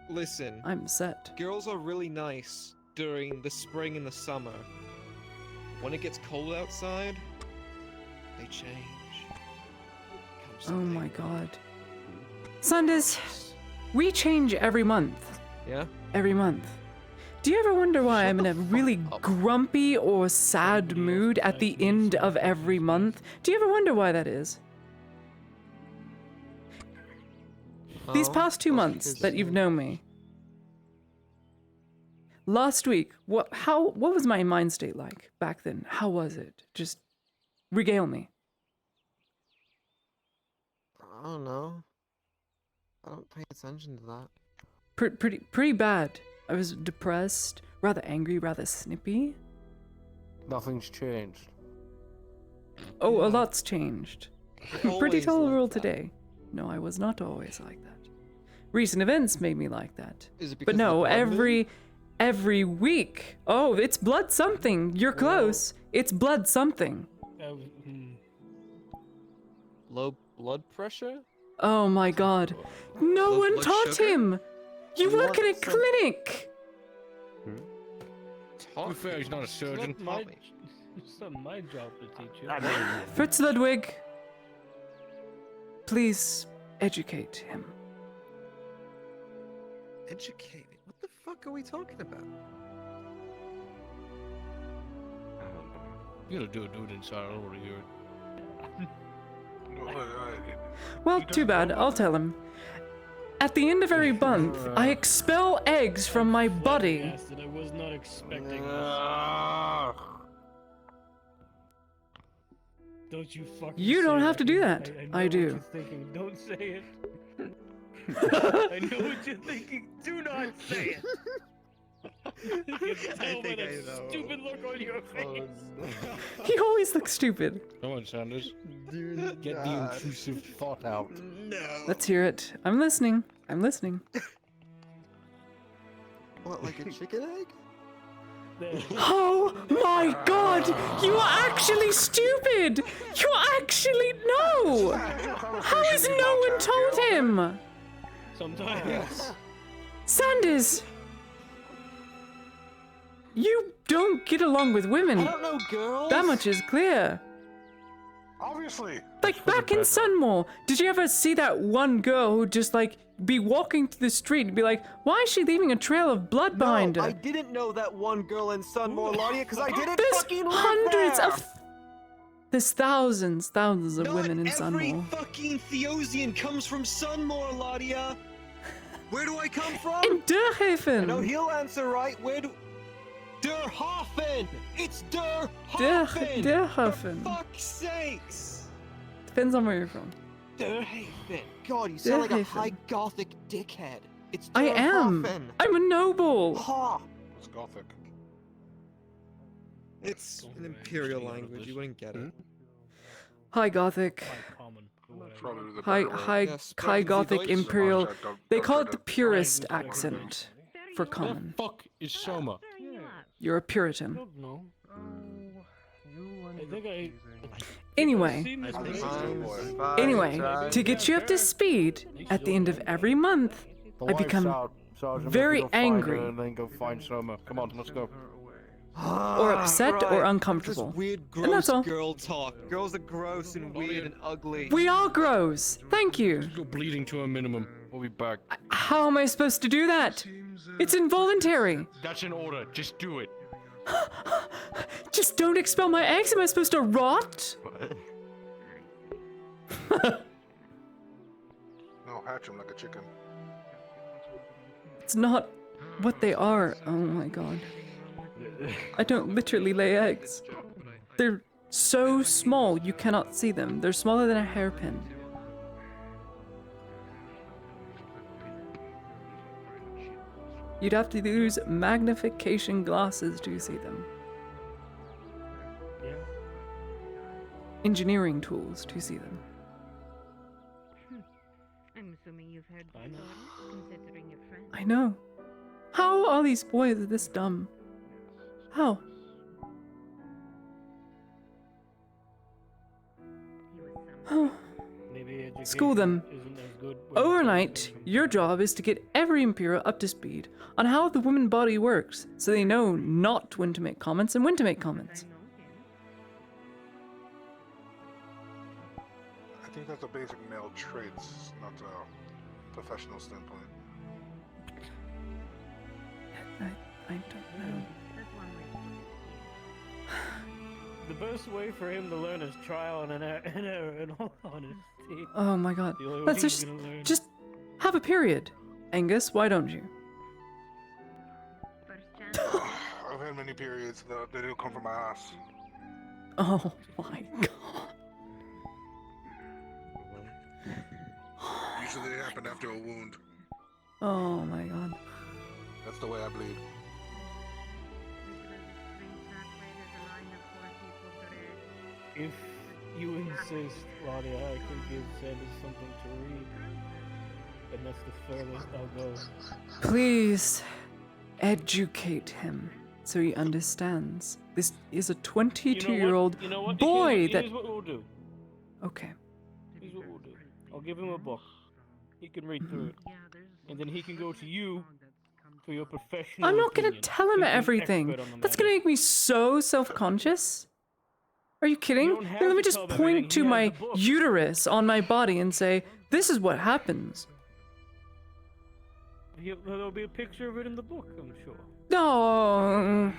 [SPEAKER 9] Listen,
[SPEAKER 7] I'm set.
[SPEAKER 9] girls are really nice during the spring and the summer. When it gets cold outside, they change.
[SPEAKER 7] Oh my god. Sanders, we change every month.
[SPEAKER 9] Yeah?
[SPEAKER 7] Every month. Do you ever wonder why I'm in a really grumpy or sad mood at the end of every month? Do you ever wonder why that is? These
[SPEAKER 9] Oh,
[SPEAKER 7] past 2
[SPEAKER 9] that's
[SPEAKER 7] months
[SPEAKER 9] because-
[SPEAKER 7] that you've known me. Last week, what was my mind state like back then? How was it? Just regale me.
[SPEAKER 9] I don't know. I don't pay attention to that.
[SPEAKER 7] Pretty bad. I was depressed, rather angry, rather snippy.
[SPEAKER 16] Nothing's changed.
[SPEAKER 7] Oh, a lot's changed.
[SPEAKER 9] You're
[SPEAKER 7] Pretty
[SPEAKER 9] always
[SPEAKER 7] tolerable
[SPEAKER 9] like that.
[SPEAKER 7] today. No, I was not always like that. Recent events made me like that.
[SPEAKER 9] Is it because
[SPEAKER 7] But
[SPEAKER 9] of the
[SPEAKER 7] no,
[SPEAKER 9] blood moon?
[SPEAKER 7] every week. Oh, it's blood something. You're close. It's blood something.
[SPEAKER 9] Low blood pressure?
[SPEAKER 7] Oh my god. No
[SPEAKER 9] Low
[SPEAKER 7] one
[SPEAKER 9] blood
[SPEAKER 7] taught
[SPEAKER 9] sugar?
[SPEAKER 7] him. You
[SPEAKER 9] You
[SPEAKER 7] work in a
[SPEAKER 9] want some-
[SPEAKER 7] clinic.
[SPEAKER 16] To be fair, he's not a surgeon.
[SPEAKER 2] It's not my job to teach you.
[SPEAKER 7] Fritz Ludwig, please educate him.
[SPEAKER 9] Educated? What the fuck are we talking about?
[SPEAKER 16] You gotta do it inside. I don't want to hear it.
[SPEAKER 7] Well, too bad. I'll tell him. At the end of every month, I expel eggs from my body.
[SPEAKER 2] Bastard, I was not expecting this. Don't you fucking
[SPEAKER 7] You
[SPEAKER 2] say
[SPEAKER 7] don't have to do that.
[SPEAKER 2] I know
[SPEAKER 7] I
[SPEAKER 2] what
[SPEAKER 7] do.
[SPEAKER 2] you're thinking. Don't say it. I know what you're thinking. Do not say it. You can tell by the stupid look on your face.
[SPEAKER 7] He always looks stupid.
[SPEAKER 16] Come on, Sanders. Get the intrusive thought out.
[SPEAKER 9] No.
[SPEAKER 7] Let's hear it. I'm listening. I'm listening.
[SPEAKER 9] What, like a chicken egg?
[SPEAKER 7] Oh my god! You are actually stupid! You actually know! How has no one told him?
[SPEAKER 2] Sometimes.
[SPEAKER 7] Sanders! You don't get along with women.
[SPEAKER 9] I don't know, girls.
[SPEAKER 7] That much is clear.
[SPEAKER 19] Obviously.
[SPEAKER 7] Like back in Sunmore, did you ever see that one girl who just like be walking through the street and be like, why is she leaving a trail of blood behind her?
[SPEAKER 9] I didn't know that one girl in Sunmore, Ladia, because I didn't
[SPEAKER 7] There's
[SPEAKER 9] fucking live
[SPEAKER 7] hundreds
[SPEAKER 9] there.
[SPEAKER 7] of... There's thousands of women in
[SPEAKER 9] Every
[SPEAKER 7] Sunmore.
[SPEAKER 9] fucking Theosian comes from Sunmore, Ladia. Where do I come from?
[SPEAKER 7] In Durhaven.
[SPEAKER 9] No, he'll answer right. Where do... Durhaven! It's Durhaven!
[SPEAKER 7] Durhaven.
[SPEAKER 9] For fuck's sakes!
[SPEAKER 7] Depends on where you're from.
[SPEAKER 9] Durhaven. God, you sound like a
[SPEAKER 7] Durhaven.
[SPEAKER 9] high gothic dickhead. It's
[SPEAKER 7] I am.
[SPEAKER 9] Durhaven.
[SPEAKER 7] I'm a noble.
[SPEAKER 9] Ha!
[SPEAKER 19] It's gothic.
[SPEAKER 9] It's an imperial language. You wouldn't get it.
[SPEAKER 7] High Gothic.
[SPEAKER 19] Probably the
[SPEAKER 7] High,
[SPEAKER 19] better word.
[SPEAKER 7] high,
[SPEAKER 9] Yes,
[SPEAKER 7] high
[SPEAKER 9] Sprechen Sie
[SPEAKER 7] Gothic
[SPEAKER 9] Deutsch?
[SPEAKER 7] Imperial. They call it the
[SPEAKER 19] Don't
[SPEAKER 7] purist accent for common.
[SPEAKER 16] The fuck is Soma?
[SPEAKER 7] You're a Puritan.
[SPEAKER 2] No. I think I...
[SPEAKER 7] Anyway, to get you up to speed, at the end of every month, I become very angry
[SPEAKER 16] And then go find Soma. Come on, let's go.
[SPEAKER 7] or upset or uncomfortable.
[SPEAKER 9] Just weird,
[SPEAKER 7] And that's
[SPEAKER 9] gross
[SPEAKER 7] all.
[SPEAKER 9] girl talk. Girls are gross and weird and ugly.
[SPEAKER 7] We are gross. Thank you.
[SPEAKER 16] Go bleeding to a minimum. We'll be back.
[SPEAKER 7] How am I supposed to do that? It's involuntary.
[SPEAKER 16] That's an order. Just do it.
[SPEAKER 7] Just don't expel my eggs. Am I supposed to rot?
[SPEAKER 19] No, hatch him like a chicken.
[SPEAKER 7] It's not what they are. Oh my god. I don't literally lay eggs. They're so small you cannot see them. They're smaller than a hairpin. You'd have to use magnification glasses to see them.
[SPEAKER 2] Yeah.
[SPEAKER 7] Engineering tools to see them.
[SPEAKER 12] I'm assuming you've heard the story, considering your friend.
[SPEAKER 7] I know. How are these boys this dumb? How? Oh.
[SPEAKER 2] Maybe
[SPEAKER 7] School them.
[SPEAKER 2] education isn't as good when
[SPEAKER 7] Overnight, your job is to get every Imperial up to speed on how the woman body works, so they know not when to make comments and when to make comments.
[SPEAKER 19] I think that's a basic male traits, not a professional standpoint.
[SPEAKER 7] I don't know.
[SPEAKER 2] The best way for him to learn is trial and error, in all honesty.
[SPEAKER 7] Oh my god.
[SPEAKER 2] The only way
[SPEAKER 7] Let's
[SPEAKER 2] he's gonna learn.
[SPEAKER 7] just have a period. Angus, why don't you?
[SPEAKER 19] I've had many periods that they don't come from my ass.
[SPEAKER 7] Oh my god.
[SPEAKER 19] Usually they happen after a wound.
[SPEAKER 7] Oh my god.
[SPEAKER 19] That's the way I bleed.
[SPEAKER 2] If you insist, Claudia, I can give Sanders something to read. And that's the furthest I'll go.
[SPEAKER 7] Please educate him so he understands. This is a 22-year-old
[SPEAKER 2] You know what?
[SPEAKER 7] boy
[SPEAKER 2] Here's what we'll do.
[SPEAKER 7] Okay.
[SPEAKER 2] Here's what we'll do. I'll give him a book. He can read through it. And then he can go to you for your professional
[SPEAKER 7] I'm not gonna
[SPEAKER 2] opinion,
[SPEAKER 7] tell him
[SPEAKER 2] since he's an
[SPEAKER 7] everything.
[SPEAKER 2] expert on the
[SPEAKER 7] That's
[SPEAKER 2] matter.
[SPEAKER 7] gonna make me so self-conscious. Are you kidding?
[SPEAKER 2] don't have
[SPEAKER 7] Here, let me
[SPEAKER 2] to
[SPEAKER 7] just
[SPEAKER 2] tell him
[SPEAKER 7] point
[SPEAKER 2] everything.
[SPEAKER 7] to
[SPEAKER 2] He has
[SPEAKER 7] my
[SPEAKER 2] the book.
[SPEAKER 7] uterus on my body and say, this is what happens.
[SPEAKER 2] There'll be a picture of it in the book, I'm sure.
[SPEAKER 7] No,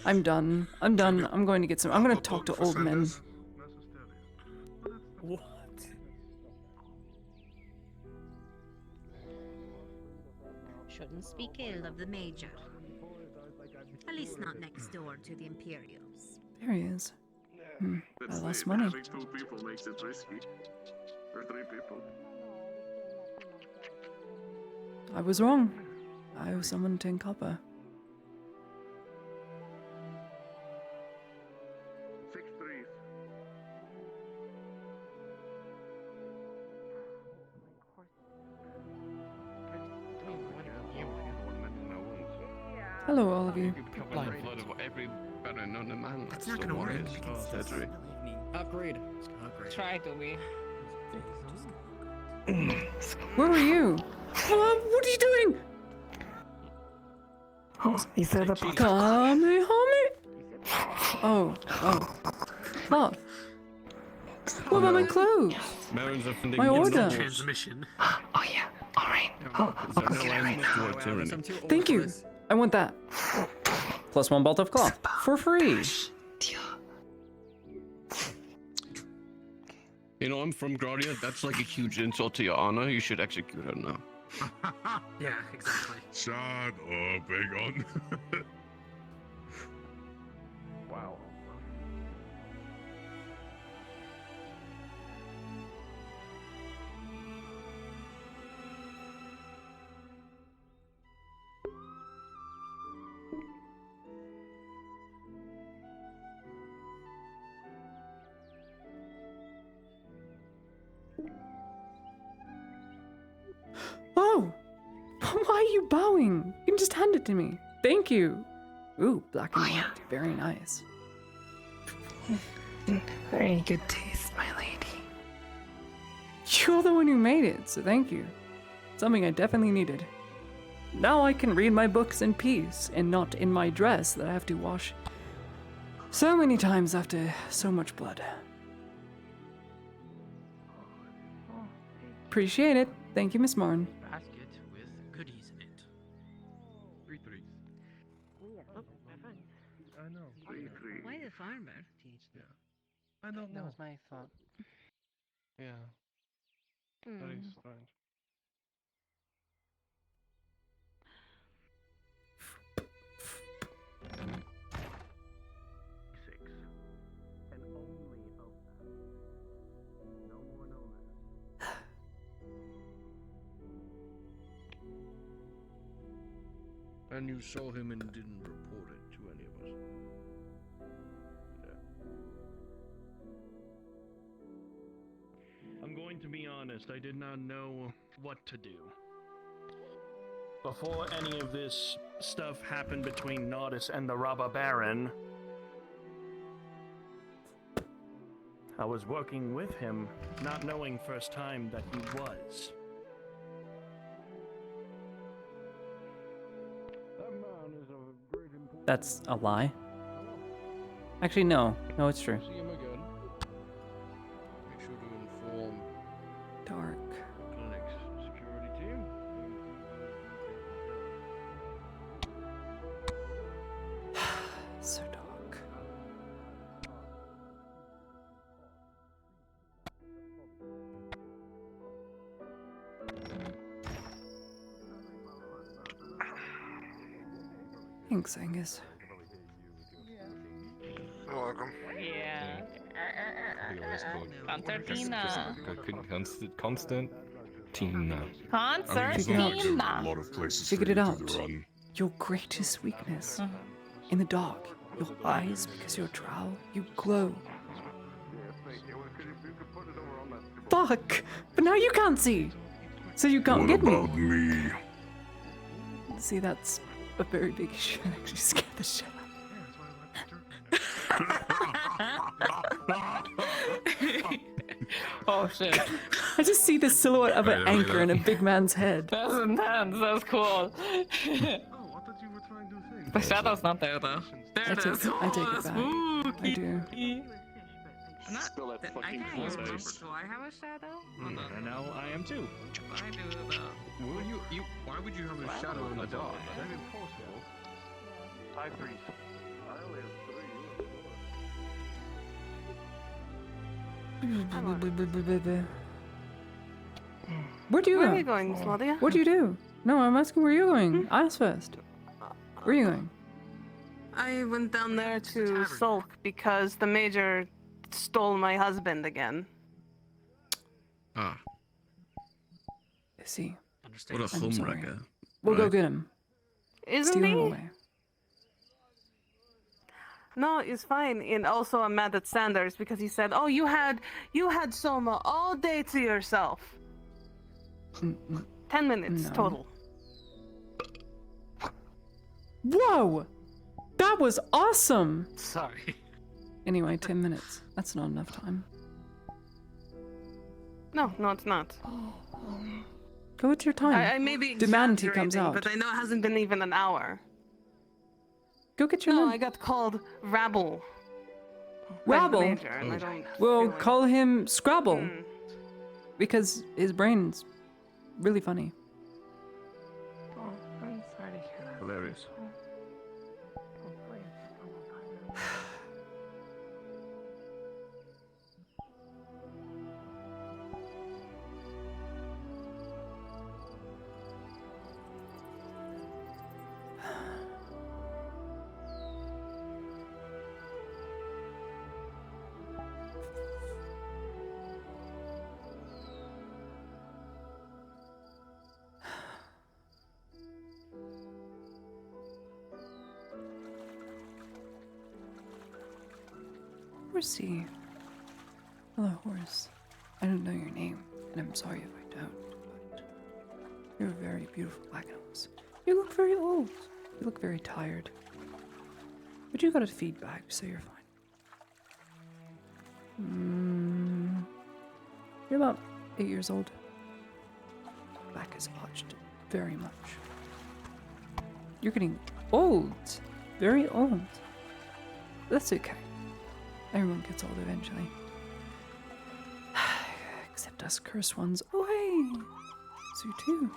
[SPEAKER 7] I'm done. I'm done. I'm going to get some. I'm going to talk to old men.
[SPEAKER 2] What?
[SPEAKER 13] Shouldn't speak ill of the Major. At least not next door to the Imperials.
[SPEAKER 7] There he is. I lost money.
[SPEAKER 15] Having 2 people makes it risky. Or 3 people.
[SPEAKER 7] I was wrong. I owe someone 10 copper.
[SPEAKER 15] 6 trees.
[SPEAKER 7] Hello, all of you.
[SPEAKER 4] Blind blood of every baron on the man.
[SPEAKER 20] That's not gonna work.
[SPEAKER 4] Surgery.
[SPEAKER 20] Upgrade.
[SPEAKER 23] Try to be.
[SPEAKER 7] Where were you? What are you doing?
[SPEAKER 20] Oh, he said the book.
[SPEAKER 7] Kamehameha. Oh. Cloth. What about my clothes?
[SPEAKER 4] Barons are funding
[SPEAKER 7] My order.
[SPEAKER 14] Transmission.
[SPEAKER 20] Oh yeah. All right. Oh,
[SPEAKER 4] There's no end to our tyranny.
[SPEAKER 7] Thank you. I want that. Plus 1 bolt of cloth. For free.
[SPEAKER 4] You know, I'm from Gradia. That's like a huge insult to your honor. You should execute her now.
[SPEAKER 14] Yeah, exactly.
[SPEAKER 15] Shut up, Egon.
[SPEAKER 11] Wow.
[SPEAKER 7] Oh. Why are you bowing? You can just hand it to me. Thank you. Ooh, black and white. Very nice.
[SPEAKER 20] Very good taste, my lady.
[SPEAKER 7] You're the one who made it, so thank you. Something I definitely needed. Now I can read my books in peace and not in my dress that I have to wash so many times after so much blood. Appreciate it. Thank you, Miss Martin.
[SPEAKER 20] Basket with goodies in it.
[SPEAKER 3] 3 threes. I know.
[SPEAKER 13] Why the farmer?
[SPEAKER 3] Yeah. I don't know.
[SPEAKER 20] That was my thought.
[SPEAKER 3] Yeah. Very strange.
[SPEAKER 4] And you saw him and didn't report it to any of us.
[SPEAKER 2] I'm going to be honest, I did not know what to do. Before any of this stuff happened between Nodus and the Robber Baron, I was working with him, not knowing first time that he was.
[SPEAKER 1] That's a lie. Actually, no. No, it's true.
[SPEAKER 4] See him again. Make sure to inform
[SPEAKER 7] Dark.
[SPEAKER 4] clinic's security team.
[SPEAKER 7] So dark. Thanks, Angus.
[SPEAKER 15] You're welcome.
[SPEAKER 23] Yeah.
[SPEAKER 5] We always call it
[SPEAKER 23] Concertina.
[SPEAKER 5] Constantina.
[SPEAKER 23] Concertina.
[SPEAKER 15] A lot of places
[SPEAKER 7] Figured
[SPEAKER 15] for
[SPEAKER 7] it
[SPEAKER 15] you
[SPEAKER 7] out.
[SPEAKER 15] to run.
[SPEAKER 7] Your greatest weakness. In the dark, your eyes, because your drow, you glow. fuck? But now you can't see. So you can't
[SPEAKER 4] What
[SPEAKER 7] get me.
[SPEAKER 4] about me?
[SPEAKER 7] See, that's a very big issue. It actually scared the shit
[SPEAKER 23] Oh shit.
[SPEAKER 7] I just see the silhouette of an anchor in a big man's head.
[SPEAKER 23] That's intense. That's cool. The shadow's not there though. There it is.
[SPEAKER 7] I take it
[SPEAKER 23] that's
[SPEAKER 7] back. I do.
[SPEAKER 2] Still that fucking
[SPEAKER 3] I
[SPEAKER 2] cool
[SPEAKER 3] can't
[SPEAKER 2] face.
[SPEAKER 3] Do I have a shadow?
[SPEAKER 2] And now I am too.
[SPEAKER 3] I do though.
[SPEAKER 16] Why would you have a shadow in the dark?
[SPEAKER 3] That's impossible.
[SPEAKER 11] I agree.
[SPEAKER 15] I only have 3.
[SPEAKER 7] Where'd you
[SPEAKER 23] Where
[SPEAKER 7] go?
[SPEAKER 23] are you going, Claudia?
[SPEAKER 7] What'd you do? No, I'm asking where you're going. Ask first. Where are you going?
[SPEAKER 23] I went down there to sulk because the major stole my husband again.
[SPEAKER 4] Ah.
[SPEAKER 7] I see.
[SPEAKER 4] What a
[SPEAKER 7] I'm sorry.
[SPEAKER 4] homewrecker.
[SPEAKER 7] We'll go get him.
[SPEAKER 23] Isn't
[SPEAKER 7] Steal him
[SPEAKER 23] he?
[SPEAKER 7] away.
[SPEAKER 23] No, it's fine. And also I'm mad at Sanders because he said, "Oh, you had Soma all day to yourself." 10 minutes
[SPEAKER 7] No.
[SPEAKER 23] total.
[SPEAKER 7] Whoa! That was awesome!
[SPEAKER 11] Sorry.
[SPEAKER 7] Anyway, 10 minutes. That's not enough time.
[SPEAKER 23] No, it's not.
[SPEAKER 7] Go with your time.
[SPEAKER 23] I may be
[SPEAKER 7] Demand he comes
[SPEAKER 23] exaggerating,
[SPEAKER 7] out.
[SPEAKER 23] but I know it hasn't been even an hour.
[SPEAKER 7] Go get your
[SPEAKER 23] No,
[SPEAKER 7] man.
[SPEAKER 23] I got called Rabble. by the
[SPEAKER 7] Rabble?
[SPEAKER 23] major, and I don't
[SPEAKER 7] We'll
[SPEAKER 23] feel like-
[SPEAKER 7] call him Scrabble.
[SPEAKER 23] Hmm.
[SPEAKER 7] Because his brain's really funny.
[SPEAKER 23] Oh, I'm sorry to hear that.
[SPEAKER 2] Hilarious.
[SPEAKER 7] Horsey. Hello, horse. I don't know your name, and I'm sorry if I don't, but you're a very beautiful black nose. You look very old. You look very tired. But you got a feedback, so you're fine. You're about 8 years old. Back is arched very much. You're getting old. Very old. That's okay. Everyone gets old eventually. Except us cursed ones. Oh, hey! It's you too.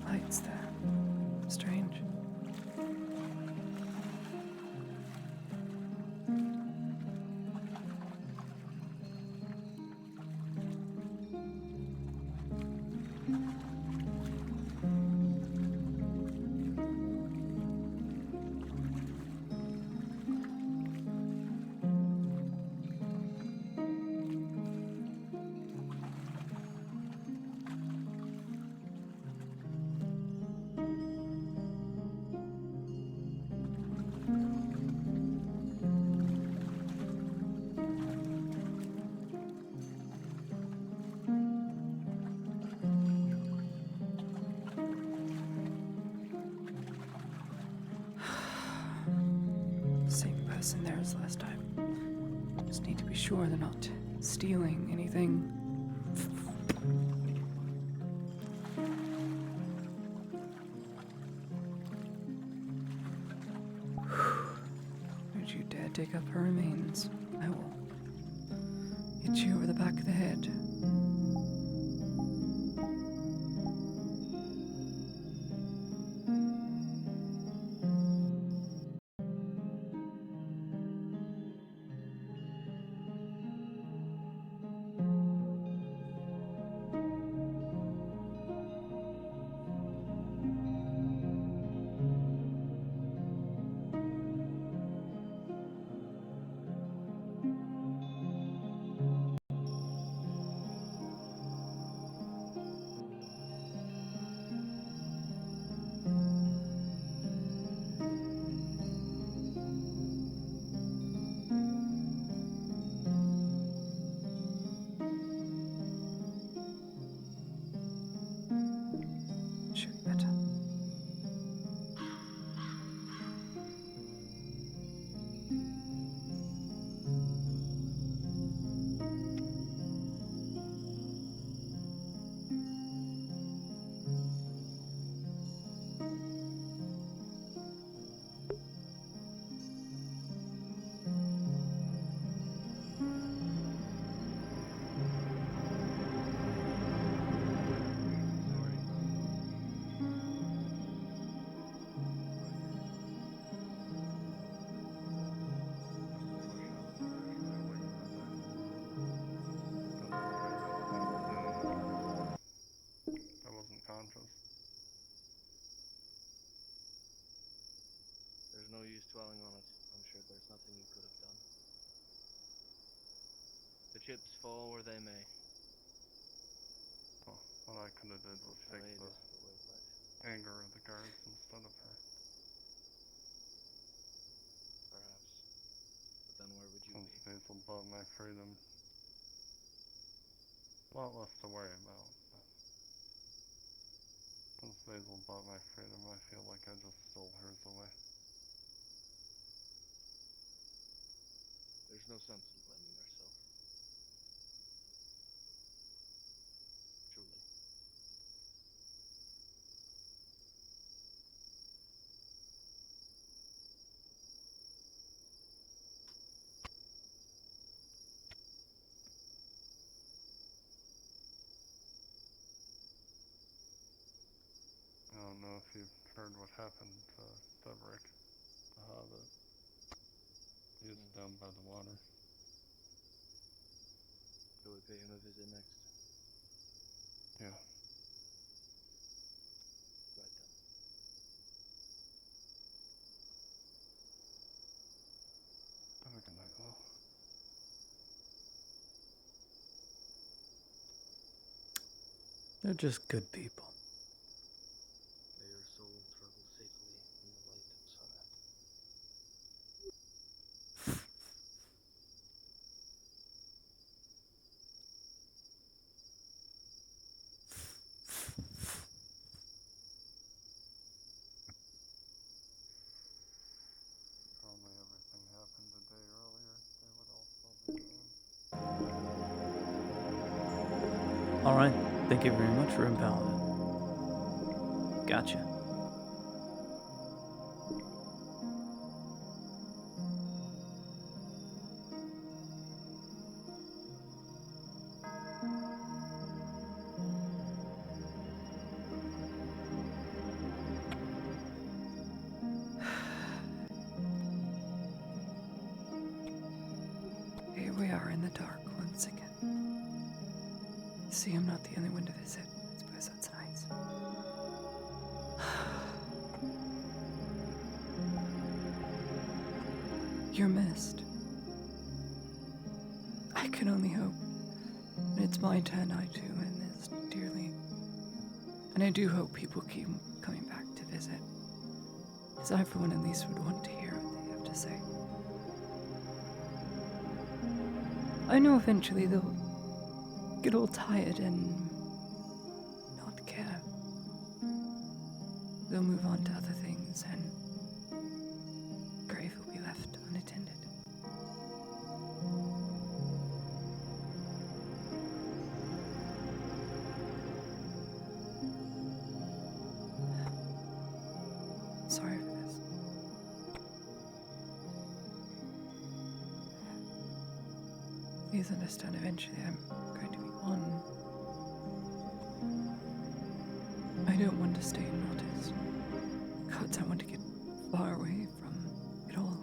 [SPEAKER 7] Lights there. Strange. Same person there as last time. Just need to be sure they're not stealing anything. Don't you dare dig up her remains. I will hit you over the back of the head. Should be better.
[SPEAKER 16] I wasn't conscious.
[SPEAKER 3] There's no use dwelling on it. I'm sure there's nothing you could have done. The chips fall where they may.
[SPEAKER 16] Well, what I could have did was take
[SPEAKER 3] Parade
[SPEAKER 16] the
[SPEAKER 3] is the way of life.
[SPEAKER 16] anger of the guards instead of her.
[SPEAKER 3] Perhaps. But then where would you
[SPEAKER 16] Since
[SPEAKER 3] be?
[SPEAKER 16] Basil bought my freedom. A lot less to worry about. But since Basil bought my freedom, I feel like I just stole hers away.
[SPEAKER 3] There's no sense in blaming yourself. Truly.
[SPEAKER 16] I don't know if you've heard what happened to Deverick, the hobbit. He was down by the water.
[SPEAKER 3] Go we pay him a visit next.
[SPEAKER 16] Yeah.
[SPEAKER 3] Right then.
[SPEAKER 16] Have a good night, Will.
[SPEAKER 1] They're just good people.
[SPEAKER 3] May your soul travel safely in the light of Sarah.
[SPEAKER 16] If only everything happened a day earlier, they would all still be gone.
[SPEAKER 1] Alright, thank you very much, Rune Paladin. Gotcha.
[SPEAKER 7] Here we are in the dark once again. See, I'm not the only one to visit. I suppose that's nice. You're missed. I can only hope when it's my turn, I too am missed dearly. And I do hope people keep coming back to visit. Because I, for one, at least would want to hear what they have to say. I know eventually they'll get all tired and not care. They'll move on to other things and grave will be left unattended. Sorry for this. Please understand, eventually I'm going to be on. I don't want to stay unnoticed. Gods, I want to get far away from it all.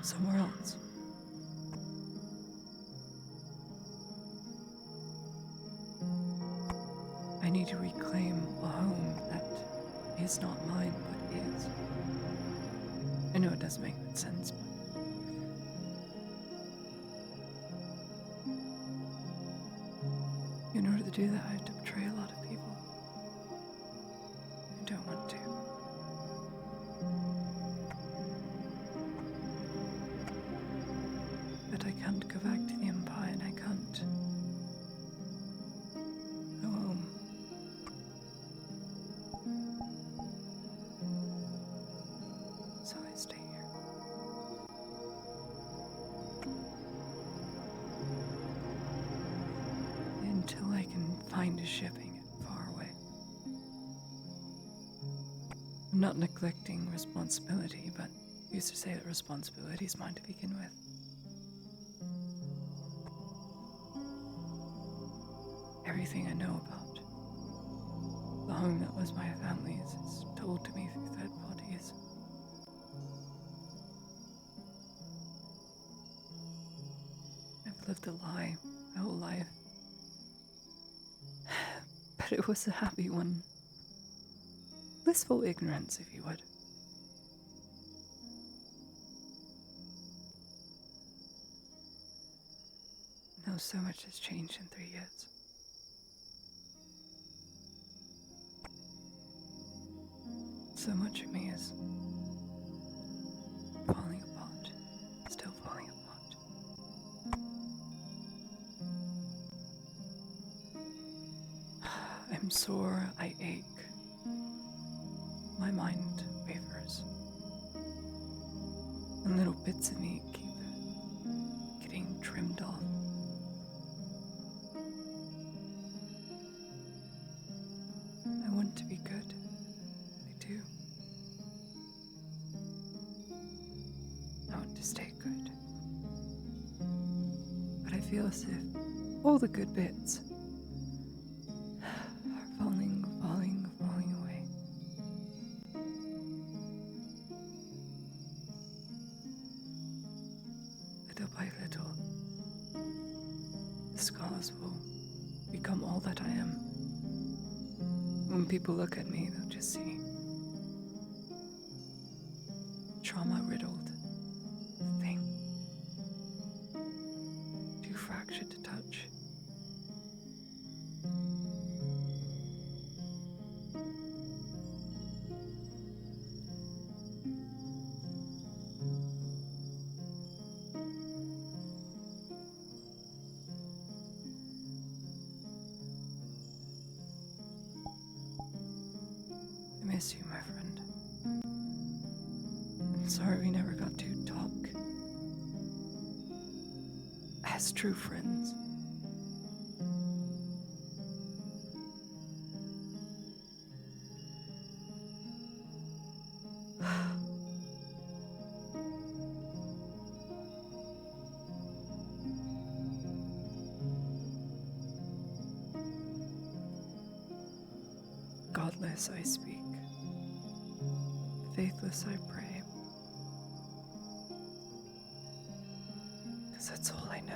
[SPEAKER 7] Somewhere else. I need to reclaim a home that is not mine, but is. I know it doesn't make much sense, but in order to do that, I have to betray a lot of people. I don't want to. But I can't go back to the Empire, and I can't go home. So I stay here. Until I can find a shipping it far away. I'm not neglecting responsibility, but I used to say that responsibility is mine to begin with. Everything I know about the home that was my family's is told to me through third parties. I've lived a lie my whole life. But it was a happy one. Blissful ignorance, if you would. Now so much has changed in 3 years. So much of me is falling apart, still falling apart. I'm sore, I ache. My mind wavers. And little bits of me keep getting trimmed off. I want to be good. I do. I want to stay good. But I feel as if all the good bits are falling away. Little by little, the scars will become all that I am. When people look at me, they'll just see trauma-riddled thing. Too fractured to touch. I miss you, my friend. I'm sorry we never got to talk as true friends. Godless I speak, faithless I pray, 'cause that's all I know.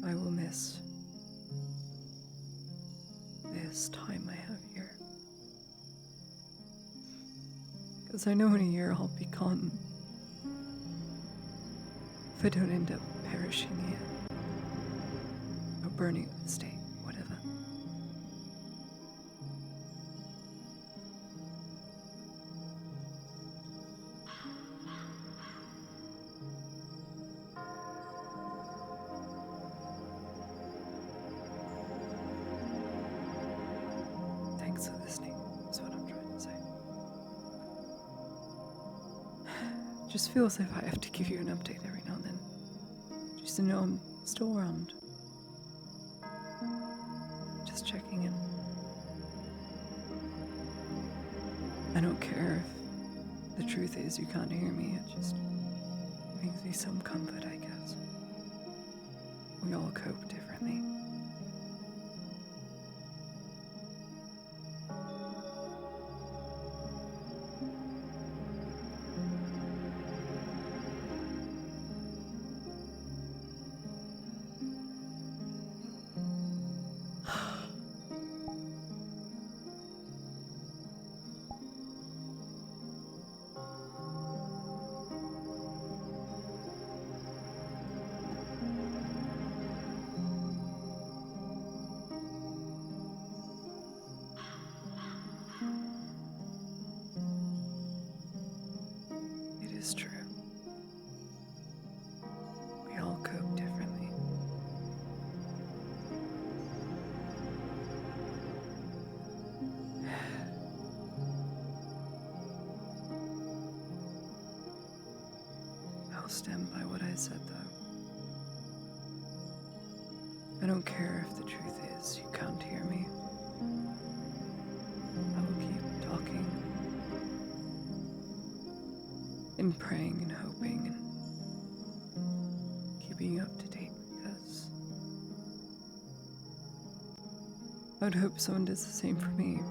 [SPEAKER 7] I will miss this time I have here. Because I know in a year I'll be gone. If I don't end up perishing here, or burning at the stake, whatever. just feels like I have to give you an update every now and then. Just to know I'm still around. Just checking in. I don't care if the truth is you can't hear me. It just brings me some comfort, I guess. We all cope differently. It is true. We all cope differently. I'll stand by what I said, though. I don't care if the truth is you can't hear me. I will keep talking and praying and hoping and keeping you up to date because I would hope someone does the same for me,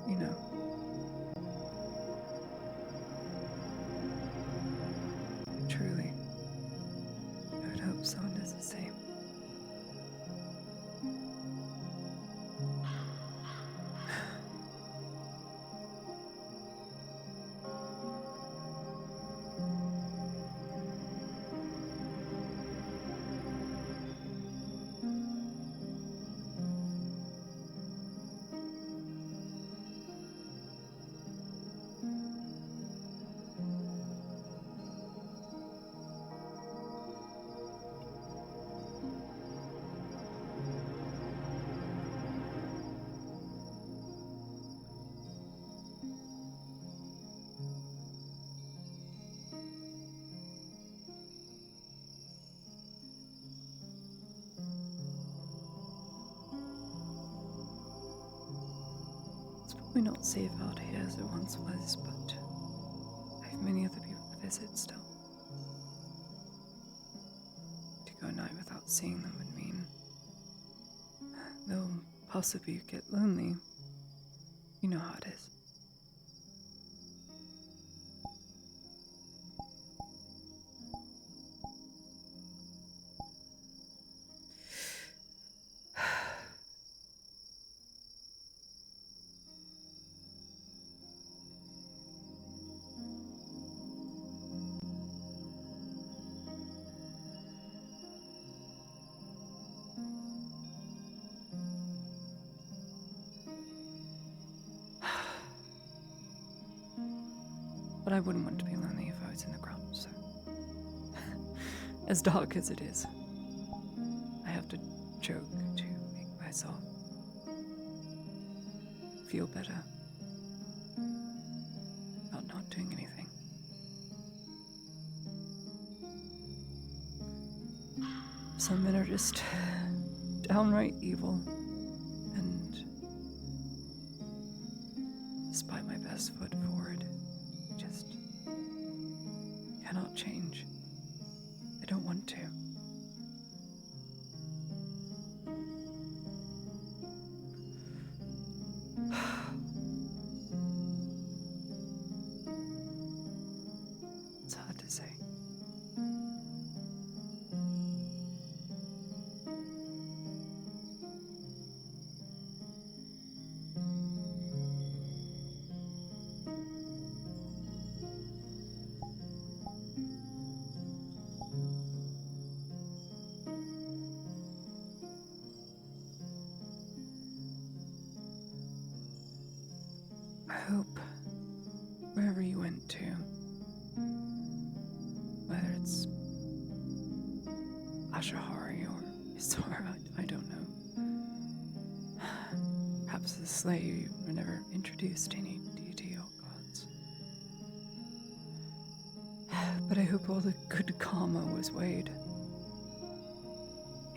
[SPEAKER 7] you know. Truly, I would hope someone does the same. It's probably not safe out here as it once was, but I have many other people to visit still. To go a night without seeing them would mean they'll possibly get lonely. You know how it is. But I wouldn't want to be lonely if I was in the ground, so. As dark as it is, I have to joke to make myself feel better about not doing anything. Some men are just downright evil, and despite my best foot forward, just cannot change. I don't want to. It's hard to say. I hope wherever you went to, whether it's Ashahari or Isara, I don't know. Perhaps the Slay you were never introduced to any deity or gods. But I hope all the good karma was weighed.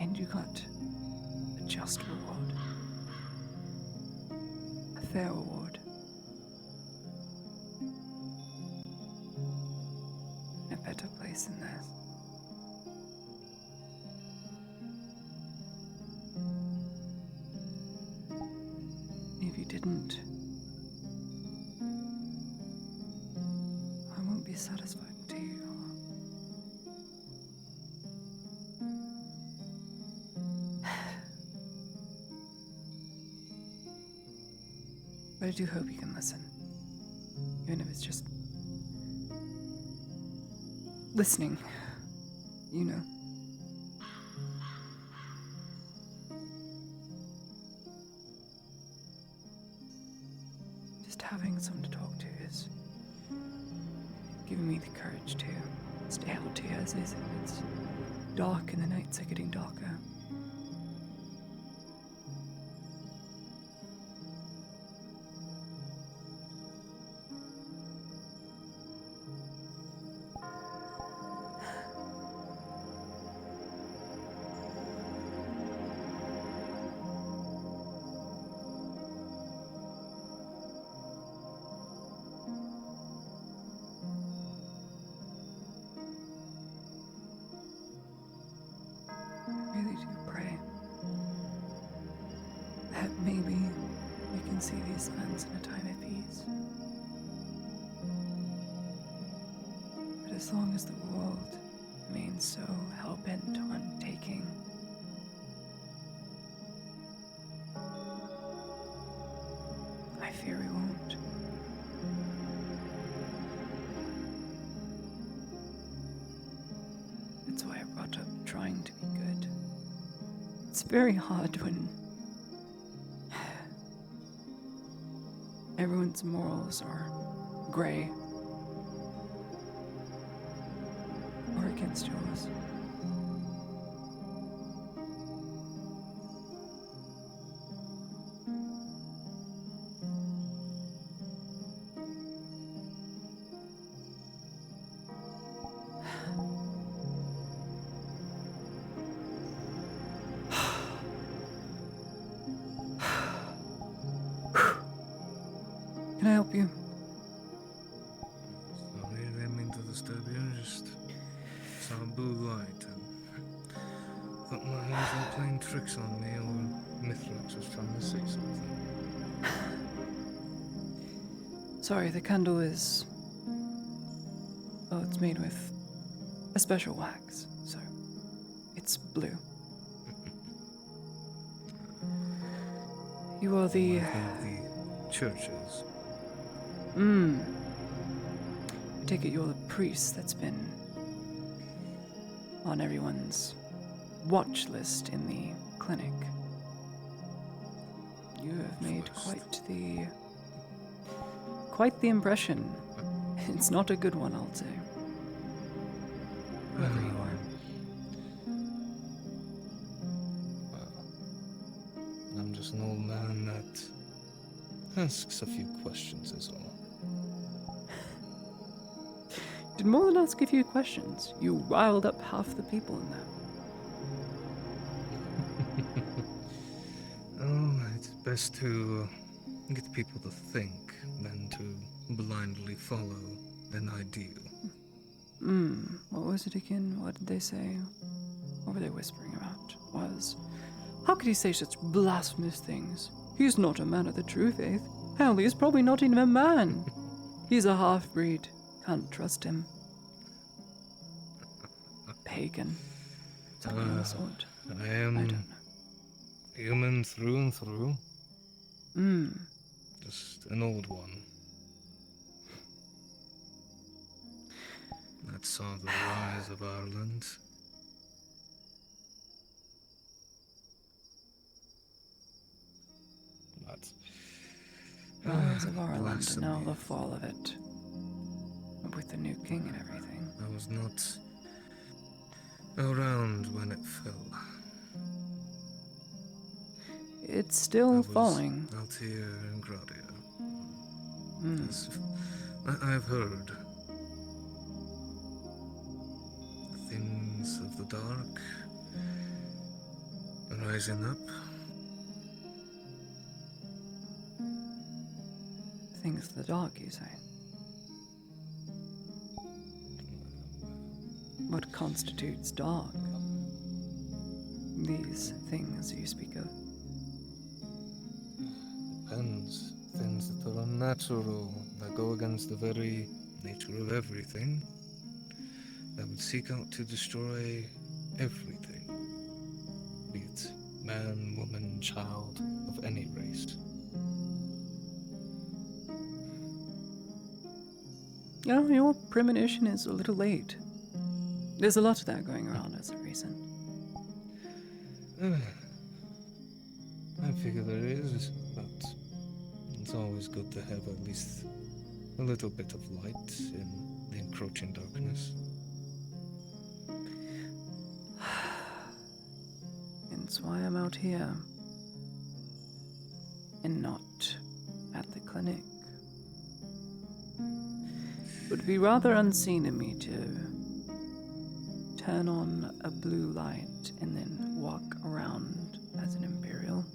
[SPEAKER 7] And you got a just reward. A fair reward. A better place than this. If you didn't, I won't be satisfied until you are. But I do hope you can listen. Even if it's just listening, you know. Just having someone to talk to is giving me the courage to stay out here as is. It's dark and the nights are getting darker. I really do pray that maybe we can see these lands in a time of peace. But as long as the world remains so hell-bent on taking, I fear we won't. That's why I brought up trying to be good. It's very hard when everyone's morals are gray or against yours. Can I help you?
[SPEAKER 16] Sorry, I didn't mean to disturb you. Just saw a blue light and thought my hands were playing tricks on me, or Mithrax was trying to say something.
[SPEAKER 7] Sorry, the candle is... Oh, it's made with a special wax, so it's blue. You are the...
[SPEAKER 16] One of the churches.
[SPEAKER 7] I take it you're the priest that's been on everyone's watch list in the clinic. You have made quite the impression. It's not a good one, I'll say. Whoever you are.
[SPEAKER 16] I'm just an old man that asks a few questions, is all.
[SPEAKER 7] Did more than ask a few questions. You riled up half the people in there.
[SPEAKER 16] Oh, it's best to get people to think than to blindly follow an ideal.
[SPEAKER 7] What was it again? What did they say? What were they whispering about? How could he say such blasphemous things? He's not a man of the true faith. Hell, he's probably not even a man. He's a half-breed. Can't trust him. Pagan. Something of the sort.
[SPEAKER 16] I am
[SPEAKER 7] I don't know.
[SPEAKER 16] human through and through. Just an old one. That saw the rise of Ireland. But
[SPEAKER 7] The rise of Ireland and now the fall of it. With the new king and everything.
[SPEAKER 16] I was not around when it fell.
[SPEAKER 7] It's still falling.
[SPEAKER 16] Altair and Gradia. I've heard.
[SPEAKER 4] dark rising up.
[SPEAKER 7] Things of the dark, you say? What constitutes dark? These things you speak of.
[SPEAKER 16] Depends. Things that are unnatural, that go against the very nature of everything, that would seek out to destroy everything. Be it man, woman, child, of any race.
[SPEAKER 7] You know, your premonition is a little late. There's a lot of that going around as of recent.
[SPEAKER 16] I figure there is, but it's always good to have at least a little bit of light in the encroaching darkness.
[SPEAKER 7] That's why I'm out here. And not at the clinic. It would be rather unseen of me to turn on a blue light and then walk around as an Imperial.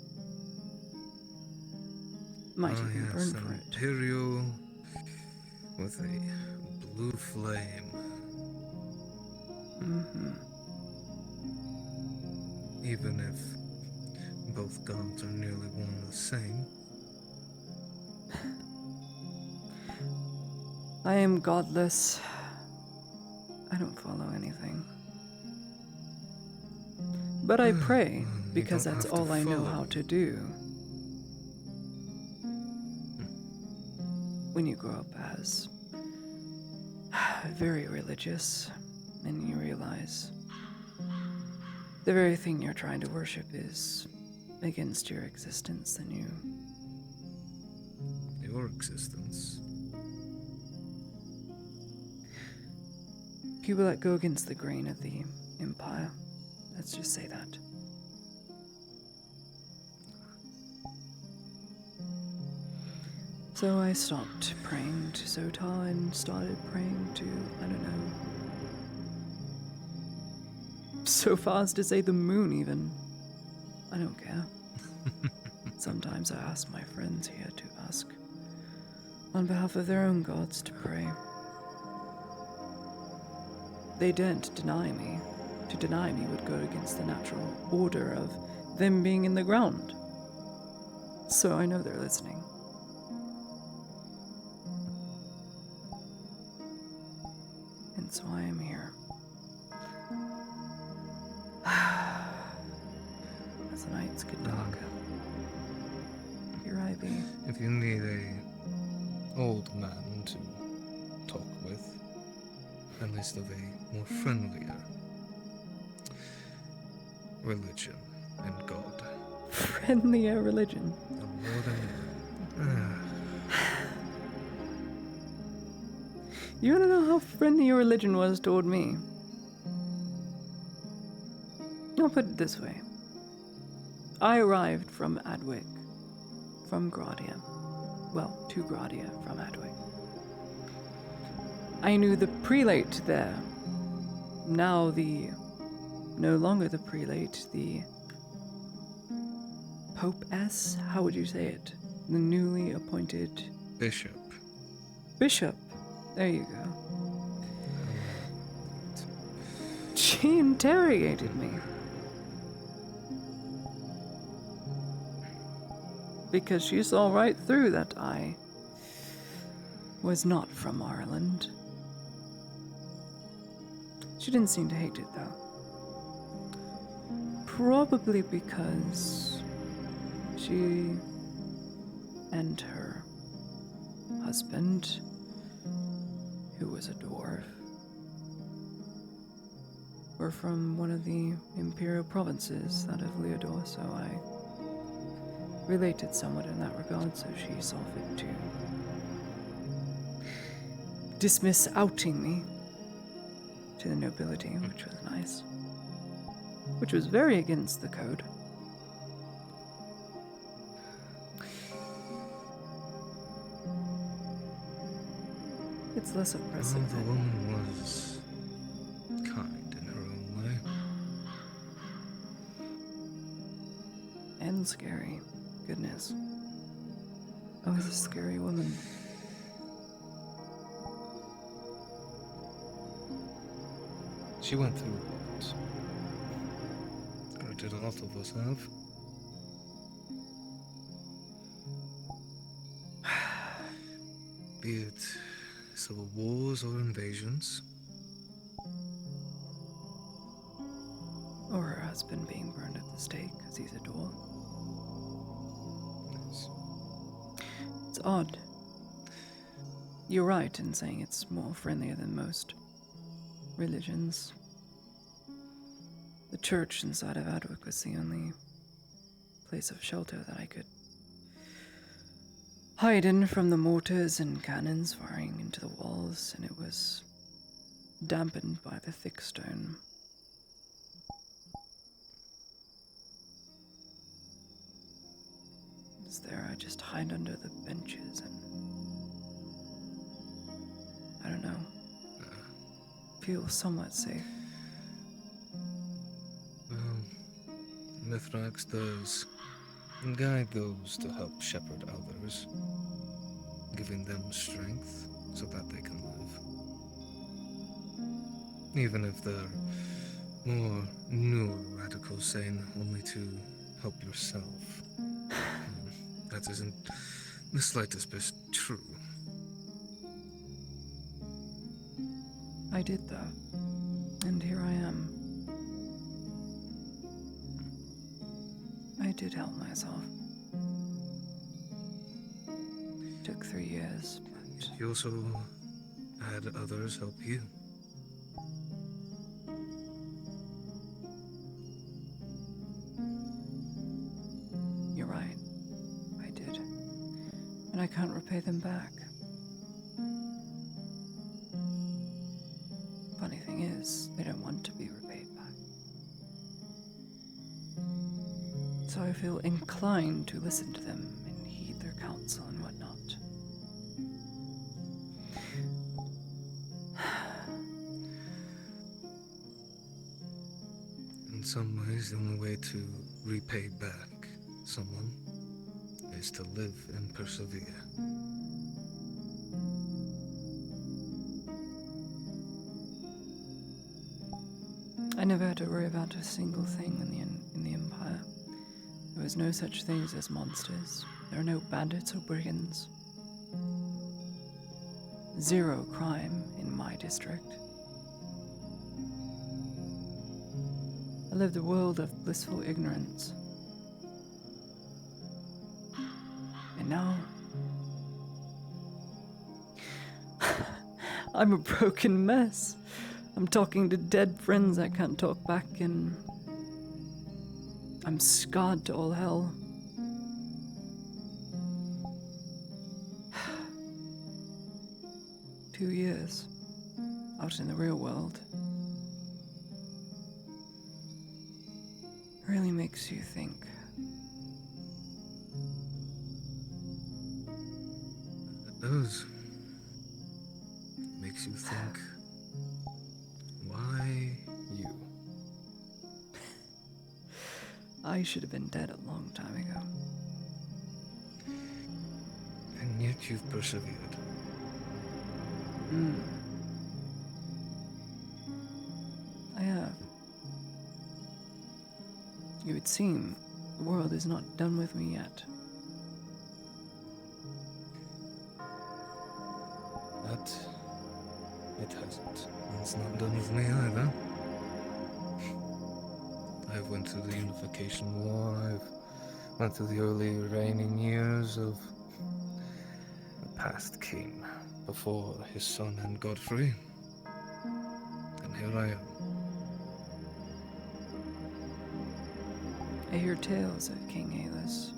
[SPEAKER 7] Might even burn for
[SPEAKER 16] an
[SPEAKER 7] it.
[SPEAKER 16] Imperial with a blue flame.
[SPEAKER 7] Mm-hmm.
[SPEAKER 16] Even if both gods are nearly one and the same.
[SPEAKER 7] I am godless. I don't follow anything. But I pray, because
[SPEAKER 16] don't
[SPEAKER 7] that's
[SPEAKER 16] have to
[SPEAKER 7] all I know
[SPEAKER 16] follow.
[SPEAKER 7] how to do. When you grow up as very religious, and you realize the very thing you're trying to worship is against your existence, then you...
[SPEAKER 16] Your existence.
[SPEAKER 7] People that go against the grain of the Empire. Let's just say that. So I stopped praying to Zotar and started praying to, I don't know, so far as to say the moon even. I don't care. Sometimes I ask my friends here to ask on behalf of their own gods to pray. They daren't deny me. To deny me would go against the natural order of them being in the ground. So I know they're listening. And so I am here. As the nights get darker, here I be.
[SPEAKER 16] If you need a old man to talk with, at least of a more friendlier religion and God.
[SPEAKER 7] Friendlier religion.
[SPEAKER 16] More than
[SPEAKER 7] You wanna know how friendly your religion was toward me? I'll put it this way. I arrived from Adwick, from Gradia. Well, to Gradia from Adwick. I knew the prelate there. Now no longer the prelate, the Pope-S? How would you say it? The newly appointed...
[SPEAKER 16] Bishop.
[SPEAKER 7] Bishop. There you go. She interrogated me. Because she saw right through that I was not from Ireland. She didn't seem to hate it, though. Probably because she and her husband, who was a dwarf, were from one of the imperial provinces, that of Leodor, so I related somewhat in that regard, so she saw fit to dismiss outing me to the nobility, which was nice. Which was very against the code. It's less oppressive.
[SPEAKER 16] The woman was kind in her own way.
[SPEAKER 7] And scary. Goodness. I was a scary woman.
[SPEAKER 3] She went through it. Or did a lot of us have? Be it civil wars or invasions.
[SPEAKER 7] Or her husband being burned at the stake because he's a dwarf. It's odd. You're right in saying it's more friendlier than most religions. The church inside of Adwick was the only place of shelter that I could hide in from the mortars and cannons firing into the walls, and it was dampened by the thick stone. It's there, I just hide under the benches and I don't know, feel somewhat safe.
[SPEAKER 3] Well, Mithrax does guide those to help shepherd others, giving them strength so that they can live. Even if they're more newer radicals saying only to help yourself. That isn't the slightest bit true.
[SPEAKER 7] I did though, and here I am. I did help myself. Took 3 years, but
[SPEAKER 3] You also had others help you.
[SPEAKER 7] you're right. I did. And I can't repay them back. Funny thing is, they don't want to be repaid back. So I feel inclined to listen to them and heed their counsel and whatnot.
[SPEAKER 3] In some ways, the only way to repay back someone is to live and persevere.
[SPEAKER 7] I never had to worry about a single thing in the Empire. There was no such things as monsters. There are no bandits or brigands. 0 crime in my district. I lived a world of blissful ignorance. And now I'm a broken mess. I'm talking to dead friends I can't talk back, and I'm scarred to all hell. Two years out in the real world really makes you think.
[SPEAKER 3] It does. Makes you think. Why you?
[SPEAKER 7] I should have been dead a long time ago.
[SPEAKER 3] And yet you've persevered.
[SPEAKER 7] I have. It would seem the world is not done with me yet.
[SPEAKER 3] But it hasn't. It's not done with me either. I've went through the Unification War. I've went through the early reigning years of the past king before his son and Godfrey. And here I am.
[SPEAKER 7] I hear tales of King Aelus,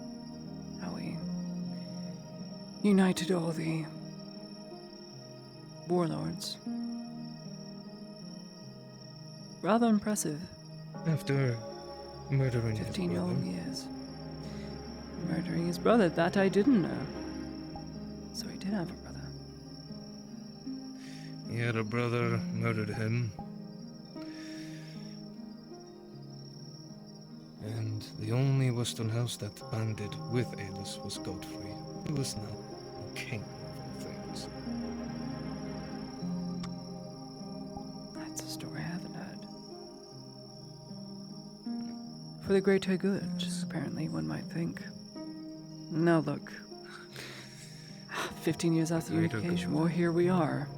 [SPEAKER 7] how he united all the warlords. Rather impressive.
[SPEAKER 3] After murdering his
[SPEAKER 7] 15
[SPEAKER 3] brother.
[SPEAKER 7] long years. Murdering his brother, that I didn't know. So he did have a brother.
[SPEAKER 3] He had a brother, murdered him. And And the only Western house that banded with Aelus was Godfrey, who was now king of all things.
[SPEAKER 7] That's a story I haven't heard. For the greater good, apparently, one might think. Now look. 15 years after the
[SPEAKER 3] Greater
[SPEAKER 7] unification,
[SPEAKER 3] good.
[SPEAKER 7] well, here we are.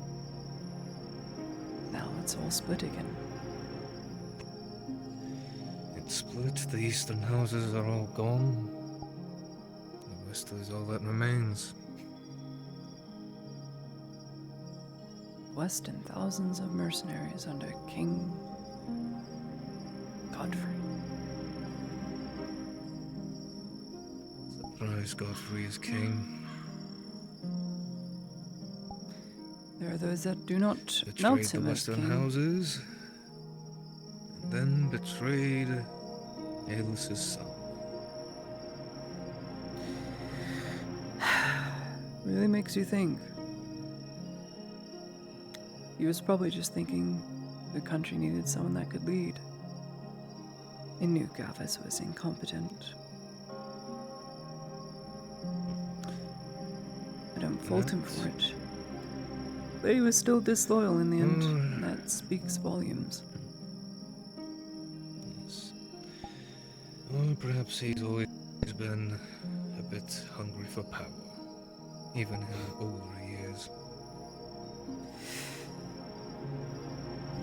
[SPEAKER 7] Now it's all split again.
[SPEAKER 3] It's split, the eastern houses are all gone. The west is all that remains.
[SPEAKER 7] West and thousands of mercenaries under King Godfrey.
[SPEAKER 3] Surprise Godfrey is king.
[SPEAKER 7] There are those that do not
[SPEAKER 3] Betrayed
[SPEAKER 7] nounce
[SPEAKER 3] the
[SPEAKER 7] him as
[SPEAKER 3] western
[SPEAKER 7] king.
[SPEAKER 3] houses, and then betrayed Aelus's son.
[SPEAKER 7] Really makes you think. He was probably just thinking the country needed someone that could lead. He knew Gavas was incompetent. I don't fault him for it. But he was still disloyal in the end, and that speaks volumes.
[SPEAKER 3] Yes. Or perhaps he's always been a bit hungry for power, even in older years.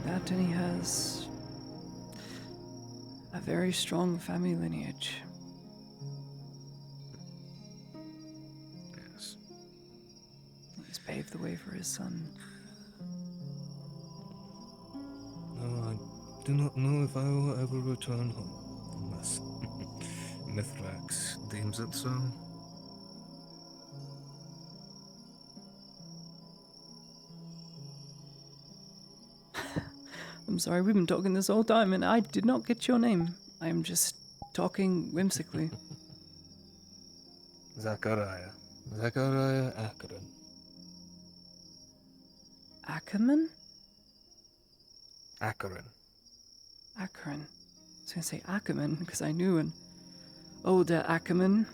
[SPEAKER 7] That, and he has a very strong family lineage.
[SPEAKER 3] Yes.
[SPEAKER 7] He's paved the way for his son.
[SPEAKER 3] No, I do not know if I will ever return home, unless Mithrax deems it so.
[SPEAKER 7] I'm sorry, we've been talking this whole time, and I did not get your name. I am just talking whimsically.
[SPEAKER 3] Zachariah. Zachariah Ackeron.
[SPEAKER 7] Ackerman?
[SPEAKER 3] Ackeron.
[SPEAKER 7] Ackeron. I was going to say Ackerman, because I knew an older Ackerman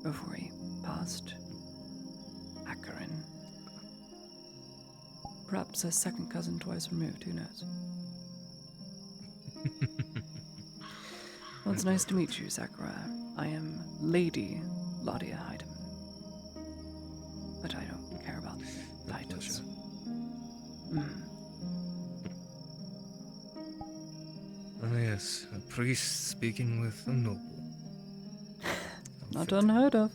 [SPEAKER 7] before he passed. Ackeron. Perhaps a second cousin twice removed, who knows? Well, it's nice to meet you, Zachariah. I am Lady Laudia Heidemann. But I don't care about titles.
[SPEAKER 3] Ah, yes, a priest speaking with a noble.
[SPEAKER 7] Not unheard of.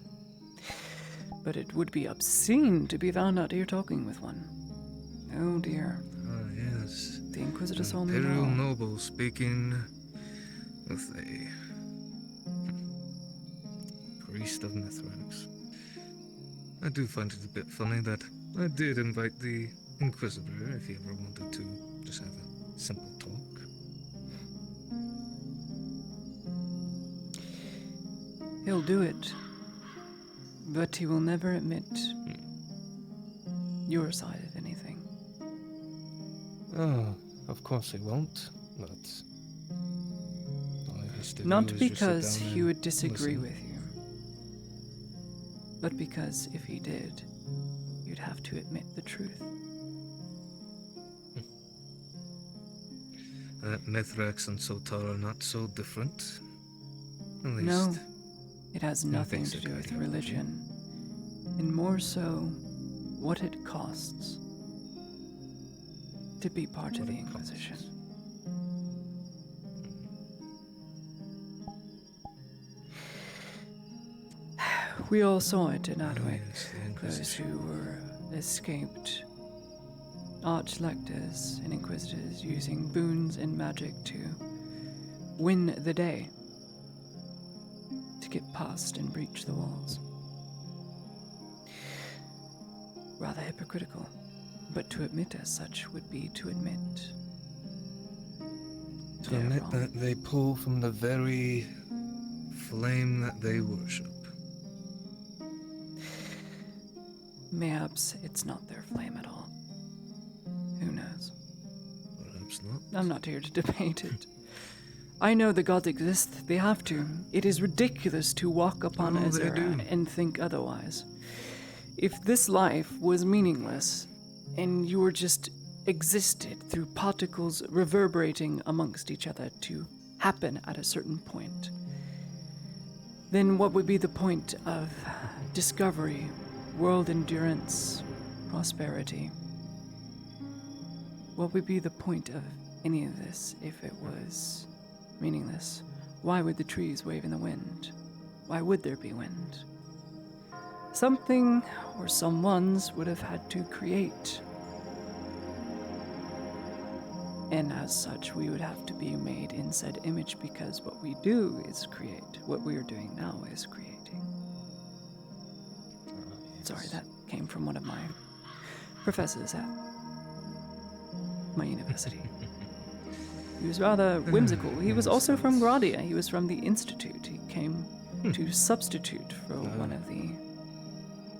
[SPEAKER 7] But it would be obscene to be found out here talking with one. Oh dear.
[SPEAKER 3] Ah, yes.
[SPEAKER 7] The Inquisitor saw me
[SPEAKER 3] Imperial
[SPEAKER 7] now.
[SPEAKER 3] noble speaking with a priest of Mithrax. I do find it a bit funny that I did invite the Inquisitor if he ever wanted to just have a simple talk.
[SPEAKER 7] He'll do it. But he will never admit your side of anything.
[SPEAKER 3] Oh, of course he won't, but all he has to
[SPEAKER 7] Not
[SPEAKER 3] do is just sit
[SPEAKER 7] because
[SPEAKER 3] down
[SPEAKER 7] he
[SPEAKER 3] and
[SPEAKER 7] would disagree
[SPEAKER 3] listen.
[SPEAKER 7] with you, but because if he did, you'd have to admit the truth.
[SPEAKER 3] That Mithrax and Sotar are not so different. At least,
[SPEAKER 7] No, it has
[SPEAKER 3] in
[SPEAKER 7] nothing to
[SPEAKER 3] basic
[SPEAKER 7] do with
[SPEAKER 3] ideology.
[SPEAKER 7] religion, and more so, what it costs to be part of the Inquisition. We all saw it in Adwick,
[SPEAKER 3] yes, the
[SPEAKER 7] those
[SPEAKER 3] Inquisition.
[SPEAKER 7] who were escaped arch-lectors and inquisitors using boons and magic to win the day, to get past and breach the walls. Rather hypocritical, but to admit as such would be to admit.
[SPEAKER 3] To
[SPEAKER 7] they're
[SPEAKER 3] admit
[SPEAKER 7] wrong.
[SPEAKER 3] that they pull from the very flame that they worship.
[SPEAKER 7] Mayhaps it's not their flame at all. Who knows?
[SPEAKER 3] Perhaps not.
[SPEAKER 7] I'm not here to debate it. I know the gods exist. They have to. It is ridiculous to walk upon
[SPEAKER 3] Oh, they
[SPEAKER 7] Azera
[SPEAKER 3] do.
[SPEAKER 7] and think otherwise. If this life was meaningless, and you were just existed through particles reverberating amongst each other to happen at a certain point, then what would be the point of discovery, world endurance, prosperity? What would be the point of any of this if it was meaningless? Why would the trees wave in the wind? Why would there be wind? Something or someone's would have had to create. And as such, we would have to be made in said image because what we do is create. What we are doing now is creating. Sorry, that came from one of my professors at my university. He was rather whimsical. He was also from Gradia. He was from the Institute. He came to substitute for one of the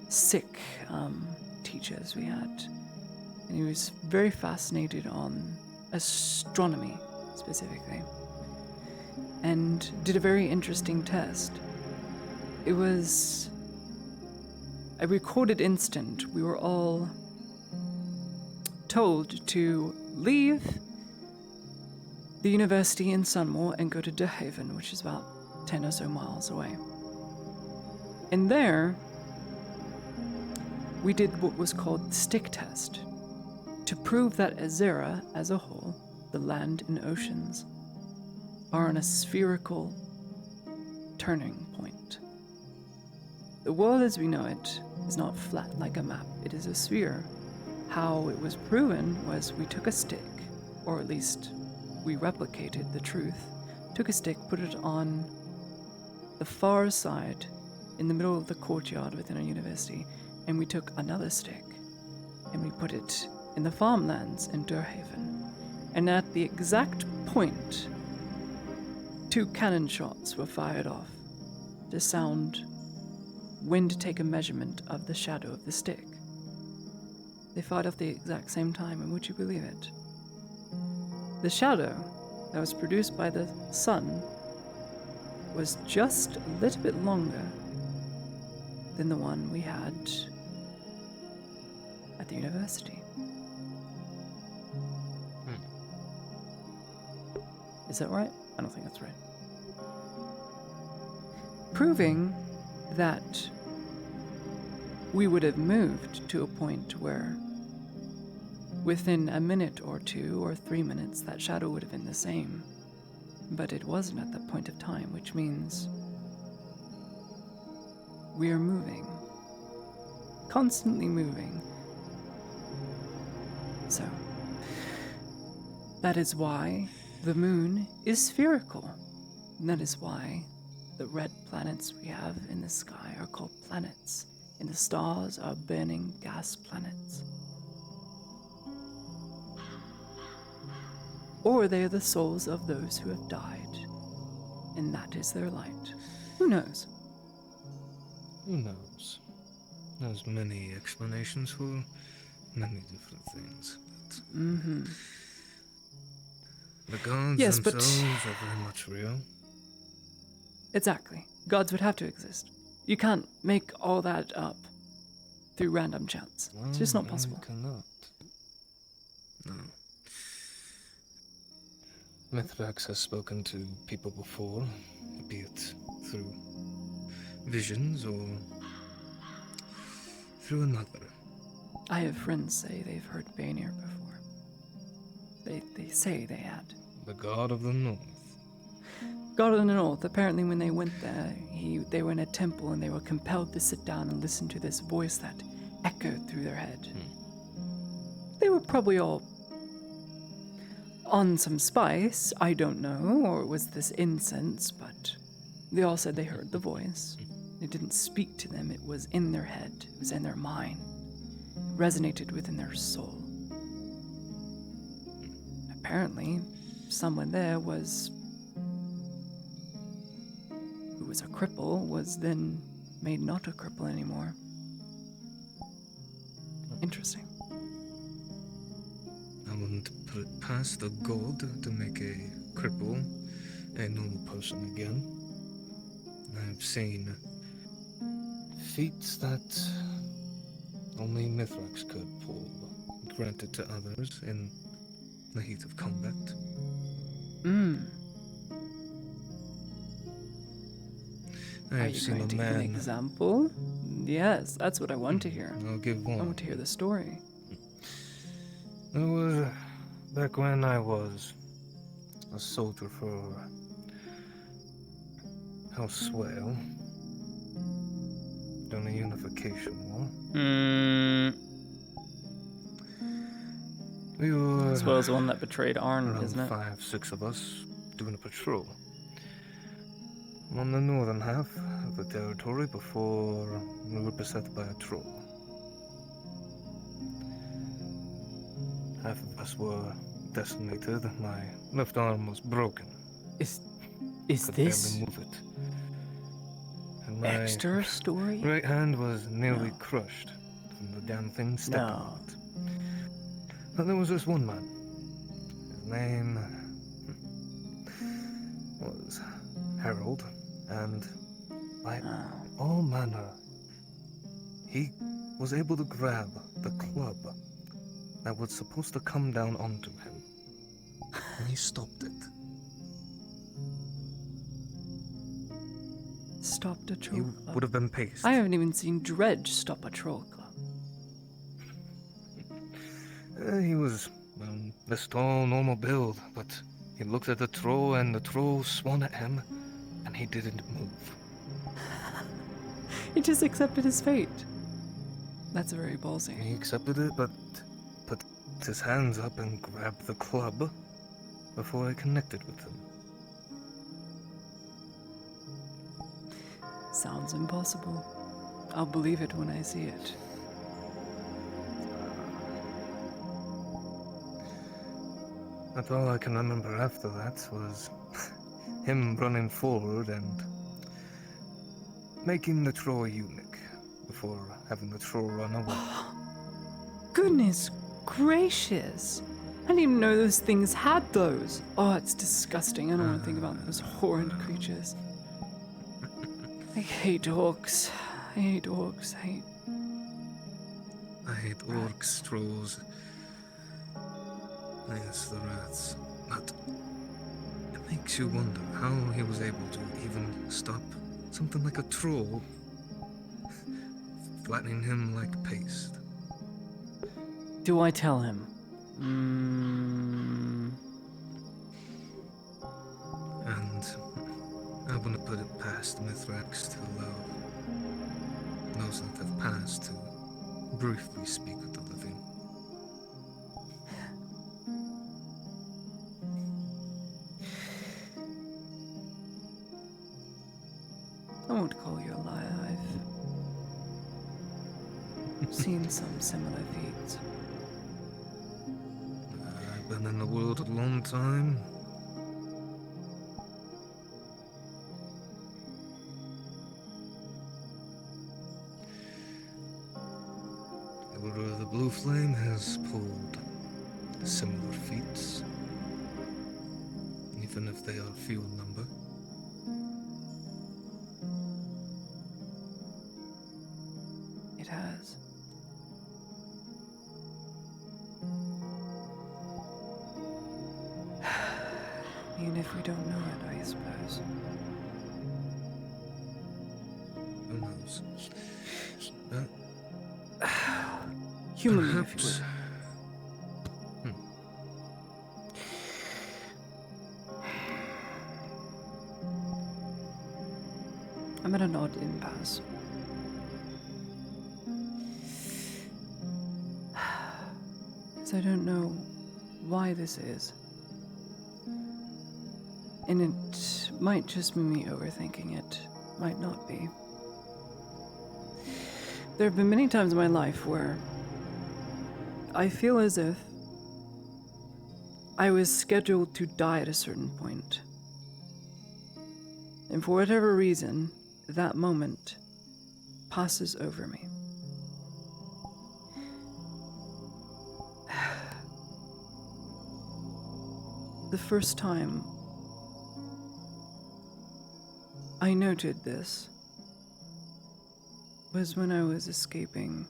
[SPEAKER 7] sick teachers we had. And he was very fascinated on astronomy, specifically. And did a very interesting test. It was a recorded instant. We were all told to leave the university in Sunmore and go to DeHaven, which is about 10 or so miles away. And there, we did what was called the stick test, to prove that Azera as a whole, the land and oceans, are on a spherical turning point. The world as we know it is not flat like a map, it is a sphere. How it was proven was we took a stick, or at least we replicated the truth, took a stick, put it on the far side in the middle of the courtyard within a university, and we took another stick and we put it in the farmlands in Durhaven. And at the exact point, 2 cannon shots were fired off to sound when to take a measurement of the shadow of the stick. They fired off the exact same time, and would you believe it? The shadow that was produced by the sun was just a little bit longer than the one we had at the university. Is that right? I don't think that's right. Proving that we would have moved to a point where within a minute or 2 or 3 minutes that shadow would have been the same. But it wasn't at that point of time, which means we are moving. Constantly moving. So, that is why the moon is spherical. And that is why the red planets we have in the sky are called planets, and the stars are burning gas planets. Or they are the souls of those who have died, and that is their light. Who knows?
[SPEAKER 3] Who knows? There's many explanations for many different things, but the gods
[SPEAKER 7] Yes, but
[SPEAKER 3] themselves are very much real.
[SPEAKER 7] exactly. Gods would have to exist. You can't make all that up through random chance. It's just not possible.
[SPEAKER 3] You cannot. No. Mithrax has spoken to people before, be it through visions or through another.
[SPEAKER 7] I have friends say they've heard Bainir before. They say they had.
[SPEAKER 3] The god of the north.
[SPEAKER 7] God of the North, apparently when they went there, they were in a temple and they were compelled to sit down and listen to this voice that echoed through their head. They were probably all on some spice, I don't know, or it was this incense, but they all said they heard the voice. It didn't speak to them, it was in their head, it was in their mind. It resonated within their soul. Apparently, someone there who was a cripple was then made not a cripple anymore. Interesting.
[SPEAKER 3] I wouldn't put it past a god to make a cripple a normal person again. I've seen feats that only Mithrax could pull, granted to others in the heat of combat.
[SPEAKER 7] Are
[SPEAKER 3] I've
[SPEAKER 7] you
[SPEAKER 3] seen
[SPEAKER 7] going
[SPEAKER 3] a
[SPEAKER 7] to give an
[SPEAKER 3] man.
[SPEAKER 7] example? Yes, that's what I want to hear.
[SPEAKER 3] I'll give
[SPEAKER 7] I
[SPEAKER 3] one.
[SPEAKER 7] want to hear the story.
[SPEAKER 3] It was back when I was a soldier for House Swale during the Unification War. We were
[SPEAKER 1] As well as the one that betrayed Arn,
[SPEAKER 3] around
[SPEAKER 1] isn't it?
[SPEAKER 3] 5, 6 of us doing a patrol on the northern half of the territory before we were beset by a troll. Half of us were decimated. My left arm was broken.
[SPEAKER 1] Is
[SPEAKER 3] Could
[SPEAKER 1] this
[SPEAKER 3] barely move it. And my
[SPEAKER 1] extra story?
[SPEAKER 3] right hand was nearly crushed from the damn thing stepping
[SPEAKER 1] No.
[SPEAKER 3] on it. But there was this one man. His name was Harold, and by all manner, he was able to grab the club that was supposed to come down onto him, and he stopped it.
[SPEAKER 7] Stopped a troll
[SPEAKER 3] He
[SPEAKER 7] club.
[SPEAKER 3] would have been paced.
[SPEAKER 7] I haven't even seen Dredge stop a troll club.
[SPEAKER 3] He was this tall, normal build, but he looked at the troll, and the troll swung at him, and he didn't move.
[SPEAKER 7] He just accepted his fate. That's very ballsy.
[SPEAKER 3] He accepted it, but put his hands up and grabbed the club before I connected with him.
[SPEAKER 7] Sounds impossible. I'll believe it when I see it.
[SPEAKER 3] That's all I can remember after that was him running forward and making the troll eunuch before having the troll run away.
[SPEAKER 7] Goodness gracious! I didn't even know those things had those. Oh, it's disgusting. I don't want to think about those horrid creatures. I hate orcs. I hate orcs.
[SPEAKER 3] I hate orcs, trolls. Yes, the rats. But it makes you wonder how he was able to even stop something like a troll, flattening him like paste.
[SPEAKER 1] Do I tell him?
[SPEAKER 3] And I wouldn't put it past Mithrax to allow those that have passed to briefly speak with the living.
[SPEAKER 7] I won't call you a liar. I've seen some similar feats.
[SPEAKER 3] I've been in the world a long time. The Order of the Blue Flame has pulled similar feats, even if they are few in number.
[SPEAKER 7] It has. Even if we don't know it, I suppose.
[SPEAKER 3] Who knows?
[SPEAKER 7] Humanly,
[SPEAKER 3] perhaps.
[SPEAKER 7] I'm at an odd impasse. So I don't know why this is. And it might just be me overthinking it, might not be. There have been many times in my life where I feel as if I was scheduled to die at a certain point. And for whatever reason, that moment passes over me. The first time I noted this was when I was escaping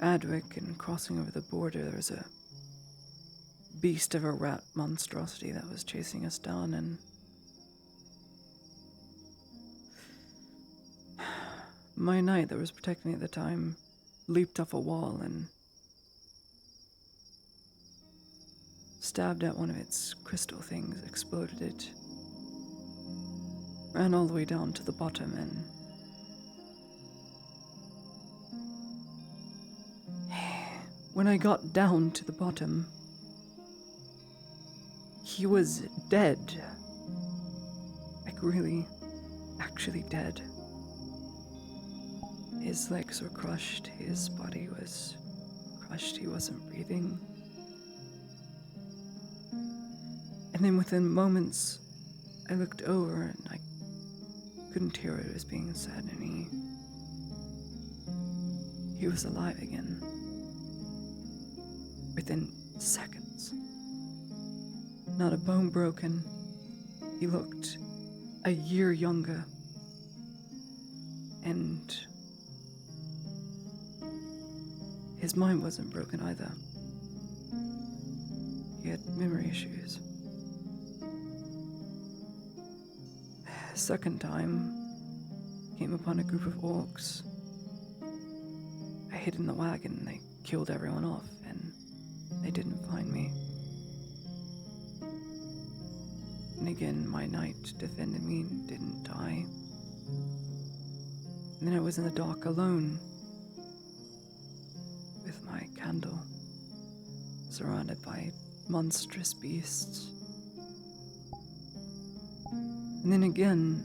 [SPEAKER 7] Adwick and crossing over the border. There was a beast of a rat monstrosity that was chasing us down, and my knight that was protecting me at the time leaped off a wall and stabbed at one of its crystal things, exploded it, ran all the way down to the bottom, and when I got down to the bottom, he was dead. Like, really, actually dead. His legs were crushed, his body was crushed, he wasn't breathing. And then within moments, I looked over and I couldn't hear what was being said, and he was alive again. Within seconds. Not a bone broken. He looked a year younger. And his mind wasn't broken either. He had memory issues. Second time, came upon a group of orcs. I hid in the wagon, they killed everyone off, and they didn't find me. And again, my knight defended me and didn't die. And then I was in the dark alone, with my candle, surrounded by monstrous beasts. And then again,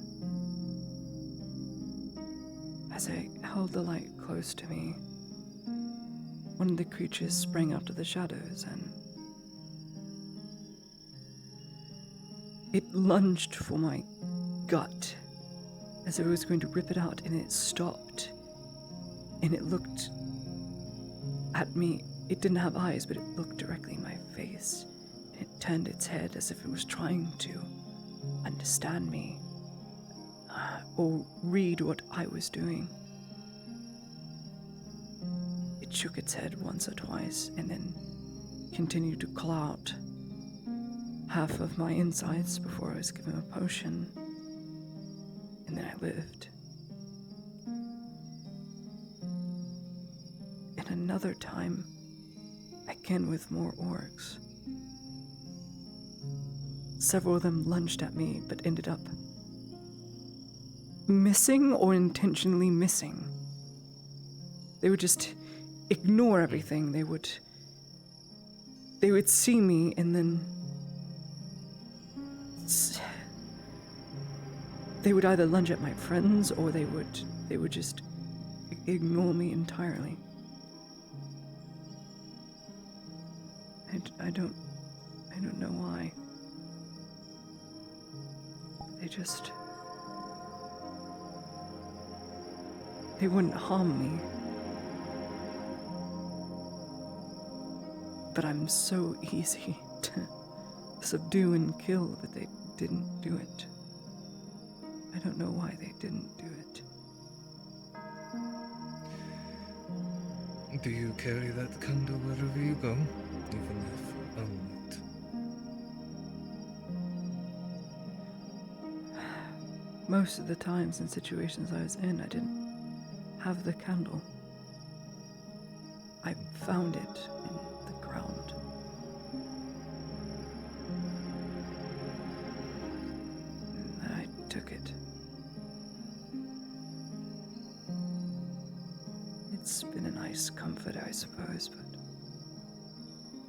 [SPEAKER 7] as I held the light close to me, one of the creatures sprang out of the shadows and it lunged for my gut as if it was going to rip it out, and it stopped. And it looked at me. It didn't have eyes, but it looked directly in my face. And it turned its head as if it was trying to understand me or read what I was doing. It shook its head once or twice and then continued to claw out half of my insides before I was given a potion, and then I lived. And another time, again with more orcs. Several of them lunged at me, but ended up missing or intentionally missing. They would just ignore everything. They would see me and then they would either lunge at my friends or they would just ignore me entirely. I don't know why. They wouldn't harm me. But I'm so easy to subdue and kill that they didn't do it. I don't know why they didn't do it.
[SPEAKER 3] Do you carry that candle wherever you go, even if unlit?
[SPEAKER 7] Most of the times in situations I was in, I didn't have the candle. I found it in the ground. And I took it. It's been a nice comfort, I suppose, but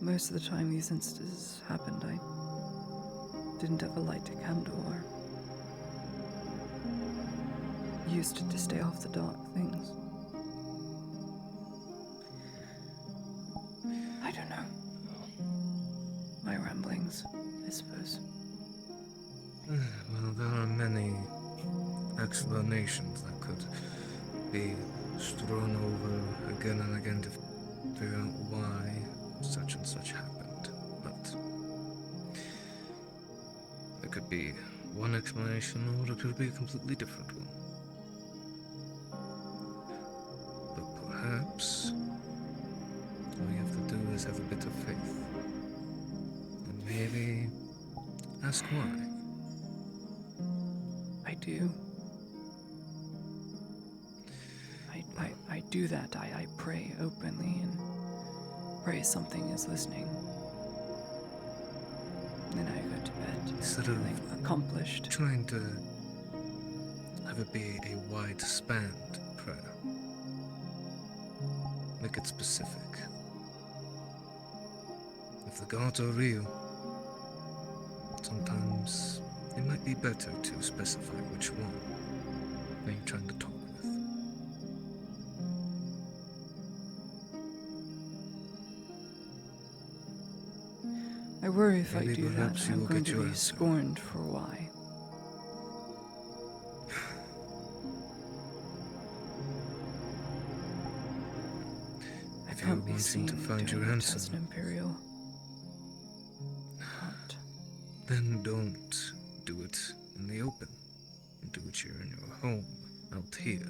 [SPEAKER 7] most of the time these instances happened, I didn't have a light candle or used it to stay off the dark things. I don't know. My ramblings, I suppose.
[SPEAKER 3] Well, there are many explanations that could be strewn over again and again to figure out why such and such happened. But there could be one explanation, or it could be a completely different one. But perhaps all you have to do is have a bit of faith. And maybe ask why.
[SPEAKER 7] I do. I do that. I pray openly and pray something is listening. Then I go to bed
[SPEAKER 3] Instead
[SPEAKER 7] feeling
[SPEAKER 3] of
[SPEAKER 7] accomplished.
[SPEAKER 3] trying to have it be a wide-spanned prayer, make it specific. If the gods are real, sometimes it might be better to specify which one are you trying to talk with.
[SPEAKER 7] I worry if I
[SPEAKER 3] Maybe
[SPEAKER 7] do that,
[SPEAKER 3] perhaps you
[SPEAKER 7] I'm
[SPEAKER 3] will
[SPEAKER 7] going
[SPEAKER 3] get
[SPEAKER 7] to
[SPEAKER 3] your
[SPEAKER 7] be
[SPEAKER 3] answer.
[SPEAKER 7] scorned for why. I
[SPEAKER 3] If you're
[SPEAKER 7] can't be
[SPEAKER 3] wanting
[SPEAKER 7] seen
[SPEAKER 3] to find
[SPEAKER 7] doing
[SPEAKER 3] your
[SPEAKER 7] it
[SPEAKER 3] answer,
[SPEAKER 7] as an Imperial. Not.
[SPEAKER 3] then don't do it in the open. Do it here in your home, out here.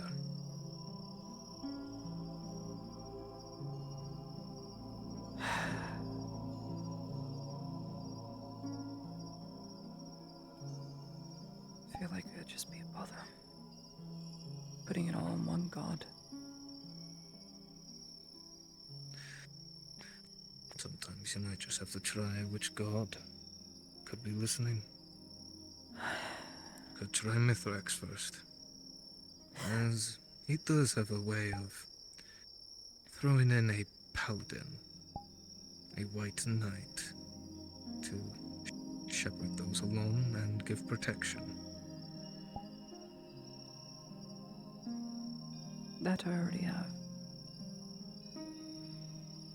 [SPEAKER 7] I feel like it'd just be a bother. Putting it all on one god.
[SPEAKER 3] Sometimes you might just have to try which god could be listening. Could try Mithrax first, as he does have a way of throwing in a paladin, a white knight, to shepherd those alone and give protection.
[SPEAKER 7] That I already have.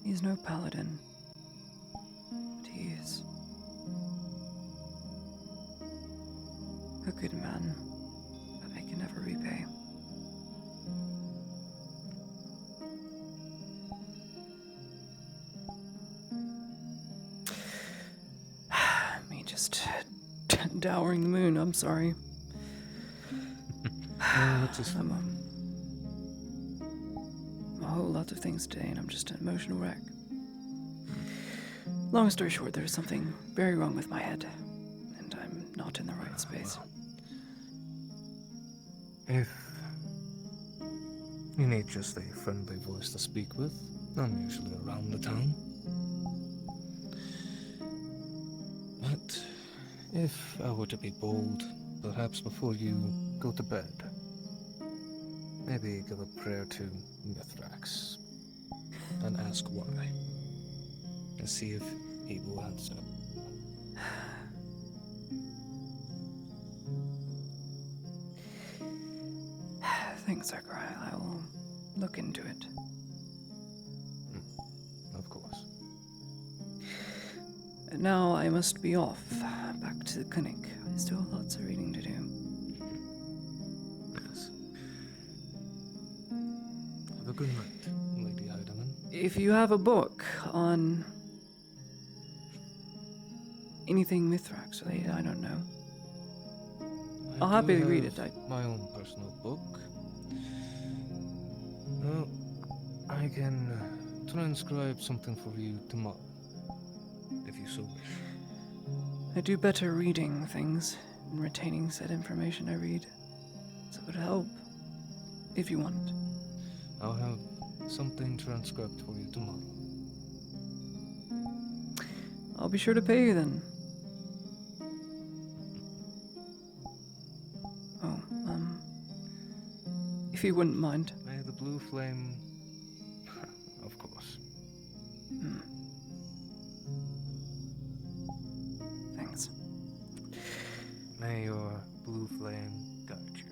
[SPEAKER 7] He's no paladin, but he is a good man that I can never repay. Me just dowering the moon, I'm sorry. I'm a whole lot of things today, and I'm just an emotional wreck. Long story short, there's something very wrong with my head, and I'm not in the right space.
[SPEAKER 3] If you need just a friendly voice to speak with, I'm usually around the town. But if I were to be bold, perhaps before you go to bed, maybe give a prayer to Mithrax and ask why, and see if he will answer.
[SPEAKER 7] Thanks, Zachariah. I will look into it.
[SPEAKER 3] Of course.
[SPEAKER 7] And now I must be off, back to the clinic. I still have lots of reading to do.
[SPEAKER 3] Yes. Have a good night, Lady Heidemann.
[SPEAKER 7] If you have a book on anything Mithrax related, I don't know. I'll
[SPEAKER 3] I
[SPEAKER 7] happily
[SPEAKER 3] do
[SPEAKER 7] read
[SPEAKER 3] have
[SPEAKER 7] it.
[SPEAKER 3] my own personal book. Well, I can transcribe something for you tomorrow, if you so wish.
[SPEAKER 7] I do better reading things and retaining said information I read. So it would help, if you want.
[SPEAKER 3] I'll have something transcribed for you tomorrow.
[SPEAKER 7] I'll be sure to pay you then. Oh, if you wouldn't mind.
[SPEAKER 3] May the blue flame... of course.
[SPEAKER 7] Thanks.
[SPEAKER 3] May your blue flame guide you.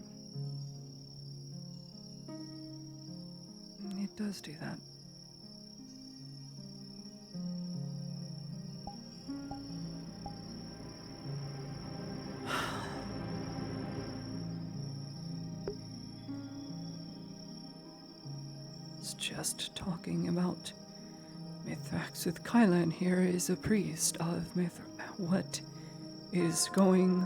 [SPEAKER 7] It does do that. It's just talking about Mithrax with Kyla, and here is a priest of Mithrax. What is going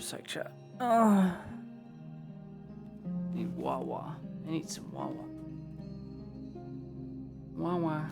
[SPEAKER 7] a sec, chat. I need Wawa. I need some Wawa. Wawa.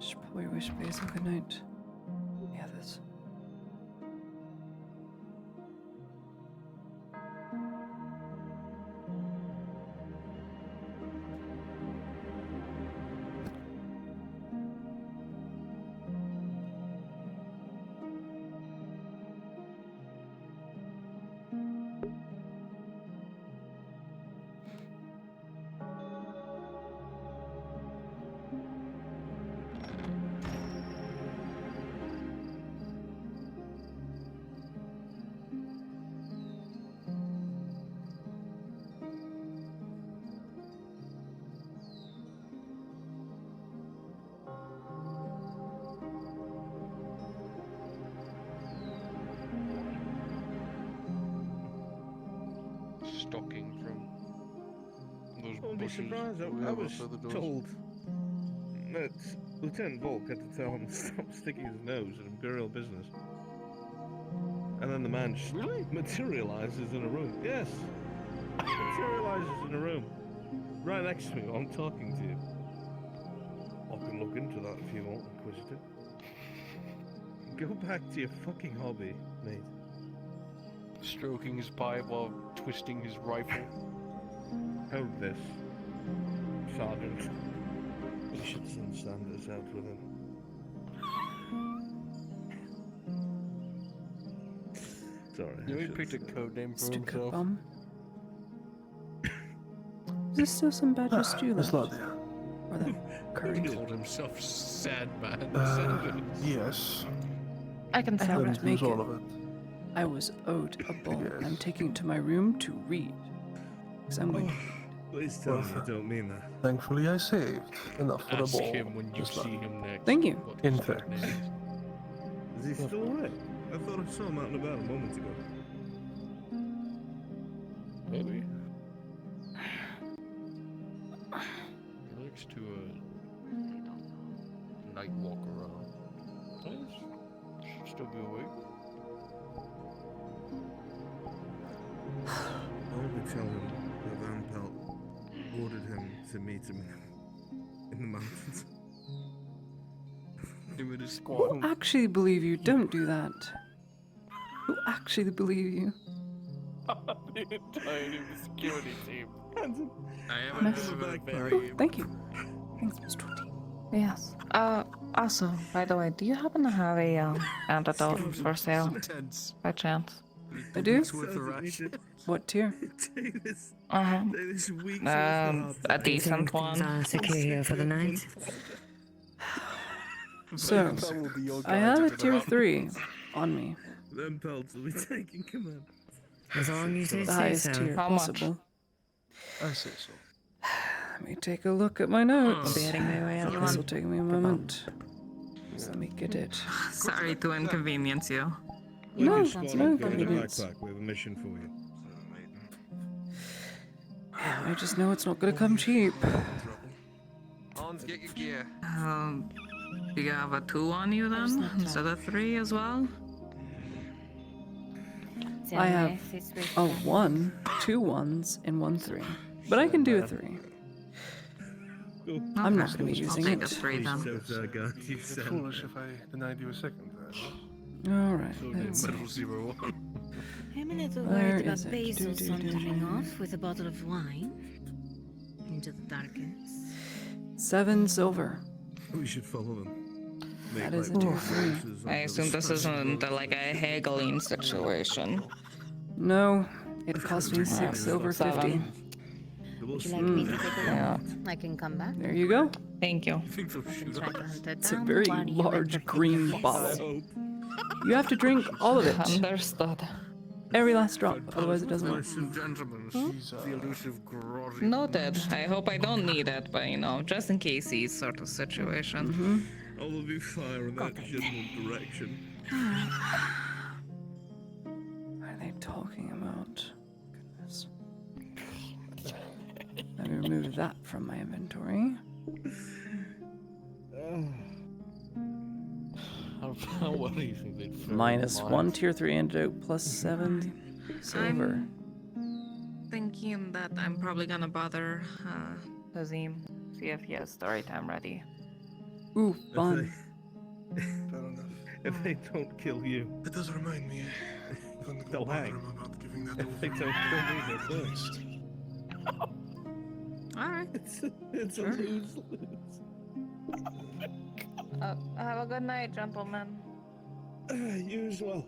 [SPEAKER 7] Should probably wish Basil good night. The others.
[SPEAKER 4] Stocking from those
[SPEAKER 2] Don't be
[SPEAKER 4] bushes
[SPEAKER 2] surprised.
[SPEAKER 4] we
[SPEAKER 2] I
[SPEAKER 4] have
[SPEAKER 2] was
[SPEAKER 4] outside the doors.
[SPEAKER 2] told that Lieutenant Volk had to tell him to stop sticking his nose in Imperial business. And then the man just materializes in a room. Yes! Materializes in a room. Right next to me while I'm talking to you. I can look into that if you want, Inquisitor. Go back to your fucking hobby, mate.
[SPEAKER 4] Stroking his pipe while twisting his rifle.
[SPEAKER 2] Hold this, Sergeant. You should send Sanders out with him. Sorry.
[SPEAKER 4] You know, he picked a code name for
[SPEAKER 7] Stick
[SPEAKER 4] himself.
[SPEAKER 7] bum. Is there still some badger stew left? Or that curry?
[SPEAKER 4] He called himself Sad Man.
[SPEAKER 16] Yes.
[SPEAKER 7] I can
[SPEAKER 16] I
[SPEAKER 7] help
[SPEAKER 16] haven't
[SPEAKER 7] make
[SPEAKER 16] used
[SPEAKER 7] it.
[SPEAKER 16] all of it.
[SPEAKER 7] I was owed a bowl. I'm taking it to my room to read. Because I'm going to
[SPEAKER 2] Please tell me you don't mean that.
[SPEAKER 16] Thankfully, I saved enough for the
[SPEAKER 4] Ask
[SPEAKER 16] ball.
[SPEAKER 4] him when you
[SPEAKER 16] just
[SPEAKER 4] see
[SPEAKER 16] now.
[SPEAKER 4] him next.
[SPEAKER 7] Thank you.
[SPEAKER 16] In fact.
[SPEAKER 2] Is he still awake? I thought I saw him out and about a moment ago.
[SPEAKER 4] Maybe. He likes to night walk around. Should still be awake.
[SPEAKER 2] Only tell him that Van Pelt ordered him to meet him in the mountains.
[SPEAKER 4] Him and his
[SPEAKER 7] Who
[SPEAKER 4] squad.
[SPEAKER 7] actually believe you? Don't do that. Who actually believe you?
[SPEAKER 4] The entire new security team. I am
[SPEAKER 7] Nice.
[SPEAKER 4] a very.
[SPEAKER 7] Oh, thank you. Thanks, Miss Twenty.
[SPEAKER 23] Yes. Also, by the way, do you happen to have a antidote for sale? By chance?
[SPEAKER 7] I do? What tier?
[SPEAKER 23] A decent one.
[SPEAKER 17] Secure here for the night.
[SPEAKER 7] So, I have a tier 3 on me.
[SPEAKER 2] Them pelts will be taking command.
[SPEAKER 17] As long as you
[SPEAKER 7] The
[SPEAKER 17] say
[SPEAKER 7] highest
[SPEAKER 17] so.
[SPEAKER 7] tier
[SPEAKER 23] How much?
[SPEAKER 7] possible.
[SPEAKER 16] I say so.
[SPEAKER 7] Let me take a look at my notes.
[SPEAKER 17] I'll be heading my way out.
[SPEAKER 7] This will take me a moment. Let me get it.
[SPEAKER 23] Sorry to inconvenience you.
[SPEAKER 7] No,
[SPEAKER 2] Squad,
[SPEAKER 7] no
[SPEAKER 2] go to the
[SPEAKER 7] inconvenience.
[SPEAKER 2] backpack. We have a mission for you.
[SPEAKER 7] I just know it's not gonna come cheap.
[SPEAKER 18] Hans, get your gear.
[SPEAKER 23] Do you have a 2 on you then? Instead of 3 as well?
[SPEAKER 7] I have a 1, 2 1s, and 1 3. But I can do a 3. I'm not gonna be using
[SPEAKER 23] I'll take a
[SPEAKER 7] it.
[SPEAKER 23] 3 then.
[SPEAKER 16] It's foolish if I denied you a second.
[SPEAKER 7] Alright,
[SPEAKER 4] So
[SPEAKER 7] let's
[SPEAKER 4] did
[SPEAKER 7] see.
[SPEAKER 4] Metal Zero 1.
[SPEAKER 13] I'm a little
[SPEAKER 7] Where
[SPEAKER 13] worried about
[SPEAKER 7] is it?
[SPEAKER 13] Basil sauntering off with a bottle of wine into the darkness.
[SPEAKER 7] 7 silver.
[SPEAKER 2] We should follow them.
[SPEAKER 7] That
[SPEAKER 2] Make
[SPEAKER 7] is a
[SPEAKER 2] like
[SPEAKER 7] 2
[SPEAKER 2] walking
[SPEAKER 7] 3.
[SPEAKER 2] races
[SPEAKER 8] I
[SPEAKER 2] on
[SPEAKER 8] assume
[SPEAKER 2] the
[SPEAKER 8] this
[SPEAKER 2] side
[SPEAKER 8] isn't
[SPEAKER 2] roads.
[SPEAKER 8] like a haggling situation.
[SPEAKER 7] No, it cost me 6
[SPEAKER 8] Alright,
[SPEAKER 7] silver 50.
[SPEAKER 8] 7.
[SPEAKER 12] Would you like me to take a look?
[SPEAKER 8] Yeah.
[SPEAKER 12] I can come back.
[SPEAKER 7] There you go.
[SPEAKER 8] Thank you.
[SPEAKER 12] I can try to hunt her
[SPEAKER 7] It's a
[SPEAKER 12] down
[SPEAKER 7] very
[SPEAKER 12] while you
[SPEAKER 7] large
[SPEAKER 12] entertain
[SPEAKER 7] green
[SPEAKER 12] your
[SPEAKER 7] bottle.
[SPEAKER 12] guests.
[SPEAKER 7] You have to drink all of it.
[SPEAKER 8] Understood.
[SPEAKER 7] Every last drop, otherwise it doesn't work.
[SPEAKER 4] Listen, gentlemen, the elusive grotty.
[SPEAKER 8] Noted. I hope I don't need it, but you know, just in case he's sort of situation.
[SPEAKER 7] Mm-hmm.
[SPEAKER 2] All of you fire in that general direction.
[SPEAKER 7] What are they talking about? Goodness. Let me remove that from my inventory.
[SPEAKER 5] What do you think they'd fill
[SPEAKER 7] Minus
[SPEAKER 5] in
[SPEAKER 7] 1 tier 3 antidote plus 7 silver.
[SPEAKER 8] Thinking that I'm probably gonna bother Hazim. See if he has story time ready.
[SPEAKER 7] Ooh, fun.
[SPEAKER 2] If they don't kill you,
[SPEAKER 16] It does remind me.
[SPEAKER 2] they'll hang. If they don't kill me, they're first.
[SPEAKER 8] Alright.
[SPEAKER 2] It's
[SPEAKER 8] Sure.
[SPEAKER 2] a lose-lose.
[SPEAKER 8] Have a good night, gentlemen.
[SPEAKER 2] You as well.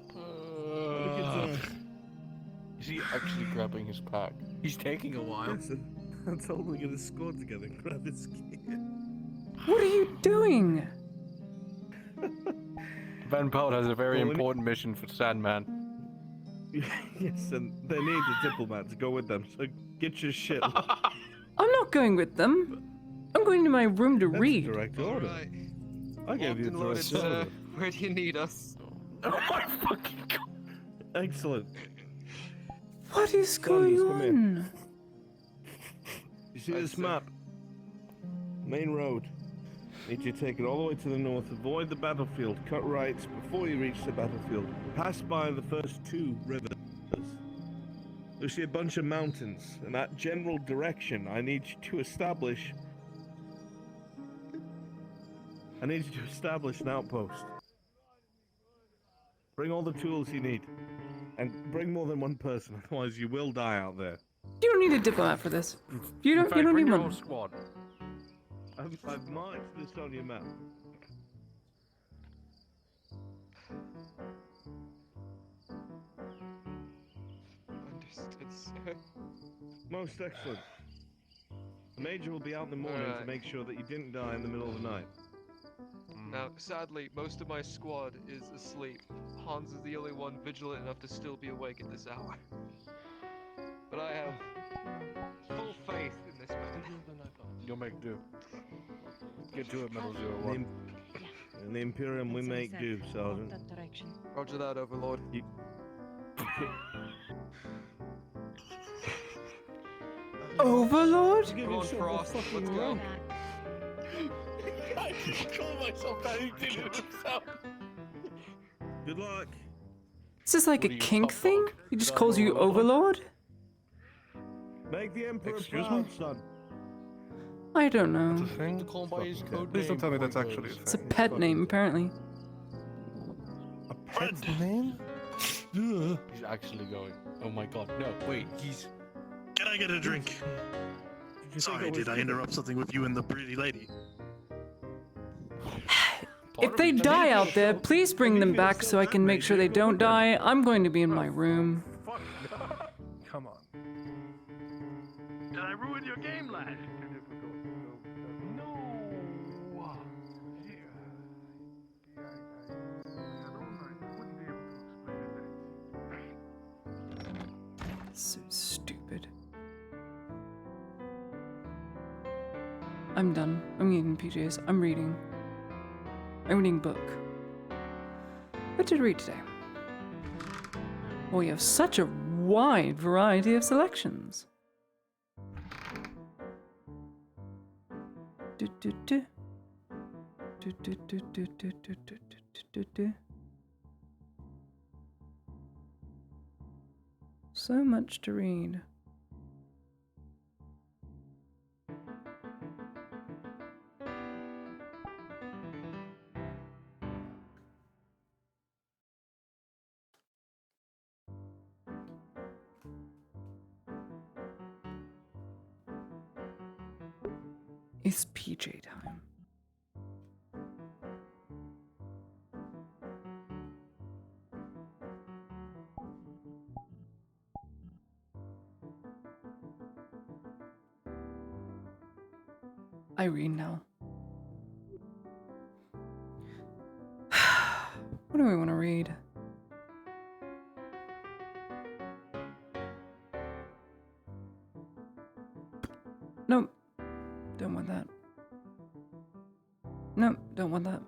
[SPEAKER 5] Is he actually grabbing his pack? He's taking a while.
[SPEAKER 2] That's holding in a squad together and grab his gear.
[SPEAKER 7] What are you doing?
[SPEAKER 5] Van Pelt has a very
[SPEAKER 2] Well, we
[SPEAKER 5] important mission for Sandman.
[SPEAKER 2] Yes, and they need a diplomat to go with them, so get your shit.
[SPEAKER 7] I'm not going with them. I'm going to my room to read.
[SPEAKER 2] Direct order.
[SPEAKER 18] Alright.
[SPEAKER 2] I gave you a
[SPEAKER 18] Loaded,
[SPEAKER 2] direct
[SPEAKER 18] sir.
[SPEAKER 2] order.
[SPEAKER 18] Where do you need us?
[SPEAKER 5] Oh my fucking god.
[SPEAKER 2] Excellent.
[SPEAKER 7] What is going
[SPEAKER 2] come in.
[SPEAKER 7] on?
[SPEAKER 2] You see this map? Main road. Need you to take it all the way to the north, avoid the battlefield, cut right before you reach the battlefield. Pass by the first 2 rivers. You'll see a bunch of mountains. In that general direction, I need you to establish an outpost. Bring all the tools you need. And bring more than one person, otherwise you will die out there.
[SPEAKER 7] You don't need a diplomat for this. You don't
[SPEAKER 5] bring
[SPEAKER 7] need
[SPEAKER 5] your
[SPEAKER 7] one.
[SPEAKER 5] whole squad.
[SPEAKER 2] I've marked this on your map.
[SPEAKER 18] Understood, sir.
[SPEAKER 2] Most excellent. The major will be out in the morning to
[SPEAKER 18] Alright.
[SPEAKER 2] make sure that you didn't die in the middle of the night.
[SPEAKER 18] Now, sadly, most of my squad is asleep. Hans is the only one vigilant enough to still be awake at this hour. But I have full faith in this man.
[SPEAKER 5] You'll make do. Get to it, Metal
[SPEAKER 2] The
[SPEAKER 5] 01.
[SPEAKER 2] Im- In the Imperium, we make do, Sergeant.
[SPEAKER 12] That direction.
[SPEAKER 18] Roger that, Overlord.
[SPEAKER 7] Overlord?
[SPEAKER 18] Come on, Frost, let's go.
[SPEAKER 5] I call myself anything to himself.
[SPEAKER 2] Good luck.
[SPEAKER 7] Is this like a kink thing? He just calls you Overlord?
[SPEAKER 2] Make the Emperor
[SPEAKER 16] Excuse
[SPEAKER 2] proud,
[SPEAKER 16] me?
[SPEAKER 2] son.
[SPEAKER 7] I don't know.
[SPEAKER 5] To call him by his code
[SPEAKER 16] Please don't
[SPEAKER 5] name,
[SPEAKER 16] tell me that's
[SPEAKER 5] Pointless.
[SPEAKER 16] actually a thing.
[SPEAKER 7] It's a pet name, apparently.
[SPEAKER 16] A pet name? Ugh.
[SPEAKER 5] He's actually going. Oh my god, no, wait, he's...
[SPEAKER 21] Can I get a drink? Sorry, did I interrupt something with you and the pretty lady?
[SPEAKER 7] If they die out there, please bring them back so I can make sure they don't die. I'm going to be in my room.
[SPEAKER 16] Come on.
[SPEAKER 21] Did I ruin your game, lad?
[SPEAKER 7] So stupid. I'm done. I'm getting PJs. I'm reading. I'm reading book. What did I read today? Well, we have such a wide variety of selections. Do, do, do. Do, do, do, do, do, do, do, do, do. So much to read. It's PJ time. I read now. What do we want to read? Nope. Don't want that. Nope, don't want that.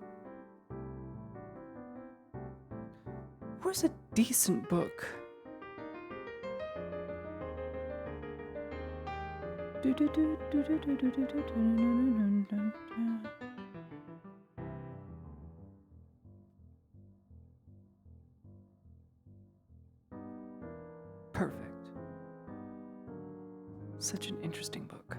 [SPEAKER 7] Where's a decent book? Perfect. Such an interesting book.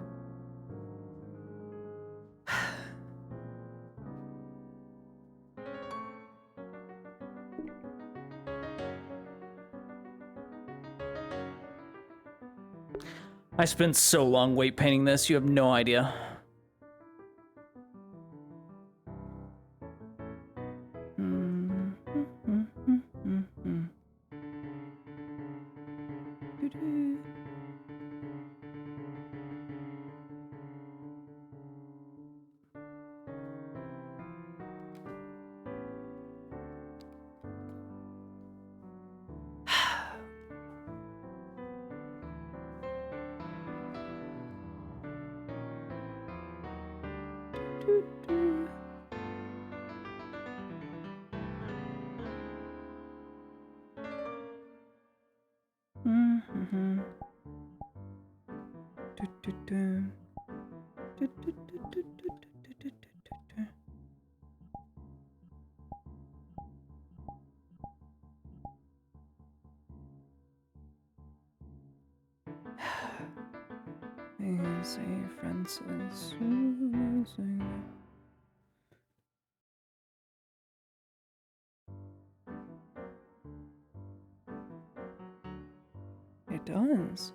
[SPEAKER 1] I spent so long weight painting this, you have no idea. Say Francis. It does.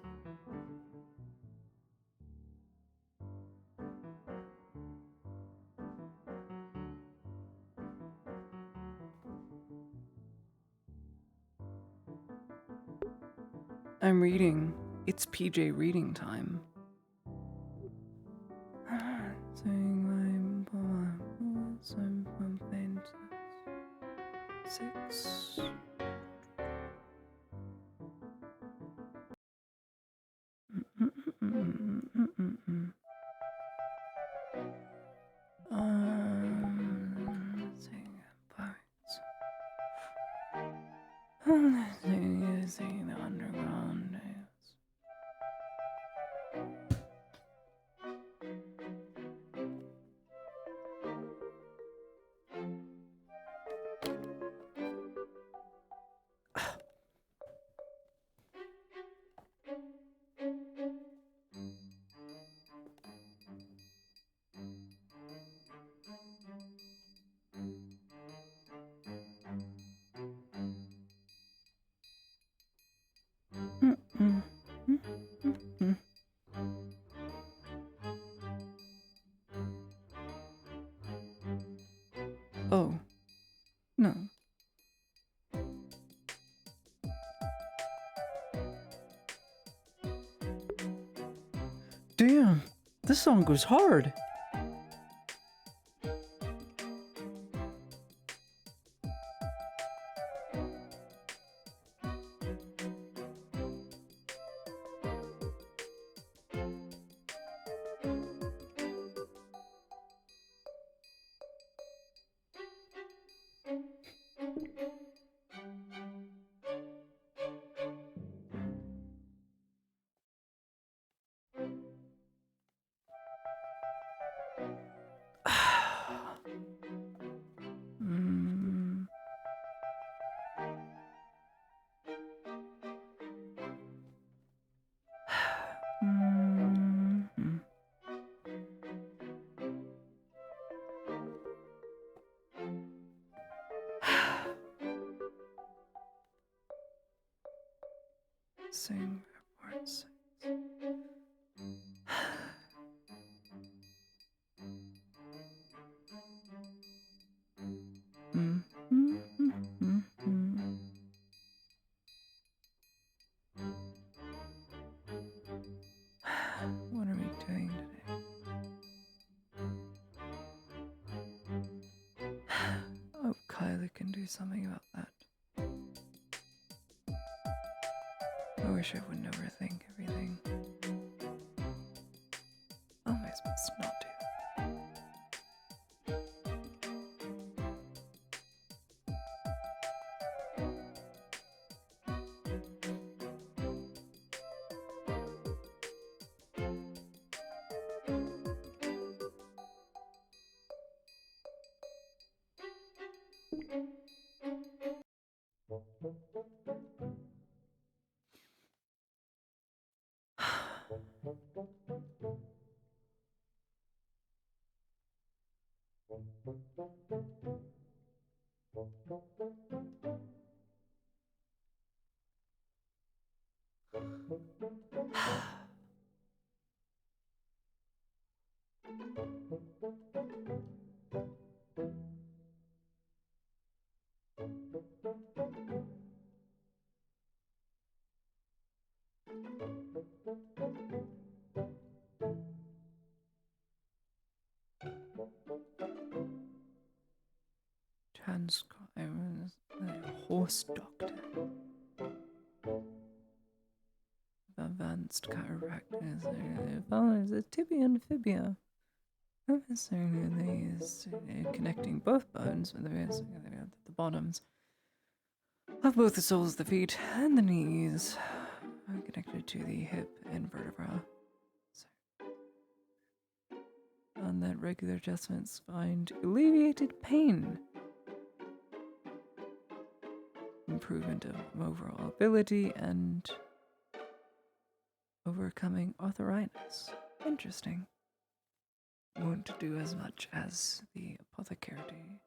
[SPEAKER 1] I'm reading. It's PJ reading time. Six. Sing the underground dance. Oh, no. Damn, this song goes hard. Sing words.
[SPEAKER 7] we doing today? Oh, Kylie can do something about that. I wish I wouldn't overthink everything. How am I supposed to not do that? Transcribers, horse doctor. Advanced chiropractor follows a tibia and fibia. Necessarily is connecting both bones with the bottoms of both the soles of the feet and the knees are connected to the hip and vertebra. On that regular adjustments find alleviated pain, improvement of overall ability, and overcoming arthritis. Interesting. Won't do as much as the apothecary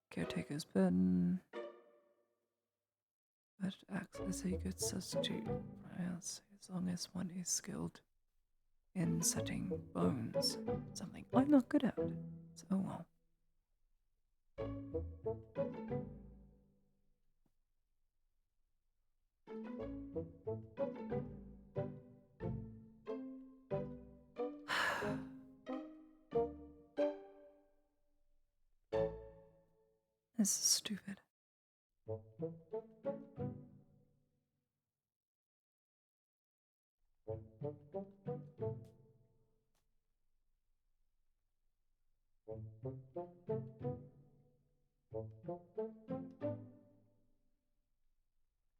[SPEAKER 7] caretaker's burden, but acts as a good substitute as long as one is skilled in setting bones. Something I'm not good at. So well. This is stupid.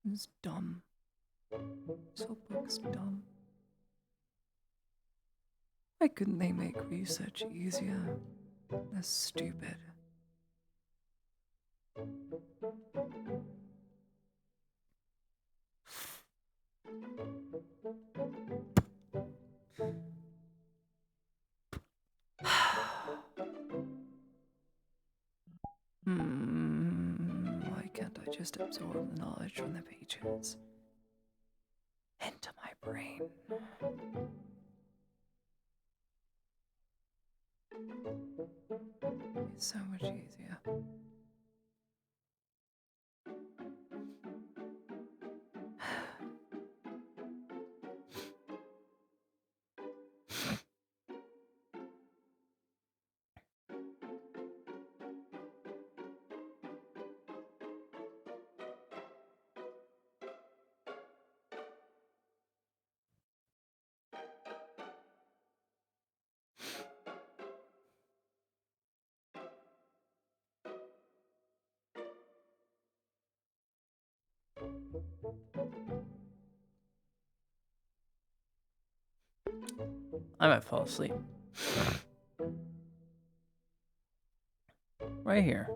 [SPEAKER 7] It's dumb. This whole book's dumb. Why couldn't they make research easier? That's stupid. Why can't I just absorb the knowledge from the pages into my brain? It's so much easier. I might fall asleep. Right here.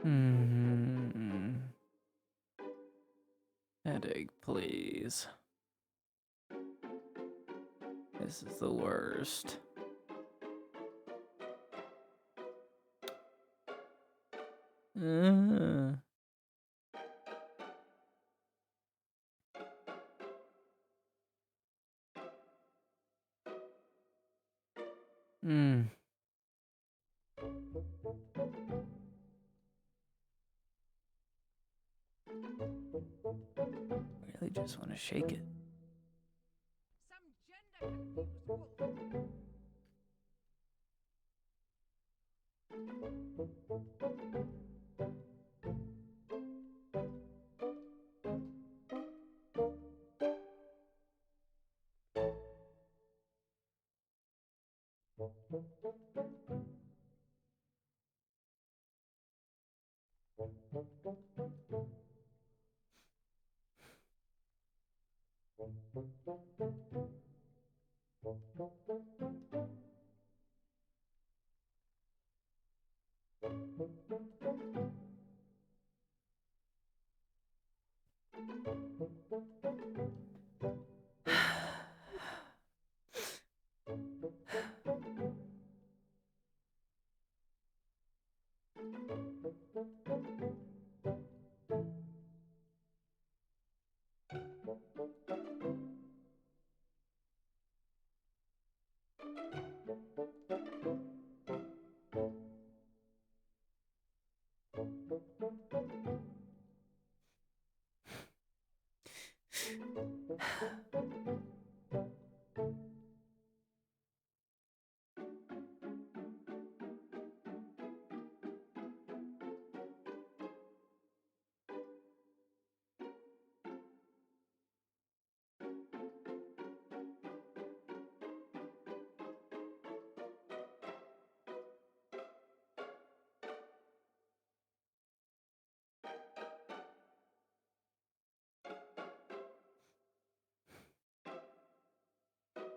[SPEAKER 1] Hmm. Headache, please. This is the worst. Uh. Hmm. Really just want to shake it.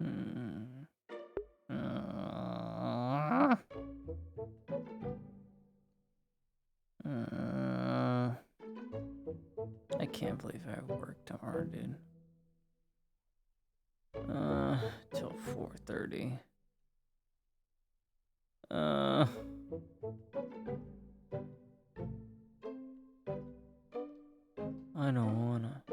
[SPEAKER 1] Hmm. I can't believe I worked hard, dude. Till 4:30. I don't wanna.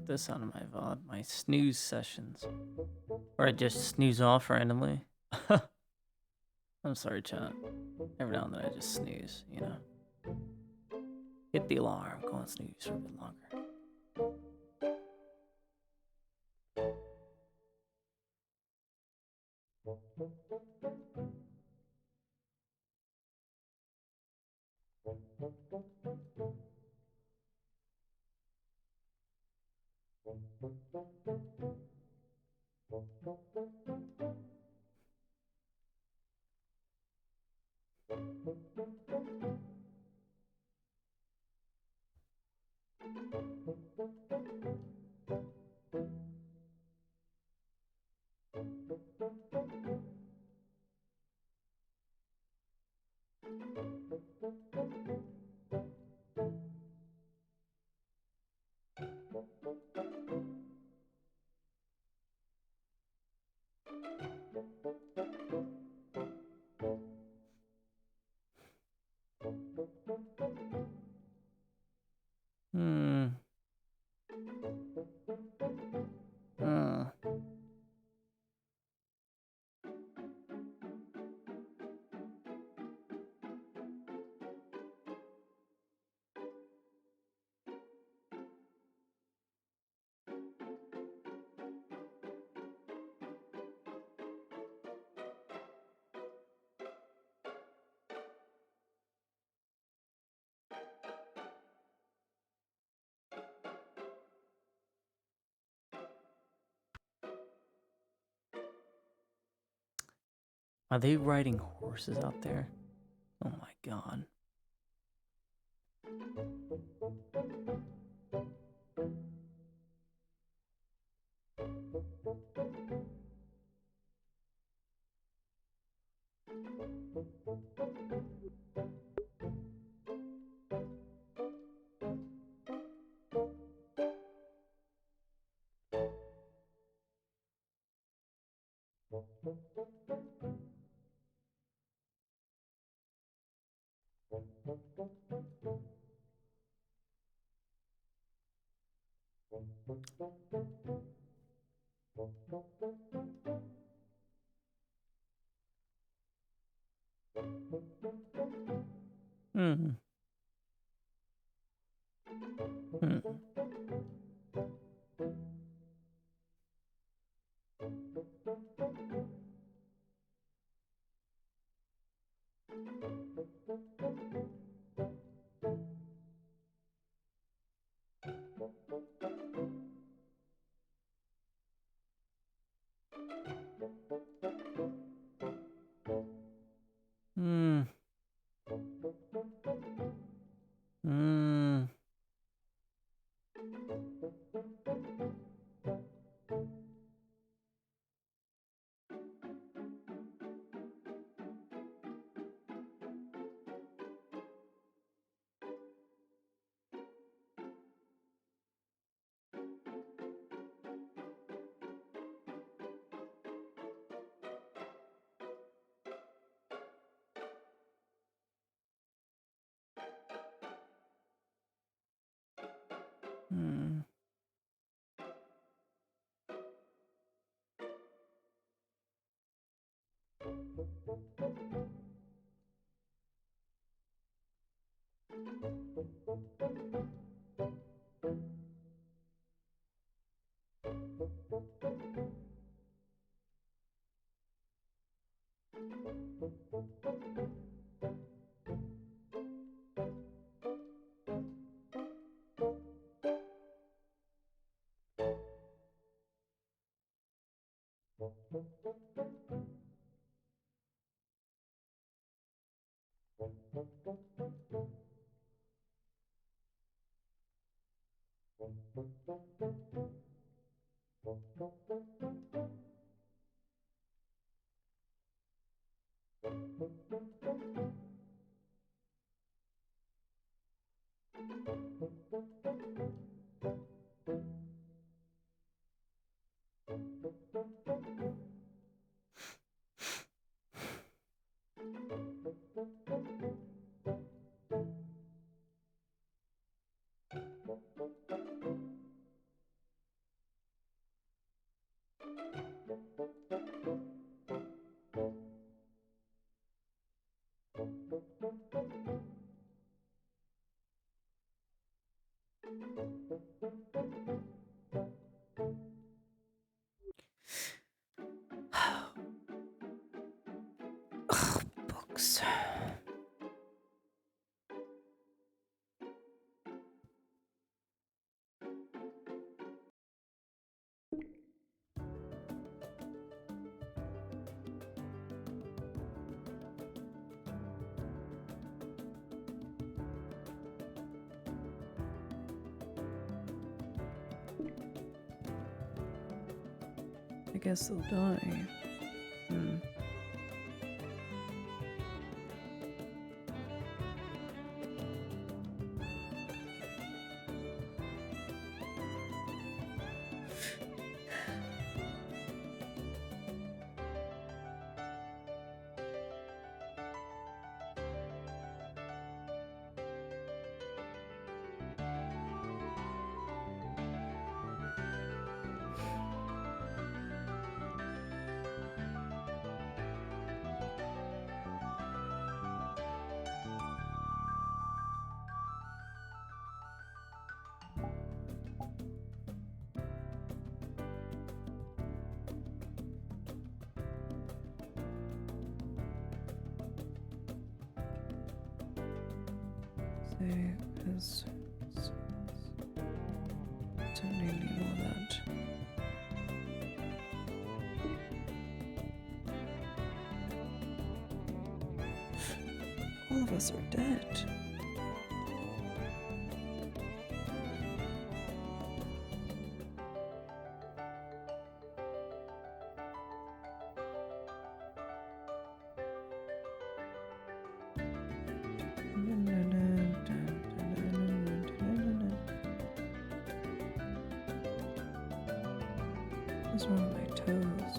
[SPEAKER 1] this on my VOD, my snooze sessions. Or I just snooze off randomly. I'm sorry, chat. Every now and then I just snooze, you know. Hit the alarm, go and snooze for a bit longer. Hmm. Are they riding horses out there? Oh my god. Hmm. Hmm. Hmm. Hmm. Hmm.
[SPEAKER 7] Books. I guess they'll die. Say, because don't need any more of that. All of us are dead. What's wrong with my toes?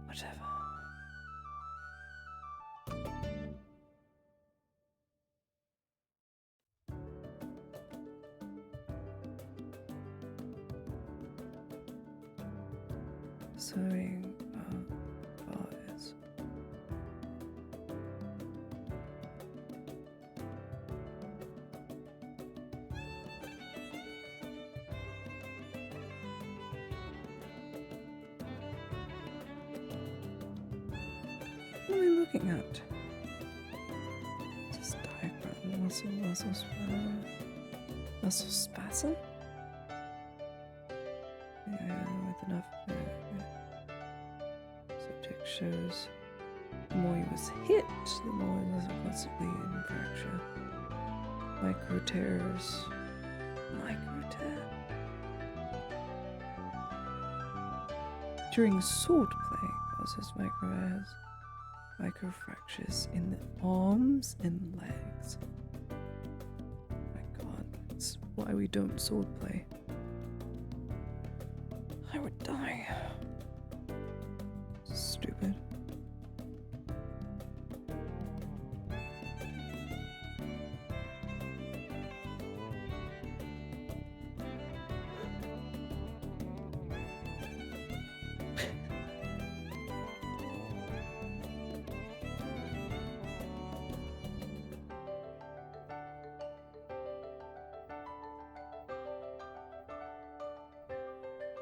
[SPEAKER 7] Whatever. Sewing bars. What am I looking at? This diagram, muscle spasm? Yeah, with enough. Subject shows the more he was hit, the more he was constantly in fracture. Micro tears. Micro tear. During sword play, causes microfractures in the arms and legs. My god, that's why we don't sword play. I would die. Stupid.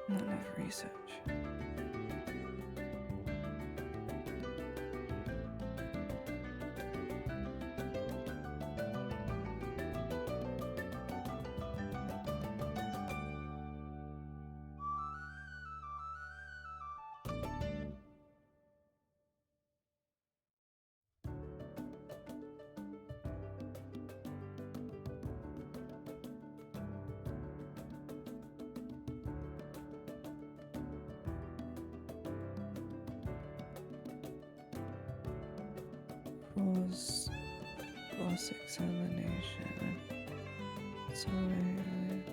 [SPEAKER 7] Not enough research. Cross-examination. Sorry.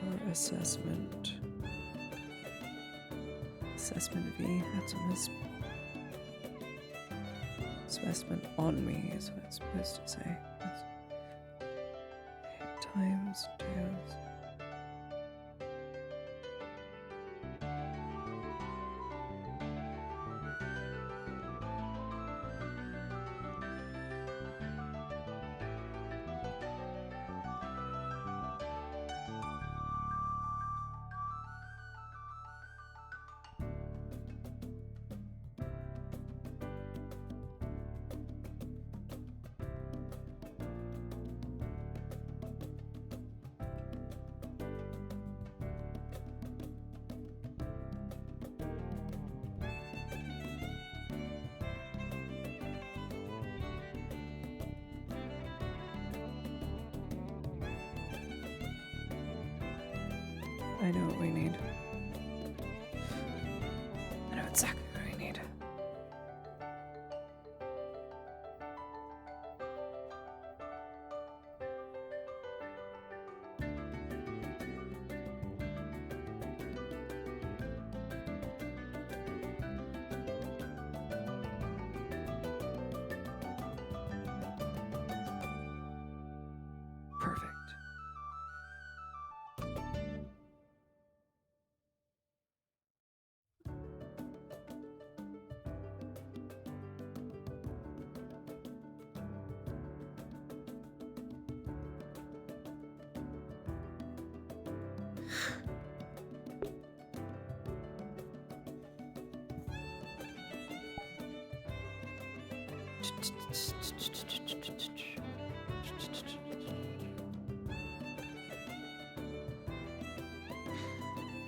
[SPEAKER 7] Or assessment. Assessment V, that's a assessment on me is what it's supposed to say. Times, tails. I know what we need. I know exactly what we need. Perfect.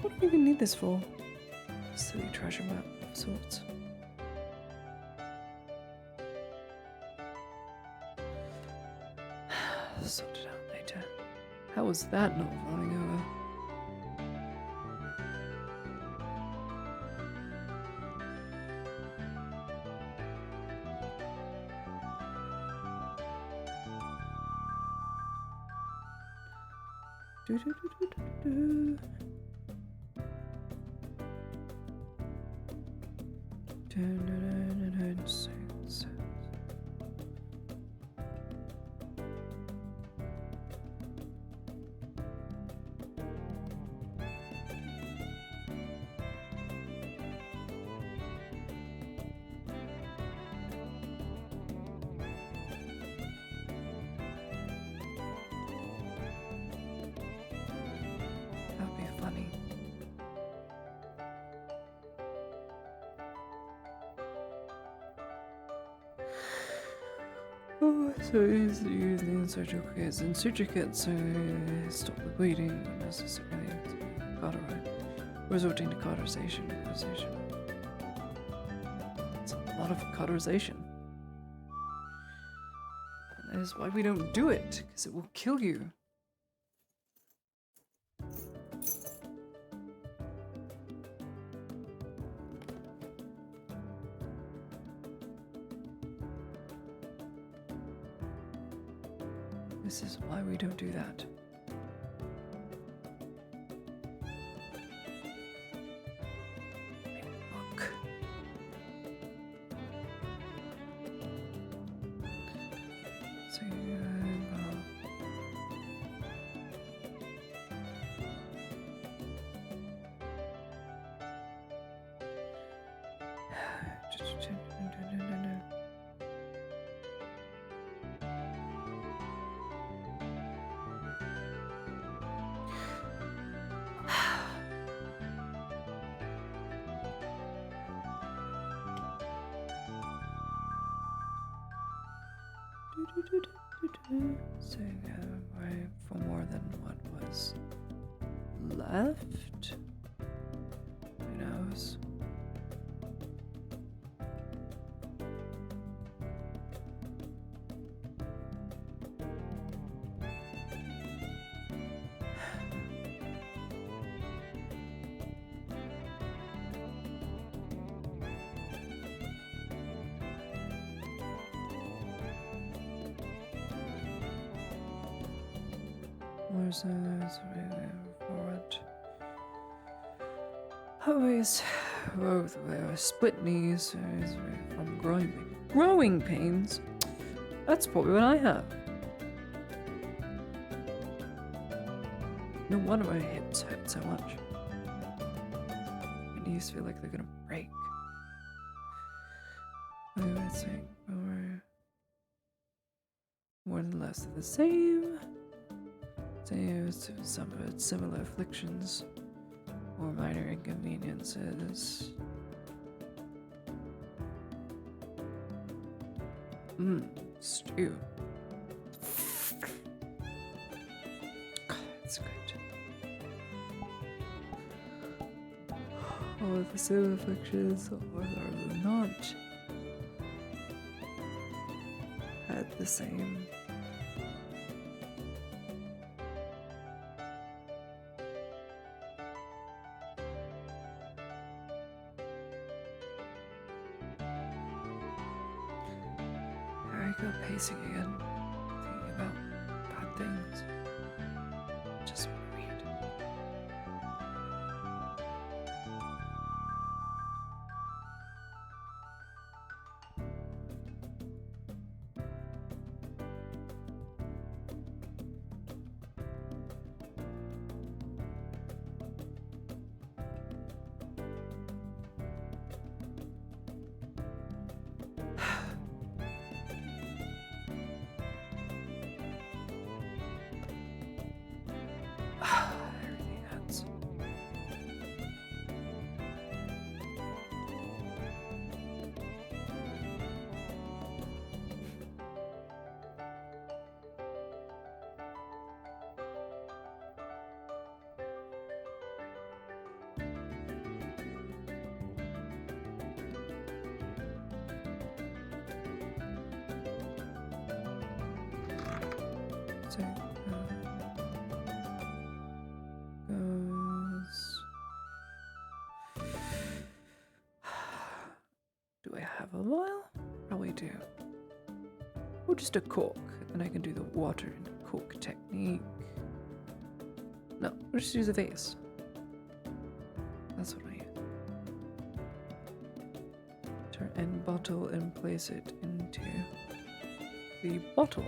[SPEAKER 7] What do we even need this for? Silly treasure map of sorts. Sort it out later. How was that not running over? Do, do, do, do, do, do. Dun, dun, dun, dun, dun, six. That'd be funny. Oh, so he's using surgicates and surgicates to stop the bleeding when necessarily resorting to cauterization. It's a lot of cauterization. And that is why we don't do it, because it will kill you. This is why we don't do that. Look. So so right for more than what was left. Who knows? Where's this? Forward. Always both split knees from growing pains. That's probably what I have. No wonder my hips hurt so much. My knees feel like they're gonna break. Let's see. More than less of the same. Some similar afflictions or minor inconveniences. Stew. That's good. Or the similar afflictions or are not had the same. go pacing again, thinking about bad things. Just want to read. Everything hurts. So, goes. Do I have a vial? Probably do. Or just a cork, and I can do the water and cork technique. No, we'll just use a vase. That's what I use. Turn and bottle and place it into the bottle.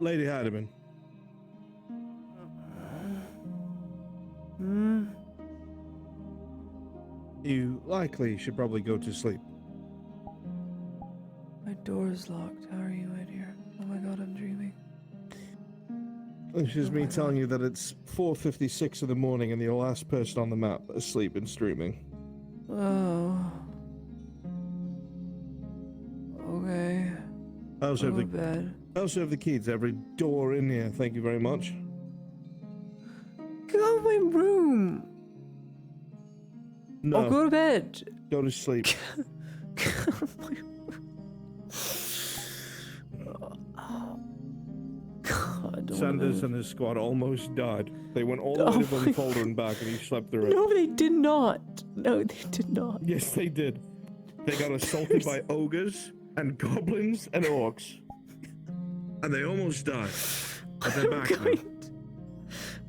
[SPEAKER 2] Lady Hardiman.
[SPEAKER 7] Hmm.
[SPEAKER 2] You likely should probably go to sleep.
[SPEAKER 7] My door's locked. How are you out here? Oh my god, I'm dreaming.
[SPEAKER 2] It's just me telling you that it's 4:56 in the morning and you're the last person on the map asleep and streaming.
[SPEAKER 7] Oh. Okay.
[SPEAKER 2] I also
[SPEAKER 7] I'll
[SPEAKER 2] have
[SPEAKER 7] go to bed.
[SPEAKER 2] I also have the key to every door in here. Thank you very much.
[SPEAKER 7] Go in my room.
[SPEAKER 2] No.
[SPEAKER 7] I'll go to bed.
[SPEAKER 2] Go to sleep.
[SPEAKER 7] God,
[SPEAKER 2] Sanders and his squad almost died. They went all the way to Bunfolder and back, and he slept through it.
[SPEAKER 7] No, they did not. No, they did not.
[SPEAKER 2] Yes, they did. They got assaulted by ogres and goblins and orcs, and they almost died. But they're back now.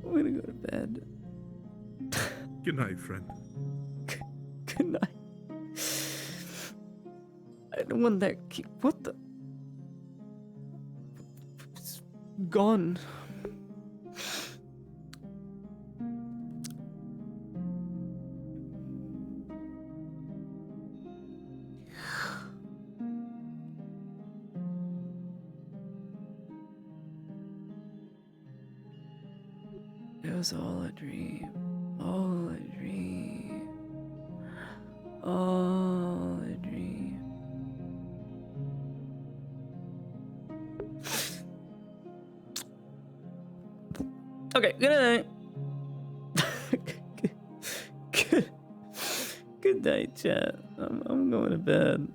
[SPEAKER 7] I'm gonna go to bed.
[SPEAKER 2] Good night, friend.
[SPEAKER 7] Good night. I don't want that key. What the? It's gone. It was all a dream. All a dream. All a dream. Okay, good night. Good night, chat. I'm going to bed.